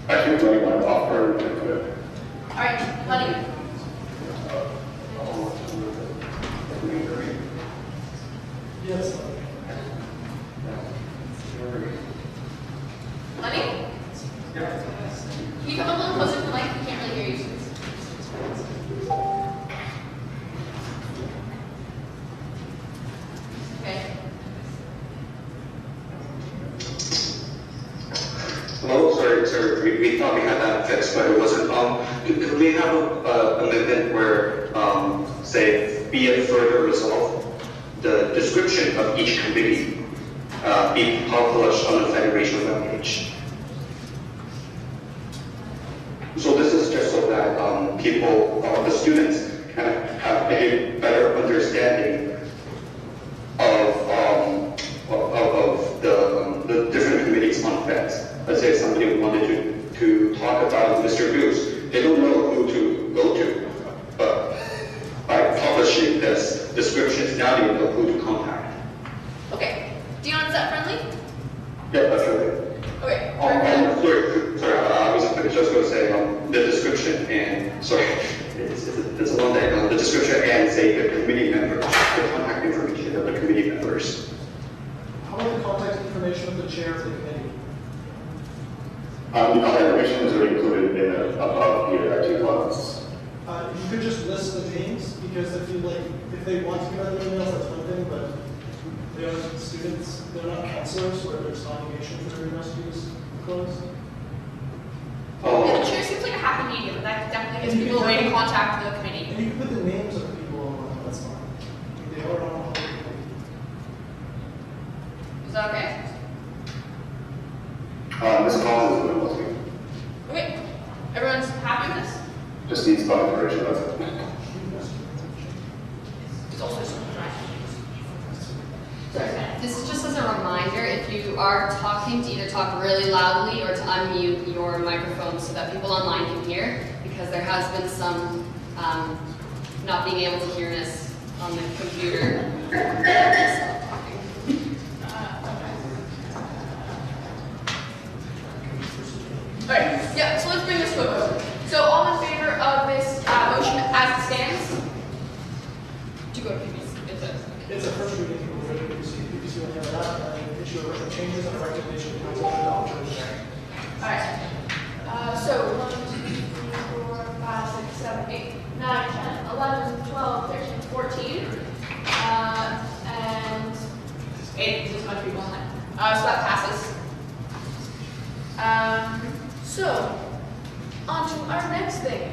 Actually, do you want to offer input? All right, Lenny. Yes. Lenny? Can you come a little closer to the mic? We can't really hear you. Okay. Hello, sorry, we thought we had that fixed, but it wasn't. Could we have a amendment where, say, be it further resolved, the description of each committee be published on the Federation webpage? So this is just so that people, the students, can have a better understanding of the different committees on FEDS. Let's say somebody wanted to talk about Mr. Goose. They don't know who to go to, but by publishing this description, now they know who to contact. Okay. Dion, is that friendly? Yeah, that's right. Okay. Sorry, I was just going to say the description and, sorry, it's a long day. The description and say the committee members, the contact information of the committee members. How about the contact information of the chair of the committee? The contact information is already included in the above here active ones. You could just list the names, because if they want to give out emails, that's one thing, but they are students, they're not counselors, where there's an obligation for their emails to be disclosed. Yeah, the chair seems like a happy medium. That definitely gives people a way to contact the committee. And you can put the names of people, that's fine. They are on the committee. Is that okay? Ms. Collins is the one. Okay. Everyone's happy with this? Just needs confirmation, that's it. It's also This is just as a reminder, if you are talking, to either talk really loudly or to unmute your microphone so that people online can hear, because there has been some not being able to hear us on the computer. Alright, yeah, so let's bring this to a vote. So all in favor of this motion as it stands? To go to PPC. It's a first reading, we're going to PPC will have that, and issue a written changes and a recommendation to council to adopt. Alright. So 1, 2, On to our next thing.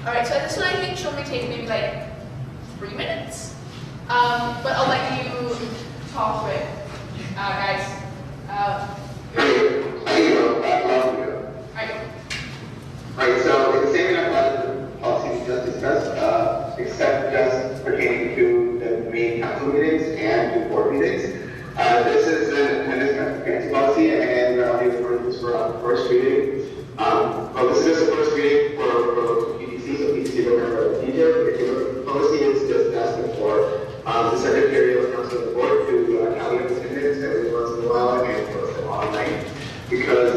Alright, so this one I think should only take maybe like 3 minutes. But I'll let you talk with guys. Right, so it's the same enough policies we just discussed, except just pertaining to the main council meetings and to board meetings. This is an attendance transparency policy, and we're only referring this for our first reading. Well, this is just the first reading for PDC, so PDC will remember the details. The policy is just asking for the Secretary of Council of the Board to calculate attendance every once in a while and post them online, because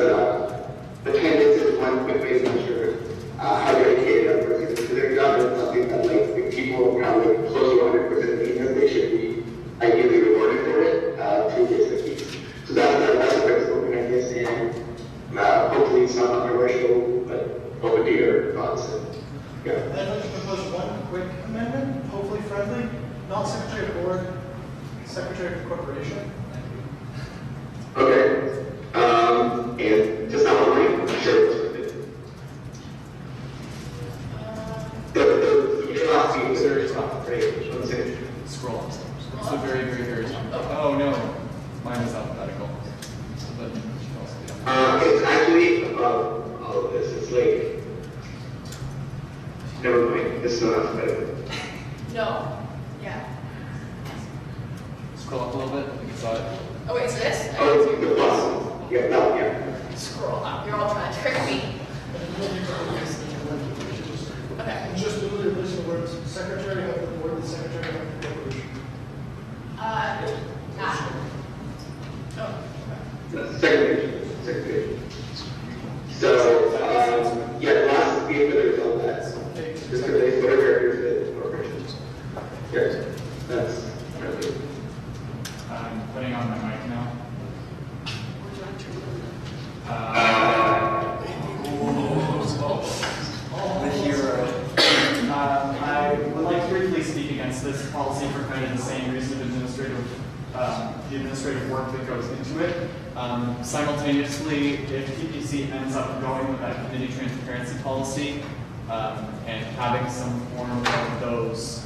attendance is one quick way to ensure how dedicated a person is to their job. It's something that, like, if people have like close to 100% attendance, they should be ideally rewarded for it through basic fees. So that's the principle behind this, and hopefully it's not controversial, but open to your thoughts. Yeah. I'd like to propose one quick amendment, hopefully friendly, not Secretary of Board, Secretary of Corporation. Okay. And just not online? Sure. The last few is very top, right? Scroll up. It's the very, very, very top. Oh no, mine is alphabetical. But you should also be it's actually above all of this. It's like, never mind, it's not alphabetical. No. Yeah. Scroll up a little bit. I think it's on it. Oh wait, is this? Oh, the plus. Yeah, no, yeah. Scroll up. You're all trying to trick me. Okay. Just literally replacing the words Secretary of the Board with Secretary of the Corporation. Nah. Oh. Second page. So, yeah, the last page where there's all that. Just replace whatever characters the corporation. Yes, that's okay. I'm putting on my mic now. The hero. I would like to briefly speak against this policy for kind of the same reason of the administrative work that goes into it. Simultaneously, if PPC ends up going with that committee transparency policy and having some form of those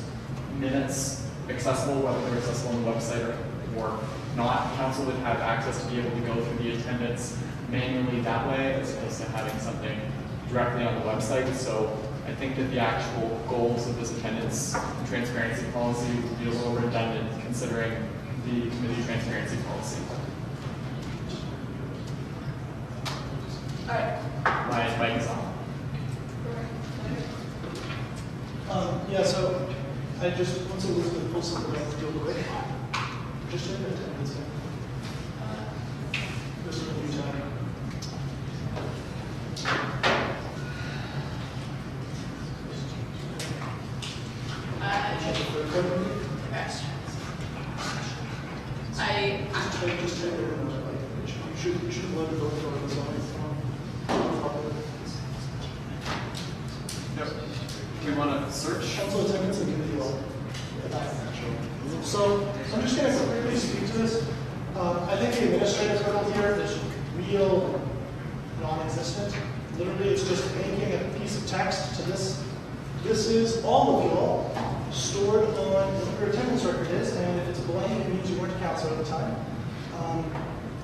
minutes accessible, whether they're accessible on the website or not, council would have access to be able to go through the attendance manually that way, as opposed to having something directly on the website. So I think that the actual goals of this attendance transparency policy would be a little redundant considering the committee transparency policy. All right. My mic is on. Yeah, so I just, once Elizabeth pulls something up real quick, just in attendance. Just a new time. You should let it go for the zone. Do you want to search? Council attendance and committee law. So I'm just going to quickly speak to this. I think the administrative hurdle here is real non-existent. Literally, it's just making a piece of text to this. This is all of you all stored on what your attendance record is, and if it's blank, it means you weren't council at the time.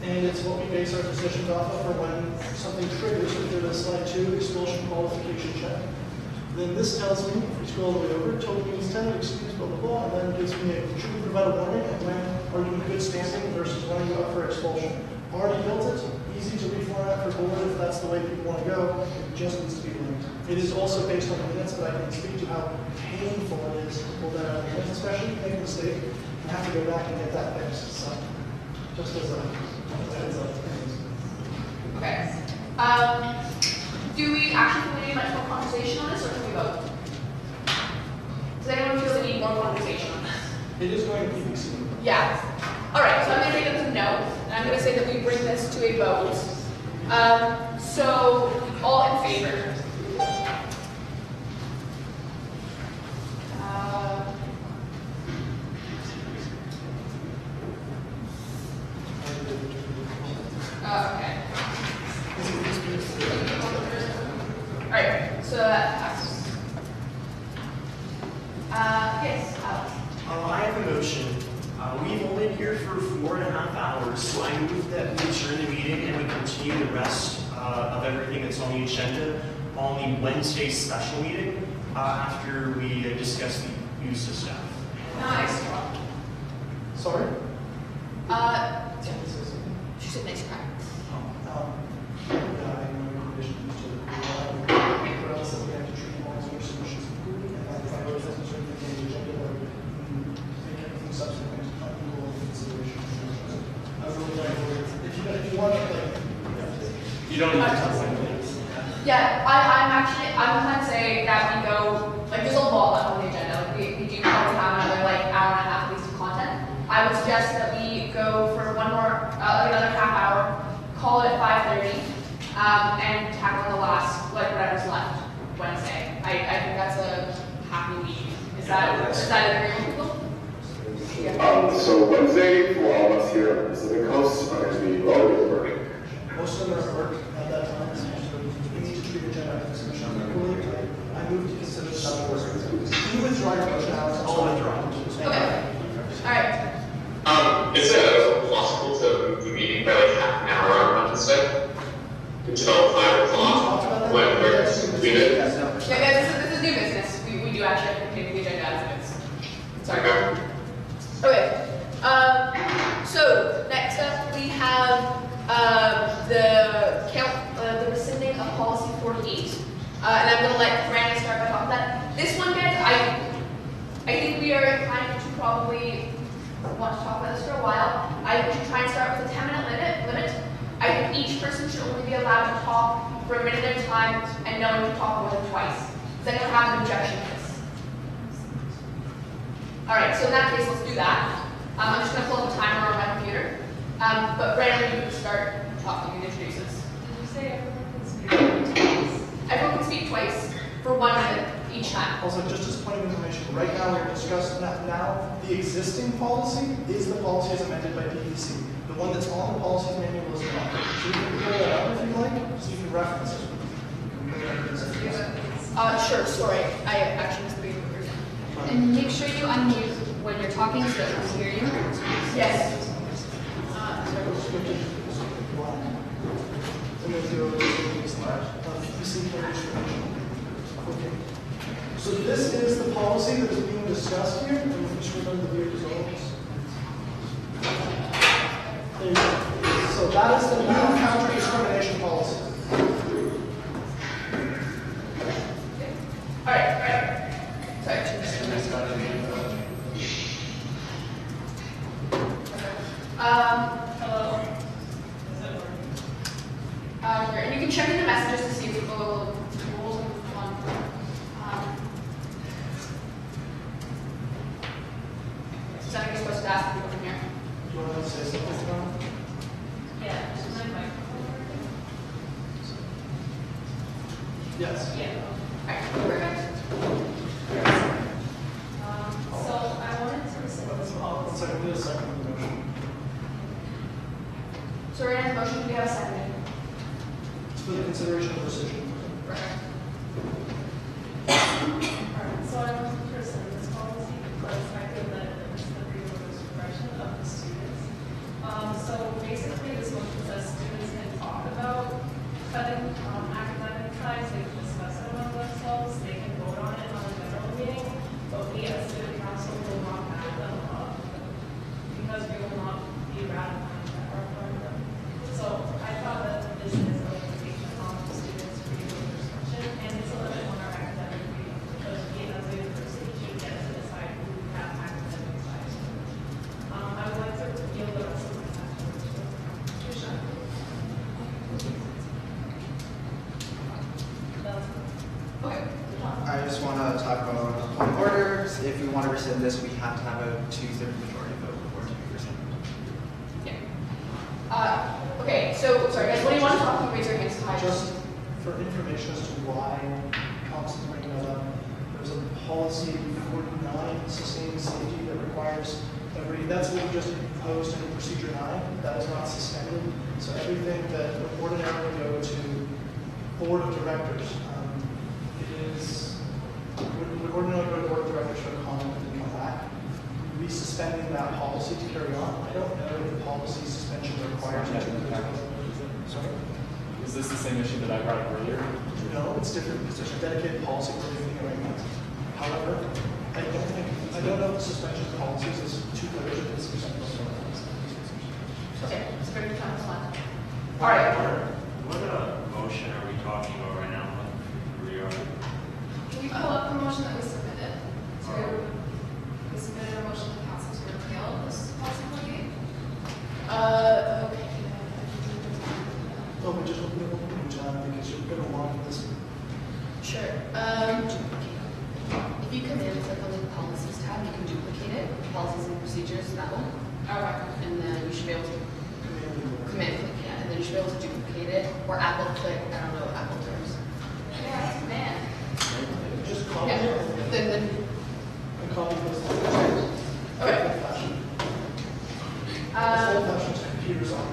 And it's what we base our decisions off of for when something triggers, either the slide 2 expulsion qualification check. Then this tells me, if we scroll all the way over, total means 10, excuse, blah, blah, blah, and then gives me a, should we provide a warning, and when are you in good standing versus when are you up for expulsion. Already built it, easy to reformat for board if that's the way people want to go, it just needs to be linked. It is also based on the minutes, but I can speak to how painful it is to pull that out of the minutes, especially if you make a mistake and have to go back and get that fixed. So, just as a heads up. Okay. Do we actually need much more conversation on this, or can we vote? Does anyone feel the need more conversation on this? It is going to be soon. Yeah. All right, so I'm going to make it a no, and I'm going to say that we bring this to a vote. So, all in favor? Okay. So that passes. Yes, Alex. I have a motion. We've only been here for 4.5 hours, so I move that we adjourn the meeting and we continue the rest of everything that's on the agenda on the Wednesday special meeting after we discuss the use of staff. Nice. Sorry? She said nice crack. You don't need to tell me. Yeah, I'm going to say that we go, like, there's a lot on the agenda. Like, we do probably have another, like, hour and a half at least of content. I would suggest that we go for one more, another half hour, call it at 5:30, and tackle the last, like, whatever's left Wednesday. I think that's a happy week. Is that agreeable with people? So Wednesday, for all of us here on the Pacific Coast, are going to be loaded with work. Most of them are at work at that time, so we need to treat agenda items equally. I move to consider special work. Can you withdraw your motion, Alex? I'll withdraw. Okay. All right. Is it possible to move the meeting by like half an hour on Wednesday until 5 o'clock when we're completed? Yeah, guys, this is new business. We do actually have to continue the agenda as it is. Sorry. Okay. So next up we have the rescinding of policy 48, and I'm going to let Brandon start by talking about that. This one, guys, I think we are inclined to probably want to talk about this for a while. I think we should try and start with a 10-minute limit. I think each person should only be allowed to talk for a minute at a time, and no one can talk more than twice. Does anyone have an objection to this? All right, so in that case, let's do that. I'm just going to pull up a timer on my computer. But Brandon, you can start talking and introduce us. Did you say everyone can speak twice? Everyone can speak twice for 1 minute each time. Also, just as a point of information, right now we're discussing that now. The existing policy is the policy as amended by PPC. The one that's on the policy manual is not. So you can pull that up if you like, so you can reference it. Sure, sorry. I actually missed the beginning of the version. And make sure you unmute when you're talking so that we can hear you. Yes. So this is the policy that is being discussed here. And we just remember the weird results. There you go. So that is the new counter-discrimination policy. All right. Sorry. Hello. Here, and you can check in the messages to see if people rules and one. Is that supposed to ask people from here? Do you want to say something about it? Yeah, is my microphone working? Yes. Yeah. Alright, perfect. So I wanted to rescind this policy. One second, we need a second on the motion. So we're gonna have a motion, do we have a second? It's for the consideration of rescission. Alright, so I want to rescind this policy because I feel that it's the freedom of expression of the students. So basically this motion says students can talk about cutting academic ties, they can discuss it among themselves, they can vote on it on a general meeting, but we as student council will not back them up because we will not be ratifying that referendum. So I thought that this is a limitation on the students' freedom of expression, and it's a limit on our academic freedom because we as a university should get to decide who we have academic ties with. I would like to yield the rest of my time to Tricia. Okay. I just want to talk about point of order. If we want to rescind this, we have to have a 2/3 majority vote before we rescind. Okay, so, sorry guys, what do you want to talk about? Raise your hands high. Just for information as to why council bringing that up, there's a policy 49, sustaining safety, that requires that's what we just proposed in procedure 9. That is not suspended. So everything that would ordinarily go to board of directors, if policy suspension requires you to. Sorry? Is this the same issue that I brought up earlier? No, it's different because there's a dedicated policy for reviewing it right now. However, I don't know if suspension policies is too clear to this. Okay, so we're going to come to one. All right. What motion are we talking about right now? Can you pull up the motion that we submitted? So we submitted a motion to council to repeal this policy 48. Okay. No, but just open it one time because you're going to want this. Sure. If you come in and click on the policies tab, you can duplicate it. Policies and procedures, that one. Okay. And then you should be able to command click, yeah, and then you should be able to duplicate it. Or Apple click, I don't know what Apple terms. Yeah, man. Just copy Yeah. it. Then And copy this. Okay. Old-fashioned computers on.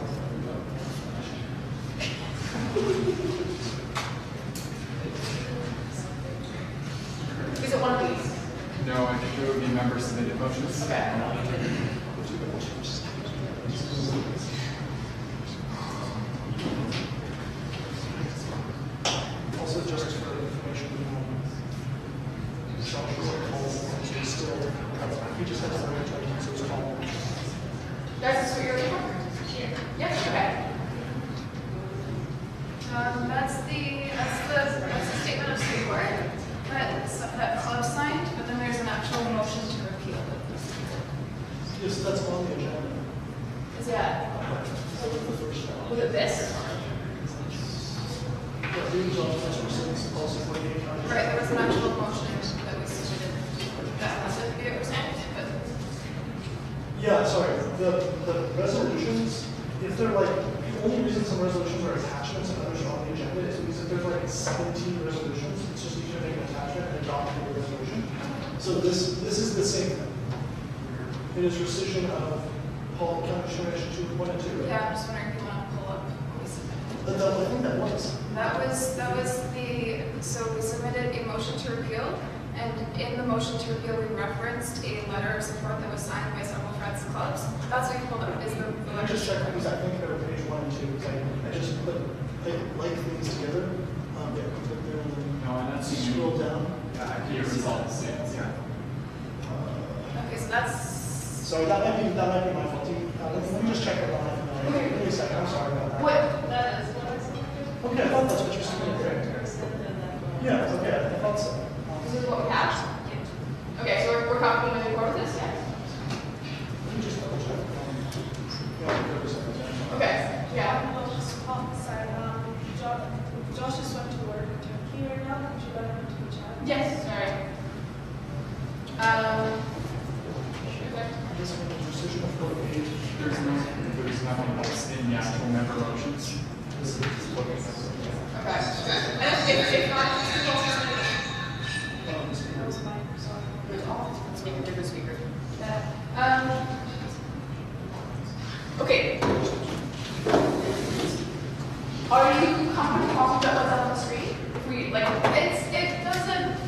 Is it one of these? No, I think it would be member submitted motions. Okay. Also, just for information, Sean is still, he just has a very tight, so it's called. That's what you're looking for? Yes, okay. That's the statement of support that club signed, but then there's an actual motion to repeal it. Yes, that's on the agenda. Is that, was it this? Yeah, these are also proceedings, policy 48. Right, there was an actual motion that was submitted that has to be presented, but Yeah, sorry, the resolutions, if they're like, the only reason some resolutions are attachments and others are on the agenda is because if there's like 17 resolutions, it's just easier to make an attachment and adopt the resolution. So this is the same thing. It is rescission of County Determination 2.2. yeah, I'm just wondering if you want to pull up what we submitted. But I think that was. That was so we submitted a motion to repeal, and in the motion to repeal, we referenced a letter of support that was signed by several friends and clubs. That's what you pulled up, is the Let me letter. just check because I think they're page 1 and 2, because I just put like things together. Yeah, click there and then No, and that's scroll down. Yeah, I think it was all the same. Yeah. Okay, so that's. Sorry, that might be my fault. Let me just check it on. Give me a second. I'm sorry about that. What? That is what I said. Okay, I thought that's what you said. Yeah, okay, I thought so. This is what we have? Okay, so we're confident moving forward with this, yeah? Let me just double check. Okay, yeah. Josh just went to work. Can you right now? Could you let him into the chat? Yes, sorry. This one is rescission of 48. There's nothing else in the actual member motions. This is just looking at it. Okay. If not, speak a different speaker. okay. Are you comfortable talking about what's on the screen? If we like, it doesn't.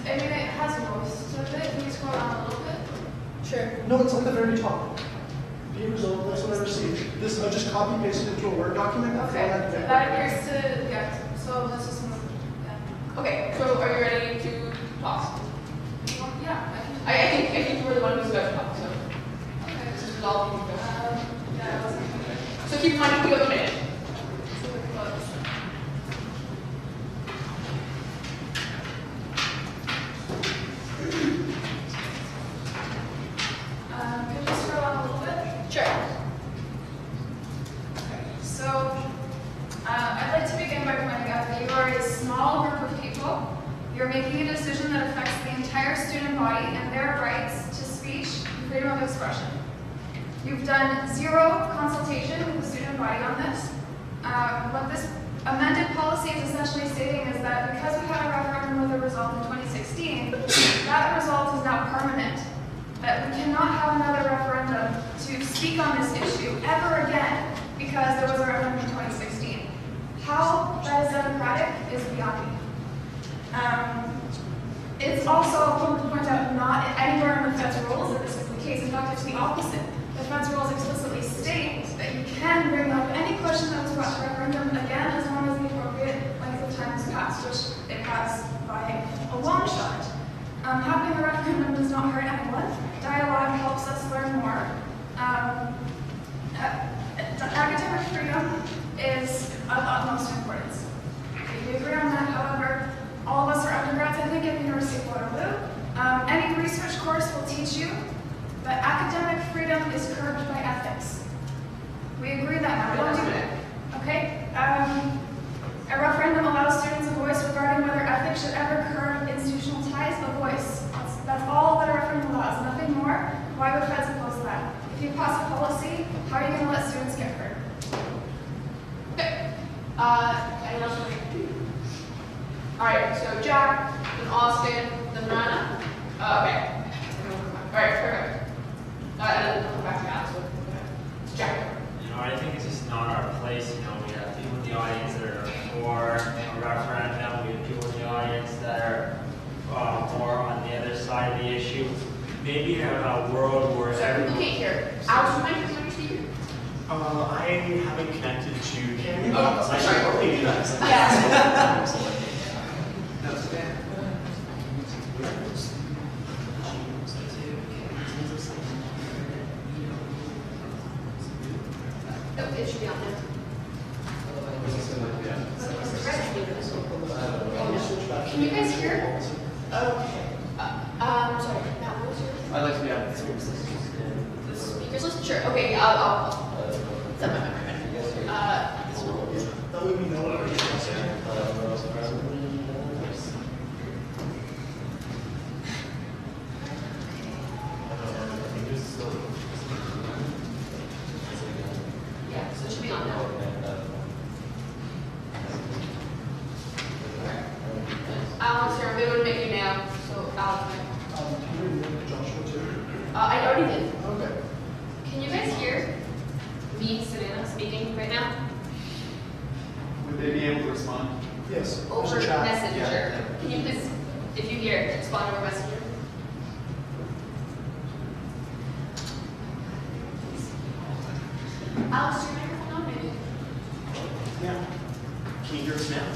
I mean, it has most of it. Can you scroll down a little bit? Sure. No, it's on the very top. Be resolved, that's what I received. This, I just copy pasted into a Word document. Okay. That appears to yeah. So this is some. Yeah. Okay. So are you ready to talk? Yeah. I think you were the one who's going to talk. So Okay. this is all you can go. Yeah. I wasn't. So keep in mind you can go a minute. Could you scroll on a little bit? Sure. So, I'd like to begin by pointing out that you are a small group of people. You're making a decision that affects the entire student body and their rights to speech and freedom of expression. You've done zero consultation with the student body on this. What this amended policy is essentially stating is that because we had a referendum with a result in 2016, that result is now permanent. That we cannot have another referendum to speak on this issue ever again because there was a referendum in 2016. How that is democratic is beyond me. It's also important to point out not anywhere in the Fed's rules that this is the case. In fact, it's the opposite. The Fed's rules explicitly state that that you can bring up any question that was brought to referendum again as long as the appropriate length of time has passed, which it has by a long shot. Having a referendum does not hurt anyone. Dialogue helps us learn more. Academic freedom is of utmost importance. We agree on that, however, all of us are undergrads, I think, at the University of Waterloo. Any research course will teach you that academic freedom is curbed by ethics. We agree that now, don't do it. Okay? A referendum allows students a voice regarding whether ethics should ever curb institutional ties. A voice. That's all that a referendum allows, nothing more. Why would feds oppose that? If you pass a policy, how are you going to let students get heard? Okay. Anyone else? Alright, so Jack, then Austin, then Rana. Okay. Alright, perfect. And then come back to Matt, so it's Jack. You know, I think it's just not our place. You know, we have people in the audience that are for a referendum. We have people in the audience that are more on the other side of the issue. Maybe in a world where People can't hear. Alex, you might be speaking? I haven't connected to. Can you? I should probably do that. Yeah. No, it should be on there. Can you guys hear? Okay. Sorry, Matt, what was yours? I'd like to be on The speakers list? Sure. Okay, yeah, I'll set my memory. That way we know what we're discussing. Yeah, so it should be on now. Alex, here, I'm going to make you now. So, Alex. Can you remove Joshua too? I already did. Okay. Can you guys hear me, Savannah, speaking right now? Would they be able to respond? Yes. Over There's a chat. Messenger. Yeah. Can you please, if you hear, respond over Messenger? Alex, is your microphone on, maybe? Yeah. Can you hear us now?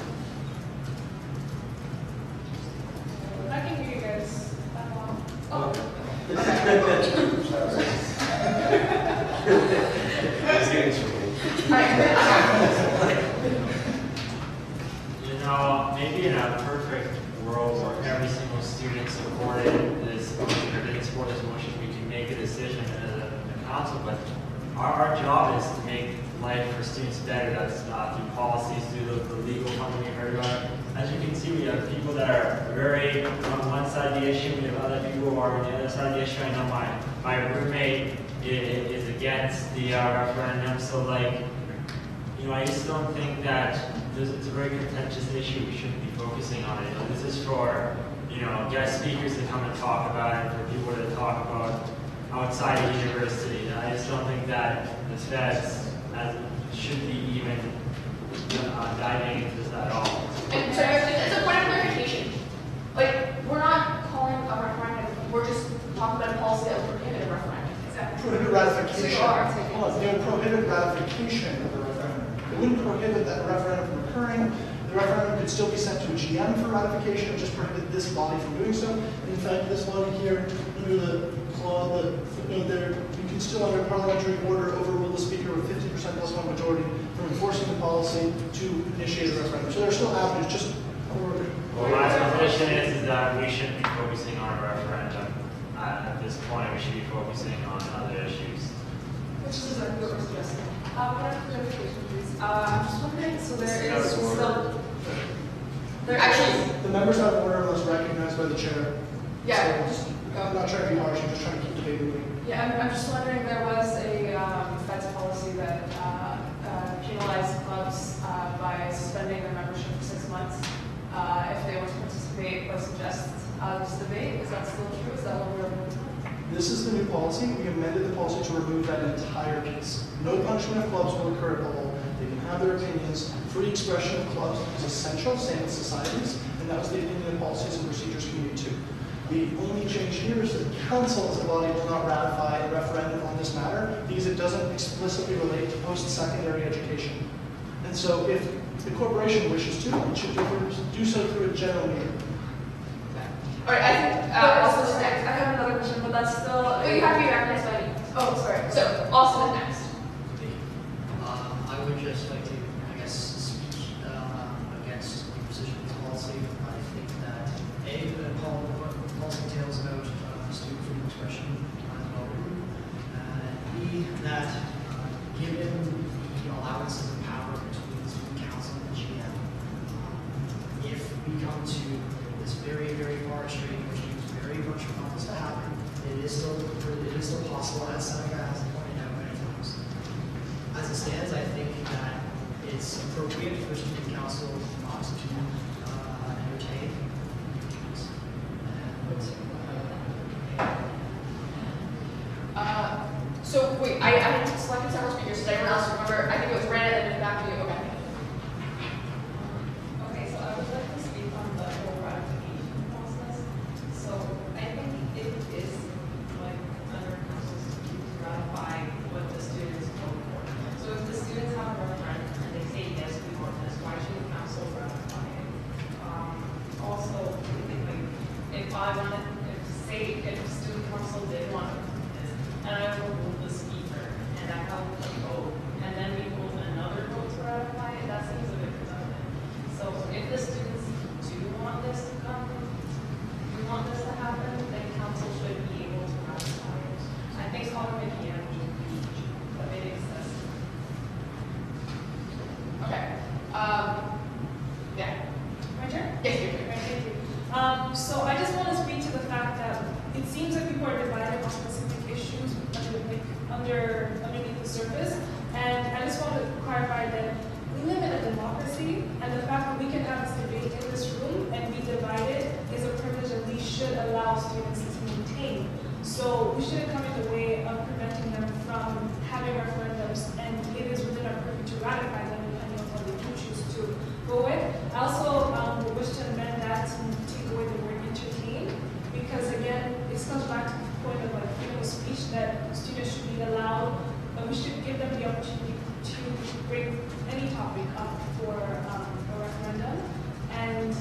I can hear you guys. Oh. You know, maybe in a perfect world where every single student supported this motion or didn't support this motion, we can make a decision as a council. But our job is to make life for students better. That's through policies, through the legal funding we heard about. As you can see, we have people that are very on one side of the issue. We have other people who are on the other side of the issue. I know my roommate is against the referendum. So, like, you know, I just don't think that it's a very contentious issue. We shouldn't be focusing on it. You know, this is for, you know, guest speakers to come and talk about it, for people to talk about outside of the university. And I just don't think that the feds should be even diving into this at all. And so it's a point of clarification. Like, we're not calling a referendum, we're just talking about a policy that would prohibit a referendum. Exactly. Prohibit ratification. So you are. It would prohibit ratification of the referendum. It wouldn't prohibit that referendum from occurring. The referendum could still be sent to a GM for ratification. It would just prohibit this body from doing so. And in fact, this body here, under the clause, the footnote there, you can still, under parliamentary order, overrule the speaker with 50% plus one majority from enforcing the policy to initiate a referendum. So there are still avenues, just for. Well, my position is that we shouldn't be focusing on a referendum at this point. We should be focusing on other issues. Which is exactly what we're suggesting. What are clarification, please? I'm just wondering, so there is Out of order. still, there actually, The members out of order unless recognized by the chair. yeah, So, I'm not trying to be harsh, I'm just trying to keep the debate moving. Yeah, I'm just wondering, there was a Fed's policy that penalized clubs by suspending their membership for 6 months if they want to participate or suggest this debate. Is that still true? Is that what we're doing? This is the new policy. We amended the policy to remove that entire piece. No punishment of clubs will occur at all. They can have their opinions. Free expression of clubs is essential, same with societies, and that was the opinion of Policies and Procedures Committee too. The only change here is that council as a body will not ratify a referendum on this matter because it doesn't explicitly relate to post-secondary education. And so if the corporation wishes to, it should do so through a general meeting. All right, I think Austin is next. I have another question, but that's still. But you have to be recognized by me. Oh, sorry. So Austin is next. I would just like to, I guess, speak against the precision policy. I think that the policy entails about student freedom of expression as well, and B, that given the allowances of power between the student council and the GM, if we come to this very, very far extreme, which means very much want this to happen, it is still possible, as Seneca has pointed out many times. As it stands, I think that it's appropriate for student council not to entertain. So wait, I had selected several speakers. Does anyone else remember? I think it was Brandon and then back to you. Okay. Okay, so I would like to speak on the whole ratification process. So I think it is like under council's duty to ratify what the students vote for. So if the students have a referendum and they say yes, we want this, why should the council ratify it? Also, if I wanted, if student council did want to do this, and I overruled the speaker, and I held a vote, and then we hold another vote to ratify it, that seems a bit redundant. So if the students do want this to come, do want this to happen, then council should be able to ratify it. I think calling it the end would be a bit excessive. Okay. Yeah. My turn? Yes, your turn. Right, thank you. So I just want to speak to the fact that it seems like people are divided on specific issues underneath the surface. And I just want to clarify that we live in a democracy, and the fact that we can have this debate in this room and be divided is a privilege that we should allow students to maintain. So we shouldn't come in the way of preventing them from having referendums, and it is within our purview to ratify them depending on what they do choose to go with. I also wish to amend that to take away the word entertain, because again, this comes back to the point of like freedom of speech, that students should be allowed, we should give them the opportunity to bring any topic up for a referendum. And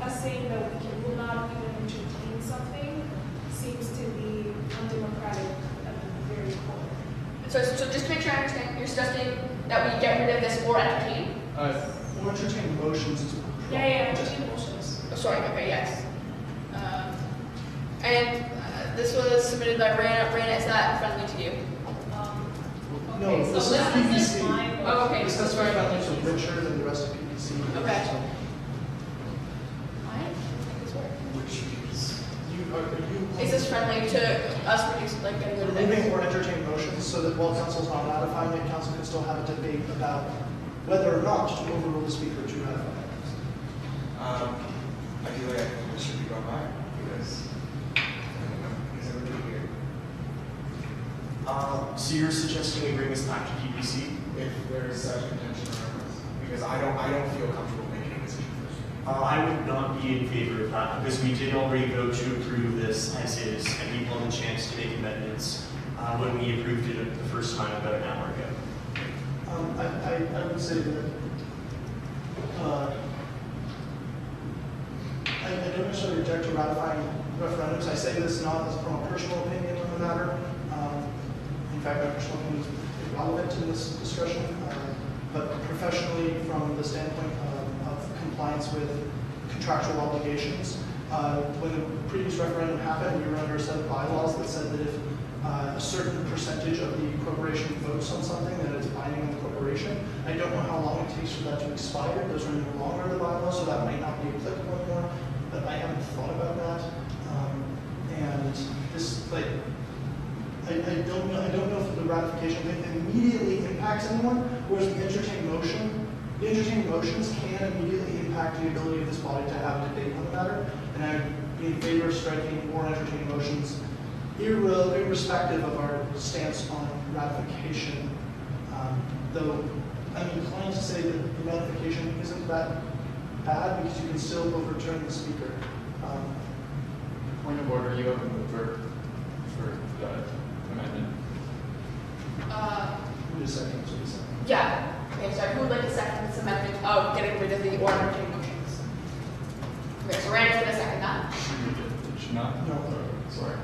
us saying that we will not even entertain something seems to be undemocratic at the very core. So just to make sure I understand, you're suggesting that we get rid of this or entertain? Or entertain motions is Yeah, entertain motions. Oh, sorry, okay, yes. And this was submitted by Brana. Is that friendly to you? No, Okay, so this is this PPC. is my Oh, okay. This is very friendly to Richard and the rest of PPC. Okay. So, Alright, make this work. which is, you Is this friendly to us reducing, like, getting rid of removing it? or entertain motions so that while council's not ratifying it, council can still have a debate about whether or not to overrule the speaker to ratify it. Ideally, I think this should be gone by because I don't know, is everybody here? So you're suggesting we bring this back to PPC if there is such intention around this? Because I don't feel comfortable making a decision first. I would not be in favor of that because we did already vote to approve this as is, and people had a chance to make amendments when we approved it the first time about an hour ago. I would say that I don't necessarily object to ratifying referendums. I say this not as from a personal opinion on the matter. In fact, my personal opinion is irrelevant in this discussion, but professionally from the standpoint of compliance with contractual obligations. When the previous referendum happened, we were under a set of bylaws that said that if a certain percentage of the corporation votes on something, that it's binding on the corporation. I don't know how long it takes for that to expire. Those are no longer the bylaws, so that might not be applicable anymore. But I haven't thought about that. And this, like, I don't know if the ratification thing immediately impacts anyone, whereas the entertained motions can immediately impact the ability of this body to have a debate on the matter. And I'd be in favor of striking or entertaining motions irrespective of our stance on ratification. Though I'm inclined to say that the ratification isn't that bad because you can still overturn the speaker. Point of order, you have a mover for the amendment. Just a second, just a second. Yeah. Okay, sorry. Who would like to second this amendment of getting rid of the order of motions? Okay, so Rand's gonna second that. Did she not? No. Sorry.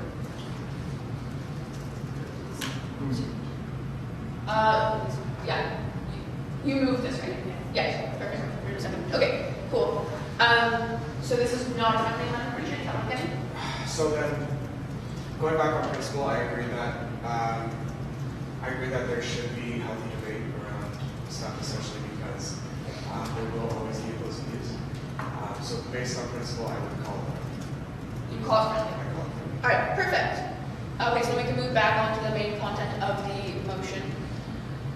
Who's Yeah. You moved this, right? Yes. Perfect. You're second. Okay. Cool. So this is not a friendly amendment, Richard. Is that what I'm getting? So then, going back on principle, I agree that there should be healthy debate around stuff, essentially because there will always be those views. So based on principle, I would call it. You call it friendly. All right. Perfect. Okay, so we can move back on to the main content of the motion.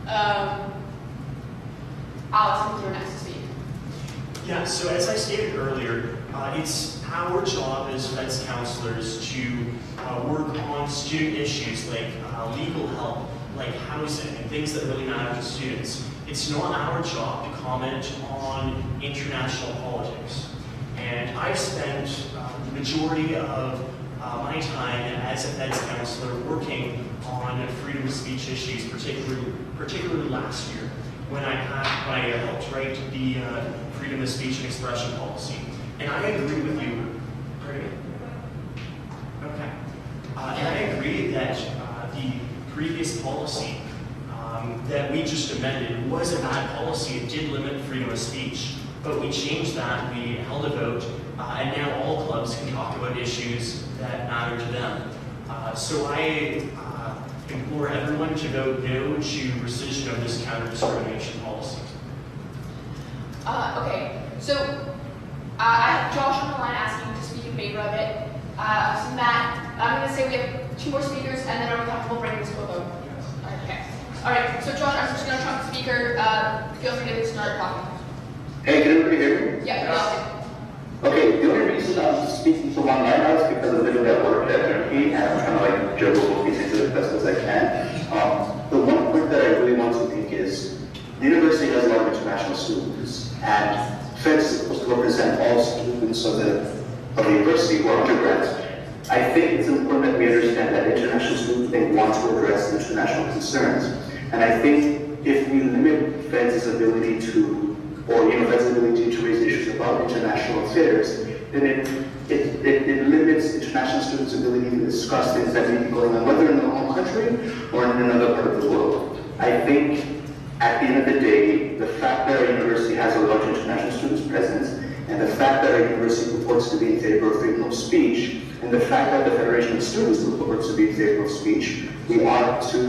Alex, I think you're next to speak. Yeah, so as I stated earlier, it's our job as Feds counselors to work on student issues like legal help, like housing, and things that really matter to students. It's not our job to comment on international politics. And I've spent the majority of my time as a Feds counselor working on freedom of speech issues, particularly last year when I helped write the freedom of speech and expression policy. And I agree with you. Pardon me? Okay. And I agree that the previous policy that we just amended was a bad policy. It did limit freedom of speech. But we changed that, we held a vote, and now all clubs can talk about issues that matter to them. So I implore everyone to vote no to rescission of this counter-discrimination policy. Okay, so I have Josh on the line asking to speak in favor of it. So Matt, I'm going to say we have 2 more speakers, and then are we comfortable bringing this to a vote? Okay. All right, so Josh, I'm just going to trump the speaker. Feel free to start talking. Hey, can everybody hear me? Yeah. Okay, the only reason I'm speaking to one line now is because I'm living at work at Turkey, and I'm trying to like juggle both these things as best as I can. The one point that I really want to make is the university has a lot of international students, and Feds is supposed to represent all students of the university who are undergrads. I think it's important that we understand that international students, they want to address international concerns. And I think if we limit Feds' ability to Fed's ability to raise issues about international affairs, then it limits international students' ability to discuss things that may be going on, whether in their home country or in another part of the world. I think at the end of the day, the fact that our university has a large international students presence, and the fact that our university purports to be in favor of freedom of speech, and the fact that the Federation of Students purports to be in favor of speech, we ought to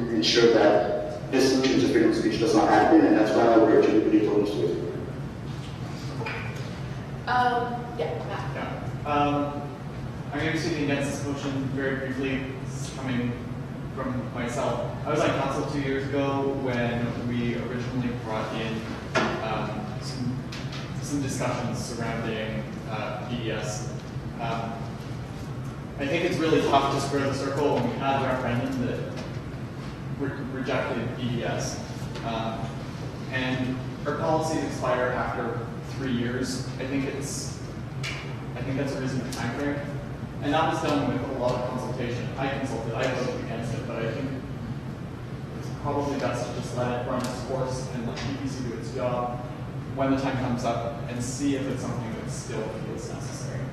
ensure that this solution to freedom of speech does not happen, and that's why I would urge everybody to vote this way. I'm going to be speaking against this motion very briefly. This is coming from myself. I was on council 2 years ago when we originally brought in some discussions surrounding BDS. I think it's really tough to square the circle when we had the referendum that rejected BDS. And our policies expire after 3 years. I think that's a reasonable time frame. And that was done with a lot of consultation. I consulted, I voted against it, but I think it's probably best to just let it run its course and let PPC do its job when the time comes up and see if it's something that still feels necessary.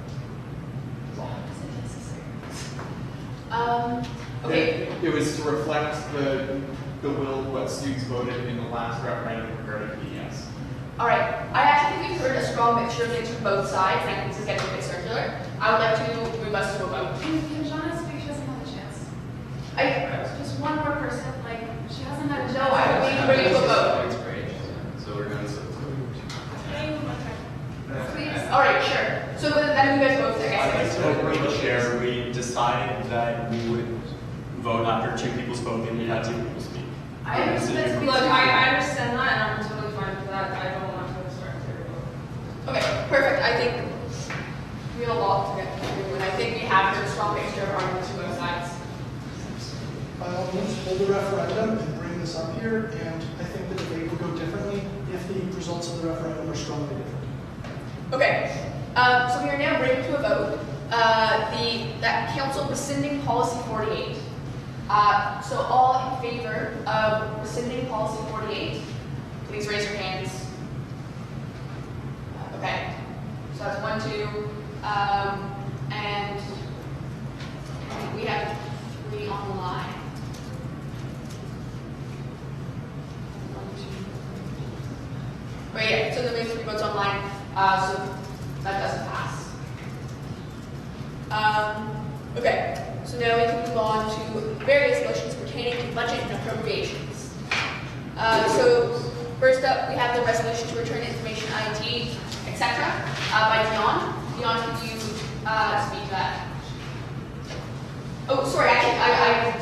Okay. It was to reflect the will of what students voted in the last referendum regarding BDS. All right. I actually think we've heard a strong mixture of things from both sides, and I think this is getting a bit circular. I would like to move us to a vote. Can Shauna speak? She hasn't had a chance. Just one more person. Like, she hasn't had a chance. No, I would need to bring it to a vote. So we're going to Please. All right, sure. So then you guys vote, I guess. So, Chair, we decided that we would vote after 2 people spoke and we had 2 people speak. I understand. Look, I understand that, and I'm totally fine with that. I don't want to start a vote. Okay, perfect. I think we have a lot to get through, and I think we have heard a strong mixture of arguments from both sides. By all means, hold the referendum and bring this up here, and I think the debate will go differently if the results of the referendum are strongly different. Okay, so we are now bringing to a vote that council rescinding policy 48. So all in favor of rescinding policy 48, please raise your hands. Okay, so that's 1, 2, and we have 3 online. 1, 2. Right, yeah, so the main 3 votes online, so that doesn't pass. Okay, so now we can move on to various motions pertaining to budget and appropriations. So first up, we have the resolution to return information, IT, etc. By Dion. Dion, could you speak to that? Oh, sorry,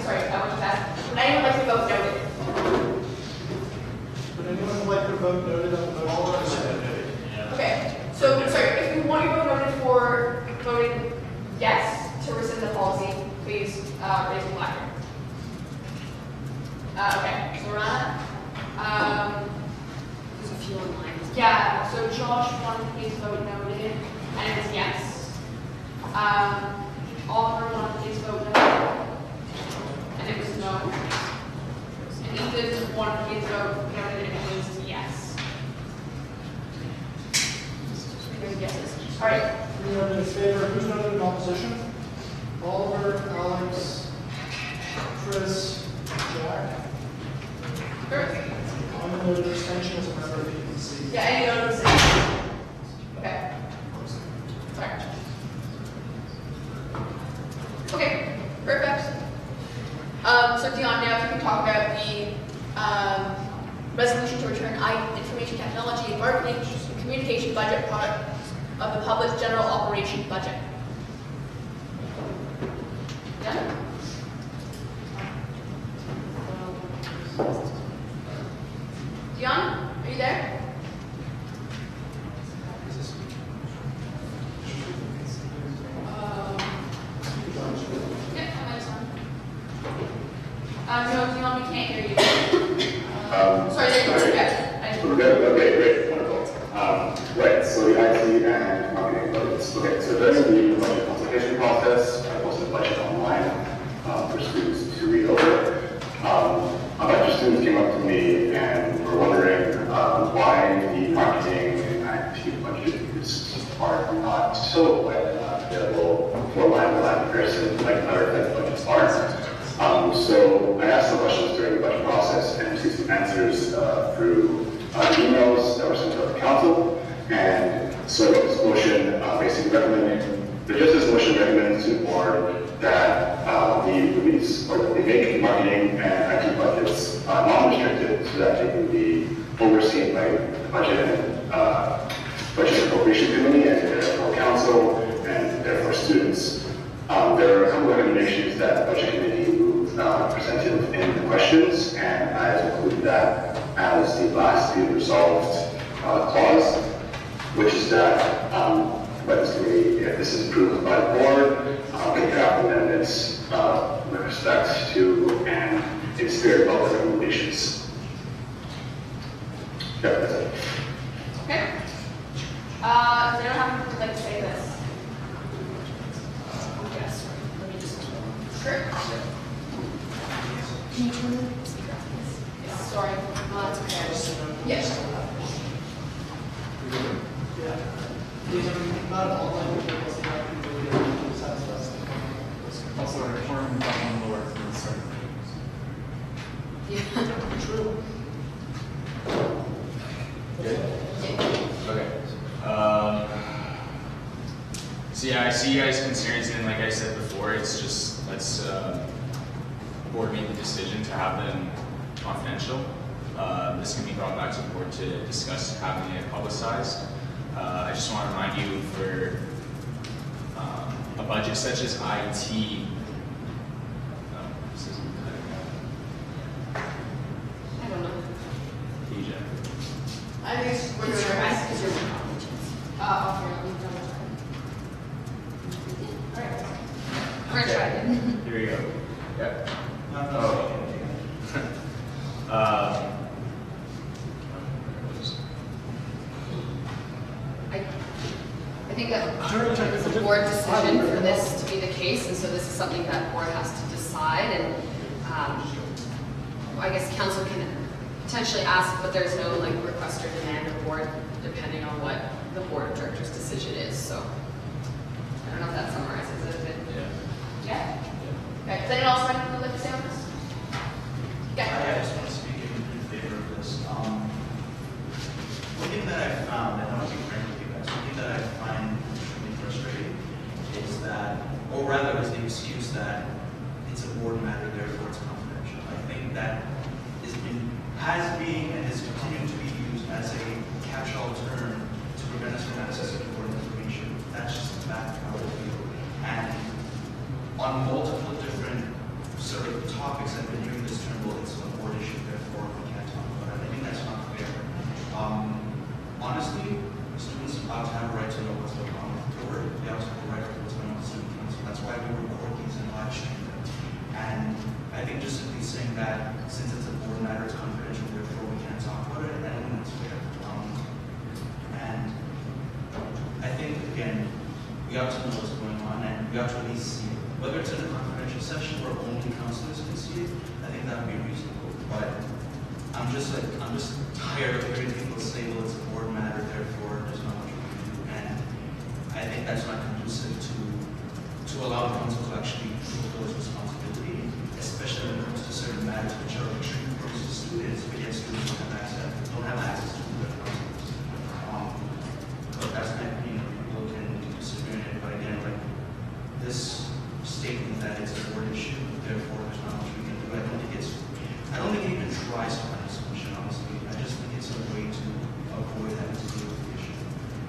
sorry, I want to ask. Would anyone like to vote noted? Would anyone like to vote noted on the motion? Okay, so sorry, if you want your vote noted for voting yes to rescind the policy, please raise the placard. Okay, so Rana. There's a few online. Yeah, so Josh wanted his vote noted, and it was yes. Oliver wanted his vote noted, and it was no. And Ethan wanted his vote noted, and it was yes. 3 yeses. All right. Who's noted in favor? Who's noted in opposition? Oliver, Alex, Chris, Jack. Perfect. I'm noted abstention as a member of the EPC. Yeah, any notice? Okay. Sorry. Okay, perfect. So Dion, now if you can talk about the resolution to return information technology and marketing and communication budget product of the public general operation budget. Yeah? Dion, are you there? No, Dion, we can't hear you. Sorry, there you go. Yeah, We're good? Okay, great, wonderful. Right, so the IT and marketing budgets. Okay, so during the budget consultation process, I posted the budget online for students to read over. A bunch of students came up to me and were wondering why the marketing and IT budgets are not so widely available for line-to-line comparison like other defense budgets are. So I asked some questions during the budget process and received some answers through emails that were sent to the council. And so this motion basically the justice motion recommends to the board that we release or that we make marketing and IT budgets non-restricted so that they can be overseen by the budget and budget appropriation committee and therefore council and therefore students. There are a couple of recommendations that the budget committee presented in the questions, and I have included that as the last be resolved clause, which is that budget committee, if this is approved by the board, can draft amendments with respect to and in spirit of the recommendations. Yep, that's it. Okay. Does anyone have anything like to say this? Yes. Let me just. Sure. Can you turn the speaker off, please? Yes. Sorry. No, that's okay. Yes. Yeah. These are not all languages, but Also, a reform on lower than certain Yeah. True. Okay. So yeah, I see you guys' concerns, and like I said before, it's just let's board make the decision to have them confidential. This can be brought back to the board to discuss having it publicized. I just want to remind you for a budget such as IT. This isn't I don't know. TJ. I think it's we're doing our best because you're more competent. Okay, let me double check. All right. We're gonna try it. Here we go. Yep. Oh. I think that it's a board decision for this to be the case, and so this is something that board has to decide, and I guess council can potentially ask, but there's no like request or demand of board depending on what the board of directors decision is, so I don't know if that summarizes it a bit. Yeah? Okay, does anyone else have anything they'd like to say on this? I just want to speak in favor of this. One thing that I found, and I want to be frank with you guys, one thing that I find extremely frustrating is that, or rather is the excuse that it's a board matter, therefore it's confidential. I think that has been and is continuing to be used as a catch-all term to prevent us from accessing important information. That's just the fact how it feels. And on multiple different sort of topics, I've been hearing this term, well, it's a board issue, therefore we can't talk about it. I think that's not fair. Honestly, students ought to have a right to know what's going on with the board. They ought to have a right to know what's going on with the student council. That's why we record these and live stream them. And I think just simply saying that since it's a board matter, it's confidential, therefore we can't talk about it, I don't think that's fair. And I think, again, we ought to know what's going on, and we ought to at least see it. Whether it's in a confidential session where only councilors can see it, I think that would be reasonable. But I'm just tired of hearing people say, well, it's a board matter, therefore there's not much we can do. And I think that's not conducive to allow the council to actually fulfill its responsibility, especially when it comes to certain matters which are extremely close to students, but yet students don't have access to their councilors. But that's my opinion. People can disagree on it, but again, like this statement that it's a board issue, therefore there's not much we can do. I don't think it even tries to find a solution, honestly. I just think it's a way to avoid having to deal with the issue.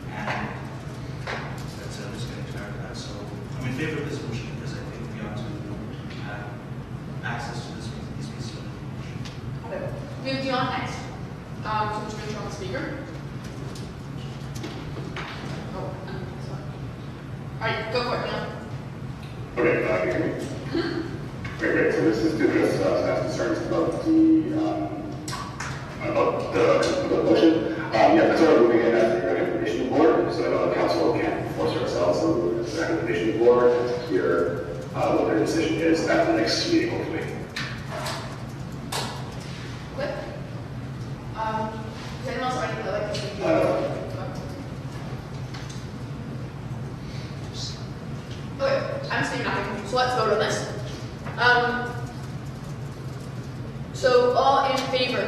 And that's it, I'm just getting tired of that. So I'm in favor of this motion because I think we ought to have access to these pieces of information. Okay. Move Dion next. So I'm just going to turn on the speaker. Oh, sorry. Alright, go for it, Dion. Okay, can you hear me? Great. So this is to address staff concerns about the motion. Yeah, so we're moving it as a recommendation of the board, so I know the council can't force ourselves to move it as a recommendation of the board and to hear what their decision is at the next meeting, hopefully. Good. Does anyone else have anything they'd like to say? Okay, I'm saying nothing, so let's vote on this. So all in favor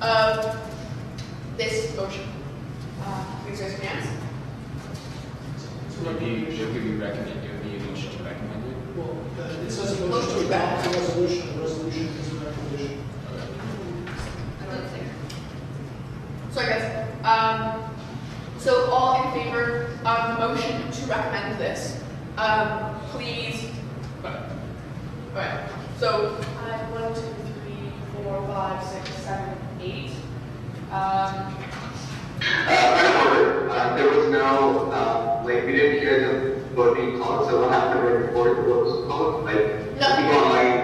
of this motion? Please raise your hands. Should we recommend, it would be a motion to recommend it? Well, it says a motion to adopt a resolution. The resolution is a recommendation. Sorry guys. So all in favor of the motion to recommend this, please vote. Alright, so 1, 2, 3, 4, 5, 6, 7, 8. There was no, like, we didn't hear the vote being called, so what happened right before the vote was called? Like, No. people online.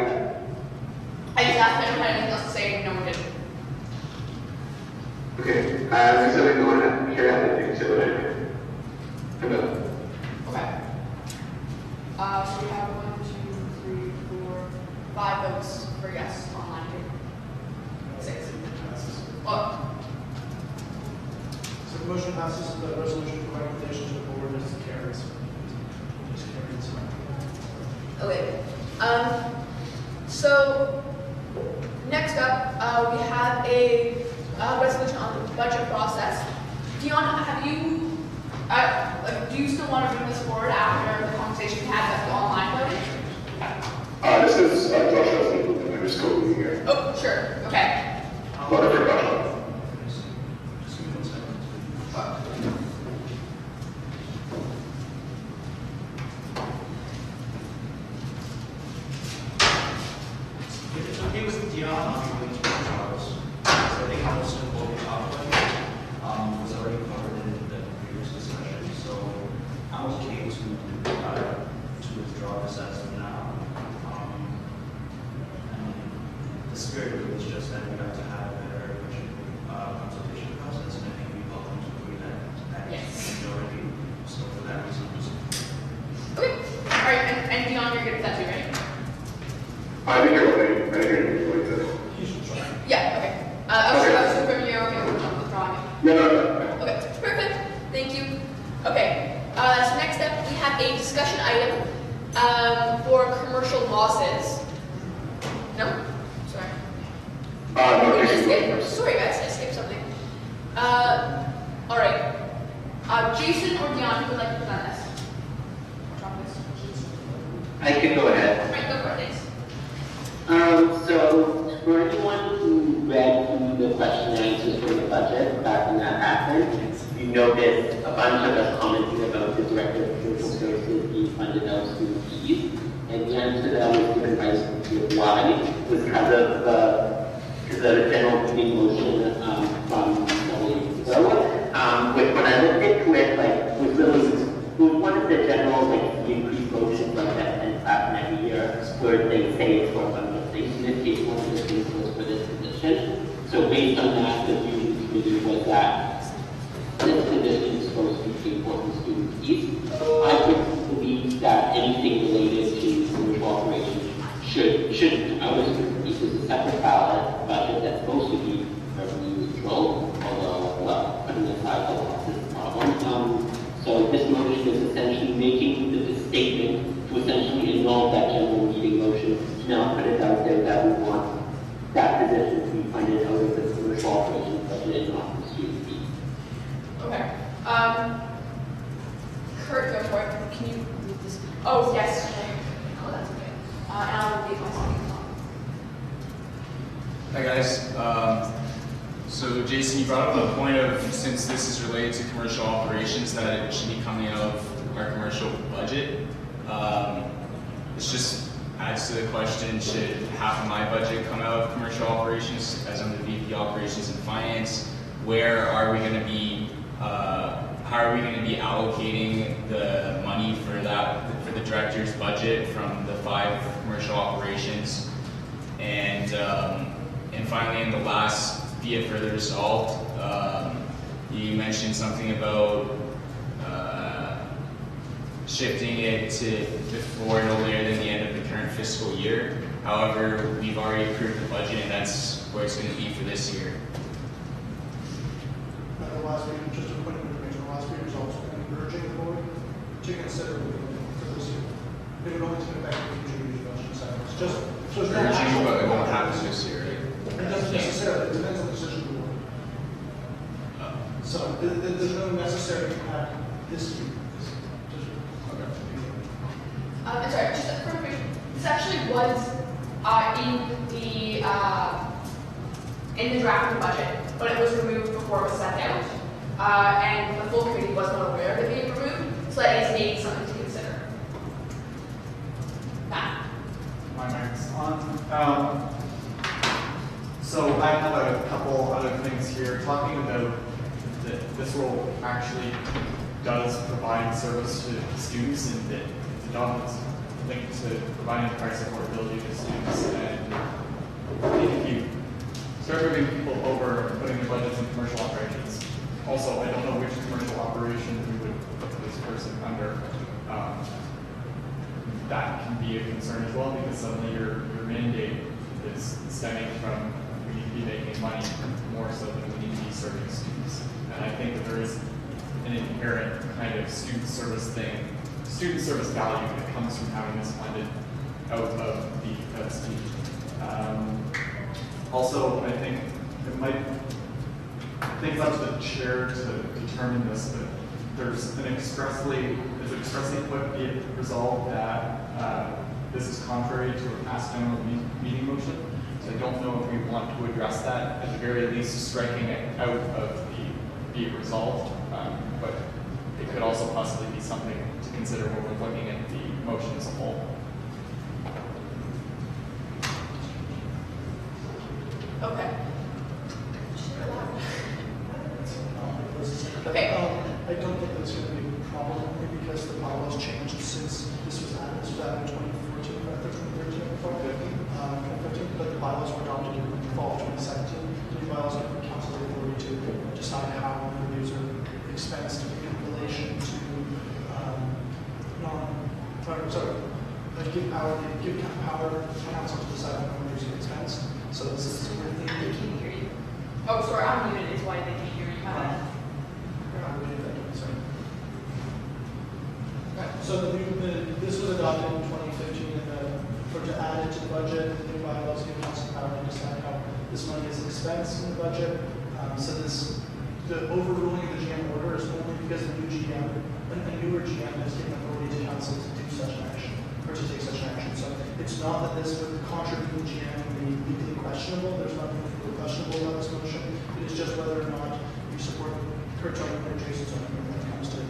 I just asked if anyone had anything else to say, and no one did. Okay, so no one here had anything to say about it. No. Okay. So we have 1, 2, 3, 4, 5 votes for yes online. 6. Oh. So the motion passes, the resolution for recommendation to the board is carries. Just carries. Okay. So next up, we have a resolution on the budget process. Dion, have you, do you still want to bring this forward after the conversation we had about the online voting? This is Josh Olsen, I'm just co-leading here. Oh, sure. Okay. Whatever, Josh. If it's okay with Dion, I'll be willing to do Charles. I think most of what we talked about was already covered in the previous discussion, so I'm okay to withdraw this as of now. And the spirit of it was just that we got to have a better you're good with that too, right? I think you're okay. I think you're okay with this. Yeah, okay. I was confirming you're okay with withdrawing it. No. Okay, perfect. Thank you. Okay, so next up, we have a discussion item for commercial losses. No? Sorry. No, I skipped. Sorry guys, I skipped something. Alright. Jason or Dion, who would like to present this? I can go ahead. Right, go for it, thanks. So for anyone who read through the question and answers for the budget back when that happened, you noticed a bunch of us commenting about the Director of Social Services being funded out of student fees. And the answer that was given by Student Y was because of the general meeting motion from several years ago. Which when I looked into it, like, it was one of the general increased motions like that and happen every year where they say it's for one of the things. In this case, one of the things was for this position. So based on that, the view of the committee was that this position is supposed to be important student fees. I would believe that anything related to commercial operations should always be a separate ballot budget that's supposed to be revenue neutral, although, well, putting aside the losses problem. So this motion is essentially making the statement to essentially annul that general meeting motion, to now put it out there that we want that position to be funded out of the commercial operations budget and not the student fees. Okay. Kurt, go for it. Can you move this? Oh, yes. Oh, that's okay. And I'll leave my speaking on. Hi guys. So Jason, you brought up the point of, since this is related to commercial operations, that it should be coming out of our commercial budget. This just adds to the question, should half of my budget come out of commercial operations, as I'm the VP Operations and Finance? Where are we going to be, how are we going to be allocating the money for that, for the director's budget from the 5 commercial operations? And finally, in the last, be it further resolved, you mentioned something about shifting it to before no later than the end of the current fiscal year. However, we've already approved the budget and that's where it's going to be for this year. The last meeting, just a quick information, the last meeting was also urging the board to consider for this year. It would only take effect in future years, budget cycles. Just so it's not Urging, but it won't actual- happen this year, right? It doesn't necessarily, it depends on the decision of the board. So there's no necessary impact this year. I'm sorry, just a quick question. This actually was in the draft of the budget, but it was removed before it was sent out. And the full committee was not aware of it being removed, so that is maybe something to consider. Matt. My mic's on. So I have a couple other things here talking about that this role actually does provide service to students and that the job is linked to providing price affordability to students. And if you start moving people over and putting their budgets in commercial operations, also I don't know which commercial operation we would put this person under. That can be a concern as well because suddenly your mandate is stemming from we need to be making money more so than we need to be serving students. And I think that there is an inherent kind of student service value that comes from having this funded out of the student. Also, I think it might, I think it's up to the chair to determine this, but there's expressly put be it resolved that this is contrary to a past general meeting motion. So I don't know if we want to address that, at the very least striking it out of the be it resolved, but it could also possibly be something to consider when we're looking at the motion as a whole. Okay. Okay. I don't think that's going to be a problem because the bylaws changed since this was added. This was added in 2014, 2013, 2015, but the bylaws were adopted in fall of 2017. The new bylaws give the council the authority to decide how revenues are expensed in relation to give power to council to decide how money is expensed. So this is a weird thing. They can't hear you. Oh, sorry, I'm muted, it's why they can't hear you. My bad. So this was adopted in 2015, and for to add it to the budget, the new bylaws give council power to decide how this money is expensed in the budget. So the overruling of the GM order is only because the new GM, a newer GM has given authority to council to do such an action, or to take such an action. So it's not that this would contribute to the GM and be legally questionable. There's nothing legally questionable about this motion. It is just whether or not you support Kurt's argument or Jason's argument when it comes to the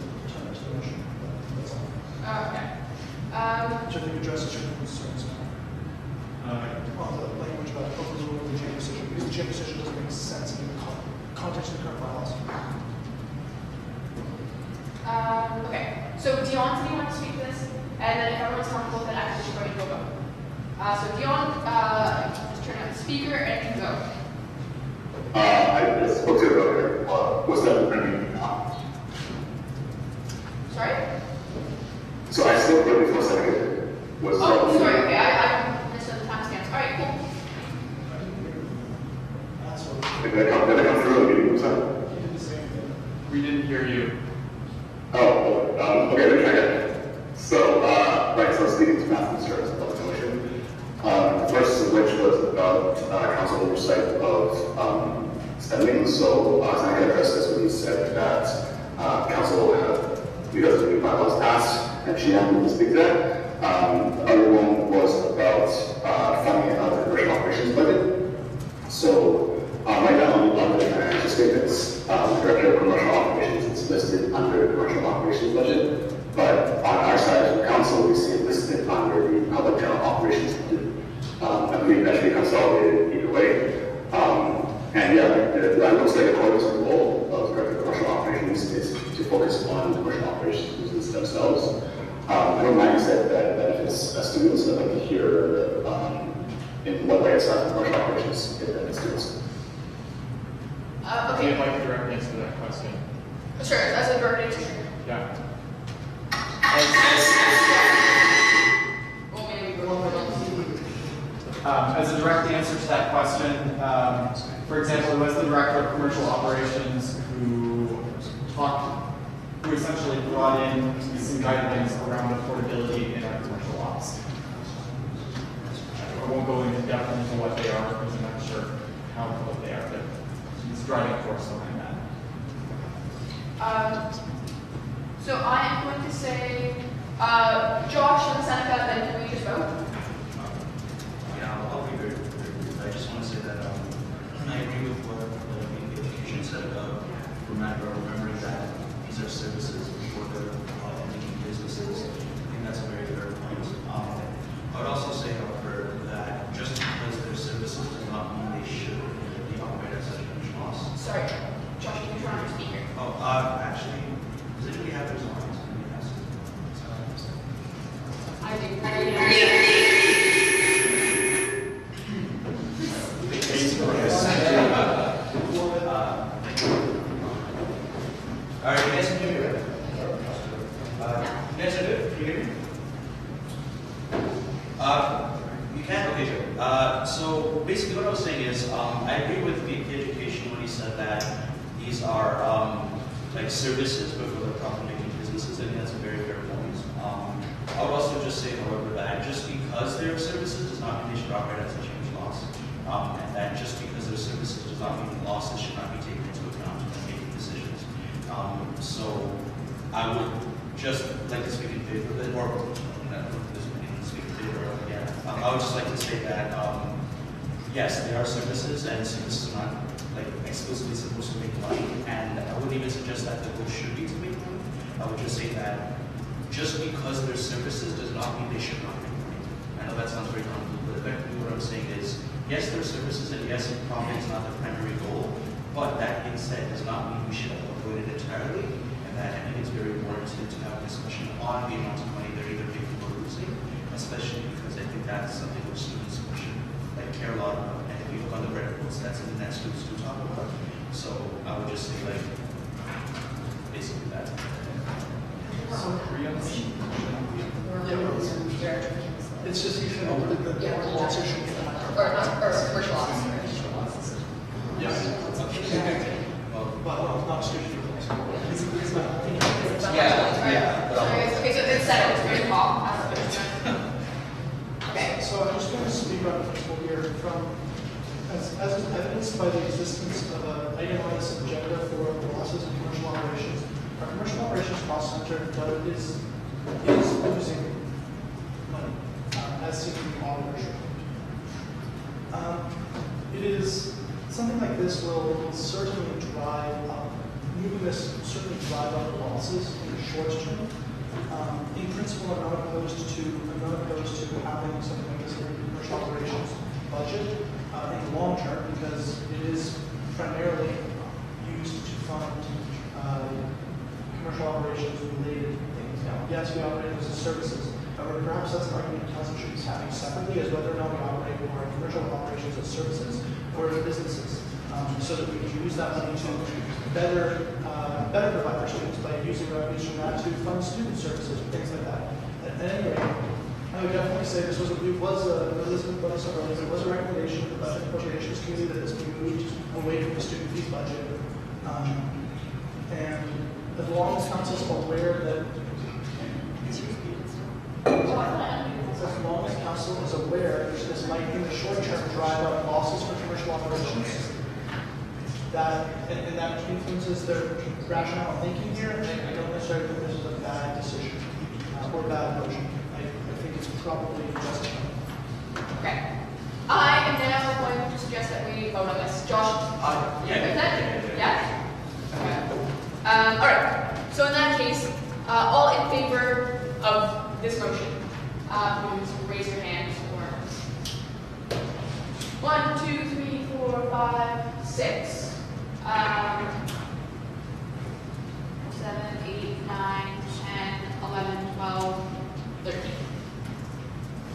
motion. That's all. Okay. Which I think addresses your concerns now. On the language about overruling the GM decision, because the GM decision doesn't make sense in the context of the current bylaws. Okay, so Dion, do you want to speak to this? And then if everyone's comfortable, then I can just go ahead and go. So Dion, just turn on the speaker and you can go. I just spoke to the earlier. What's that? Sorry? So I spoke earlier for a second. Oh, sorry, okay, I missed the timestamps. All right, cool. Did I come through a meeting? We didn't hear you. Okay, let me try again. So, right, so speaking to math concerns about the motion. The first of which was about council oversight of spending. So, Senator addressed this when he said that council will have, because the new bylaws passed, and GM will speak to that. The other one was about funding of the commercial operations budget. So, right now, on the financial statements, Director of Commercial Operations is listed under the Commercial Operations budget, but on our side of the council, we see it listed under the Public General Operations budget. I believe that should be consolidated either way. And yeah, that looks like according to the role of Director of Commercial Operations is to focus on commercial operations business themselves. I don't mind said that benefits students. I'd like to hear in what way it's not commercial operations it benefits students. Okay. I'd like a direct answer to that question. Sure, as a direct answer. Yeah. As a direct answer to that question, for example, was the Director of Commercial Operations who essentially brought in some guidelines around affordability in our commercial ops. I won't go into depth into what they are because I'm not sure what they are, but he's driving force behind that. So I am going to say Josh and Seneca, then can we just vote? Yeah, I'll be very brief. I just want to say that I agree with what the education said about remembering that these are services before they're making businesses. I think that's a very fair point. I would also say, however, that just because they're services does not mean they should be operated at such a huge loss. Sorry, Josh, you can turn on your speaker. Oh, actually, does anybody have those lines? I do. All right, you guys can hear me, right? You guys are good? Can you hear me? You can? Okay, good. So basically what I was saying is, I agree with the education when he said that these are like services before they're profit making businesses. I think that's a very fair point. I would also just say, however, that just because they're services does not mean they should operate at such a huge loss. And that just because they're services does not mean the losses should not be taken into account when making decisions. So I would just like to speak in favor of it, or speak in favor of it, yeah. I would just like to say that, yes, they are services, and services are not like exclusively supposed to make money, and I wouldn't even suggest that the goal should be to make money. I would just say that just because they're services does not mean they should not make money. I know that sounds very convoluted, but effectively what I'm saying is, yes, they're services, and yes, profit is not the primary goal, but that being said does not mean we should avoid it entirely, and that I think it's very warranted to have a discussion on the amount of money they're either making or losing, especially because I think that's something which students should care a lot about. And if you look on the red books, that's something that students do talk about. So I would just say basically that. So, It's just you should open the laws issue. Or commercial officer. Yes. Well, not student. Okay, so it's settled, it's very small. Okay. So I'm just going to speak about the principle here from, as is evidenced by the existence of an itemized agenda for losses in commercial operations. Our commercial operations cost center is losing money, as seen in the auditors report. It is something like this will certainly drive up, moving this will certainly drive up losses in the short term. In principle, I'm not opposed to having something like this in the commercial operations budget in the long term because it is primarily used to fund commercial operations related things. Now, yes, we operate as services. However, perhaps that's an argument council should be having separately as whether or not we operate more commercial operations as services or as businesses, so that we can use that money to better provide for students by using revenues from that to fund student services or things like that. At any rate, I would definitely say this was a recommendation of the Budget and Appropriations Committee that this be moved away from the student fees budget. And as long as council is aware that as long as council is aware that this might in the short term drive up losses for commercial operations, that and that influences their rationale thinking here, I don't necessarily think this is a bad decision or bad motion. I think it's probably justified. Okay. I am now going to suggest that we vote on this. Josh? Yeah? Okay. All right. So in that case, all in favor of this motion, please raise your hands. 1, 2, 3, 4, 5, 6. 7, 8, 9, 10, 11, 12, 13.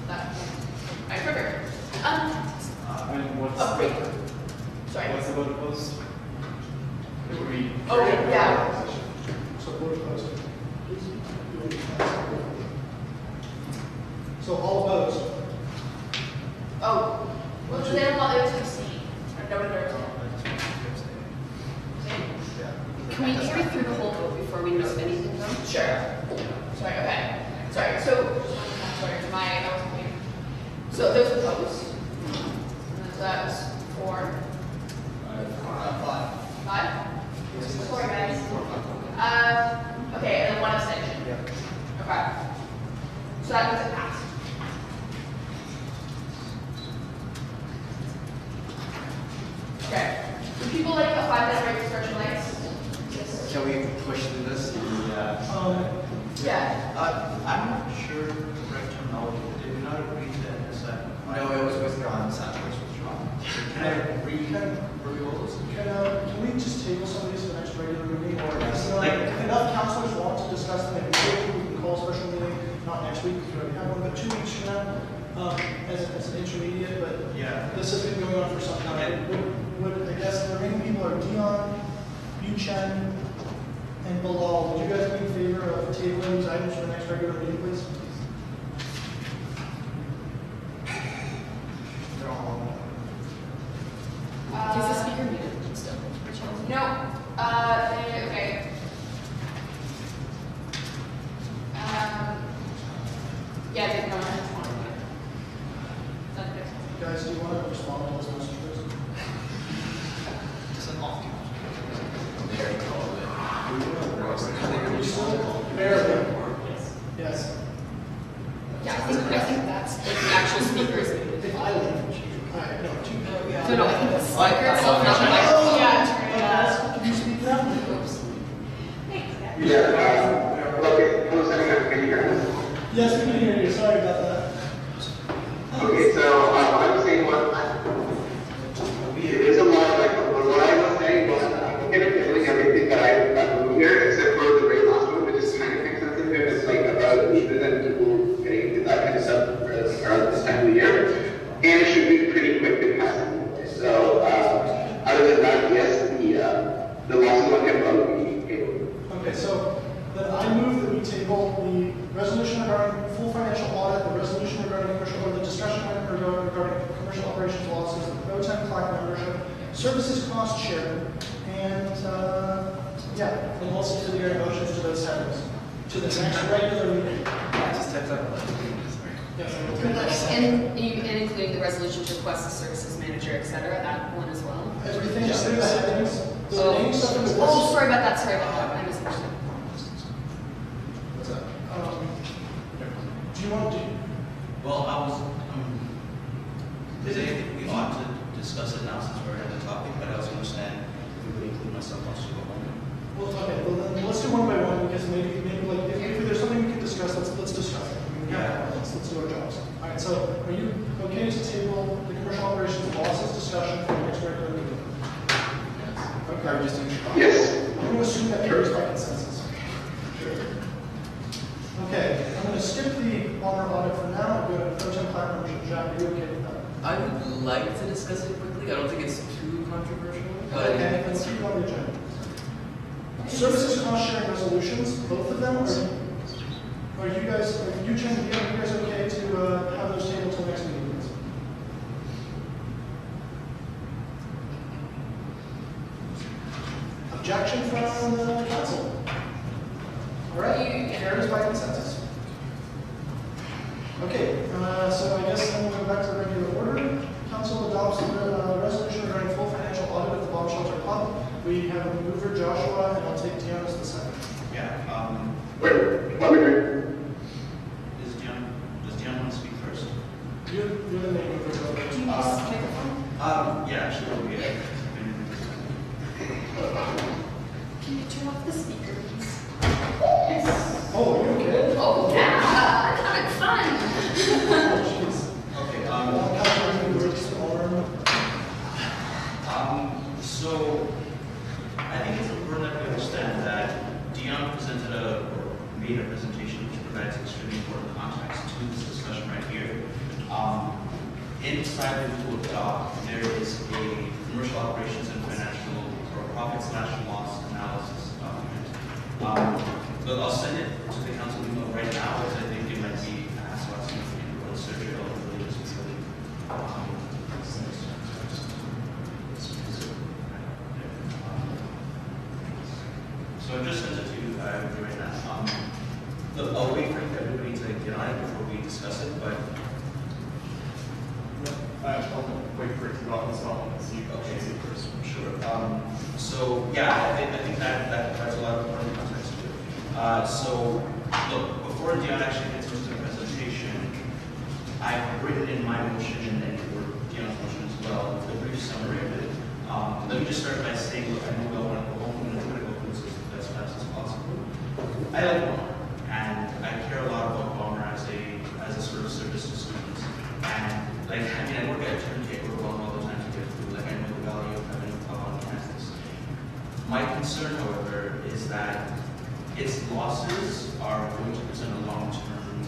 That. All right, perfect. And what's wait. Sorry. What's the vote opposed? Oh, yeah. So vote opposed. So all opposed. Oh, well, then it was 16. Or no, no, Can we carry through the whole vote before we miss anything though? Sure. Sorry, okay. Sorry, so, sorry, I wasn't clear. So those opposed. So that was 4. 5? Sorry, guys. Okay, and then 1 abstention. Okay. So that means it passed. Okay. Do people like a 5-minute break to start your lights? Can we push through this? Yeah. I'm not sure the correct terminology. Did we not agree to that? No, it was withdrawn. That was withdrawn. Can I re-vote? Can we just table some of these for the next regular meeting, or if enough councilors want to discuss them, maybe we can call a special meeting, not next week because we already have one, but 2 weeks from now, as an intermediate. But yeah, this has been going on for some time. I guess the remaining people are Dion, Chen, and Bilal. Would you guys be in favor of tabling these items for the next regular meeting, please? They're all on. Is the speaker muted still? No. Okay. Yeah, I didn't know. Guys, do you want to respond to those messages? It's an off Barely. Yes. Yeah, I think that's if the actual speaker is muted. If I leave, alright, no, 2. No, I think the speaker itself, not the microphone. Can you speak now? Okay, hello, Senator, can you hear us? Yes, we can hear you. Sorry about that. Okay, so I'm saying there's a lot, like what I was saying was I'm kind of feeling everything that I moved here, except for the very last one, which is kind of expensive. It's like about leases and people getting into that kind of stuff around this time of the year. And it should be pretty quick to pass. So other than that, yes, the losses one can probably be paid. Okay, so then I move that we we table the resolution regarding full financial audit, the resolution regarding commercial, or the discussion regarding commercial operations losses, the pro tem plaque membership, services cost sharing, and yeah, and also subsidiary motions to those items. To the next regular meeting. Just type that one. Yes, And including the resolution to request the services manager, et cetera, that one as well. everything, just the headings, the name stuff in the Oh, sorry about that, I misunderstood. What's that? Do you want to do? Well, I was, is it anything we ought to discuss it now since we're on the topic, but I also understand if we would include myself wants to go home. Well, okay, well then let's do one by one because maybe like if there's something we can discuss, let's discuss it. Yeah. Let's do our jobs. All right, so are you okay to table the commercial operations losses discussion for the next regular meeting? Yes. Okay. Are we just doing Yes. I'm going to assume that carries by consensus. Sure. Okay, I'm going to skip the honor audit for now and go to pro tem plaque membership. Jack, are you okay with that? I would like to discuss it quickly. I don't think it's too controversial, but Okay, let's keep it on the agenda. Services cost sharing resolutions, both of them, are you guys, are you guys okay to have those tabled till next meeting? Please? Objection from the council? All right, carries by consensus. Okay, so I guess then we'll go back to the regular order. Council adopts the resolution regarding full financial audit at the Bomb Shelter Pub. We have a mover, Joshua, and I'll take Deanna as the second. Yeah, Wait, let me drink. does Dion want to speak first? You're the main mover. Do you need a microphone? Yeah, actually, we'll be Can you turn off the speaker, please? Oh, are you okay? Oh, yeah, I'm having fun. Oh, jeez. Okay, so I think it's important that we understand that Dion presented or made a presentation which provides extremely important context to this discussion right here. Inside the tool doc, there is a commercial operations and financial or profit/loss analysis document. But I'll send it to the council email right now because I think it might be asked last week for the search it out really just really. So I've just sent it to you right now. Look, I'll wait for everybody to get on it before we discuss it, but I'll wait for it to go off as well and see it first. sure. So yeah, I think that provides a lot of important context to it. So look, before Dion actually gets into the presentation, I've written in my motion and then for Dion's motion as well a brief summary of it. Let me just start by saying, look, I know we all want to go home and I'm going to go through this as fast as possible. I like Bomber, and I care a lot about Bomber as a sort of service to students. And like, I mean, I work at a turntable all the time to get through. Like, I know the value of having a club on campus. My concern, however, is that its losses are going to present a long-term,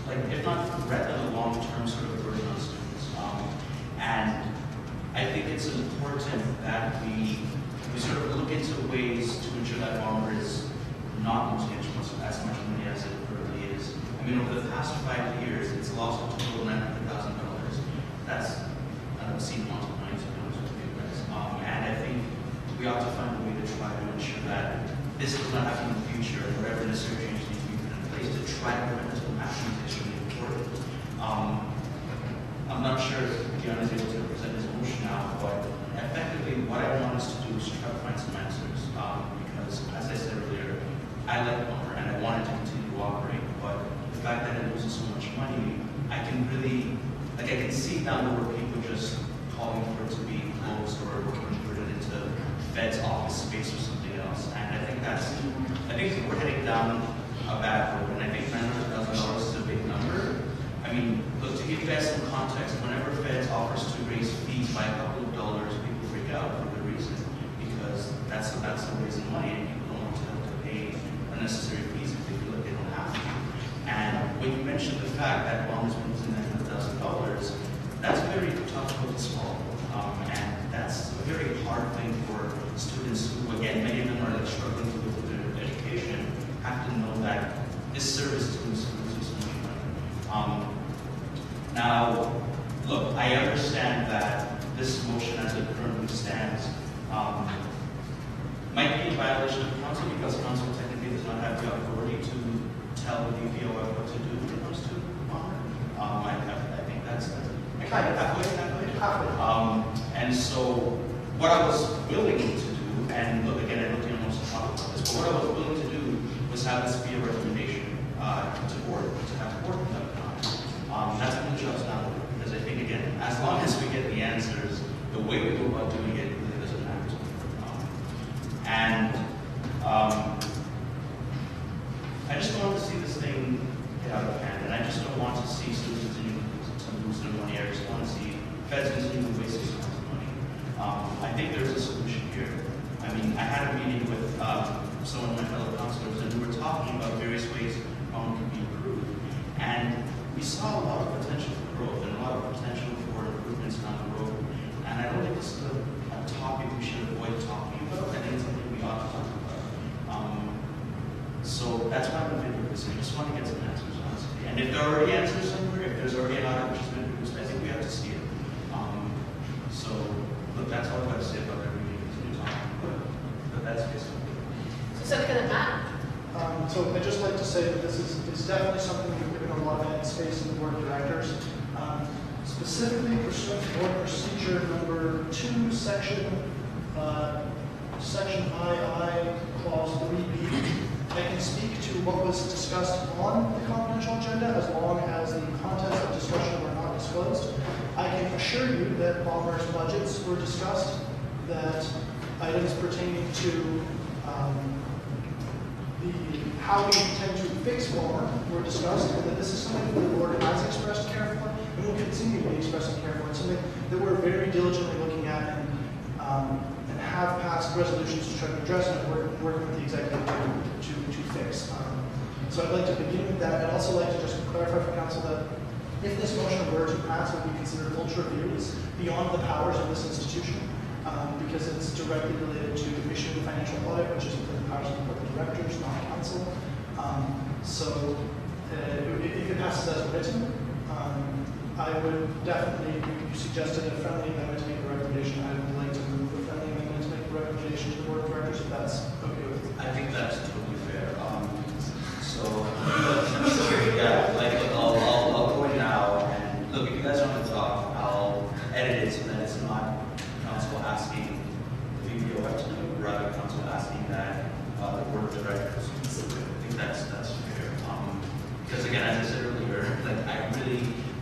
like, if not threat, then a long-term sort of burden on students. And I think it's important that we sort of look into ways to ensure that Bomber is not losing as much money as it currently is. I mean, over the past 5 years, it's lost a total of $900,000. That's an obscene amount of money, to be honest with you guys. And I think we ought to find a way to try to ensure that this does not happen in the future, and wherever necessary changes need to be put in place to try to prevent this from happening is really important. I'm not sure if Dion is able to present his motion now, but effectively what I want us to do is try to find some answers. Because, as I said earlier, I like Bomber and I want it to continue to operate, but the fact that it loses so much money, I can really, like, I can see down the road people just calling for it to be closed or converted into Fed's office space or something else. And I think we're heading down a bad road, and I think $900,000 is a big number. I mean, look, to give you guys some context, whenever Feds offers to raise fees by a couple of dollars, people freak out for good reason, because that's the raising money, and people don't want to have to pay unnecessary fees if they feel like they don't have to. And when you mentioned the fact that Bomber's been losing $900,000, that's very tough to swallow, and that's a very hard thing for students who, again, many of them are like struggling to go through their education, have to know that this service is going to lose so much money. Now, look, I understand that this motion as it currently stands might be in violation of council because council technically does not have the authority to tell the DPO what to do when it comes to honor. I think that's kind of halfway. And so what I was willing to do, and look again, I don't think I'm supposed to talk about this, but what I was willing to do was have this be a recommendation to board, to have the board conduct on. That's when the job's not over, because I think again, as long as we get the answers, the way we go about doing it really doesn't matter to me. I just don't want to see this thing get out of hand, and I just don't want to see students continue to lose their money. I just want to see feds continue to waste these kinds of money. I think there's a solution here. I mean, I had a meeting with some of my fellow councilors, and we were talking about various ways Palmer can be improved. And we saw a lot of potential for growth and a lot of potential for improvements down the road. And I don't think this is a topic we should avoid talking about. I think it's something we ought to talk about. So that's why I'm in favor of this. I just want to get some answers, honestly. And if there are already answers somewhere, if there's already an audit which has been produced, I think we have to see it. So, look, that's all I've got to say about that. We need to continue talking, but that's basically it. So something that Matt? So I'd just like to say that this is definitely something we've given a lot of space in the board of directors. Specifically pursuant to board procedure number 2, section II, clause 3B. I can speak to what was discussed on the confidential agenda as long as the contents of discussion were not disclosed. I can assure you that Palmer's budgets were discussed, that items pertaining to how we intend to fix Palmer were discussed, and that this is something that the board has expressed care for and will continue to be expressing care for. It's something that we're very diligently looking at and have passed resolutions to try to address and working with the executive to fix. So I'd like to begin with that. I'd also like to just clarify for council that if this motion were to pass, it would be considered ultra vires beyond the powers of this institution, because it's directly related to issuing financial audit, which is within the powers of the board of directors, not council. So if it passes as written, I would definitely, you suggested a friendly amendment to make a recommendation. I would like to move a friendly amendment to make a recommendation to the board of directors, if that's okay with you. I think that's totally fair. Yeah, like, look, I'll go in now, and look, if you guys want to talk, I'll edit it so that it's not council asking the VPO to do, rather council asking that the board of directors. I think that's fair. Because again, as I said earlier, like I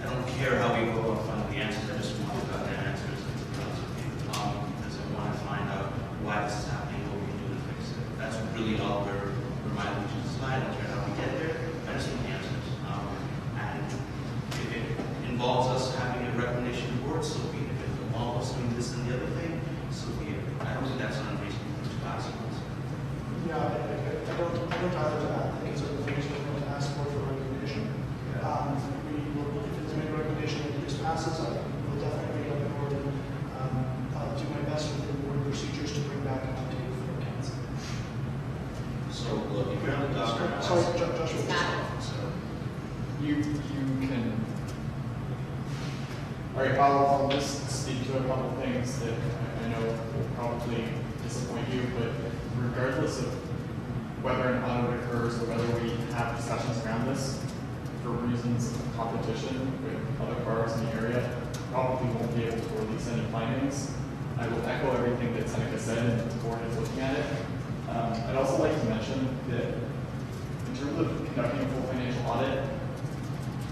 don't care how we go about finding the answers. I just want to find the answers. Because I want to find out why this is happening, what we can do to fix it. That's really all where my allegiance is. I don't care how we get there. I just want the answers. And if it involves us having a recommendation board, so be it. If it involves us doing this and the other thing, so be it. I don't think that's unreasonable to ask. Yeah, I don't either to that. I think it's a reasonable to ask for a recommendation. If it's a recommendation that this passes, I will definitely bring it up in board and I'll do my best with the board procedures to bring back an update for council. So look, if you're on the doctor, sorry, Joshua. You can. All right, I'll just speak to a couple things that I know will probably disappoint you, but regardless of whether an audit occurs or whether we have discussions around this, for reasons of competition with other bars in the area, probably won't be able to release any findings. I will echo everything that Seneca said, and the board is looking at it. I'd also like to mention that in terms of conducting a full financial audit,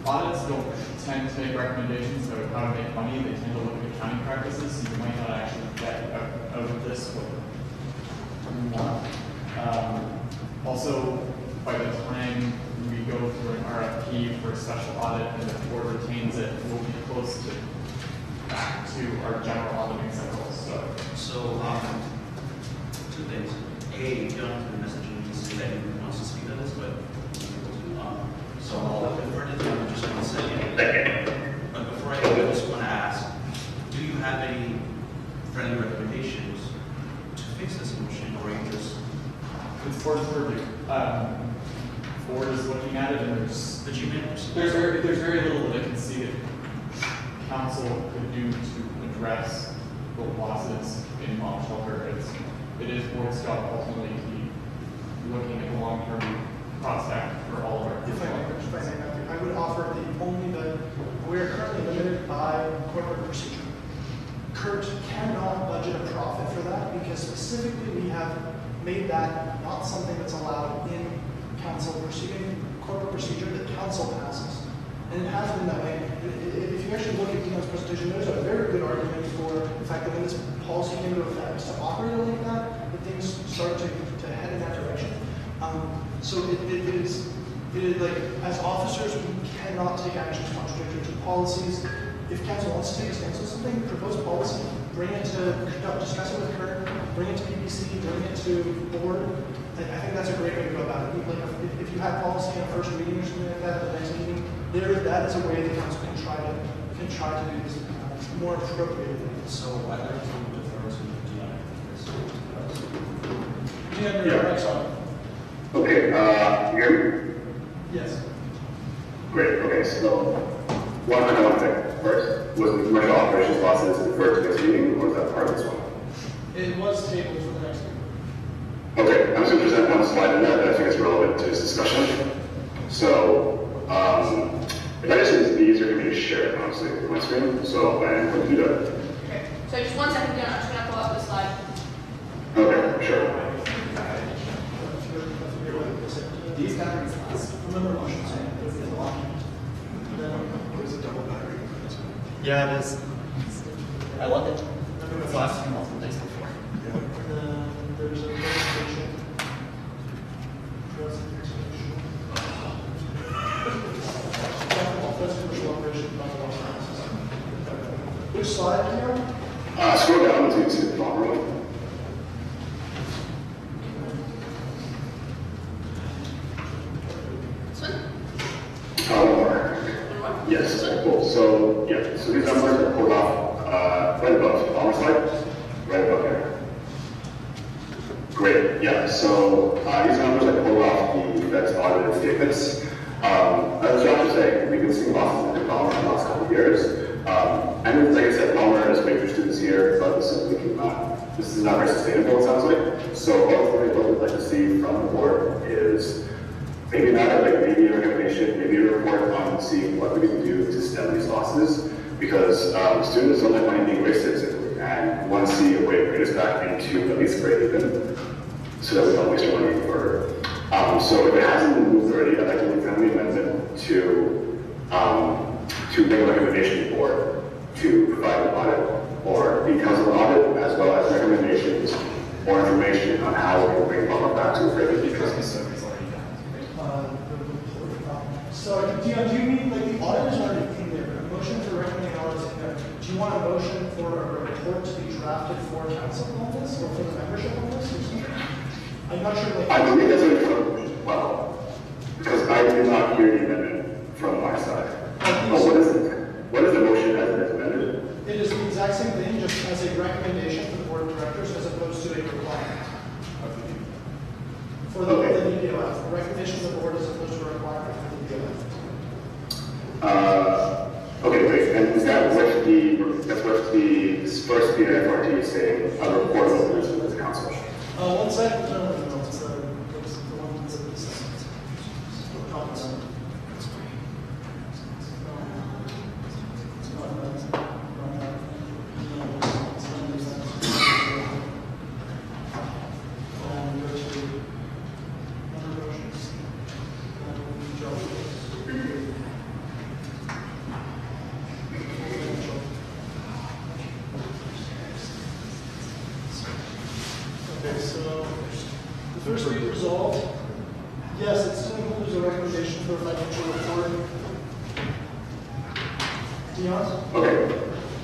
audits don't tend to make recommendations about how to make money. They tend to look at accounting practices, so you might not actually get out of this what you want. Also, by the time we go through an RFP for a special audit and the board retains it, we'll be close to back to our general auditing cycles. So, two things. A, Jonathan messaging to say that he wants to speak on this, but so I'll defer to him just 1 second. But before I go, I just want to ask, do you have any friendly recommendations to fix this motion, or are you just it's board review. there's very little that I can see that council could do to address the losses in bomb shelter. It is board's job ultimately to be looking at the long-term prospect for all of our. If I would offer that we are currently limited by corporate procedure. Kurt cannot budget a profit for that because specifically we have made that not something that's allowed in council proceeding, corporate procedure that council passes. And it has been that way. If you actually look at Dion's presentation, there's a very good argument for the fact that when this policy came into effect, to operate like that things start to head in that direction. So it is like, as officers, we cannot take actions contradictory to policies. If council wants to take a stance on something, propose policy, bring it to, discuss it with Kurt, bring it to PPC, bring it to board. I think that's a great way to go about it. Like if you have policy in a first meeting or something like that, at the next meeting, that is a way the council can try to do this more appropriately. So I'd like to defer to Dion. Dion, your mic's on. Okay, you hear me? Yes. Great, okay, so one thing first. Was the commercial operations losses deferred to this meeting, or is that part of this one? It was tabled for the next meeting. Okay, I'm just going to present one slide in that I think is relevant to this discussion. So, if I just use these, are going to share it, honestly, with my screen. So, I am going to do that. Okay, so just 1 second, Dion, I'm just going to pull up the slide. Okay, sure. These batteries last. Remember motion saying it's a lock. There's a double battery. Yeah, it is. I love it. It's lasted multiple days before. There's a presentation. Which slide, Dion? Scroll down until you see the bottom row. One more. Yes, cool. So, yeah, so these numbers are pulled off right above on the slide, right above here. Great, yeah, so these numbers are pulled off the Fed's audited statements. As Josh was saying, we've been seeing losses in Palmer in the last couple of years. And like I said, Palmer has made for students here, but this is not very sustainable, it sounds like. So ultimately, what we'd like to see from the board is maybe not maybe a recommendation, maybe a report on seeing what we can do to stem these losses, because students don't like money being wasted simply, and want to see a way to bring us back into at least break even, so that we don't waste our money further. So if it hasn't been moved already, I'd like to move friendly amendment to make a recommendation to the board to provide an audit or details of an audit, as well as recommendations or information on how we can bring Palmer back to a break even. So, Dion, do you mean, like, the audit is already in there, a motion for recommending audit is in there. Do you want a motion for a report to be drafted for council on this, or for the membership on this, or something? I'm not sure, like. I believe that's what it's well, because I did not hear the amendment from my side. Oh, what is it? What is the motion as it is amended? It is the exact same thing, just as a recommendation for the board of directors, as opposed to a requirement. For the DPOF, a recommendation of the board as opposed to a requirement for the DPOF. Okay, wait, and is that with the first PFRT saying a report of the to the council? One second, no, it's the one that's the comments. Okay, so the first be resolved. Yes, it still includes a recommendation for a financial report. Dion? Okay.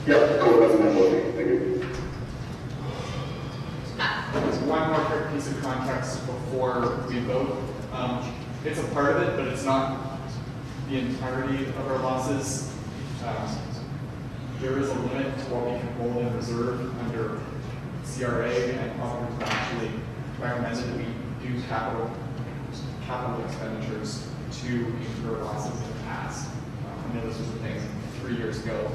Yep, cool, that's enough voting. Thank you. One more quick piece of context before we vote. It's a part of it, but it's not the entirety of our losses. There is a limit to what we can hold in reserve under CRA, and Congress actually recommended that we do capital expenditures to incur losses in the past. I know this was a thing 3 years ago.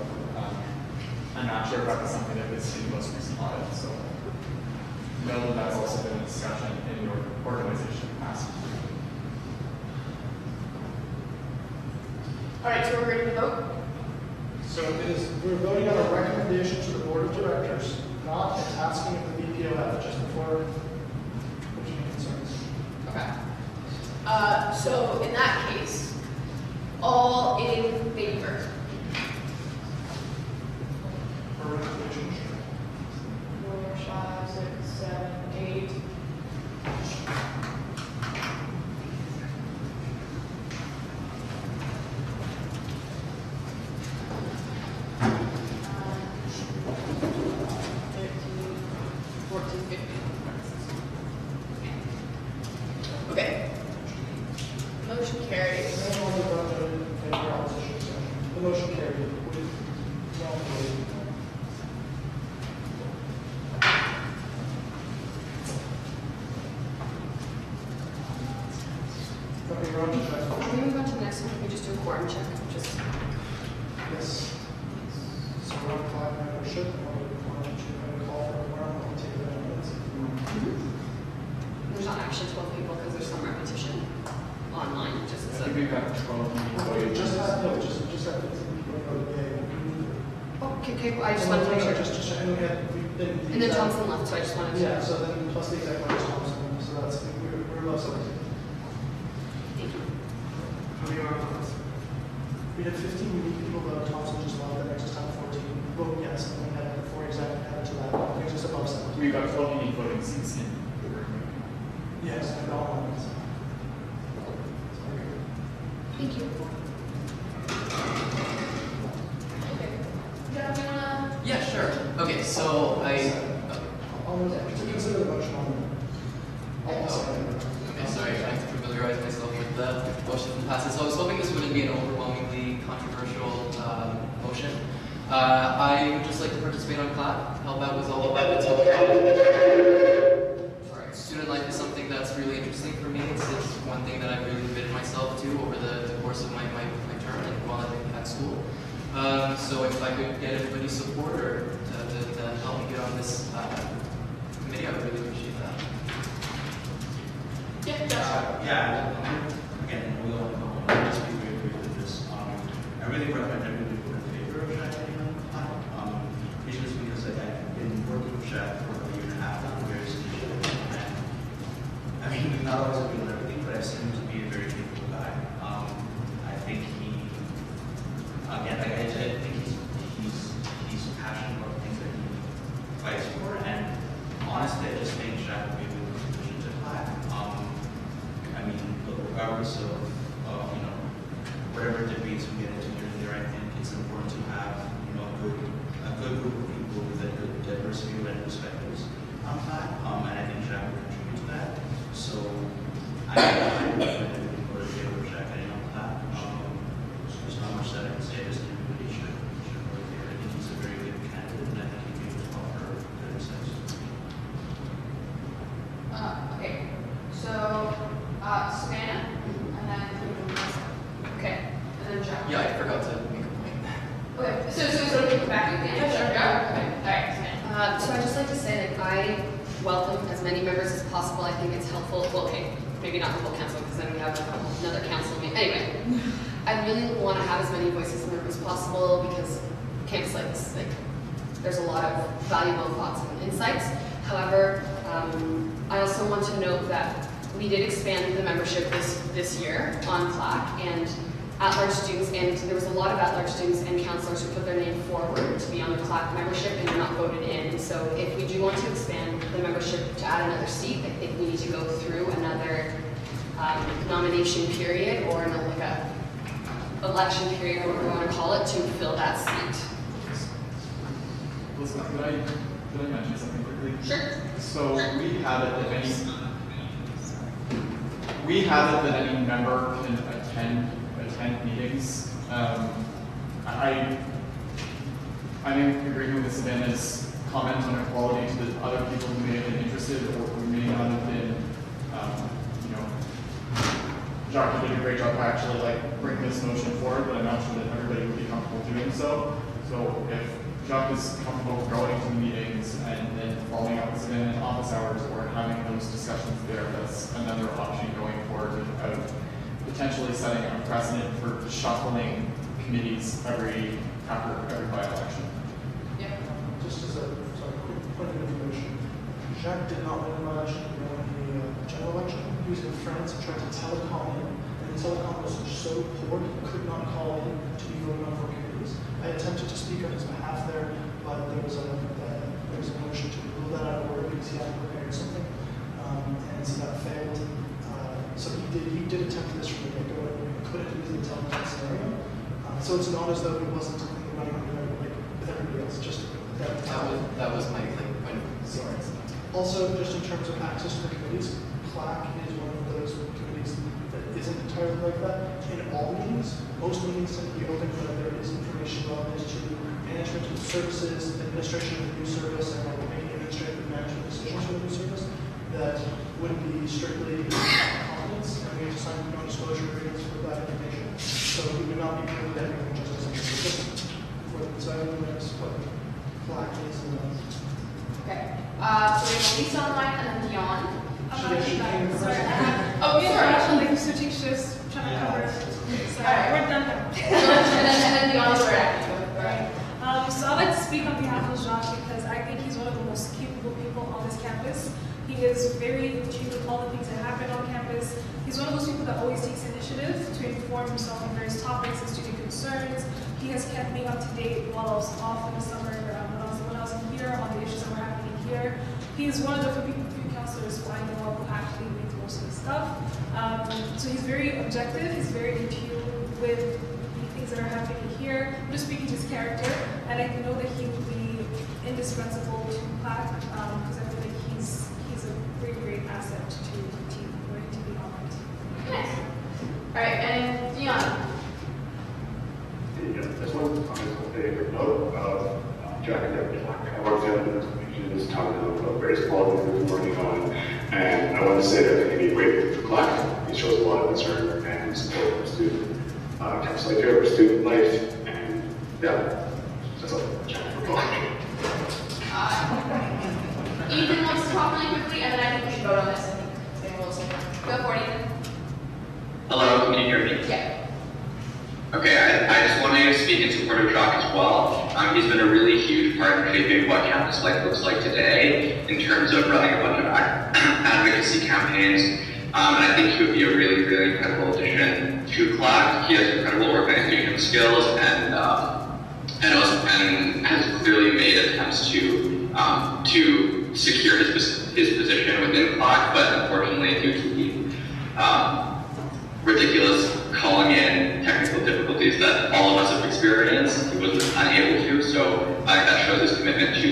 I'm not sure if that was something that was in the most recent audit, so know that that's also been a discussion in your organization in the past. All right, so we're ready to vote? So it is, we're voting on a recommendation to the board of directors, not asking if the BPOF, just before there's any concerns. Okay. So in that case, all in favor? For recommendation, 4, 5, 6, 7, 8. Okay. Motion carries. Anyone who voted in favor of opposition, so the motion carried with no vote. Okay, we're on to the next one. Can we move on to the next one? Can we just do a quorum check? Just Yes. So we're on clock membership. We're going to call for a quorum. We'll take the minutes. there's not actually 12 people because there's some repetition online. Just I think we've got 12 people. Just have, no, just have 15 people vote yay. Okay, well, I just wanted to make sure. And we had, we've been. And then Thompson left, so I just wanted to. Yeah, so then plus the exec vice Thompson, so that's, we're low something. Thank you. We are, we had 15 unique people vote, Thompson just left, that makes us have 14. Vote yes, and we had 4 exec added to that, that makes us above 7. We've got 12 unique voting seats in the room. Yes, and all ones. Thank you. Okay. Yeah, you wanna? Yeah, sure. Okay, so I'll consider the motion on. okay, sorry, I have to familiarize myself with the motion from the past. So I was hoping this wouldn't be an overwhelmingly controversial motion. I would just like to participate on CLAP, help out with all of that. Student life is something that's really interesting for me. It's one thing that I've really committed myself to over the course of my term and while I've been at school. So if I could get everybody's support or to help me get on this committee, I would really appreciate that. Yeah, Josh. Again, we all know, I just be very brief with this. I really recommend everybody vote in favor of Shaq getting on the panel. Just because I've been working with Shaq for a year and a half on various initiatives. And I mean, we've not always been on everything, but I've seen him to be a very capable guy. I think he, again, I think he's passionate about things that he fights for. And honestly, I just think Shaq would be a good position to apply. I mean, look, regardless of whatever debates we get into here and there, I think it's important to have a good group of people with a good diversity of perspectives on that. And I think Shaq will contribute to that. So I recommend everybody go to the favor of Shaq getting on that. There's not much that I can say. Just everybody should go to there. I think he's a very good candidate, and I think he'd be able to offer good insights. Okay. So, Savannah, and then. Okay, and then Josh. Yeah, I forgot to make a point. Okay, so we come back at the end? Yeah, sure. Yeah, okay, all right, Savannah. So I'd just like to say that I welcome as many members as possible. I think it's helpful. Well, okay, maybe not the whole council because then we have another council meeting. Anyway, I really want to have as many voices in the room as possible because camps like this, there's a lot of valuable thoughts and insights. However, I also want to note that we did expand the membership this year on CLAC, and at-large students, and there was a lot of at-large students and counselors who put their name forward to be on the CLAC membership and were not voted in. And so if we do want to expand the membership to add another seat, I think we need to go through another nomination period or like a election period, or whatever we want to call it, to fill that seat. Listen, could I mention something quickly? Sure. So we have it that any member can attend meetings. I'm in agreement with Savannah's comment on equality to the other people who may have been interested or who may not have been, Jacques did a great job by actually like bringing this motion forward, but I'm not sure that everybody would be comfortable doing so. So if Jacques is comfortable going to the meetings and then following up with in office hours or having those discussions there, that's another option going forward without potentially setting a precedent for shuffling committees after every by-election. Yeah. Just as a quick point of information, Jacques did not win by election in the general election. He was in France and tried to telecom in, and the telecom was so poor he could not call in to be voted on for committees. I attempted to speak on his behalf there, but there was a motion to rule that out of order because he hadn't prepared something, and so that failed. So he did attempt this from the get-go and couldn't use the telecom scenario. So it's not as though he wasn't running with everybody else. Just that was my point. Sorry. Also, just in terms of access to the committees, CLAC is one of those committees that isn't entirely like that. In all meetings, most meetings tend to be open, but there is information relevant to management of services, administration of the new service, and making administrative and management decisions for the new service that would be strictly confidence, and we have to sign non-disclosure agreements for that information. So we would not be doing everything just as a system. So I don't know what CLAC is and Okay. So we have Lisa online and then Dion. Sorry. Oh, Yeah, sorry. actually, like switching shifts, trying to cover. Sorry, Alright. we're done now. and then Dion's where at. So I'd like to speak on behalf of Jacques because I think he's one of the most capable people on this campus. He is very in tune with all the things that happen on campus. He's one of those people that always takes initiative to inform himself on various topics and student concerns. He has kept me up to date while I was off in the summer when I was here on the issues that were happening here. He's one of the few counselors who I know who actually leads most of the stuff. So he's very objective. He's very in tune with the things that are happening here. I'm just speaking to his character, and I know that he would be indispensable to CLAC because I feel like he's a great asset to the team, ready to be on our team. Nice. All right, and Dion. This one is a quick note about Jack and Deputy Black. I worked in this town about various policies we've been working on, and I want to say that I think he'd be great for CLAC. He shows a lot of concern and support for student campus life here, for student life, and yeah, that's all. Jack for CLAC. Ethan wants to talk really quickly, and then I think we should vote on this. I think we'll say go for it, Ethan. Hello, can you hear me? Yeah. Okay, I just wanted to speak in support of Jacques as well. He's been a really huge part in shaping what campus life looks like today in terms of running a bunch of advocacy campaigns. And I think he would be a really, really incredible addition to CLAC. He has incredible organization skills and has clearly made attempts to secure his position within CLAC, but unfortunately due to the ridiculous calling in technical difficulties that all of us have experienced, he was unable to. So that shows his commitment to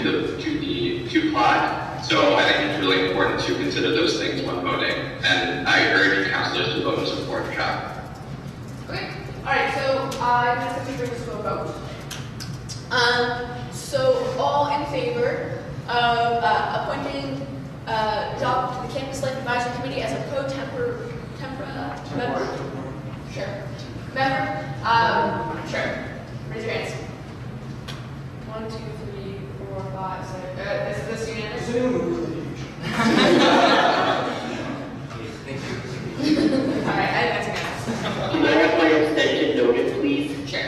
CLAC. So I think it's really important to consider those things when voting. And I urge councilors to vote in support of Jacques. Okay. All right. So I'm going to quickly bring this to a vote. So all in favor of appointing Jacques to the Campus Life Advisory Committee as a pro-tempore member? Sure. Member? Sure. Raise your hands. 1, 2, 3, 4, 5, 6. Is this unanimous? Does anyone really huge? Thank you. All right, that's unanimous. Can I have my abstention noted, please? Sure.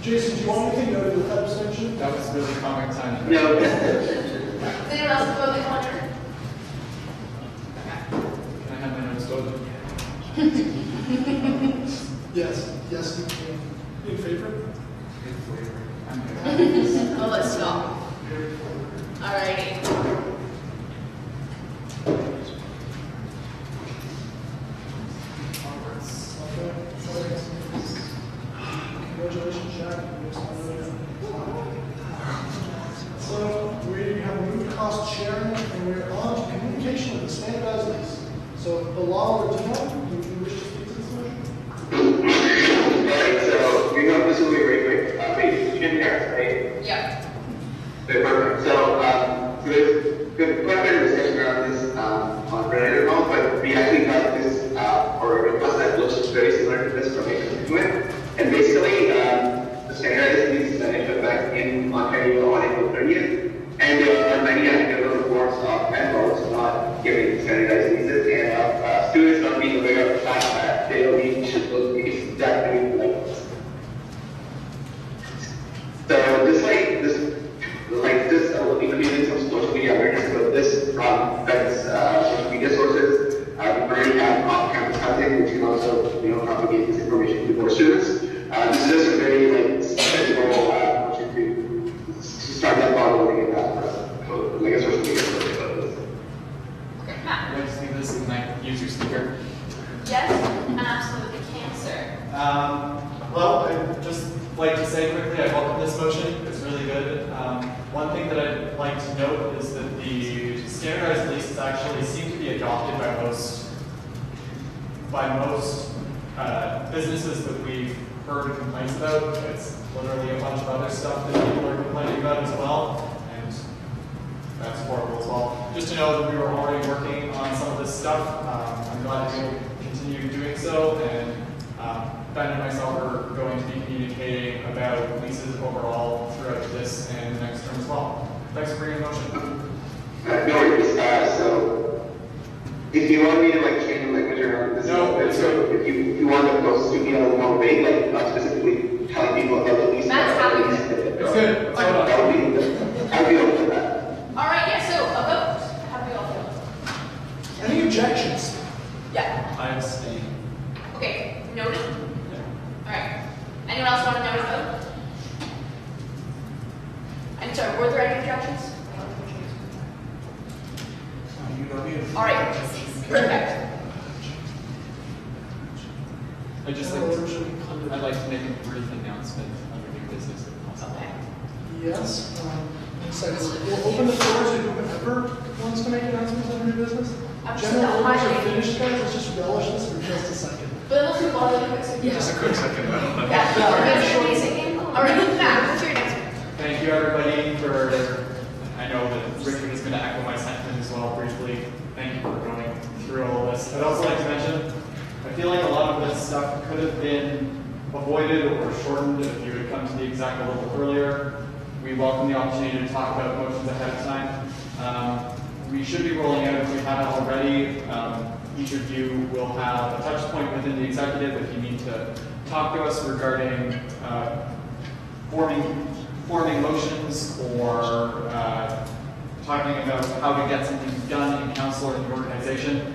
Jason, do you want anything noted with that abstention? That was really comic time. No. Does anyone else vote they want to? Can I have my notes voted? Yes. Yes, in favor? Oh, let's stop. Alrighty. Congratulations, Jack. So we have moved cost sharing, and we're on to communication with the standardized lease. So Bilal or Dion, do you wish to speak to this motion? Alright, so we know this will be very quick. Wait, you can hear, right? Yep. Okay, perfect. So there's quite a bit of discussion around this on Reddit and all. students are being aware of the fact that they don't need to look exactly like this. So just like this, increasing some social media awareness about this from social media sources. We already have off-campus hunting, which can also propagate this information to more students. This is just a very sensible motion to start that ball rolling in that like a social media source about this. I'd like to think this is my user speaker. Yes, absolutely can, sir. Well, I'd just like to say quickly, I welcome this motion. It's really good. One thing that I'd like to note is that the standardized leases actually seem to be adopted by most businesses that we've heard complaints about. It's literally a bunch of other stuff that people are complaining about as well, and that's horrible as well. Just to know that we were already working on some of this stuff. I'm glad to be able to continue doing so, and Ben and myself are going to be communicating about leases overall throughout this and the next term as well. Thanks for bringing the motion. No worries. So, if you want me to change the language around this, if you want to post to me on one way, not specifically telling people about the lease. Matt's happy with it. It's good. I'll be open to that. All right, yeah, so a vote. How do we all feel? Any objections? Yeah. I abstain. Okay, noted. All right. Anyone else want to note a vote? I'm sorry, were there any objections? All right, perfect. I'd like to make a brief announcement under new business. Okay. Yes. So we'll open the floor to whoever wants to make announcements under new business. General orders are finished, guys. Let's just relish this for just a second. But let's do one really quick second. Just a quick second though. Yeah. All right, Matt, what's your announcement? Thank you, everybody, for. I know that Richard is going to echo my sentiment as well briefly. Thank you for going through all of this. I'd also like to mention, I feel like a lot of this stuff could have been avoided or shortened if you had come to the exec a little earlier. We welcome the opportunity to talk about motions ahead of time. We should be rolling out, if we haven't already, each of you will have a touch point within the executive if you need to talk to us regarding forming motions or talking about how to get something done in council or in the organization.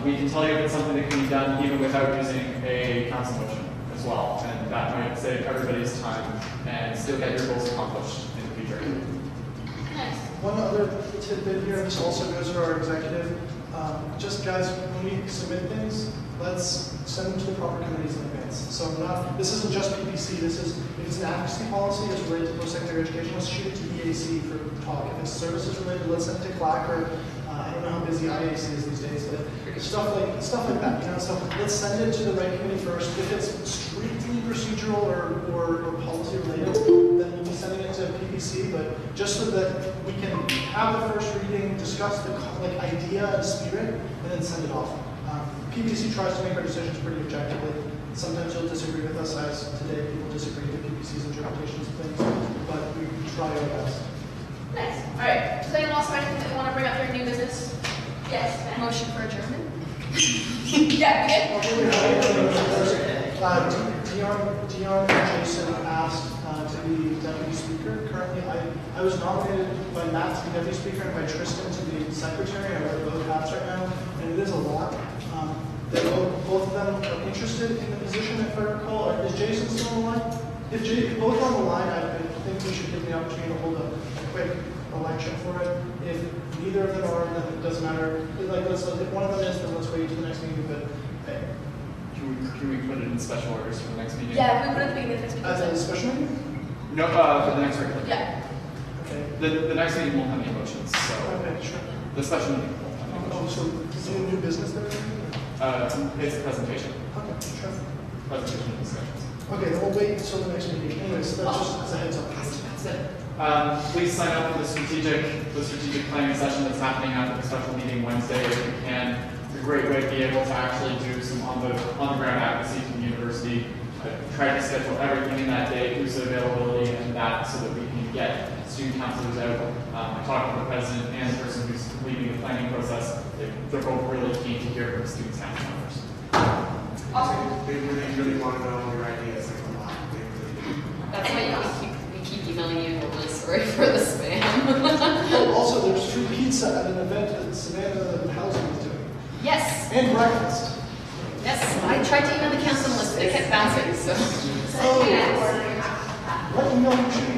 We can tell you if it's something that can be done even without using a council motion as well, and that might save everybody's time and still get your goals accomplished in the future. Nice. One other tidbit here, this also goes to our executive. Just guys, when we submit things, let's send them to the proper committees in advance. So this isn't just PPC, if it's an advocacy policy that's related to post-secondary education, let's shoot it to EAC for talk. If it's services related, let's send it to CLAC or I don't know how busy IAC is these days, but stuff like that, So let's send it to the right committee first. If it's strictly procedural or policy related, then we'll be sending it to PPC, but just so that we can have the first reading, discuss the idea and spirit, and then send it off. PPC tries to make our decisions pretty objectively. Sometimes you'll disagree with us, as today people disagree with PPC's interpretations of things, but we try our best. Nice. All right. Does anyone else have anything that they want to bring up during new business? Yes. Motion for adjournment? Yeah, we did. Dion and Jason asked to be deputy speaker. Currently, I was nominated by Matt to be deputy speaker and by Tristan to be secretary. I wear both hats right now, and it is a lot. Both of them are interested in the position, if I recall. Is Jason still on the line? If both are on the line, I think we should give the opportunity to hold a quick election for it. If neither of them are, then it doesn't matter. If one of them is, then let's wait until the next meeting. But hey. Can we put it in special orders for the next meeting? Yeah, we put it at the beginning of the next meeting. As a special meeting? No, for the next regular. Yeah. Okay. The next meeting won't have any motions, so. Okay, sure. The special meeting won't have any motions. So is there new business there? It's a presentation. Okay, sure. Presentation and discussions. Okay, then we'll wait until the next meeting. Anyways, that's just as a heads up. That's it. Please sign up for the strategic planning session that's happening after the special meeting Wednesday if you can. It's a great way to be able to actually do some on the ground advocacy from the university. Try to schedule everything in that day, who's availability and that, so that we can get student councilors out. I talked to the president and the person who's leading the planning process. They're both really keen to hear what the students have to offer. Awesome. They really want to know your ideas, like a lot. They really do. That's why we keep emailing you. We're really sorry for the spam. Oh, also, there's free pizza at an event that Savannah Housing is doing. Yes. And breakfast. Yes. I tried to email the council list, but they kept bouncing. So. Oh. What email should